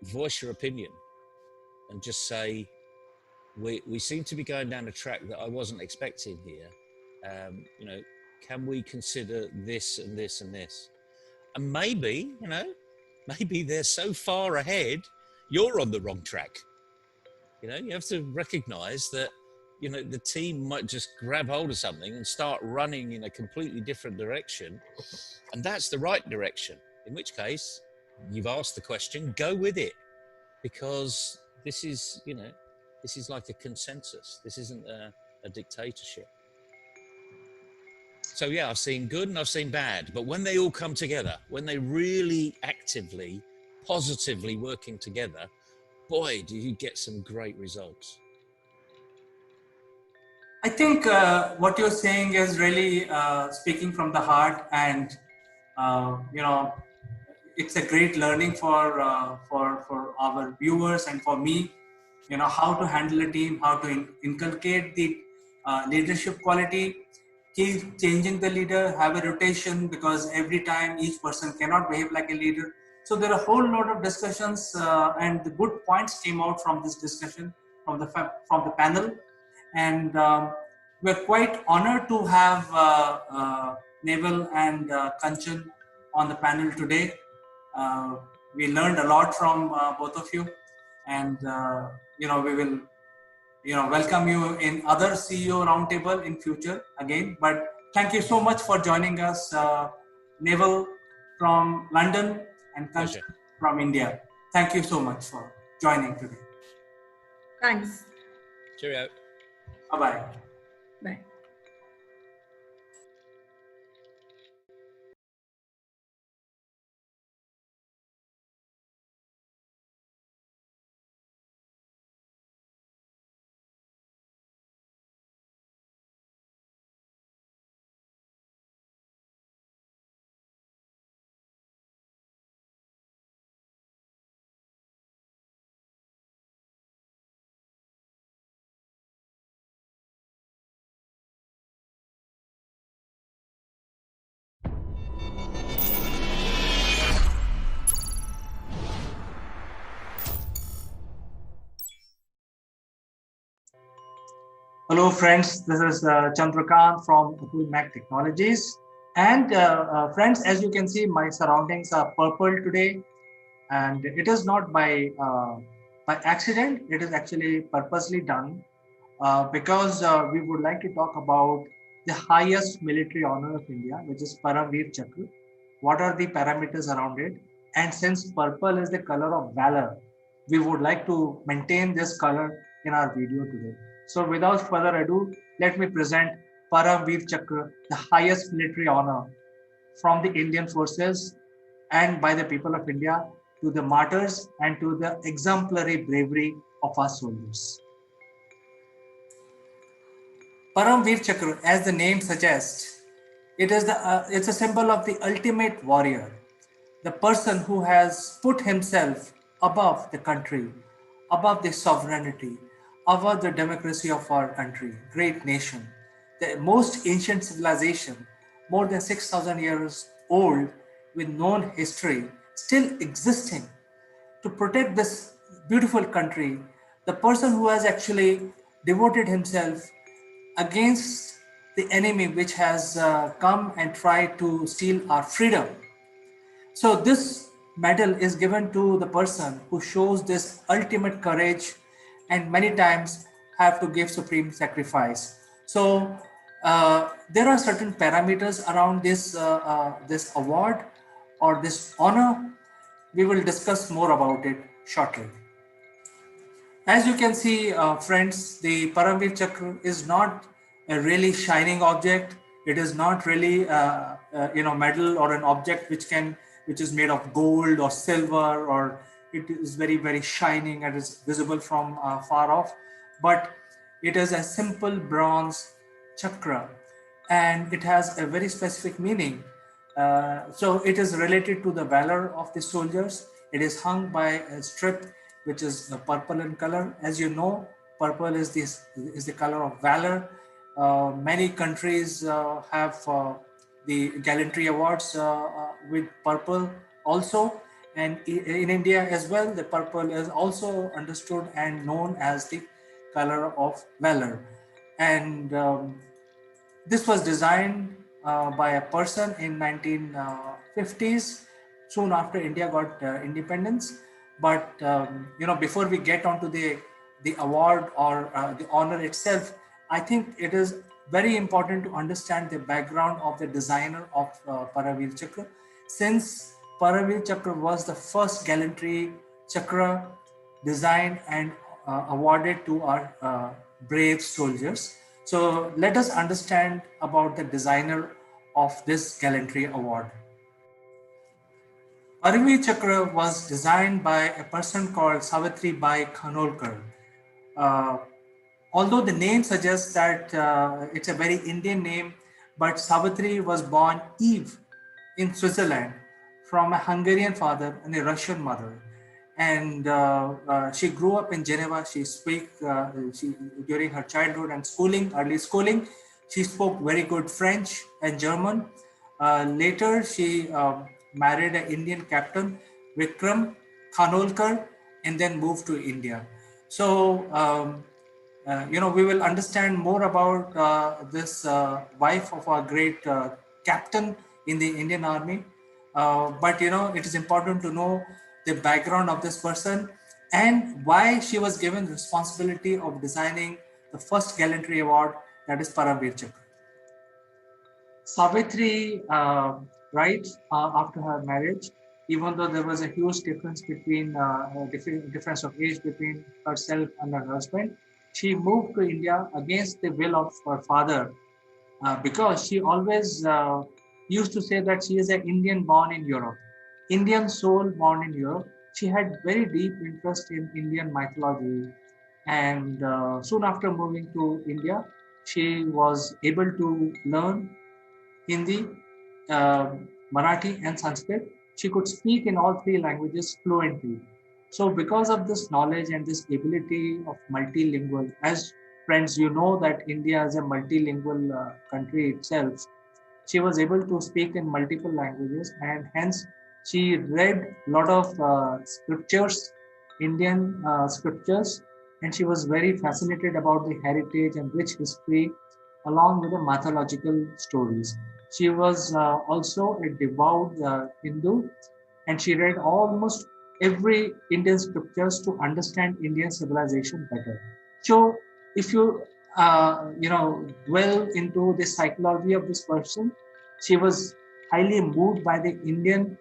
voice your opinion and just say, we seem to be going down a track that I wasn't expecting here. You know, can we consider this and this and this? And maybe, you know, maybe they're so far ahead, you're on the wrong track. You know, you have to recognize that, you know, the team might just grab hold of something and start running in a completely different direction. And that's the right direction. In which case, you've asked the question, go with it. Because this is, you know, this is like a consensus. This isn't a dictatorship. So yeah, I've seen good and I've seen bad, but when they all come together, when they really actively, positively working together, boy, do you get some great results. I think what you're saying is really speaking from the heart, and you know, it's a great learning for our viewers and for me. You know, how to handle a team, how to inculcate the leadership quality, keep changing the leader, have a rotation, because every time each person cannot behave like a leader. So there are a whole lot of discussions, and the good points came out from this discussion from the panel. And we're quite honored to have Naval and Kanchan on the panel today. We learned a lot from both of you, and you know, we will, you know, welcome you in other CEO roundtable in future again. But thank you so much for joining us, Naval from London and Kanchan from India. Thank you so much for joining today. Thanks. Cheerio. Bye-bye. Bye. Hello, friends. This is Chandrakant from Assimilate Technologies. And friends, as you can see, my surroundings are purple today, and it is not by accident. It is actually purposely done because we would like to talk about the highest military honor of India, which is Paramveer Chakra. What are the parameters around it? And since purple is the color of valor, we would like to maintain this color in our video today. So without further ado, let me present Paramveer Chakra, the highest military honor from the Indian forces and by the people of India to the martyrs and to the exemplary bravery of our soldiers. Paramveer Chakra, as the name suggests, it's a symbol of the ultimate warrior, the person who has put himself above the country, above the sovereignty, above the democracy of our country, great nation, the most ancient civilization, more than 6,000 years old, with known history, still existing to protect this beautiful country, the person who has actually devoted himself against the enemy which has come and tried to steal our freedom. So this medal is given to the person who shows this ultimate courage and many times have to give supreme sacrifice. So there are certain parameters around this award or this honor. We will discuss more about it shortly. As you can see, friends, the Paramveer Chakra is not a really shining object. It is not really, medal or an object which is made of gold or silver, or it is very shining and is visible from far off. But it is a simple bronze chakra, and it has a very specific meaning. So it is related to the valor of the soldiers. It is hung by a strip which is purple in color. As you know, purple is the color of valor. Many countries have the gallantry awards with purple also, and in India as well, the purple is also understood and known as the color of valor. And this was designed by a person in 1950s, soon after India got independence. But before we get onto the award or the honor itself, I think it is very important to understand the background of the designer of Paramveer Chakra, since Paramveer Chakra was the first gallantry chakra designed and awarded to our brave soldiers. So let us understand about the designer of this gallantry award. Paramveer Chakra was designed by a person called Savitri Bai Khanolkar. Uh, Although the name suggests that it's a very Indian name, but Savitri was born Eve in Switzerland from a Hungarian father and a Russian mother. And she grew up in Geneva. She during her childhood and schooling, early schooling, she spoke very good French and German. Later, she married an Indian captain, Vikram Khanolkar, and then moved to India. So, we will understand more about this wife of our great captain in the Indian Army. But it is important to know the background of this person and why she was given responsibility of designing the first gallantry award, that is Paramveer Chakra. Savitri, right after her marriage, even though there was a huge difference between difference of age between herself and her husband, she moved to India against the will of her father because she always used to say that she is an Indian born in Europe, Indian soul born in Europe. She had very deep interest in Indian mythology, and soon after moving to India, she was able to learn Hindi, Marathi, and Sanskrit. She could speak in all three languages fluently. So, because of this knowledge and this ability of multilingual, as friends, you know that India is a multilingual country itself. She was able to speak in multiple languages, and hence she read a lot of scriptures, Indian scriptures, and she was very fascinated about the heritage and rich history along with the mythological stories. She was also a devout Hindu, and she read almost every Indian scriptures to understand Indian civilization better. So, if you dwell into the psychology of this person, she was highly moved by the Indian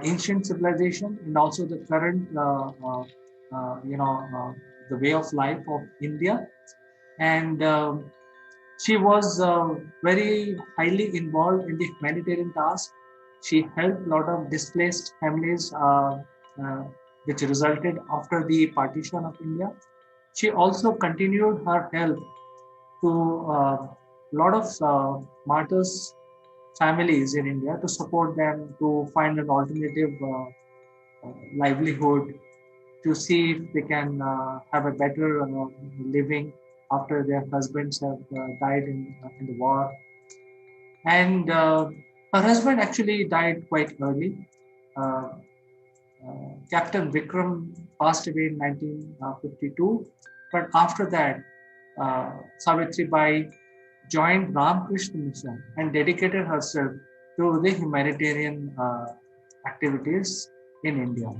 ancient civilization and also the current, the way of life of India, and she was very highly involved in the humanitarian task. She helped a lot of displaced families, uh, which resulted after the partition of India. She also continued her help to a lot of martyrs' families in India to support them to find an alternative livelihood, to see if they can have a better living after their husbands have died in the war. And her husband actually died quite early. Uh, Captain Vikram passed away in 1952, but after that, Savitri Bai joined Ramakrishna Mission and dedicated herself to the humanitarian activities in India.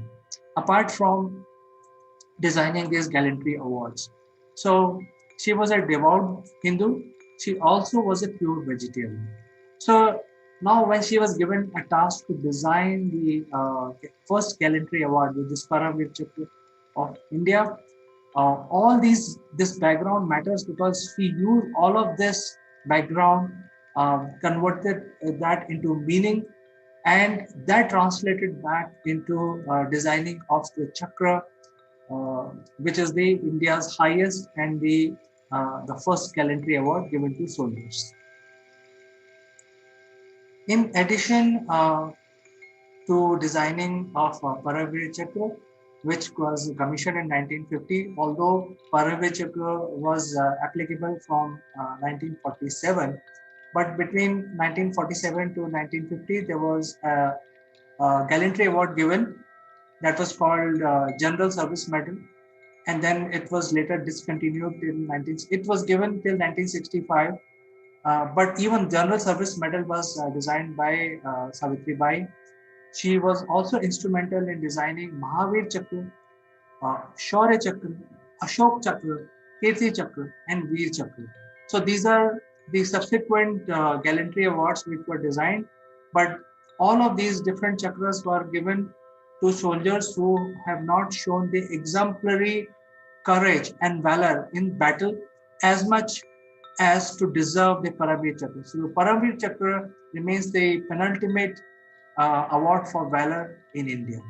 Apart from designing these gallantry awards. So she was a devout Hindu. She also was a pure vegetarian. So now when she was given a task to design the first gallantry award with this Paramveer Chakra of India, all this background matters because she used all of this background, converted that into meaning, and that translated back into designing of the chakra, uh, which is the India's highest and the first gallantry award given to soldiers. In addition to designing of Paramveer Chakra, which was commissioned in 1950, although Paramveer Chakra was applicable from 1947, but between 1947 to 1950, there was a gallantry award given that was called General Service Medal, and then it was later discontinued till 19. It was given till 1965, but even General Service Medal was designed by Savitri Bai. She was also instrumental in designing Mahavir Chakra, Shaurya Chakra, Ashok Chakra, Kirti Chakra, and Veer Chakra. So these are the subsequent gallantry awards which were designed, but all of these different chakras were given to soldiers who have not shown the exemplary courage and valor in battle as much as to deserve the Paramveer Chakra. So the Paramveer Chakra remains the penultimate award for valor in India.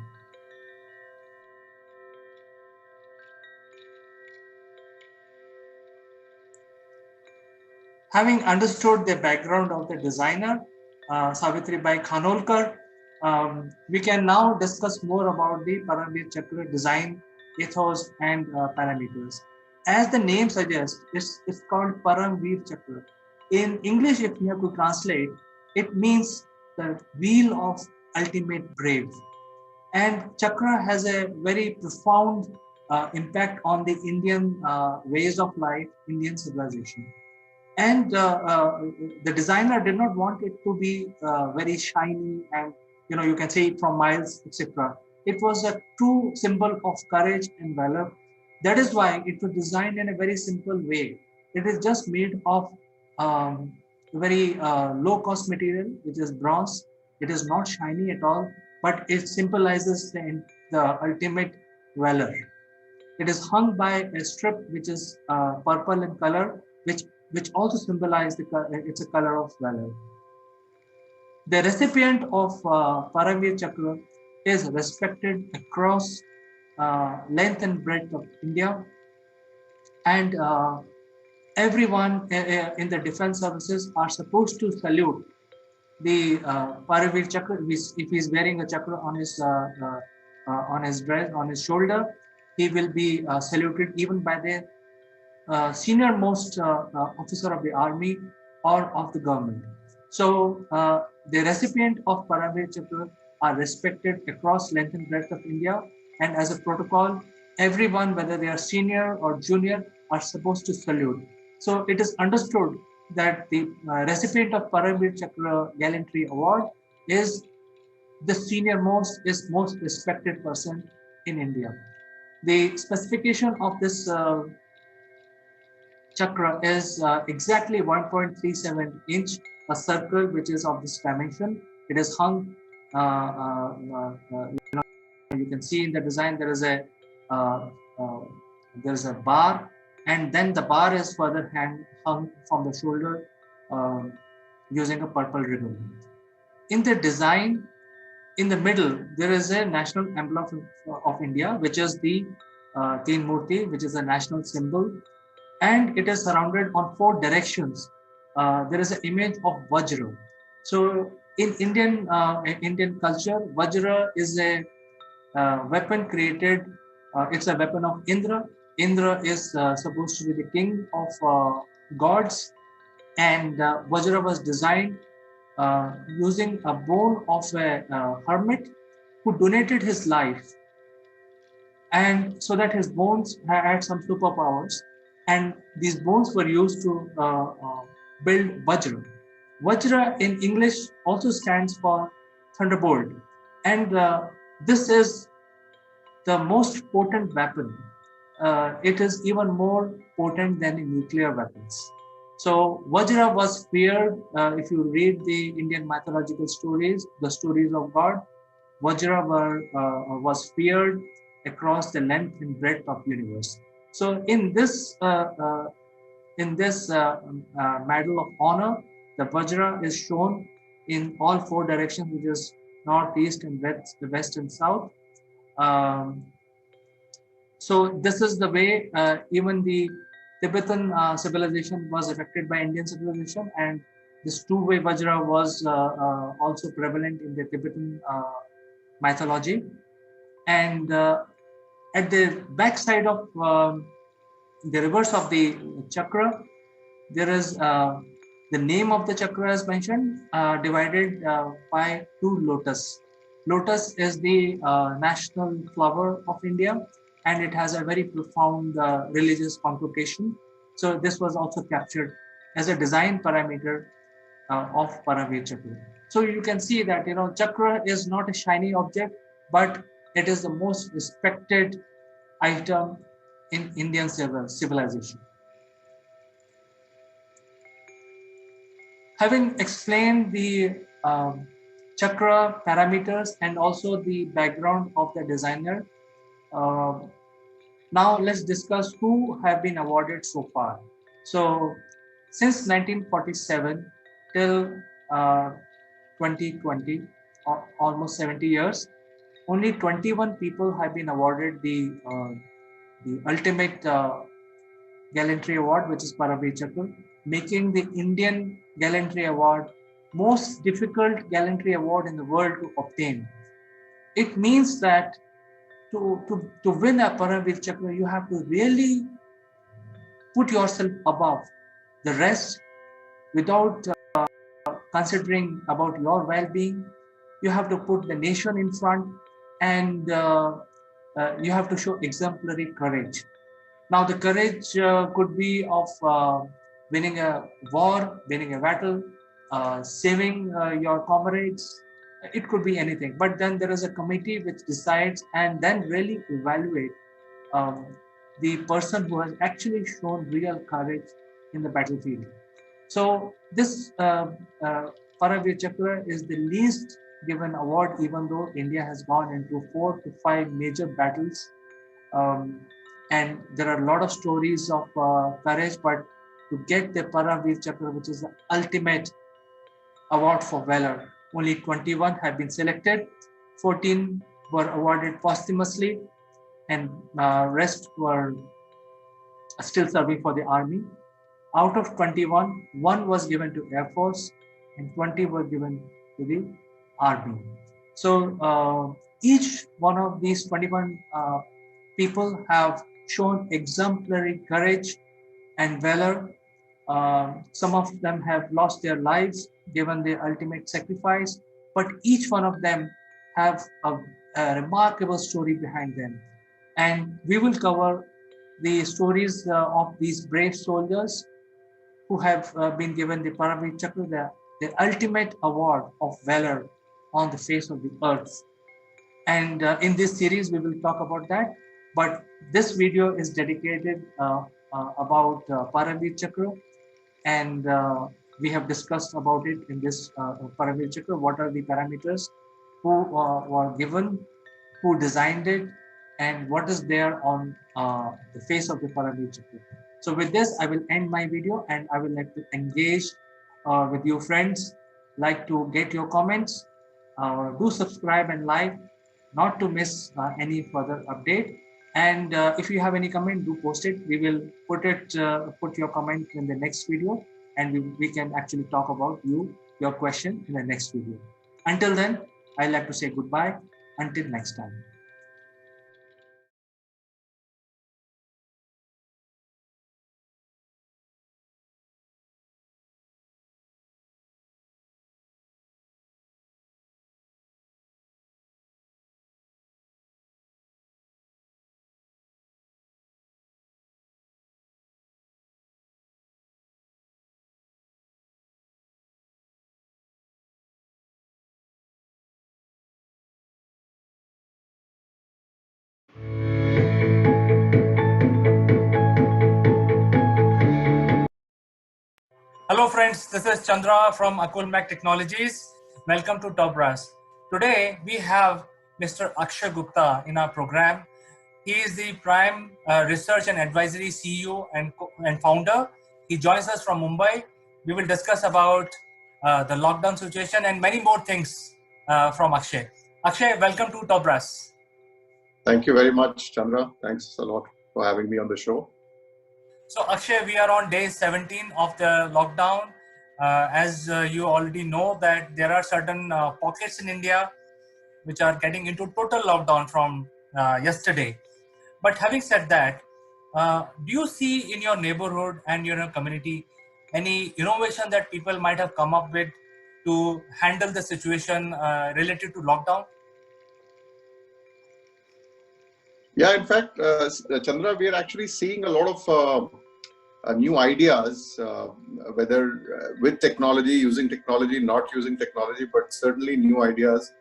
Having understood the background of the designer, Savitribai Khanolkar, we can now discuss more about the Paramveer Chakra design, ethos, and parameters. As the name suggests, it's called Paramveer Chakra. In English, if you have to translate, it means the wheel of ultimate brave. And Chakra has a very profound impact on the Indian ways of life, Indian civilization. And the designer did not want it to be very shiny and you can see it from miles, etc. It was a true symbol of courage and valor. That is why it was designed in a very simple way. It is just made of very low cost material, which is bronze. It is not shiny at all, but it symbolizes the ultimate valor. It is hung by a strip which is purple in color, which also symbolizes it's a color of valor. The recipient of Paramveer Chakra is respected across length and breadth of India, and everyone in the defense services are supposed to salute the Paramveer Chakra. If he's wearing a chakra on his breast, on his shoulder, he will be saluted even by the senior most officer of the army or of the government. So the recipient of Paramveer Chakra are respected across length and breadth of India, and as a protocol, everyone, whether they are senior or junior, are supposed to salute. So it is understood that the recipient of Paramveer Chakra Gallantry Award is the senior most respected person in India. The specification of this chakra is exactly 1.37 inch, a circle which is of this dimension. It is hung, you can see in the design there is uh, a bar, and then the bar is further hung from the shoulder using a purple ribbon. In the design, in the middle, there is a national emblem of India, which is the Teen Murti, which is a national symbol, and it is surrounded on four directions. There is an image of Vajra. So in Indian culture, Vajra is a weapon created. It's a weapon of Indra. Indra is supposed to be the king of gods, and Vajra was designed using a bone of a hermit who donated his life, and so that his bones had some superpowers, and these bones were used to build Vajra. Vajra in English also stands for thunderbolt, and this is the most potent weapon. It is even more potent than the nuclear weapons. So Vajra was feared. If you read the Indian mythological stories, the stories of God, Vajra was feared across the length and breadth of universe. So in this medal of honor, the Vajra is shown in all four directions, which is north, east, and west and south. Um, so this is the way even the Tibetan civilization was affected by Indian civilization, and this two-way Vajra was also prevalent in the Tibetan mythology. And at the back side of the reverse of the chakra, there is the name of the chakra is mentioned, divided by two lotus. Lotus is the national flower of India, and it has a very profound religious connotation. So this was also captured as a design parameter of Paramveer Chakra. So you can see that chakra is not a shiny object, but it is the most respected item in Indian civilization. Having explained the chakra parameters and also the background of the designer, now let's discuss who have been awarded so far. So Since 1947 till 2020, almost 70 years, only 21 people have been awarded the ultimate gallantry award, which is Paramveer Chakra, making the Indian Gallantry Award most difficult gallantry award in the world to obtain. It means that to win a Paramveer Chakra, you have to really put yourself above the rest without considering about your well-being. You have to put the nation in front, and you have to show exemplary courage. Now, the courage could be of winning a war, winning a battle, saving your comrades. It could be anything. But then there is a committee which decides and then really evaluate um, the person who has actually shown real courage in the battlefield. So this Paramveer Chakra is the least given award, even though India has gone into 4 to 5 major battles, and there are a lot of stories of courage. But to get the Paramveer Chakra, which is the ultimate award for valor, only 21 have been selected. 14 were awarded posthumously, and rest were still serving for the army. Out of 21, one was given to Air Force and 20 were given to the Army. So each one of these 21 people have shown exemplary courage and valor. Some of them have lost their lives, given the ultimate sacrifice, but each one of them have a remarkable story behind them. And we will cover the stories of these brave soldiers who have been given the Paramveer Chakra, the ultimate award of valor on the face of the earth. And in this series, we will talk about that. But this video is dedicated about Paramveer Chakra, and we have discussed about it in this Paramveer Chakra. What are the parameters, who were given, who designed it, and what is there on the face of the Paramveer Chakra. So with this, I will end my video, and I will like to engage with you friends, like to get your comments, do subscribe and like, not to miss any further update. And if you have any comment, do post it. We will put your comment in the next video, and we can actually talk about your question in the next video. Until then, I'd like to say goodbye. Until next time. Hello friends, this is Chandra from Akulmak Technologies. Welcome to Top Brass. Today we have Mr. Akshay Gupta in our program. He is the Prime Research and Advisory CEO and founder. He joins us from Mumbai. We will discuss about the lockdown situation and many more things from Akshay. Akshay, welcome to Top Brass. Thank you very much, Chandra. Thanks a lot for having me on the show. So Akshay, we are on day 17 of the lockdown. As you already know that there are certain pockets in India which are getting into total lockdown from yesterday. But having said that, do you see in your neighborhood and your community any innovation that people might have come up with to handle the situation related to lockdown? Yeah, in fact, Chandra, we are actually seeing a lot of new ideas, whether with technology, using technology, not using technology, but certainly new ideas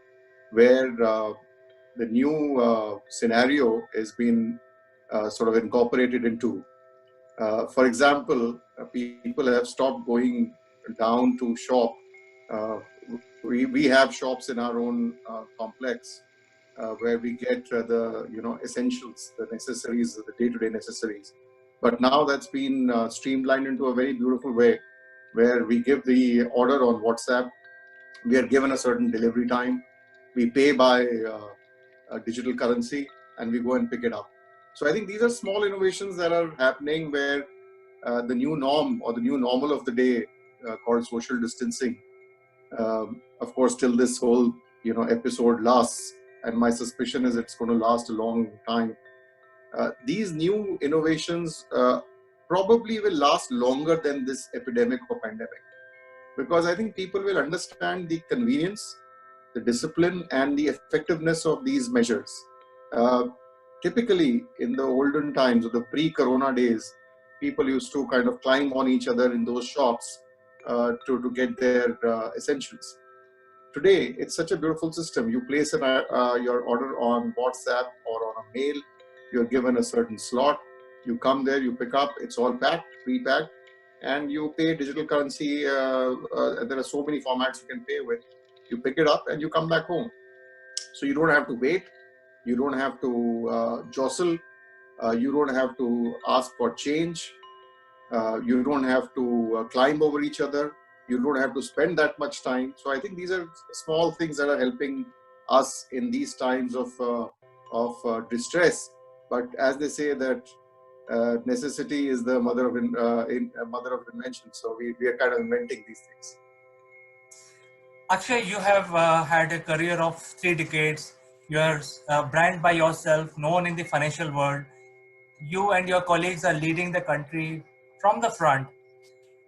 where the new scenario has been sort of incorporated into. For example, people have stopped going down to shop. Uh, we have shops in our own complex where we get the essentials, the necessaries, the day-to-day necessaries. But now that's been streamlined into a very beautiful way, where we give the order on WhatsApp. We are given a certain delivery time. We pay by a digital currency, and we go and pick it up. So I think these are small innovations that are happening where the new norm or the new normal of the day called social distancing, of course, till this whole episode lasts, and my suspicion is it's going to last a long time. These new innovations probably will last longer than this epidemic or pandemic, because I think people will understand the convenience, the discipline, and the effectiveness of these measures. Typically, in the olden times, or the pre-corona days, people used to kind of climb on each other in those shops to get their essentials. Today, it's such a beautiful system. You place your order on WhatsApp or on a mail. You're given a certain slot. You come there, you pick up. It's all packed, pre-packed, and you pay digital currency. There are so many formats you can pay with. You pick it up and you come back home. So you don't have to wait. You don't have to jostle. You don't have to ask for change. You don't have to climb over each other. You don't have to spend that much time. So I think these are small things that are helping us in these times of distress. But as they say that necessity is the mother of invention. So we are kind of inventing these things. Akshay, you have had a career of 3 decades. You are a brand by yourself, known in the financial world. You and your colleagues are leading the country from the front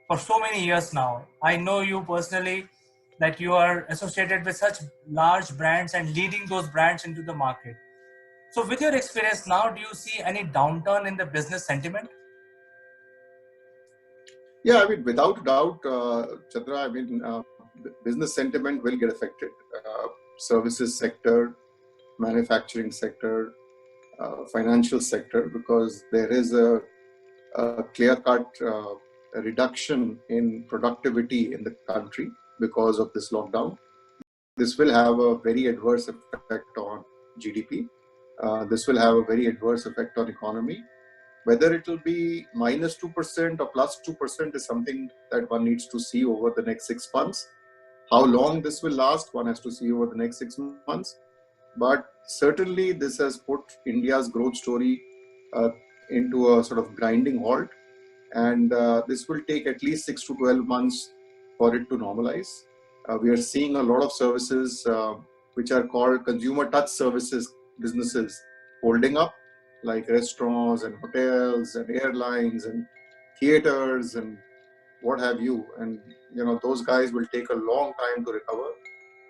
for so many years now. I know you personally, that you are associated with such large brands and leading those brands into the market. So with your experience now, do you see any downturn in the business sentiment? Yeah, I mean, without doubt, Chandra, I mean, business sentiment will get affected. Services sector, manufacturing sector, financial sector, because there is a clear-cut reduction in productivity in the country because of this lockdown. This will have a very adverse effect on GDP. This will have a very adverse effect on economy. Whether it will be -2% or +2% is something that one needs to see over the next 6 months. How long this will last, one has to see over the next 6 months. But certainly this has put India's growth story into a sort of grinding halt. And this will take at least 6 to 12 months for it to normalize. We are seeing a lot of services which are called consumer touch services businesses holding up, like restaurants and hotels and airlines and theaters and what have you. And those guys will take a long time to recover.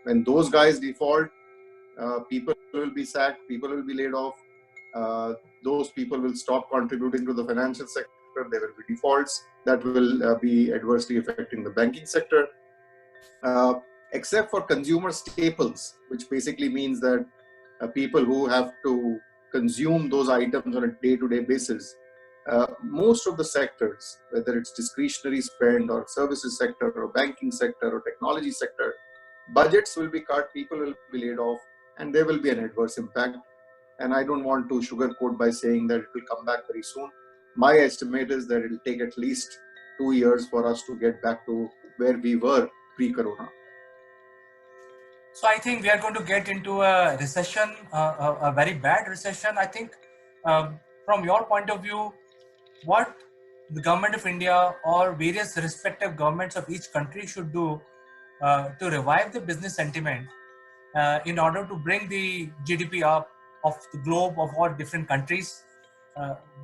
When those guys default, people will be sacked, people will be laid off. Those people will stop contributing to the financial sector. There will be defaults that will be adversely affecting the banking sector. Except for consumer staples, which basically means that people who have to consume those items on a day-to-day basis, most of the sectors, whether it's discretionary spend or services sector or banking sector or technology sector, budgets will be cut, people will be laid off, and there will be an adverse impact. And I don't want to sugarcoat by saying that it will come back very soon. My estimate is that it will take at least 2 years for us to get back to where we were pre-corona. So I think we are going to get into a recession, a very bad recession. I think from your point of view, what the government of India or various respective governments of each country should do to revive the business sentiment in order to bring the GDP up of the globe of all different countries,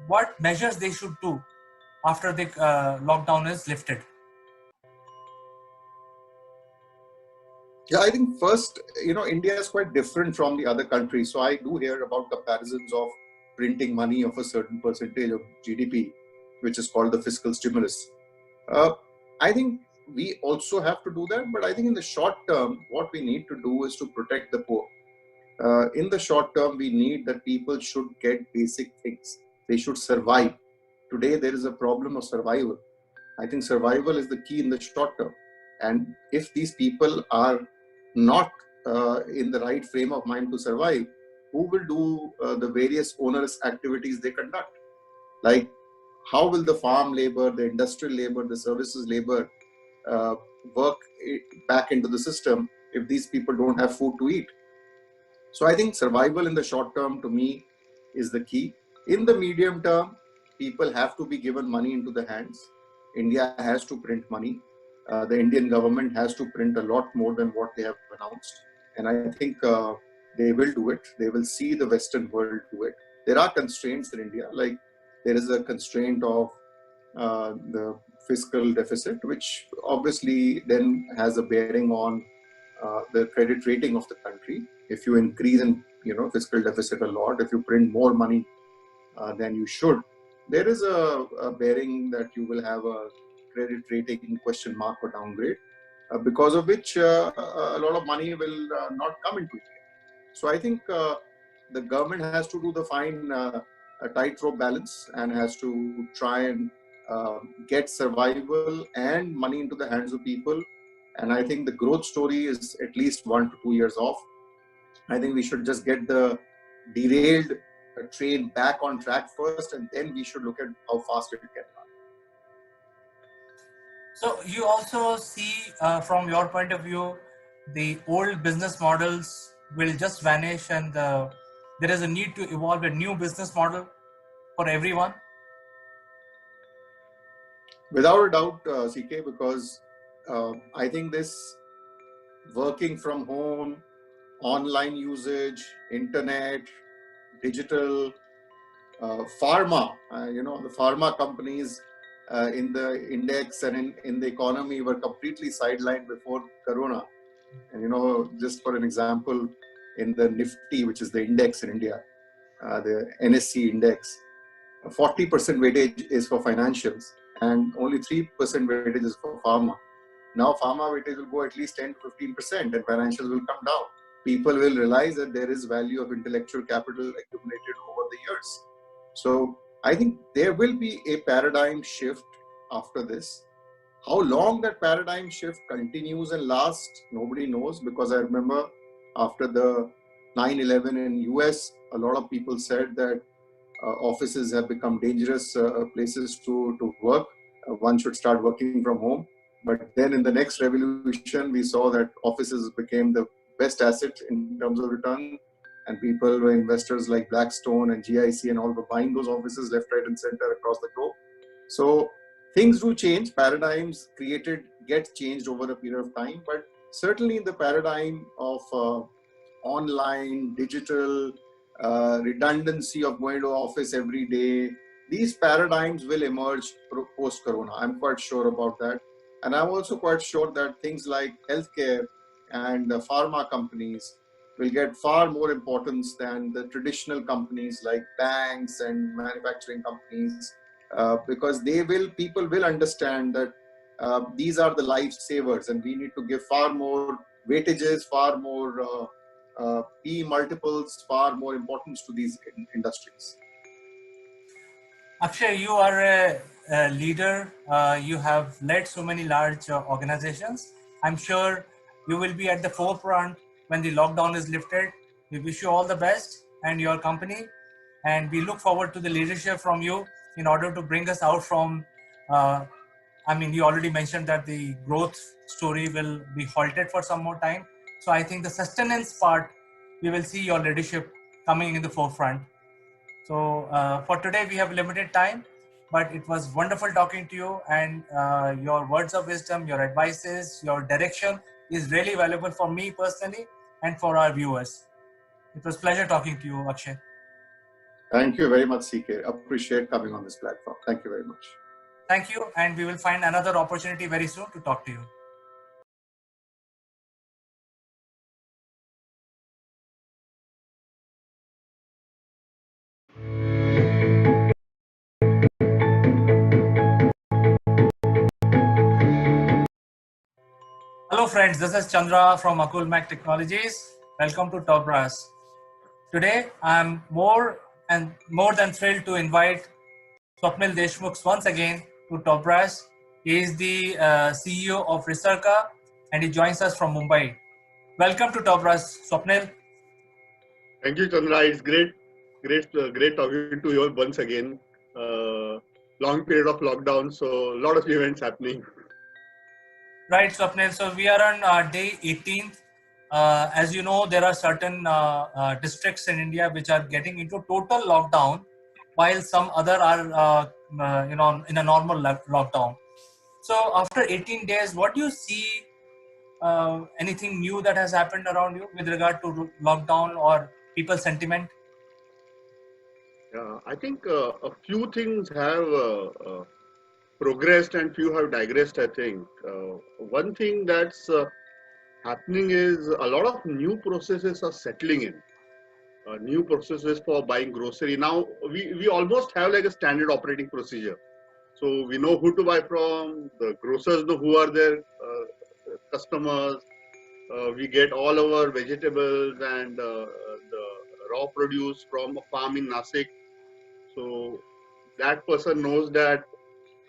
what measures they should do after the lockdown is lifted? Yeah, I think first, India is quite different from the other countries. So I do hear about comparisons of printing money of a certain percentage of GDP, which is called the fiscal stimulus. I think we also have to do that. But I think in the short term, what we need to do is to protect the poor. In the short term, we need that people should get basic things. They should survive. Today, there is a problem of survival. I think survival is the key in the short term. And if these people are not in the right frame of mind to survive, who will do the various onerous activities they conduct? Like how will the farm labor, the industrial labor, the services labor work back into the system if these people don't have food to eat? So I think survival in the short term to me is the key. In the medium term, people have to be given money into the hands. India has to print money. The Indian government has to print a lot more than what they have announced. And I think they will do it. They will see the Western world do it. There are constraints in India, like there is a constraint of the fiscal deficit, which obviously then has a bearing on the credit rating of the country. If you increase in fiscal deficit a lot, if you print more money than you should, there is a bearing that you will have a credit rating question mark or downgrade, because of which a lot of money will not come into India. So I think the government has to do the fine tightrope balance and has to try and get survival and money into the hands of people. And I think the growth story is at least 1 to 2 years off. I think we should just get the derailed train back on track first, and then we should look at how fast it can run. So you also see, from your point of view, the old business models will just vanish, and there is a need to evolve a new business model for everyone? Without a doubt, CK, because I think this working from home, online usage, internet, digital, pharma, the pharma companies in the index and in the economy were completely sidelined before Corona. And, just for an example, in the Nifty, which is the index in India, the NSE index, 40% weightage is for financials and only 3% weightage is for pharma. Now pharma weightage will go at least 10 to 15% and financials will come down. People will realize that there is value of intellectual capital accumulated over the years. So I think there will be a paradigm shift after this. How long that paradigm shift continues and lasts, nobody knows, because I remember after the 9/11 in US, a lot of people said that offices have become dangerous places to work. One should start working from home. But then in the next revolution, we saw that offices became the best asset in terms of return. And people were investors like Blackstone and GIC and all were buying those offices left, right, and center across the globe. So things do change. Paradigms get changed over a period of time. But certainly in the paradigm of online, digital, redundancy of going to office every day, these paradigms will emerge post-corona. I'm quite sure about that. And I'm also quite sure that things like healthcare and pharma companies will get far more importance than the traditional companies like banks and manufacturing companies, because people will understand that these are the lifesavers, and we need to give far more weightages, far more P multiples, far more importance to these industries. Akshay, you are a leader. You have led so many large organizations. I'm sure you will be at the forefront when the lockdown is lifted. We wish you all the best and your company. And we look forward to the leadership from you in order to bring us out from, you already mentioned that the growth story will be halted for some more time. So I think the sustenance part, we will see your leadership coming in the forefront. So for today, we have limited time, but it was wonderful talking to you, and your words of wisdom, your advices, your direction is really valuable for me personally and for our viewers. It was a pleasure talking to you, Akshay. Thank you very much, CK. Appreciate coming on this platform. Thank you very much. Thank you, and we will find another opportunity very soon to talk to you. Hello friends, this is Chandra from Assimilate Technologies. Welcome to Top Brass. Today I'm more than thrilled to invite Swapnil Deshmukh once again to Top Brass. He is the CEO of Resurka and he joins us from Mumbai. Welcome to Top Brass, Swapnil. Thank you, Chandra. It's great talking to you all once again. long period of lockdown, so a lot of events happening. Right, Swapnil. So we are on day 18th. As you know, there are certain districts in India which are getting into total lockdown, while some other are, in a normal lockdown. So after 18 days, what do you see? Anything new that has happened around you with regard to lockdown or people's sentiment? I think a few things have progressed and few have digressed. I think one thing that's happening is a lot of new processes are settling in. New processes for buying grocery. Now we almost have like a standard operating procedure. So we know who to buy from, the grocers know who are their customers. We get all our vegetables and the raw produce from a farm in Nasik. So that person knows that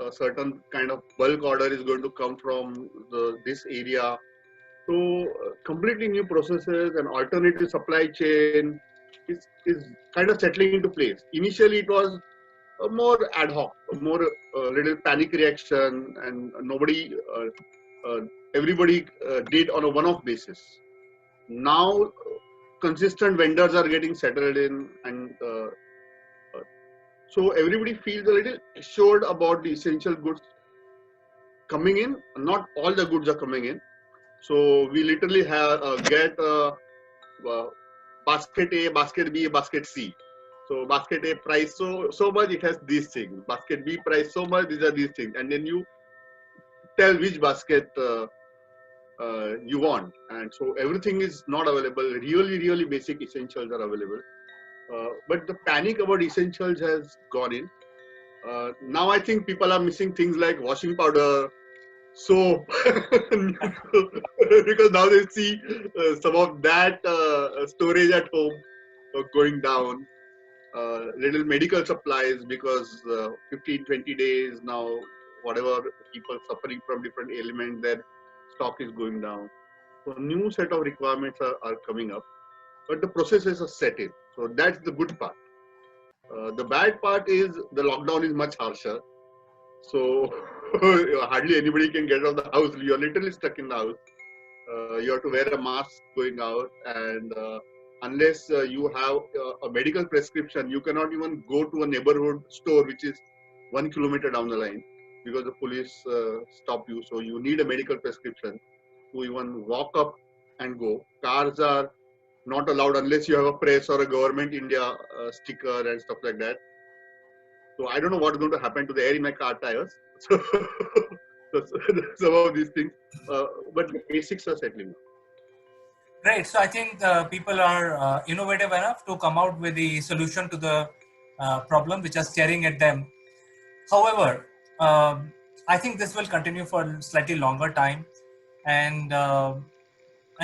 a certain kind of bulk order is going to come from this area. So completely new processes and alternative supply chain is kind of settling into place. Initially, it was a more ad hoc, a more little panic reaction, and everybody did on a one-off basis. Now, consistent vendors are getting settled in, and so everybody feels a little assured about the essential goods coming in. Not all the goods are coming in. So we literally get basket A, basket B, basket C. So basket A price so much, it has these things. Basket B price so much, these are these things. And then you tell which basket you want. And so everything is not available. Really, really basic essentials are available. But the panic about essentials has gone in. Now I think people are missing things like washing powder, soap, because now they see some of that storage at home going down. Little medical supplies, because 15-20 days now, whatever people suffering from different ailments, their stock is going down. So new set of requirements are coming up, but the processes are set in. So that's the good part. The bad part is the lockdown is much harsher. So hardly anybody can get out of the house. You're literally stuck in the house. You have to wear a mask going out, and unless you have a medical prescription, you cannot even go to a neighborhood store which is 1 kilometer down the line, because the police stop you. So you need a medical prescription to even walk up and go. Cars are not allowed unless you have a press or a government India sticker and stuff like that. So I don't know what's going to happen to the air in my car tires. So some of these things, but the basics are settling. Right. So I think people are innovative enough to come out with the solution to the problem which are staring at them. However, I think this will continue for a slightly longer time, and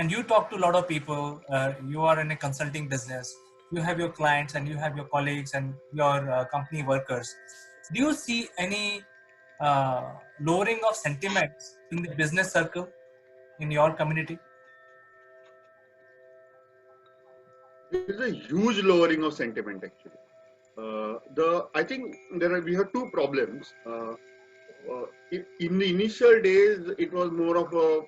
you talk to a lot of people. You are in a consulting business. You have your clients and you have your colleagues and your company workers. Do you see any lowering of sentiments in the business circle in your community? There is a huge lowering of sentiment actually. I think we have two problems. In the initial days, it was more of a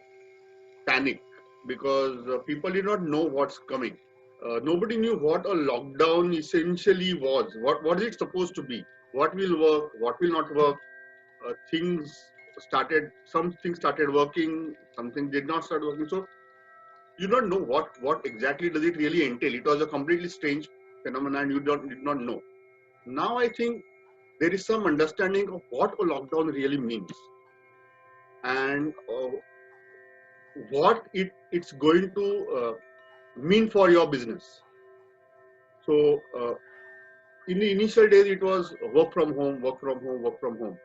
panic, because people did not know what's coming. Nobody knew what a lockdown essentially was. What is it supposed to be? What will work? What will not work? Some things started working, something did not start working. So you don't know what exactly does it really entail. It was a completely strange phenomenon, and you did not know. Now I think there is some understanding of what a lockdown really means, and what it's going to mean for your business. So in the initial days, it was work from home, work from home, work from home.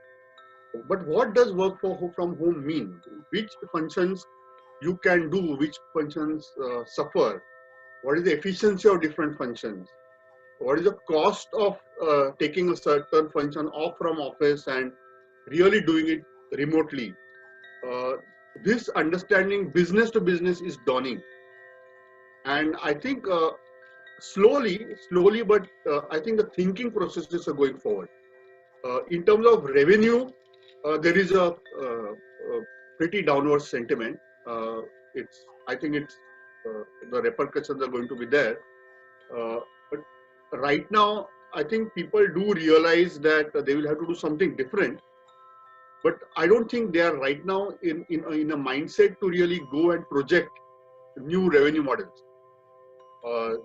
But what does work from home mean? Which functions you can do, which functions suffer? What is the efficiency of different functions? What is the cost of taking a certain function off from office and really doing it remotely? This understanding business to business is dawning. And I think slowly, but I think the thinking processes are going forward. In terms of revenue, there is a pretty downward sentiment. I think the repercussions are going to be there. But right now, I think people do realize that they will have to do something different. But I don't think they are right now in a mindset to really go and project new revenue models,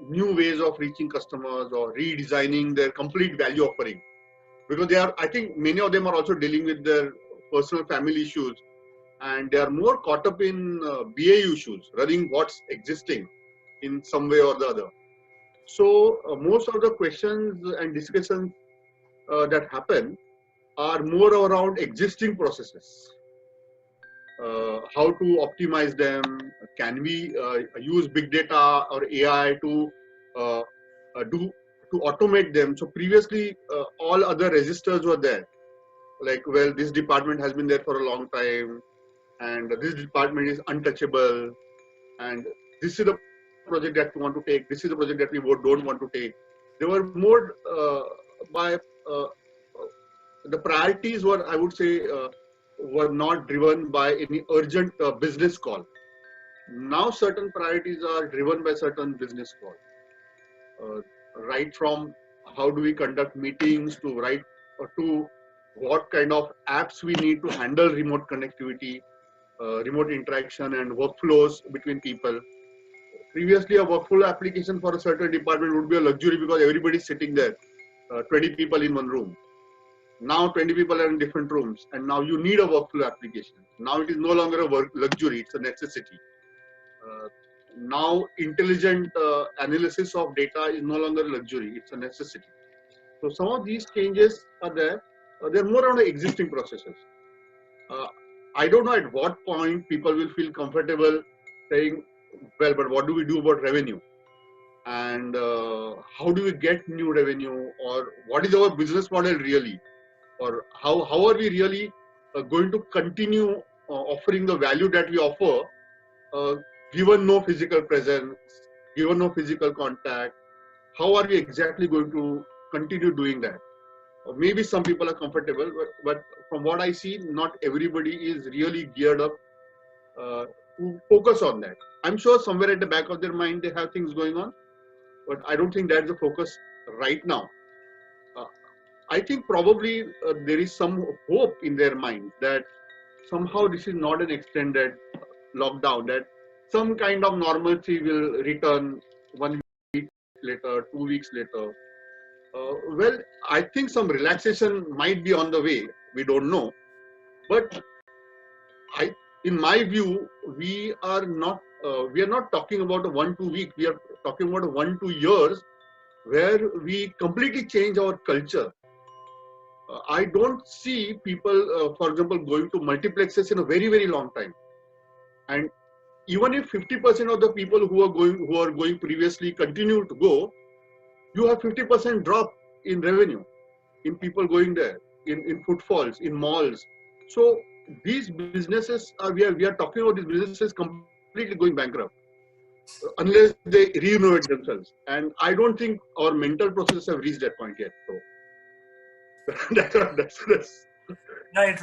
new ways of reaching customers, or redesigning their complete value offering. Because I think many of them are also dealing with their personal family issues, and they are more caught up in BAU issues, running what's existing in some way or the other. So most of the questions and discussions that happen are more around existing processes. How to optimize them? Can we use big data or AI to automate them? So previously, all other registers were there. Like, well, this department has been there for a long time, and this department is untouchable, and this is the project that we want to take. This is the project that we don't want to take. They were more by the priorities were, I would say, were not driven by any urgent business call. Now certain priorities are driven by certain business calls, right from how do we conduct meetings to what kind of apps we need to handle remote connectivity, remote interaction and workflows between people. Previously, a workflow application for a certain department would be a luxury because everybody's sitting there, 20 people in one room. Now 20 people are in different rooms, and now you need a workflow application. Now it is no longer a luxury, it's a necessity. Now intelligent analysis of data is no longer a luxury, it's a necessity. So some of these changes are there. They're more on the existing processes. I don't know at what point people will feel comfortable saying, well, but what do we do about revenue? And how do we get new revenue? Or what is our business model really? Or how are we really going to continue offering the value that we offer, given no physical presence, given no physical contact? How are we exactly going to continue doing that? Maybe some people are comfortable, but from what I see, not everybody is really geared up to focus on that. I'm sure somewhere at the back of their mind they have things going on, but I don't think that's the focus right now. I think probably there is some hope in their mind that somehow this is not an extended lockdown, that some kind of normalcy will return 1 week later, 2 weeks later. Well, I think some relaxation might be on the way. We don't know. But in my view, we are not talking about a 1-2 week. We are talking about a 1-2 years where we completely change our culture. I don't see people, for example, going to multiplexes in a very, very long time. And even if 50% of the people who are going previously continue to go, you have 50% drop in revenue, in people going there, in footfalls, in malls. So these businesses, we are talking about these businesses completely going bankrupt unless they renovate themselves. And I don't think our mental processes have reached that point yet. So that's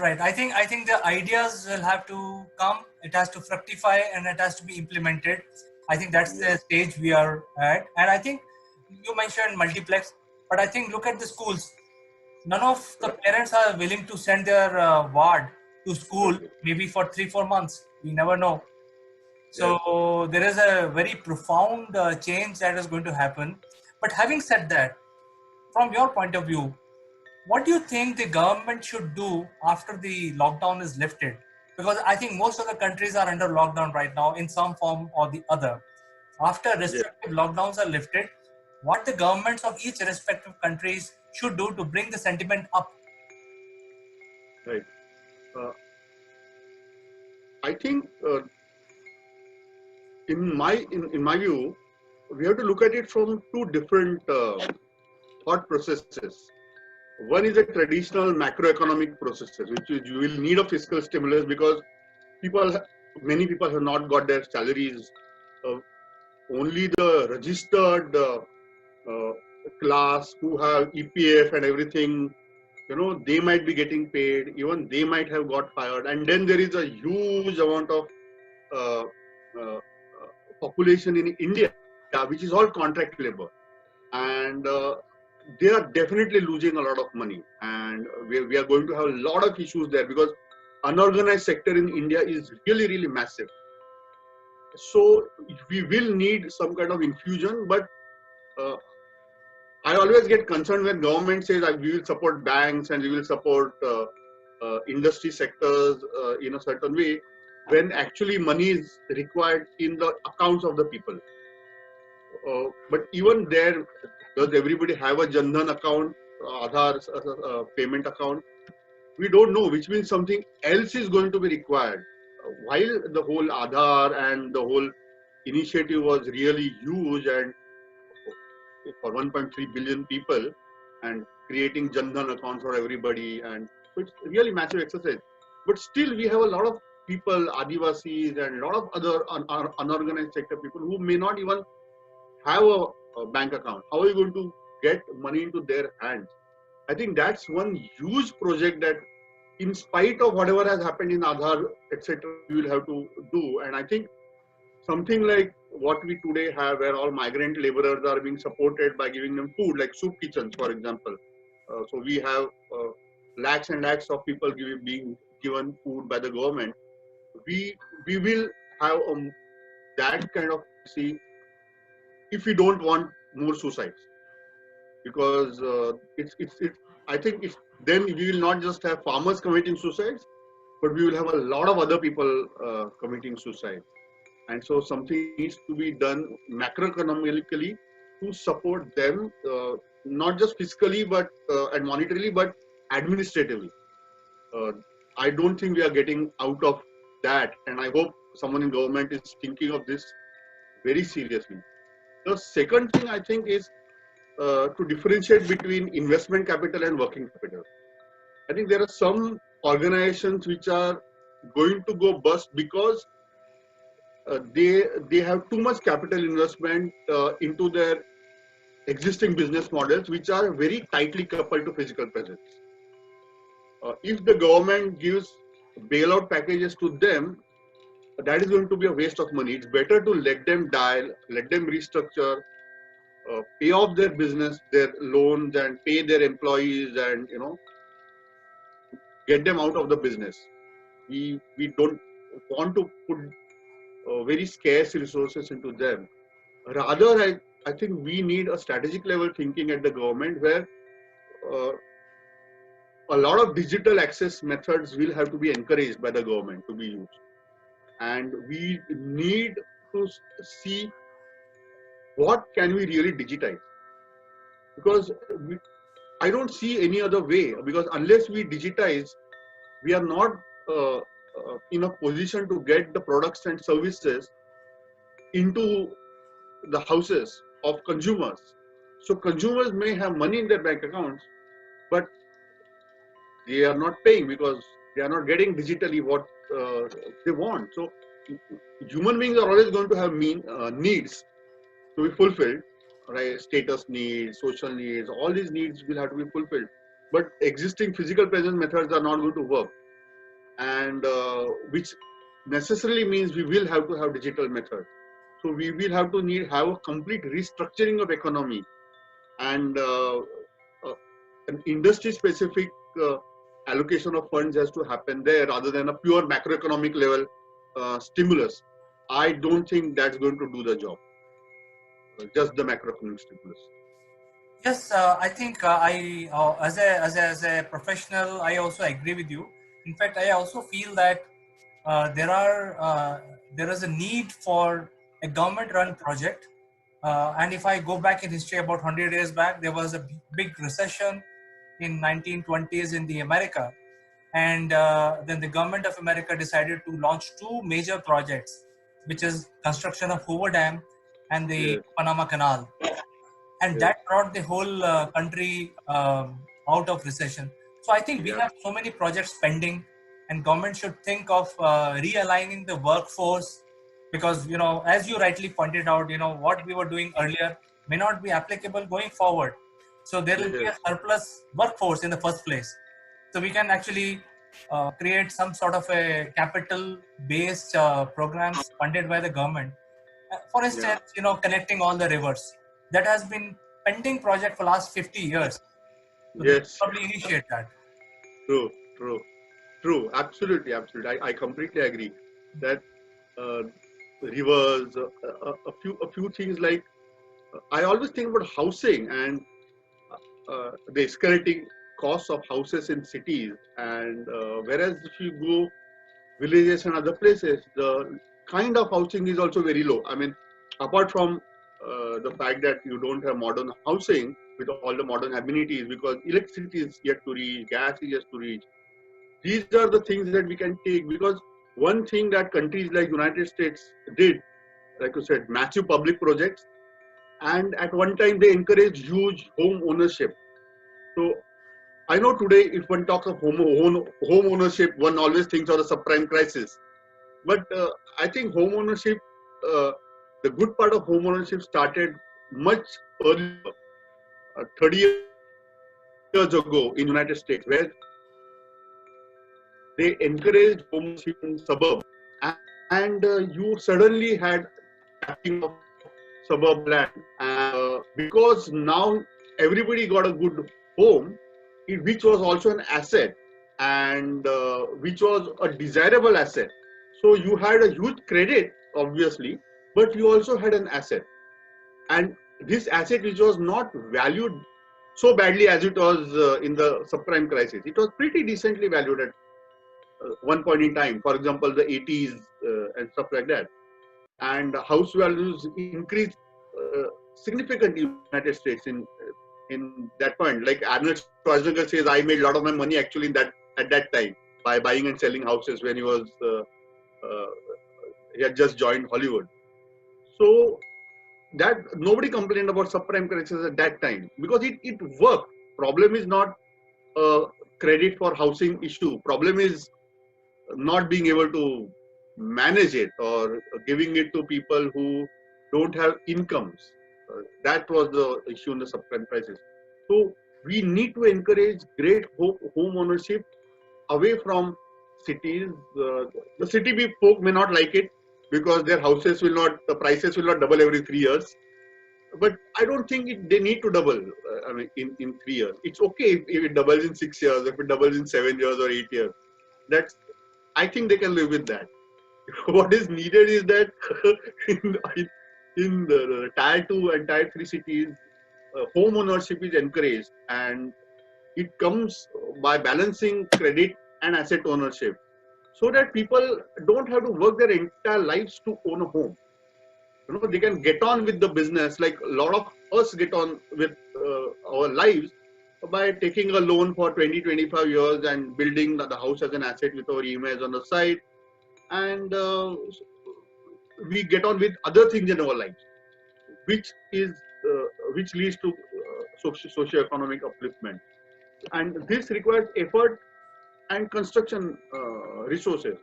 Right. I think the ideas will have to come. It has to fructify and it has to be implemented. I think that's the stage we are at. And I think you mentioned multiplex, but I think look at the schools. None of the parents are willing to send their ward to school maybe for 3-4 months. We never know. So there is a very profound change that is going to happen. But having said that, from your point of view, what do you think the government should do after the lockdown is lifted? Because I think most of the countries are under lockdown right now in some form or the other. After restrictive lockdowns are lifted, what the governments of each respective countries should do to bring the sentiment up? right. I think in my view, we have to look at it from two different thought processes. One is a traditional macroeconomic processes, which is you will need a fiscal stimulus because many people have not got their salaries. Only the registered class who have EPF and everything they might be getting paid, even they might have got fired, and then there is a huge amount of uh, uh, population in India, which is all contract labor, and they are definitely losing a lot of money, and we are going to have a lot of issues there because unorganized sector in India is really, really massive. So we will need some kind of infusion, but uh, I always get concerned when government says that we will support banks and we will support industry sectors in a certain way, when actually money is required in the accounts of the people. But even there, does everybody have a Jan Dhan account, Aadhaar payment account? We don't know, which means something else is going to be required. While the whole Aadhaar and the whole initiative was really huge and for 1.3 billion people and creating Jan Dhan accounts for everybody, and so it's really massive exercise. But still, we have a lot of people, Adivasis and a lot of other unorganized sector people who may not even have a bank account. How are you going to get money into their hands? I think that's one huge project that, in spite of whatever has happened in Aadhaar, etc., we will have to do. And I think something like what we today have, where all migrant laborers are being supported by giving them food, like soup kitchens, for example. So we have lakhs and lakhs of people being given food by the government. We will have that kind of policy if we don't want more suicides, because it's I think it's then we will not just have farmers committing suicides, but we will have a lot of other people committing suicide. And so something needs to be done macroeconomically to support them, not just fiscally but and monetarily, but administratively. I don't think we are getting out of that, and I hope someone in government is thinking of this very seriously. The second thing I think is to differentiate between investment capital and working capital. I think there are some organizations which are going to go bust because they have too much capital investment into their existing business models, which are very tightly coupled to physical presence. If the government gives bailout packages to them, that is going to be a waste of money. It's better to let them die, let them restructure, pay off their business, their loans, and pay their employees, and get them out of the business. We don't want to put very scarce resources into them. Rather, I think we need a strategic level thinking at the government where a lot of digital access methods will have to be encouraged by the government to be used. And we need to see what can we really digitize. Because I don't see any other way, because unless we digitize, we are not in a position to get the products and services into the houses of consumers. So consumers may have money in their bank accounts, but they are not paying because they are not getting digitally what they want. So human beings are always going to have needs to be fulfilled, right? Status needs, social needs, all these needs will have to be fulfilled. But existing physical presence methods are not going to work, and which necessarily means we will have to have digital methods. So we will have to have a complete restructuring of economy, and an industry-specific allocation of funds has to happen there rather than a pure macroeconomic level stimulus. I don't think that's going to do the job. Just the macroeconomic stimulus. Yes, I think as a professional, I also agree with you. In fact, I also feel that there is a need for a government-run project. And if I go back in history, about 100 years back, there was a big recession in 1920s in the America, and then the government of America decided to launch two major projects, which is construction of Hoover Dam and the Panama Canal. And that brought the whole country out of recession. So I think we have so many projects pending, and government should think of realigning the workforce, because as you rightly pointed out, what we were doing earlier may not be applicable going forward. So there will be a surplus workforce in the first place. So we can actually create some sort of a capital-based programs funded by the government. For instance, connecting all the rivers. That has been pending project for last 50 years. So they probably initiate that. True. Absolutely. I completely agree that rivers, a few things like I always think about housing and the escalating costs of houses in cities, and whereas if you go villages and other places, the kind of housing is also very low. I mean, apart from the fact that you don't have modern housing with all the modern amenities, because electricity is yet to reach, gas is yet to reach. These are the things that we can take, because one thing that countries like United States did, like you said, massive public projects, and at one time they encouraged huge home ownership. So I know today if one talks of home ownership, one always thinks of the subprime crisis. But I think home ownership, the good part of home ownership started much earlier, 30 years ago in United States, where they encouraged home ownership in suburbs, and you suddenly had tapping of suburb land, because now everybody got a good home, which was also an asset, and which was a desirable asset. So you had a huge credit, obviously, but you also had an asset, and this asset which was not valued so badly as it was in the subprime crisis. It was pretty decently valued at one point in time. For example, the 80s and stuff like that, and house values increased significantly in the United States in that point. Like Arnold Schwarzenegger says, I made a lot of my money actually at that time by buying and selling houses when he had just joined Hollywood. So that nobody complained about subprime crisis at that time because it worked. Problem is not credit for housing issue. Problem is not being able to manage it or giving it to people who don't have incomes. That was the issue in the subprime crisis. So we need to encourage great home ownership away from cities. The city folk may not like it because their houses will not, the prices will not double every 3 years. But I don't think they need to double. I mean, in 3 years, it's okay if it doubles in 6 years, if it doubles in 7 years or 8 years. I think they can live with that. What is needed is that in the tier 2 and tier 3 cities, home ownership is encouraged, and it comes by balancing credit and asset ownership, so that people don't have to work their entire lives to own a home. They can get on with the business, like a lot of us get on with our lives by taking a loan for 20-25 years and building the house as an asset with our EMIs on the side, and we get on with other things in our lives, which leads to socio-economic upliftment, and this requires effort and construction resources,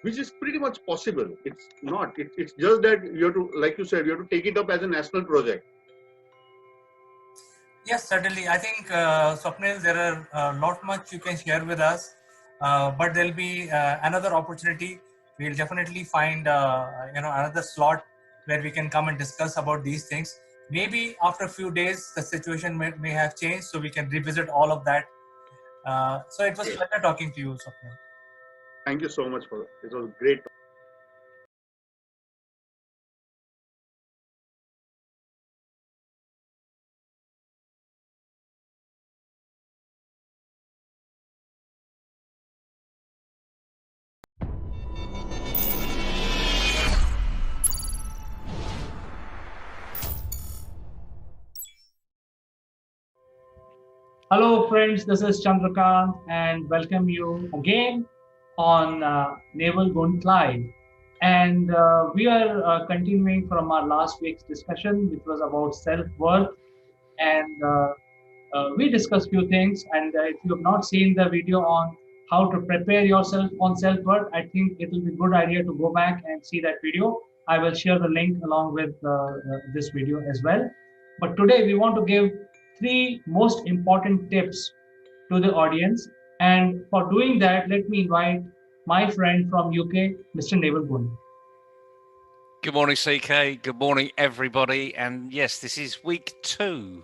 which is pretty much possible. It's not. It's just that you have to, like you said, you have to take it up as a national project. Yes, certainly. I think, Swapnil, there are not much you can share with us, but there'll be another opportunity. We'll definitely find another slot where we can come and discuss about these things. Maybe after a few days, the situation may have changed, so we can revisit all of that. So it was a pleasure talking to you, Swapnil. Thank you so much for it. It was great. Hello, friends. This is Chandrakant, and welcome you again on Naval Gunt Live. And we are continuing from our last week's discussion, which was about self-worth. And we discussed few things. And if you have not seen the video on how to prepare yourself on self-worth, I think it will be a good idea to go back and see that video. I will share the link along with this video as well. But today we want to give three most important tips to the audience. And for doing that, let me invite my friend from UK, Mr. Naval Gun. Good morning, CK. Good morning, everybody. And yes, this is week 2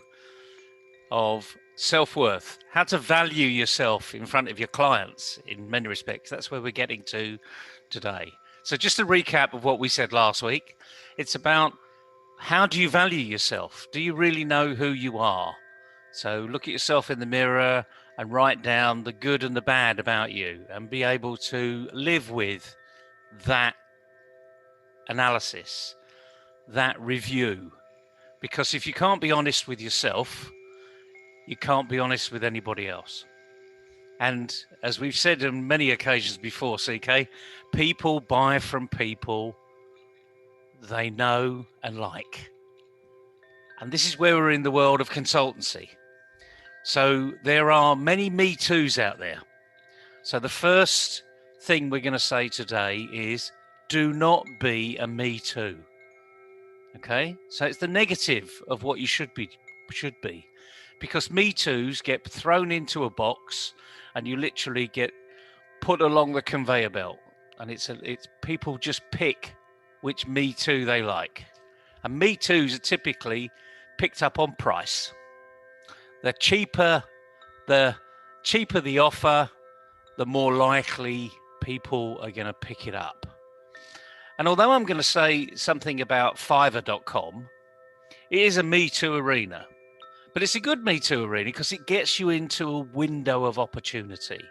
of self-worth, how to value yourself in front of your clients in many respects. That's where we're getting to today. So just a recap of what we said last week. It's about how do you value yourself? Do you really know who you are? So look at yourself in the mirror and write down the good and the bad about you and be able to live with that analysis, that review. Because if you can't be honest with yourself, you can't be honest with anybody else. And as we've said on many occasions before, CK, people buy from people they know and like. And this is where we're in the world of consultancy. So there are many Me Too's out there. So the first thing we're going to say today is do not be a Me Too. Okay? So it's the negative of what you should be. Because Me Too's get thrown into a box and you literally get put along the conveyor belt. And it's people just pick which Me Too they like. And Me Too's are typically picked up on price. The cheaper the offer, the more likely people are going to pick it up. And although I'm going to say something about Fiverr.com, it is a Me Too arena. But it's a good Me Too arena because it gets you into a window of opportunity.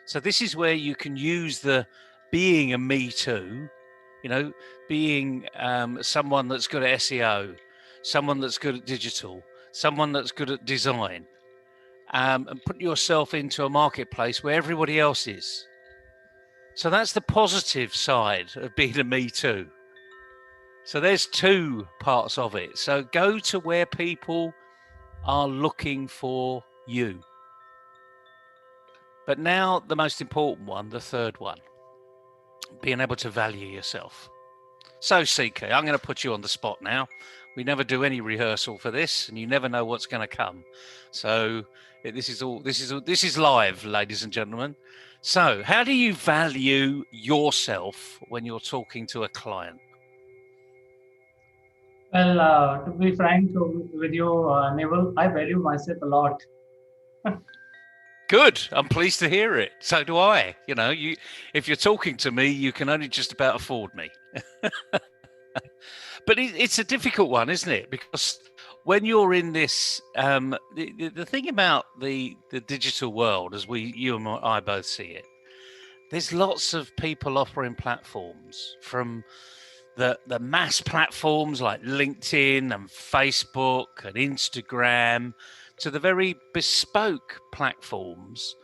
So this is where you can use the being a Me Too, being someone that's good at SEO, someone that's good at digital, someone that's good at design, and put yourself into a marketplace where everybody else is. So that's the positive side of being a Me Too. So there's 2 parts of it. So go to where people are looking for you. But now the most important one, the third one, being able to value yourself. So CK, I'm going to put you on the spot now. We never do any rehearsal for this, and you never know what's going to come. So this is live, ladies and gentlemen. So how do you value yourself when you're talking to a client? Well, to be frank with you, Naval, I value myself a lot. Good. I'm pleased to hear it. So do I. If you're talking to me, you can only just about afford me. But it's a difficult one, isn't it? Because when you're in this, the thing about the digital world, as you and I both see it, there's lots of people offering platforms, from the mass platforms like LinkedIn and Facebook and Instagram to the very bespoke platforms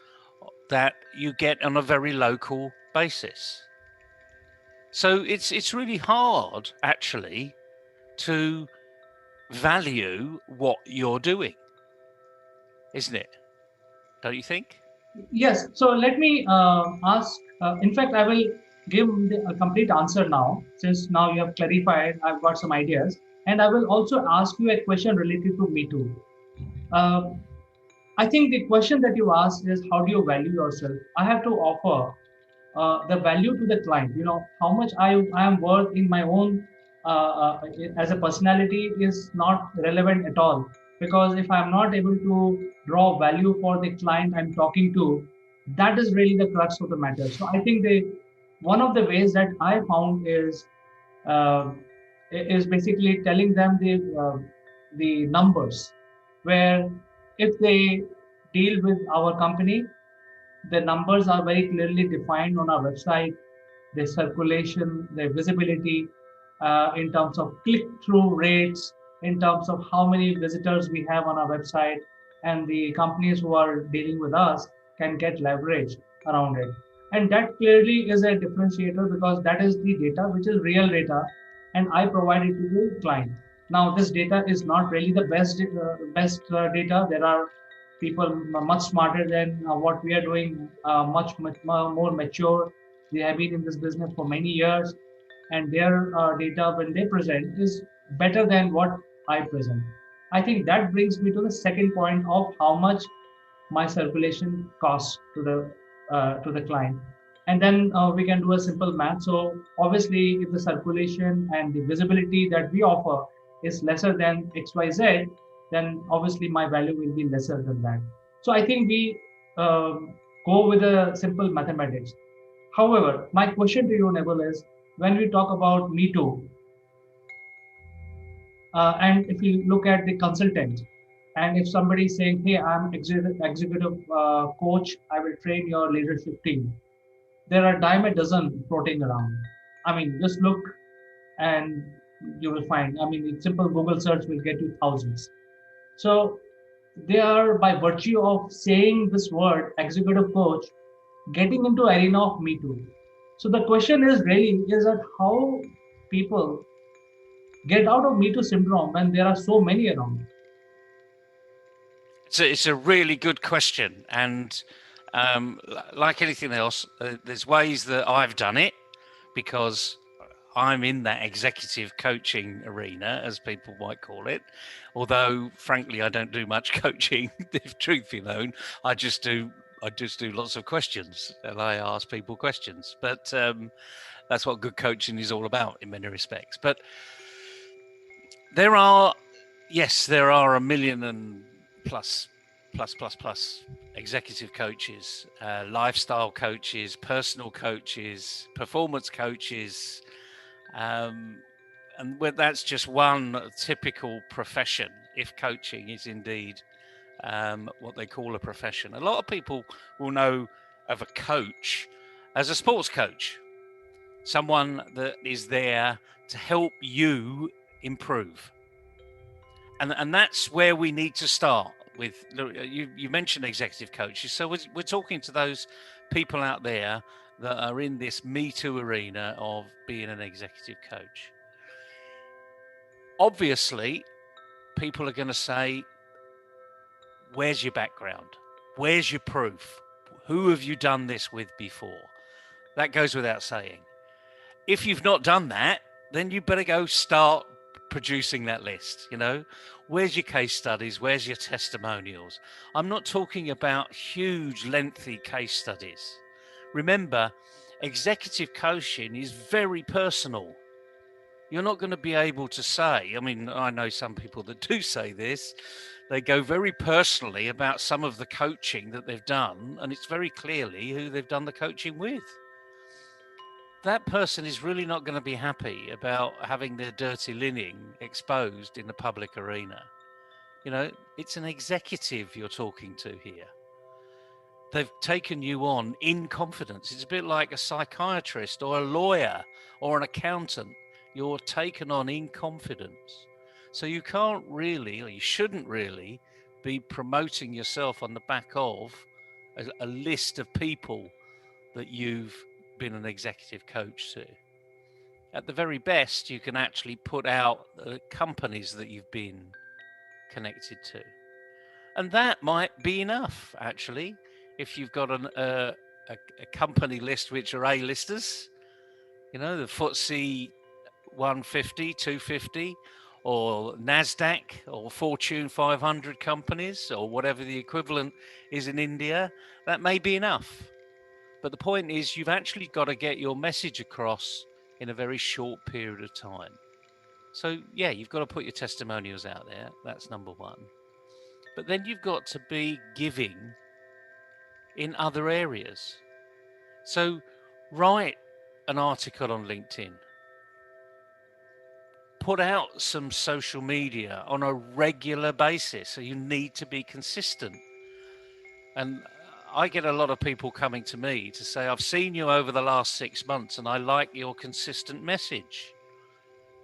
that you get on a very local basis. So it's really hard, actually, to value what you're doing, isn't it? Don't you think? Yes. So let me ask. In fact, I will give a complete answer now, since now you have clarified. I've got some ideas, and I will also ask you a question related to Me Too. I think the question that you asked is, how do you value yourself? I have to offer the value to the client. How much I am worth in my own as a personality is not relevant at all, because if I'm not able to draw value for the client I'm talking to, that is really the crux of the matter. So I think one of the ways that I found uh, is basically telling them the numbers, where if they deal with our company, the numbers are very clearly defined on our website, the circulation, the visibility, in terms of click-through rates, in terms of how many visitors we have on our website, and the companies who are dealing with us can get leverage around it. And that clearly is a differentiator, because that is the data which is real data, and I provide it to the client. Now, this data is not really the best data. There are people much smarter than what we are doing, much more mature. They have been in this business for many years, and their data when they present is better than what I present. I think that brings me to the second point of how much my circulation costs to the client. And then we can do a simple math. So obviously, if the circulation and the visibility that we offer is lesser than XYZ, then obviously my value will be lesser than that. So I think we go with a simple mathematics. However, my question to you, Neville, is when we talk about Me Too, and if you look at the consultant, and if somebody is saying, hey, I'm executive coach, I will train your leadership team. There are dime a dozen floating around. I mean, just look and you will find, I mean, a simple Google search will get you thousands. So they are, by virtue of saying this word, executive coach, getting into arena of Me Too. So the question is really is that how people get out of Me Too syndrome when there are so many around. It's a really good question, and like anything else, there's ways that I've done it because I'm in that executive coaching arena, as people might call it. Although, frankly, I don't do much coaching. If truth be known, I just do lots of questions, and I ask people questions. But that's what good coaching is all about in many respects. But there are a million and plus executive coaches, lifestyle coaches, personal coaches, performance coaches, and that's just one typical profession. If coaching is indeed what they call a profession, a lot of people will know of a coach as a sports coach, someone that is there to help you improve. And that's where we need to start with. You mentioned executive coaches, so we're talking to those people out there that are in this Me Too arena of being an executive coach. Obviously, people are going to say, where's your background? Where's your proof? Who have you done this with before? That goes without saying. If you've not done that, then you better go start producing that list. Where's your case studies? Where's your testimonials? I'm not talking about huge, lengthy case studies. Remember, executive coaching is very personal. You're not going to be able to say, I mean, I know some people that do say this, they go very personally about some of the coaching that they've done, and it's very clearly who they've done the coaching with. That person is really not going to be happy about having their dirty linen exposed in the public arena. It's an executive you're talking to here. They've taken you on in confidence. It's a bit like a psychiatrist or a lawyer or an accountant. You're taken on in confidence. So you can't really, or you shouldn't really, be promoting yourself on the back of a list of people that you've been an executive coach to. At the very best, you can actually put out the companies that you've been connected to. And that might be enough, actually, if you've got a company list which are A-listers, the FTSE 150, 250, or NASDAQ, or Fortune 500 companies, or whatever the equivalent is in India. That may be enough. But the point is, you've actually got to get your message across in a very short period of time. So, yeah, you've got to put your testimonials out there. That's number one. But then you've got to be giving in other areas. So, write an article on LinkedIn. Put out some social media on a regular basis. So you need to be consistent. And I get a lot of people coming to me to say, I've seen you over the last 6 months and I like your consistent message.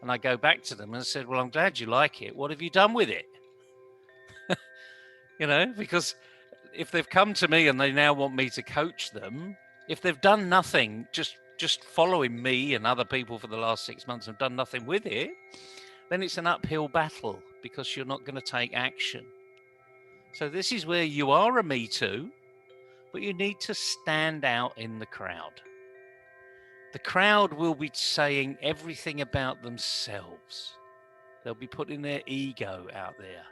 And I go back to them and said, well, I'm glad you like it. What have you done with it? Because if they've come to me and they now want me to coach them, if they've done nothing, just following me and other people for the last 6 months and done nothing with it, then it's an uphill battle because you're not going to take action. So this is where you are a Me Too, but you need to stand out in the crowd. The crowd will be saying everything about themselves. They'll be putting their ego out there.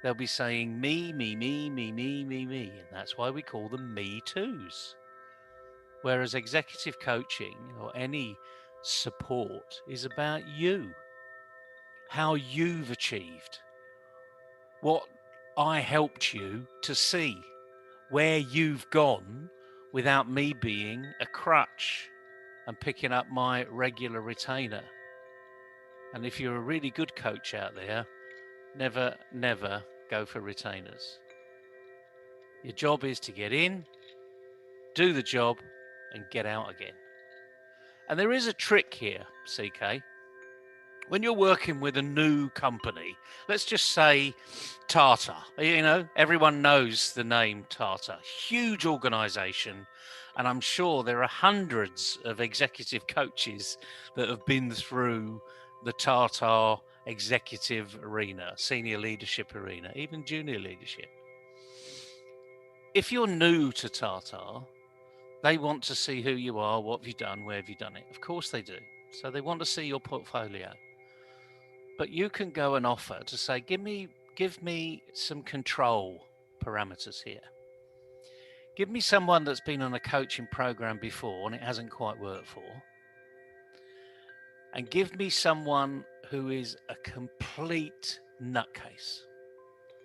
They'll be saying me, me, me, me, me, me, me. And that's why we call them me too's. Whereas executive coaching or any support is about you, how you've achieved, what I helped you to see, where you've gone without me being a crutch and picking up my regular retainer. And if you're a really good coach out there, never, never go for retainers. Your job is to get in, do the job, and get out again. And there is a trick here, CK. When you're working with a new company, let's just say Tata, you know, everyone knows the name Tata, huge organization. And I'm sure there are hundreds of executive coaches that have been through the Tata executive arena, senior leadership arena, even junior leadership. If you're new to Tata, they want to see who you are, what have you done, where have you done it. Of course they do. So they want to see your portfolio. But you can go and offer to say, give me some control parameters here. Give me someone that's been on a coaching program before and it hasn't quite worked for. And give me someone who is a complete nutcase.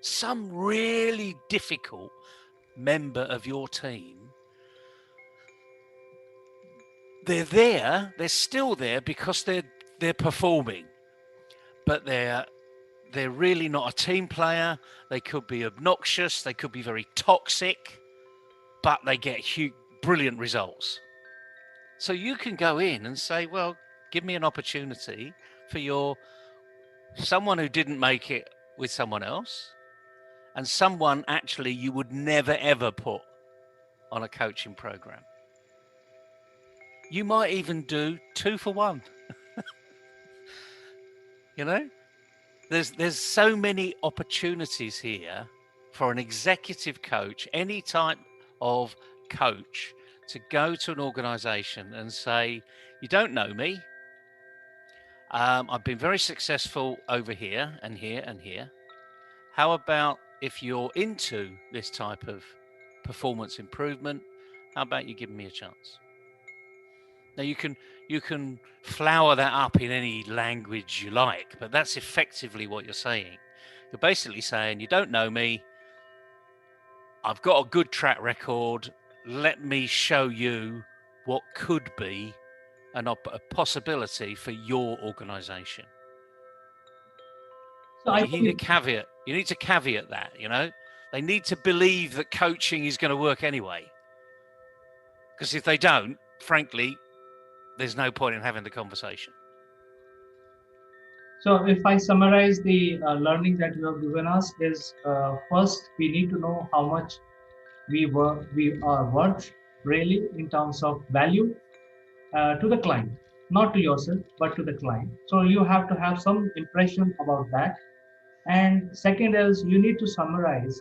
Some really difficult member of your team. They're still there because they're performing. But they're really not a team player. They could be obnoxious. They could be very toxic, but they get brilliant results. So you can go in and say, well, give me an opportunity for someone who didn't make it with someone else and someone actually you would never, ever put on a coaching program. You might even do 2 for 1. You know? There's so many opportunities here for an executive coach, any type of coach, to go to an organization and say, you don't know me. I've been very successful over here and here and here. How about if you're into this type of performance improvement, how about you give me a chance? Now you can flower that up in any language you like, but that's effectively what you're saying. You're basically saying, you don't know me, I've got a good track record, let me show you what could be a possibility for your organization. So But you need to caveat that, you know. They need to believe that coaching is going to work anyway. Because if they don't, frankly, there's no point in having the conversation. So if I summarize the learning that you have given us is first we need to know how much we are worth really in terms of value to the client, not to yourself, but to the client. So you have to have some impression about that. And second is you need to summarize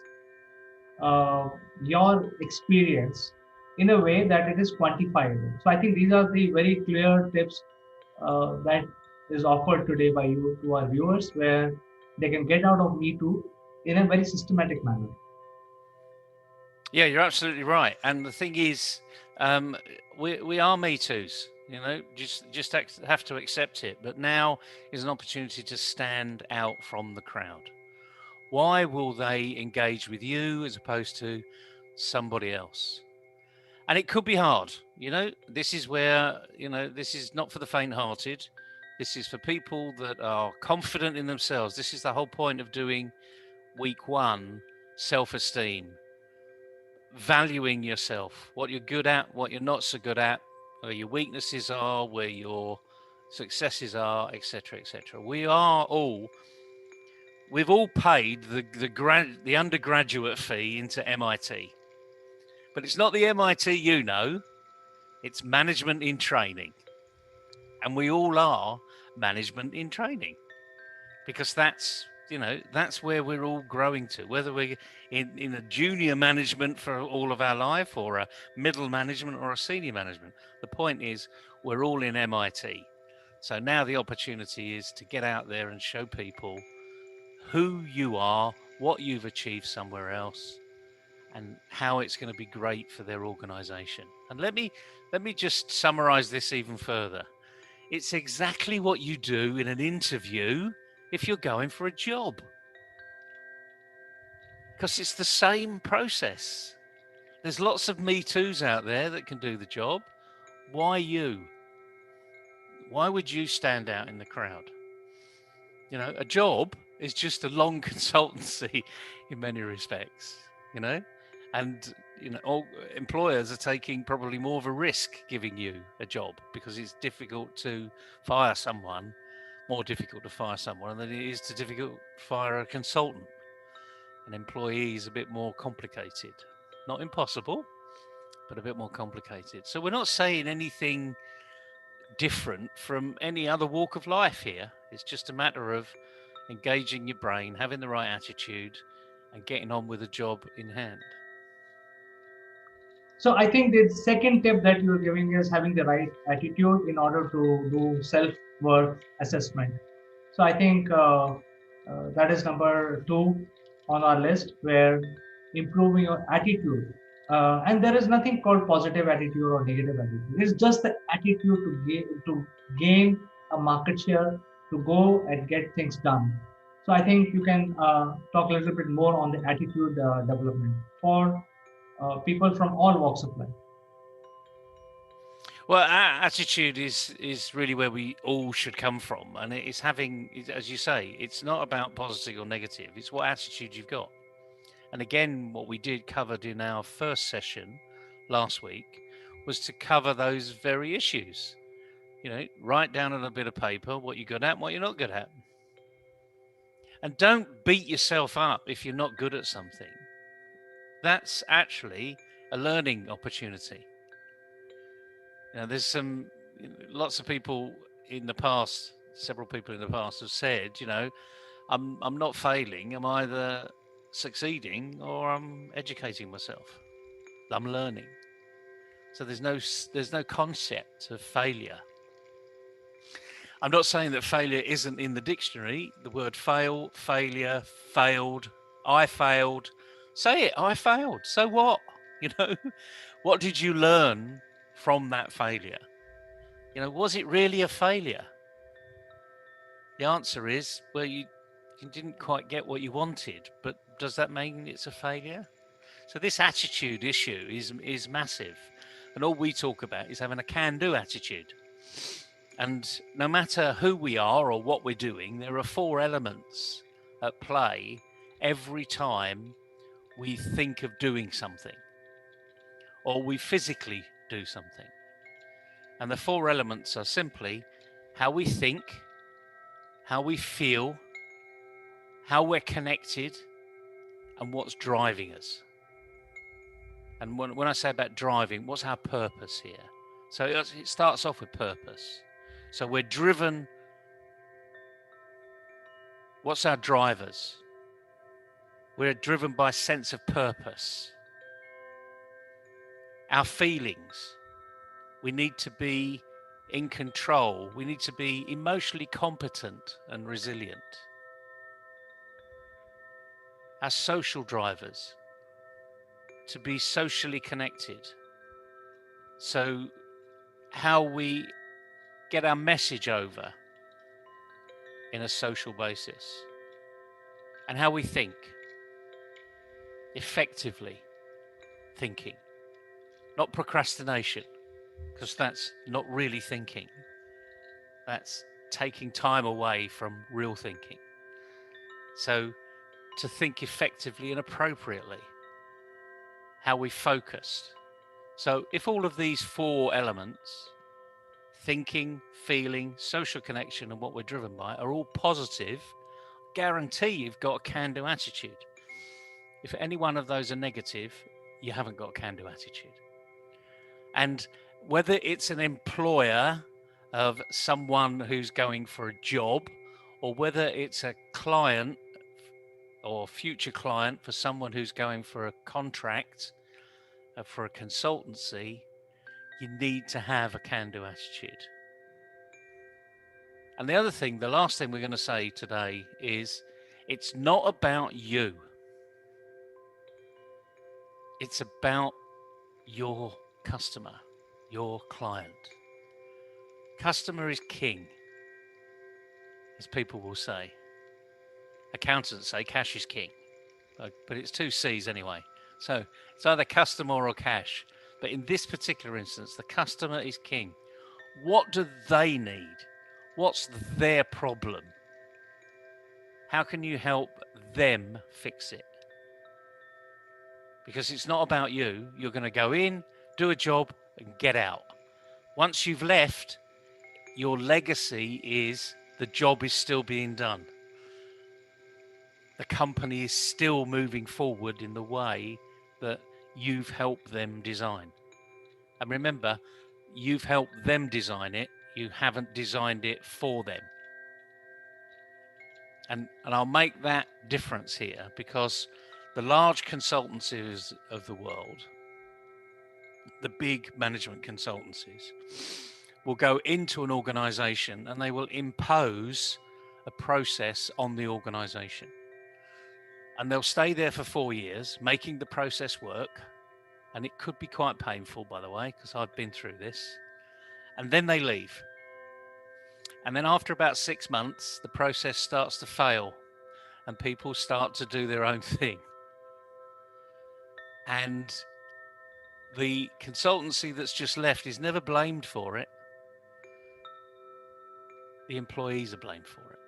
your experience in a way that it is quantifiable. So I think these are the very clear tips that is offered today by you to our viewers, where they can get out of Me Too in a very systematic manner. Yeah, you're absolutely right. And the thing is, we are Me Too's. You know, just have to accept it. But now is an opportunity to stand out from the crowd. Why will they engage with you as opposed to somebody else? And it could be hard. You know, this is where, you know, this is not for the faint-hearted. This is for people that are confident in themselves. This is the whole point of doing week 1, self-esteem, valuing yourself, what you're good at, what you're not so good at, where your weaknesses are, where your successes are, etc., etc. We've all paid the undergraduate fee into MIT, but it's not the MIT you know. It's management in training, and we all are management in training, because that's where we're all growing to, whether we're in a junior management for all of our life or a middle management or a senior management. The point is we're all in MIT. So now the opportunity is to get out there and show people who you are, what you've achieved somewhere else, and how it's going to be great for their organization. And let me just summarize this even further. It's exactly what you do in an interview if you're going for a job, because it's the same process. There's lots of Me Too's out there that can do the job. Why you? Why would you stand out in the crowd? You know, a job is just a long consultancy in many respects, you know, and, you know, all employers are taking probably more of a risk giving you a job because it's difficult to fire someone, more difficult to fire someone than it is to fire a consultant. An employee is a bit more complicated, not impossible, but a bit more complicated. So we're not saying anything different from any other walk of life here. It's just a matter of engaging your brain, having the right attitude, and getting on with the job in hand. So I think the second tip that you're giving is having the right attitude in order to do self-worth assessment. So I think that is number 2 on our list, where improving your attitude. And there is nothing called positive attitude or negative attitude. It's just the attitude to gain a market share, to go and get things done. So I think you can talk a little bit more on the attitude development for people from all walks of life. Well, our attitude is really where we all should come from, and it's having, as you say, it's not about positive or negative. It's what attitude you've got. And again, what we did covered in our first session last week was to cover those very issues. You know, write down on a bit of paper what you're good at and what you're not good at. And don't beat yourself up if you're not good at something. That's actually a learning opportunity. You know, there's lots of people in the past, several people in the past have said, you know, I'm not failing. I'm either succeeding or I'm educating myself. I'm learning. So there's no concept of failure. I'm not saying that failure isn't in the dictionary. The word fail, failure, failed, I failed. Say it, I failed. So what? You know, what did you learn from that failure? You know, was it really a failure? The answer is, well, you didn't quite get what you wanted, but does that mean it's a failure? So this attitude issue is massive. And all we talk about is having a can-do attitude. And no matter who we are or what we're doing, there are 4 elements at play every time we think of doing something or we physically do something. And the 4 elements are simply how we think, how we feel, how we're connected, and what's driving us. And when I say about driving, what's our purpose here? So it starts off with purpose. So we're driven. What's our drivers? We're driven by a sense of purpose. Our feelings. We need to be in control. We need to be emotionally competent and resilient. Our social drivers. To be socially connected. So how we get our message over in a social basis, and how we think, effectively thinking, not procrastination, because that's not really thinking. That's taking time away from real thinking. So to think effectively and appropriately, how we focused. So if all of these 4 elements, thinking, feeling, social connection, and what we're driven by, are all positive, guarantee you've got a can-do attitude. If any one of those are negative, you haven't got a can-do attitude. And whether it's an employer of someone who's going for a job, or whether it's a client or future client for someone who's going for a contract, for a consultancy, you need to have a can-do attitude. And the other thing, the last thing we're going to say today is, it's not about you. It's about your customer, your client. Customer is king, as people will say. Accountants say cash is king, but it's two C's anyway. So it's either customer or cash. But in this particular instance, the customer is king. What do they need? What's their problem? How can you help them fix it? Because it's not about you. You're going to go in, do a job, and get out. Once you've left, your legacy is the job is still being done. The company is still moving forward in the way that you've helped them design. And remember, you've helped them design it. You haven't designed it for them. And I'll make that difference here, because the large consultancies of the world, the big management consultancies, will go into an organization and they will impose a process on the organization. And they'll stay there for 4 years, making the process work. And it could be quite painful, by the way, because I've been through this. And then they leave. And then after about 6 months, the process starts to fail and people start to do their own thing. And the consultancy that's just left is never blamed for it. The employees are blamed for it,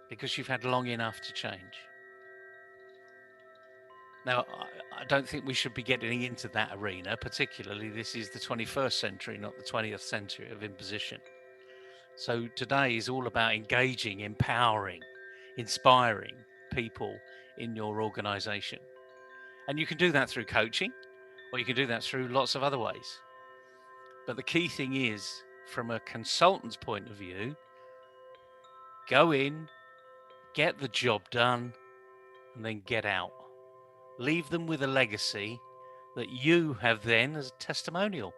because you've had long enough to change. Now, I don't think we should be getting into that arena, particularly this is the 21st century, not the 20th century of imposition. So today is all about engaging, empowering, inspiring people in your organization. And you can do that through coaching, or you can do that through lots of other ways. But the key thing is, from a consultant's point of view, go in, get the job done, and then get out. Leave them with a legacy that you have then as a testimonial.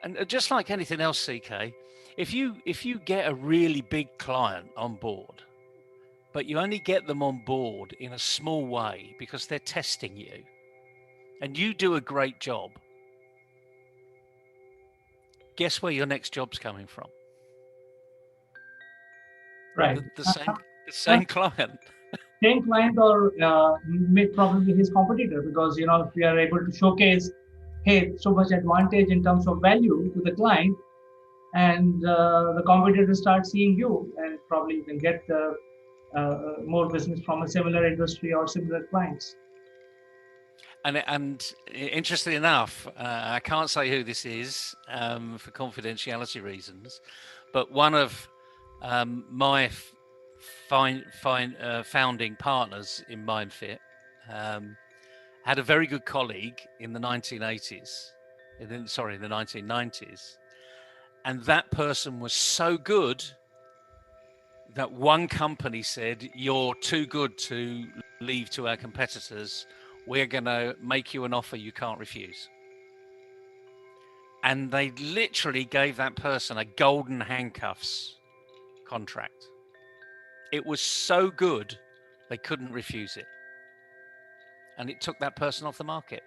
And just like anything else, CK, if you get a really big client on board, but you only get them on board in a small way because they're testing you, and you do a great job, guess where your next job's coming from? Right. The same client. Same client, or probably his competitor, because if we are able to showcase, hey, so much advantage in terms of value to the client, and the competitor starts seeing you, and probably you can get more business from a similar industry or similar clients. And interestingly enough, I can't say who this is for confidentiality reasons, but one of my founding partners in MindFit had a very good colleague in the 1980s, in the 1990s, and that person was so good that one company said, "You're too good to leave to our competitors. We're going to make you an offer you can't refuse." And they literally gave that person a golden handcuffs contract. It was so good, they couldn't refuse it. And it took that person off the market.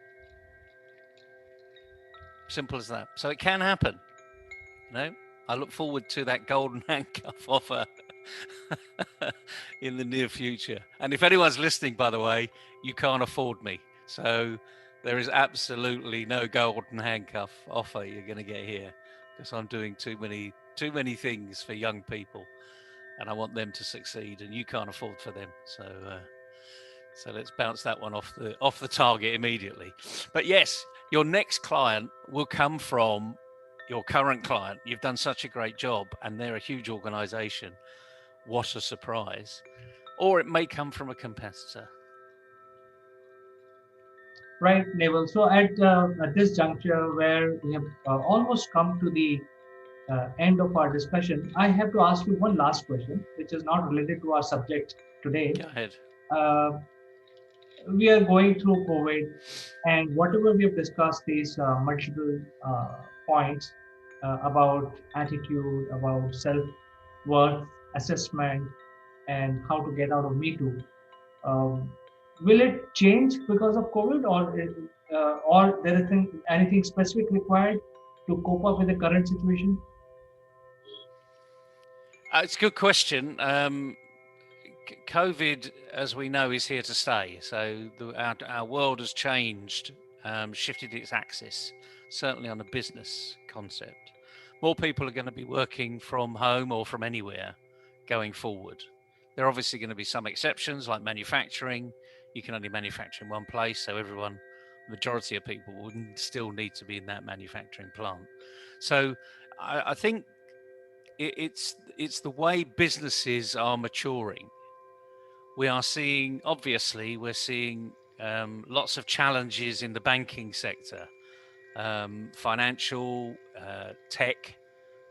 Simple as that. So it can happen. I look forward to that golden handcuff offer in the near future. And if anyone's listening, by the way, you can't afford me. So there is absolutely no golden handcuff offer you're going to get here, because I'm doing too many things for young people, and I want them to succeed, and you can't afford for them. So let's bounce that one off the target immediately. But yes, your next client will come from your current client. You've done such a great job, and they're a huge organization. What a surprise. Or it may come from a competitor. Right, Naval. So at this juncture, where we have almost come to the end of our discussion, I have to ask you one last question, which is not related to our subject today. Go ahead. We are going through COVID, and whatever we have discussed, these multiple points about attitude, about self-worth assessment, and how to get out of Me Too. will it change because of COVID, or there is anything specific required to cope up with the current situation? It's a good question. COVID, as we know, is here to stay. So our world has changed, shifted its axis, certainly on a business concept. More people are going to be working from home or from anywhere going forward. There are obviously going to be some exceptions, like manufacturing. You can only manufacture in one place, so majority of people would still need to be in that manufacturing plant. So I think it's the way businesses are maturing. We're seeing lots of challenges in the banking sector, financial, tech,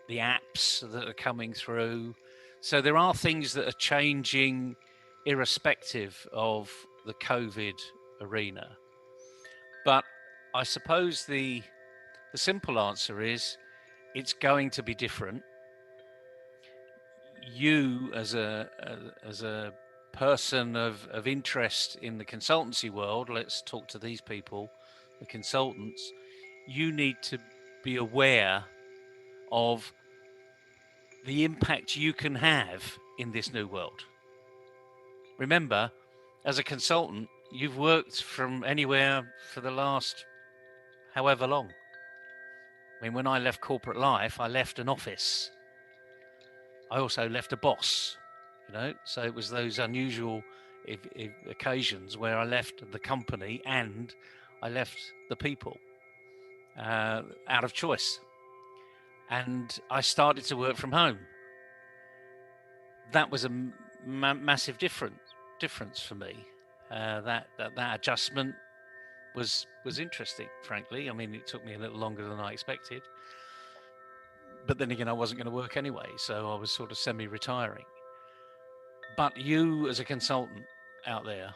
the apps that are coming through. So there are things that are changing irrespective of the COVID arena. But I suppose the simple answer is it's going to be different. You as a person of interest in the consultancy world, let's talk to these people, the consultants, you need to be aware of the impact you can have in this new world. Remember, as a consultant, you've worked from anywhere for the last however long. I mean, when I left corporate life, I left an office. I also left a boss, so it was those unusual occasions where I left the company and I left the people out of choice. And I started to work from home. That was a massive difference for me. That adjustment was interesting, frankly. I mean, it took me a little longer than I expected. But then again, I wasn't going to work anyway, so I was sort of semi-retiring. But you, as a consultant out there,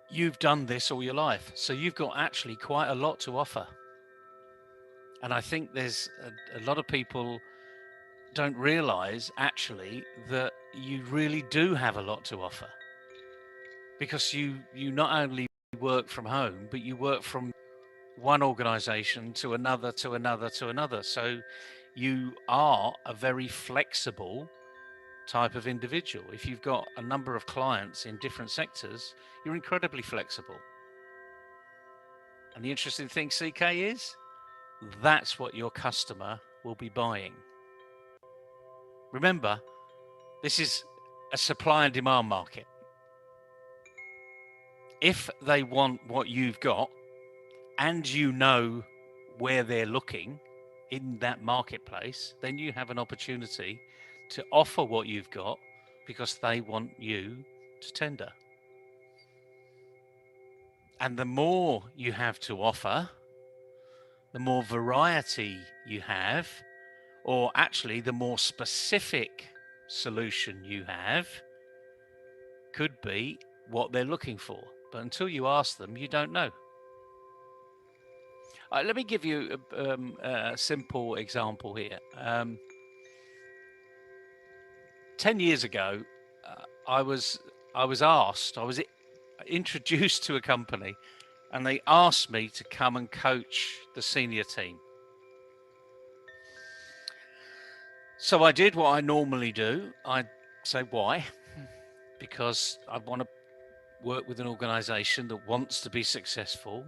you've done this all your life, so you've got actually quite a lot to offer. And I think there's a lot of people don't realize actually that you really do have a lot to offer, because you not only work from home, but you work from one organization to another, to another, to another. So you are a very flexible type of individual. If you've got a number of clients in different sectors, you're incredibly flexible. And the interesting thing, CK, is that's what your customer will be buying. Remember, this is a supply and demand market. If they want what you've got and you know where they're looking in that marketplace, then you have an opportunity to offer what you've got because they want you to tender. And the more you have to offer, the more variety you have, or actually the more specific solution you have, could be what they're looking for. But until you ask them, you don't know. Let me give you a simple example here. 10 years ago, I was introduced to a company, and they asked me to come and coach the senior team. So I did what I normally do. I say, why? Because I want to work with an organization that wants to be successful,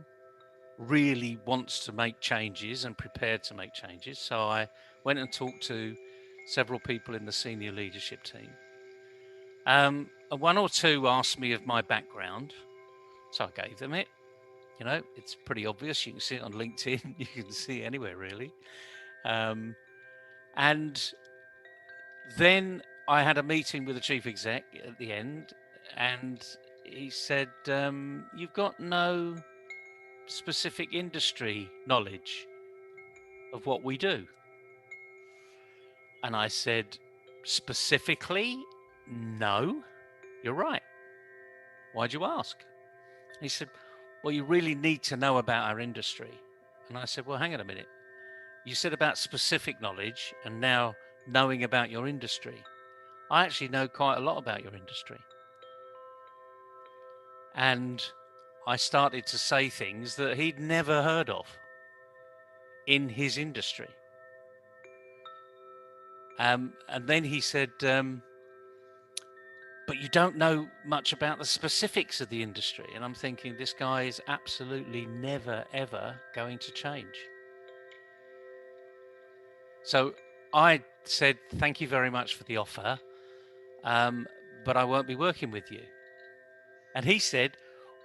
really wants to make changes and prepared to make changes. So I went and talked to several people in the senior leadership team. And one or two asked me of my background. So I gave them it. It's pretty obvious. You can see it on LinkedIn. You can see it anywhere, really. And then I had a meeting with the chief exec at the end, and he said, you've got no specific industry knowledge of what we do. And I said, specifically, no, you're right. Why'd you ask? He said, well, you really need to know about our industry. And I said, well, hang on a minute. You said about specific knowledge and now knowing about your industry. I actually know quite a lot about your industry. And I started to say things that he'd never heard of in his industry. And then he said, but you don't know much about the specifics of the industry. And I'm thinking, this guy is absolutely never, ever going to change. So I said, thank you very much for the offer, but I won't be working with you. And he said,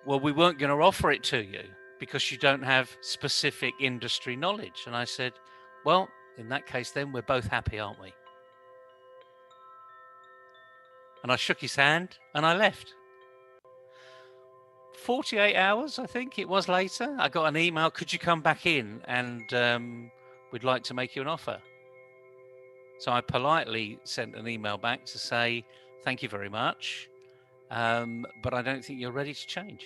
well, we weren't going to offer it to you because you don't have specific industry knowledge. And I said, well, in that case, then we're both happy, aren't we? And I shook his hand and I left. 48 hours, I think it was later, I got an email, could you come back in and we'd like to make you an offer. So I politely sent an email back to say, thank you very much, but I don't think you're ready to change.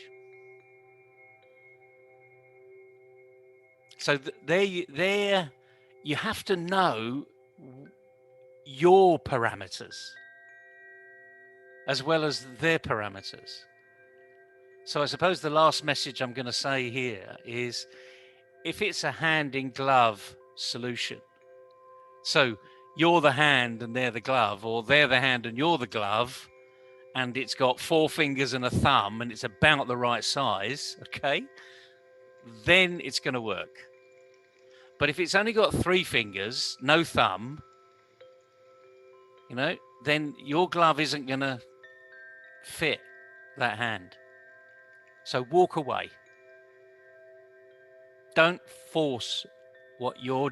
So there you have to know your parameters as well as their parameters. So I suppose the last message I'm going to say here is, if it's a hand in glove solution, so you're the hand and they're the glove, or they're the hand and you're the glove, and it's got 4 fingers and a thumb and it's about the right size, okay, then it's going to work. But if it's only got 3 fingers, no thumb, then your glove isn't going to fit that hand. So walk away. Don't force what you're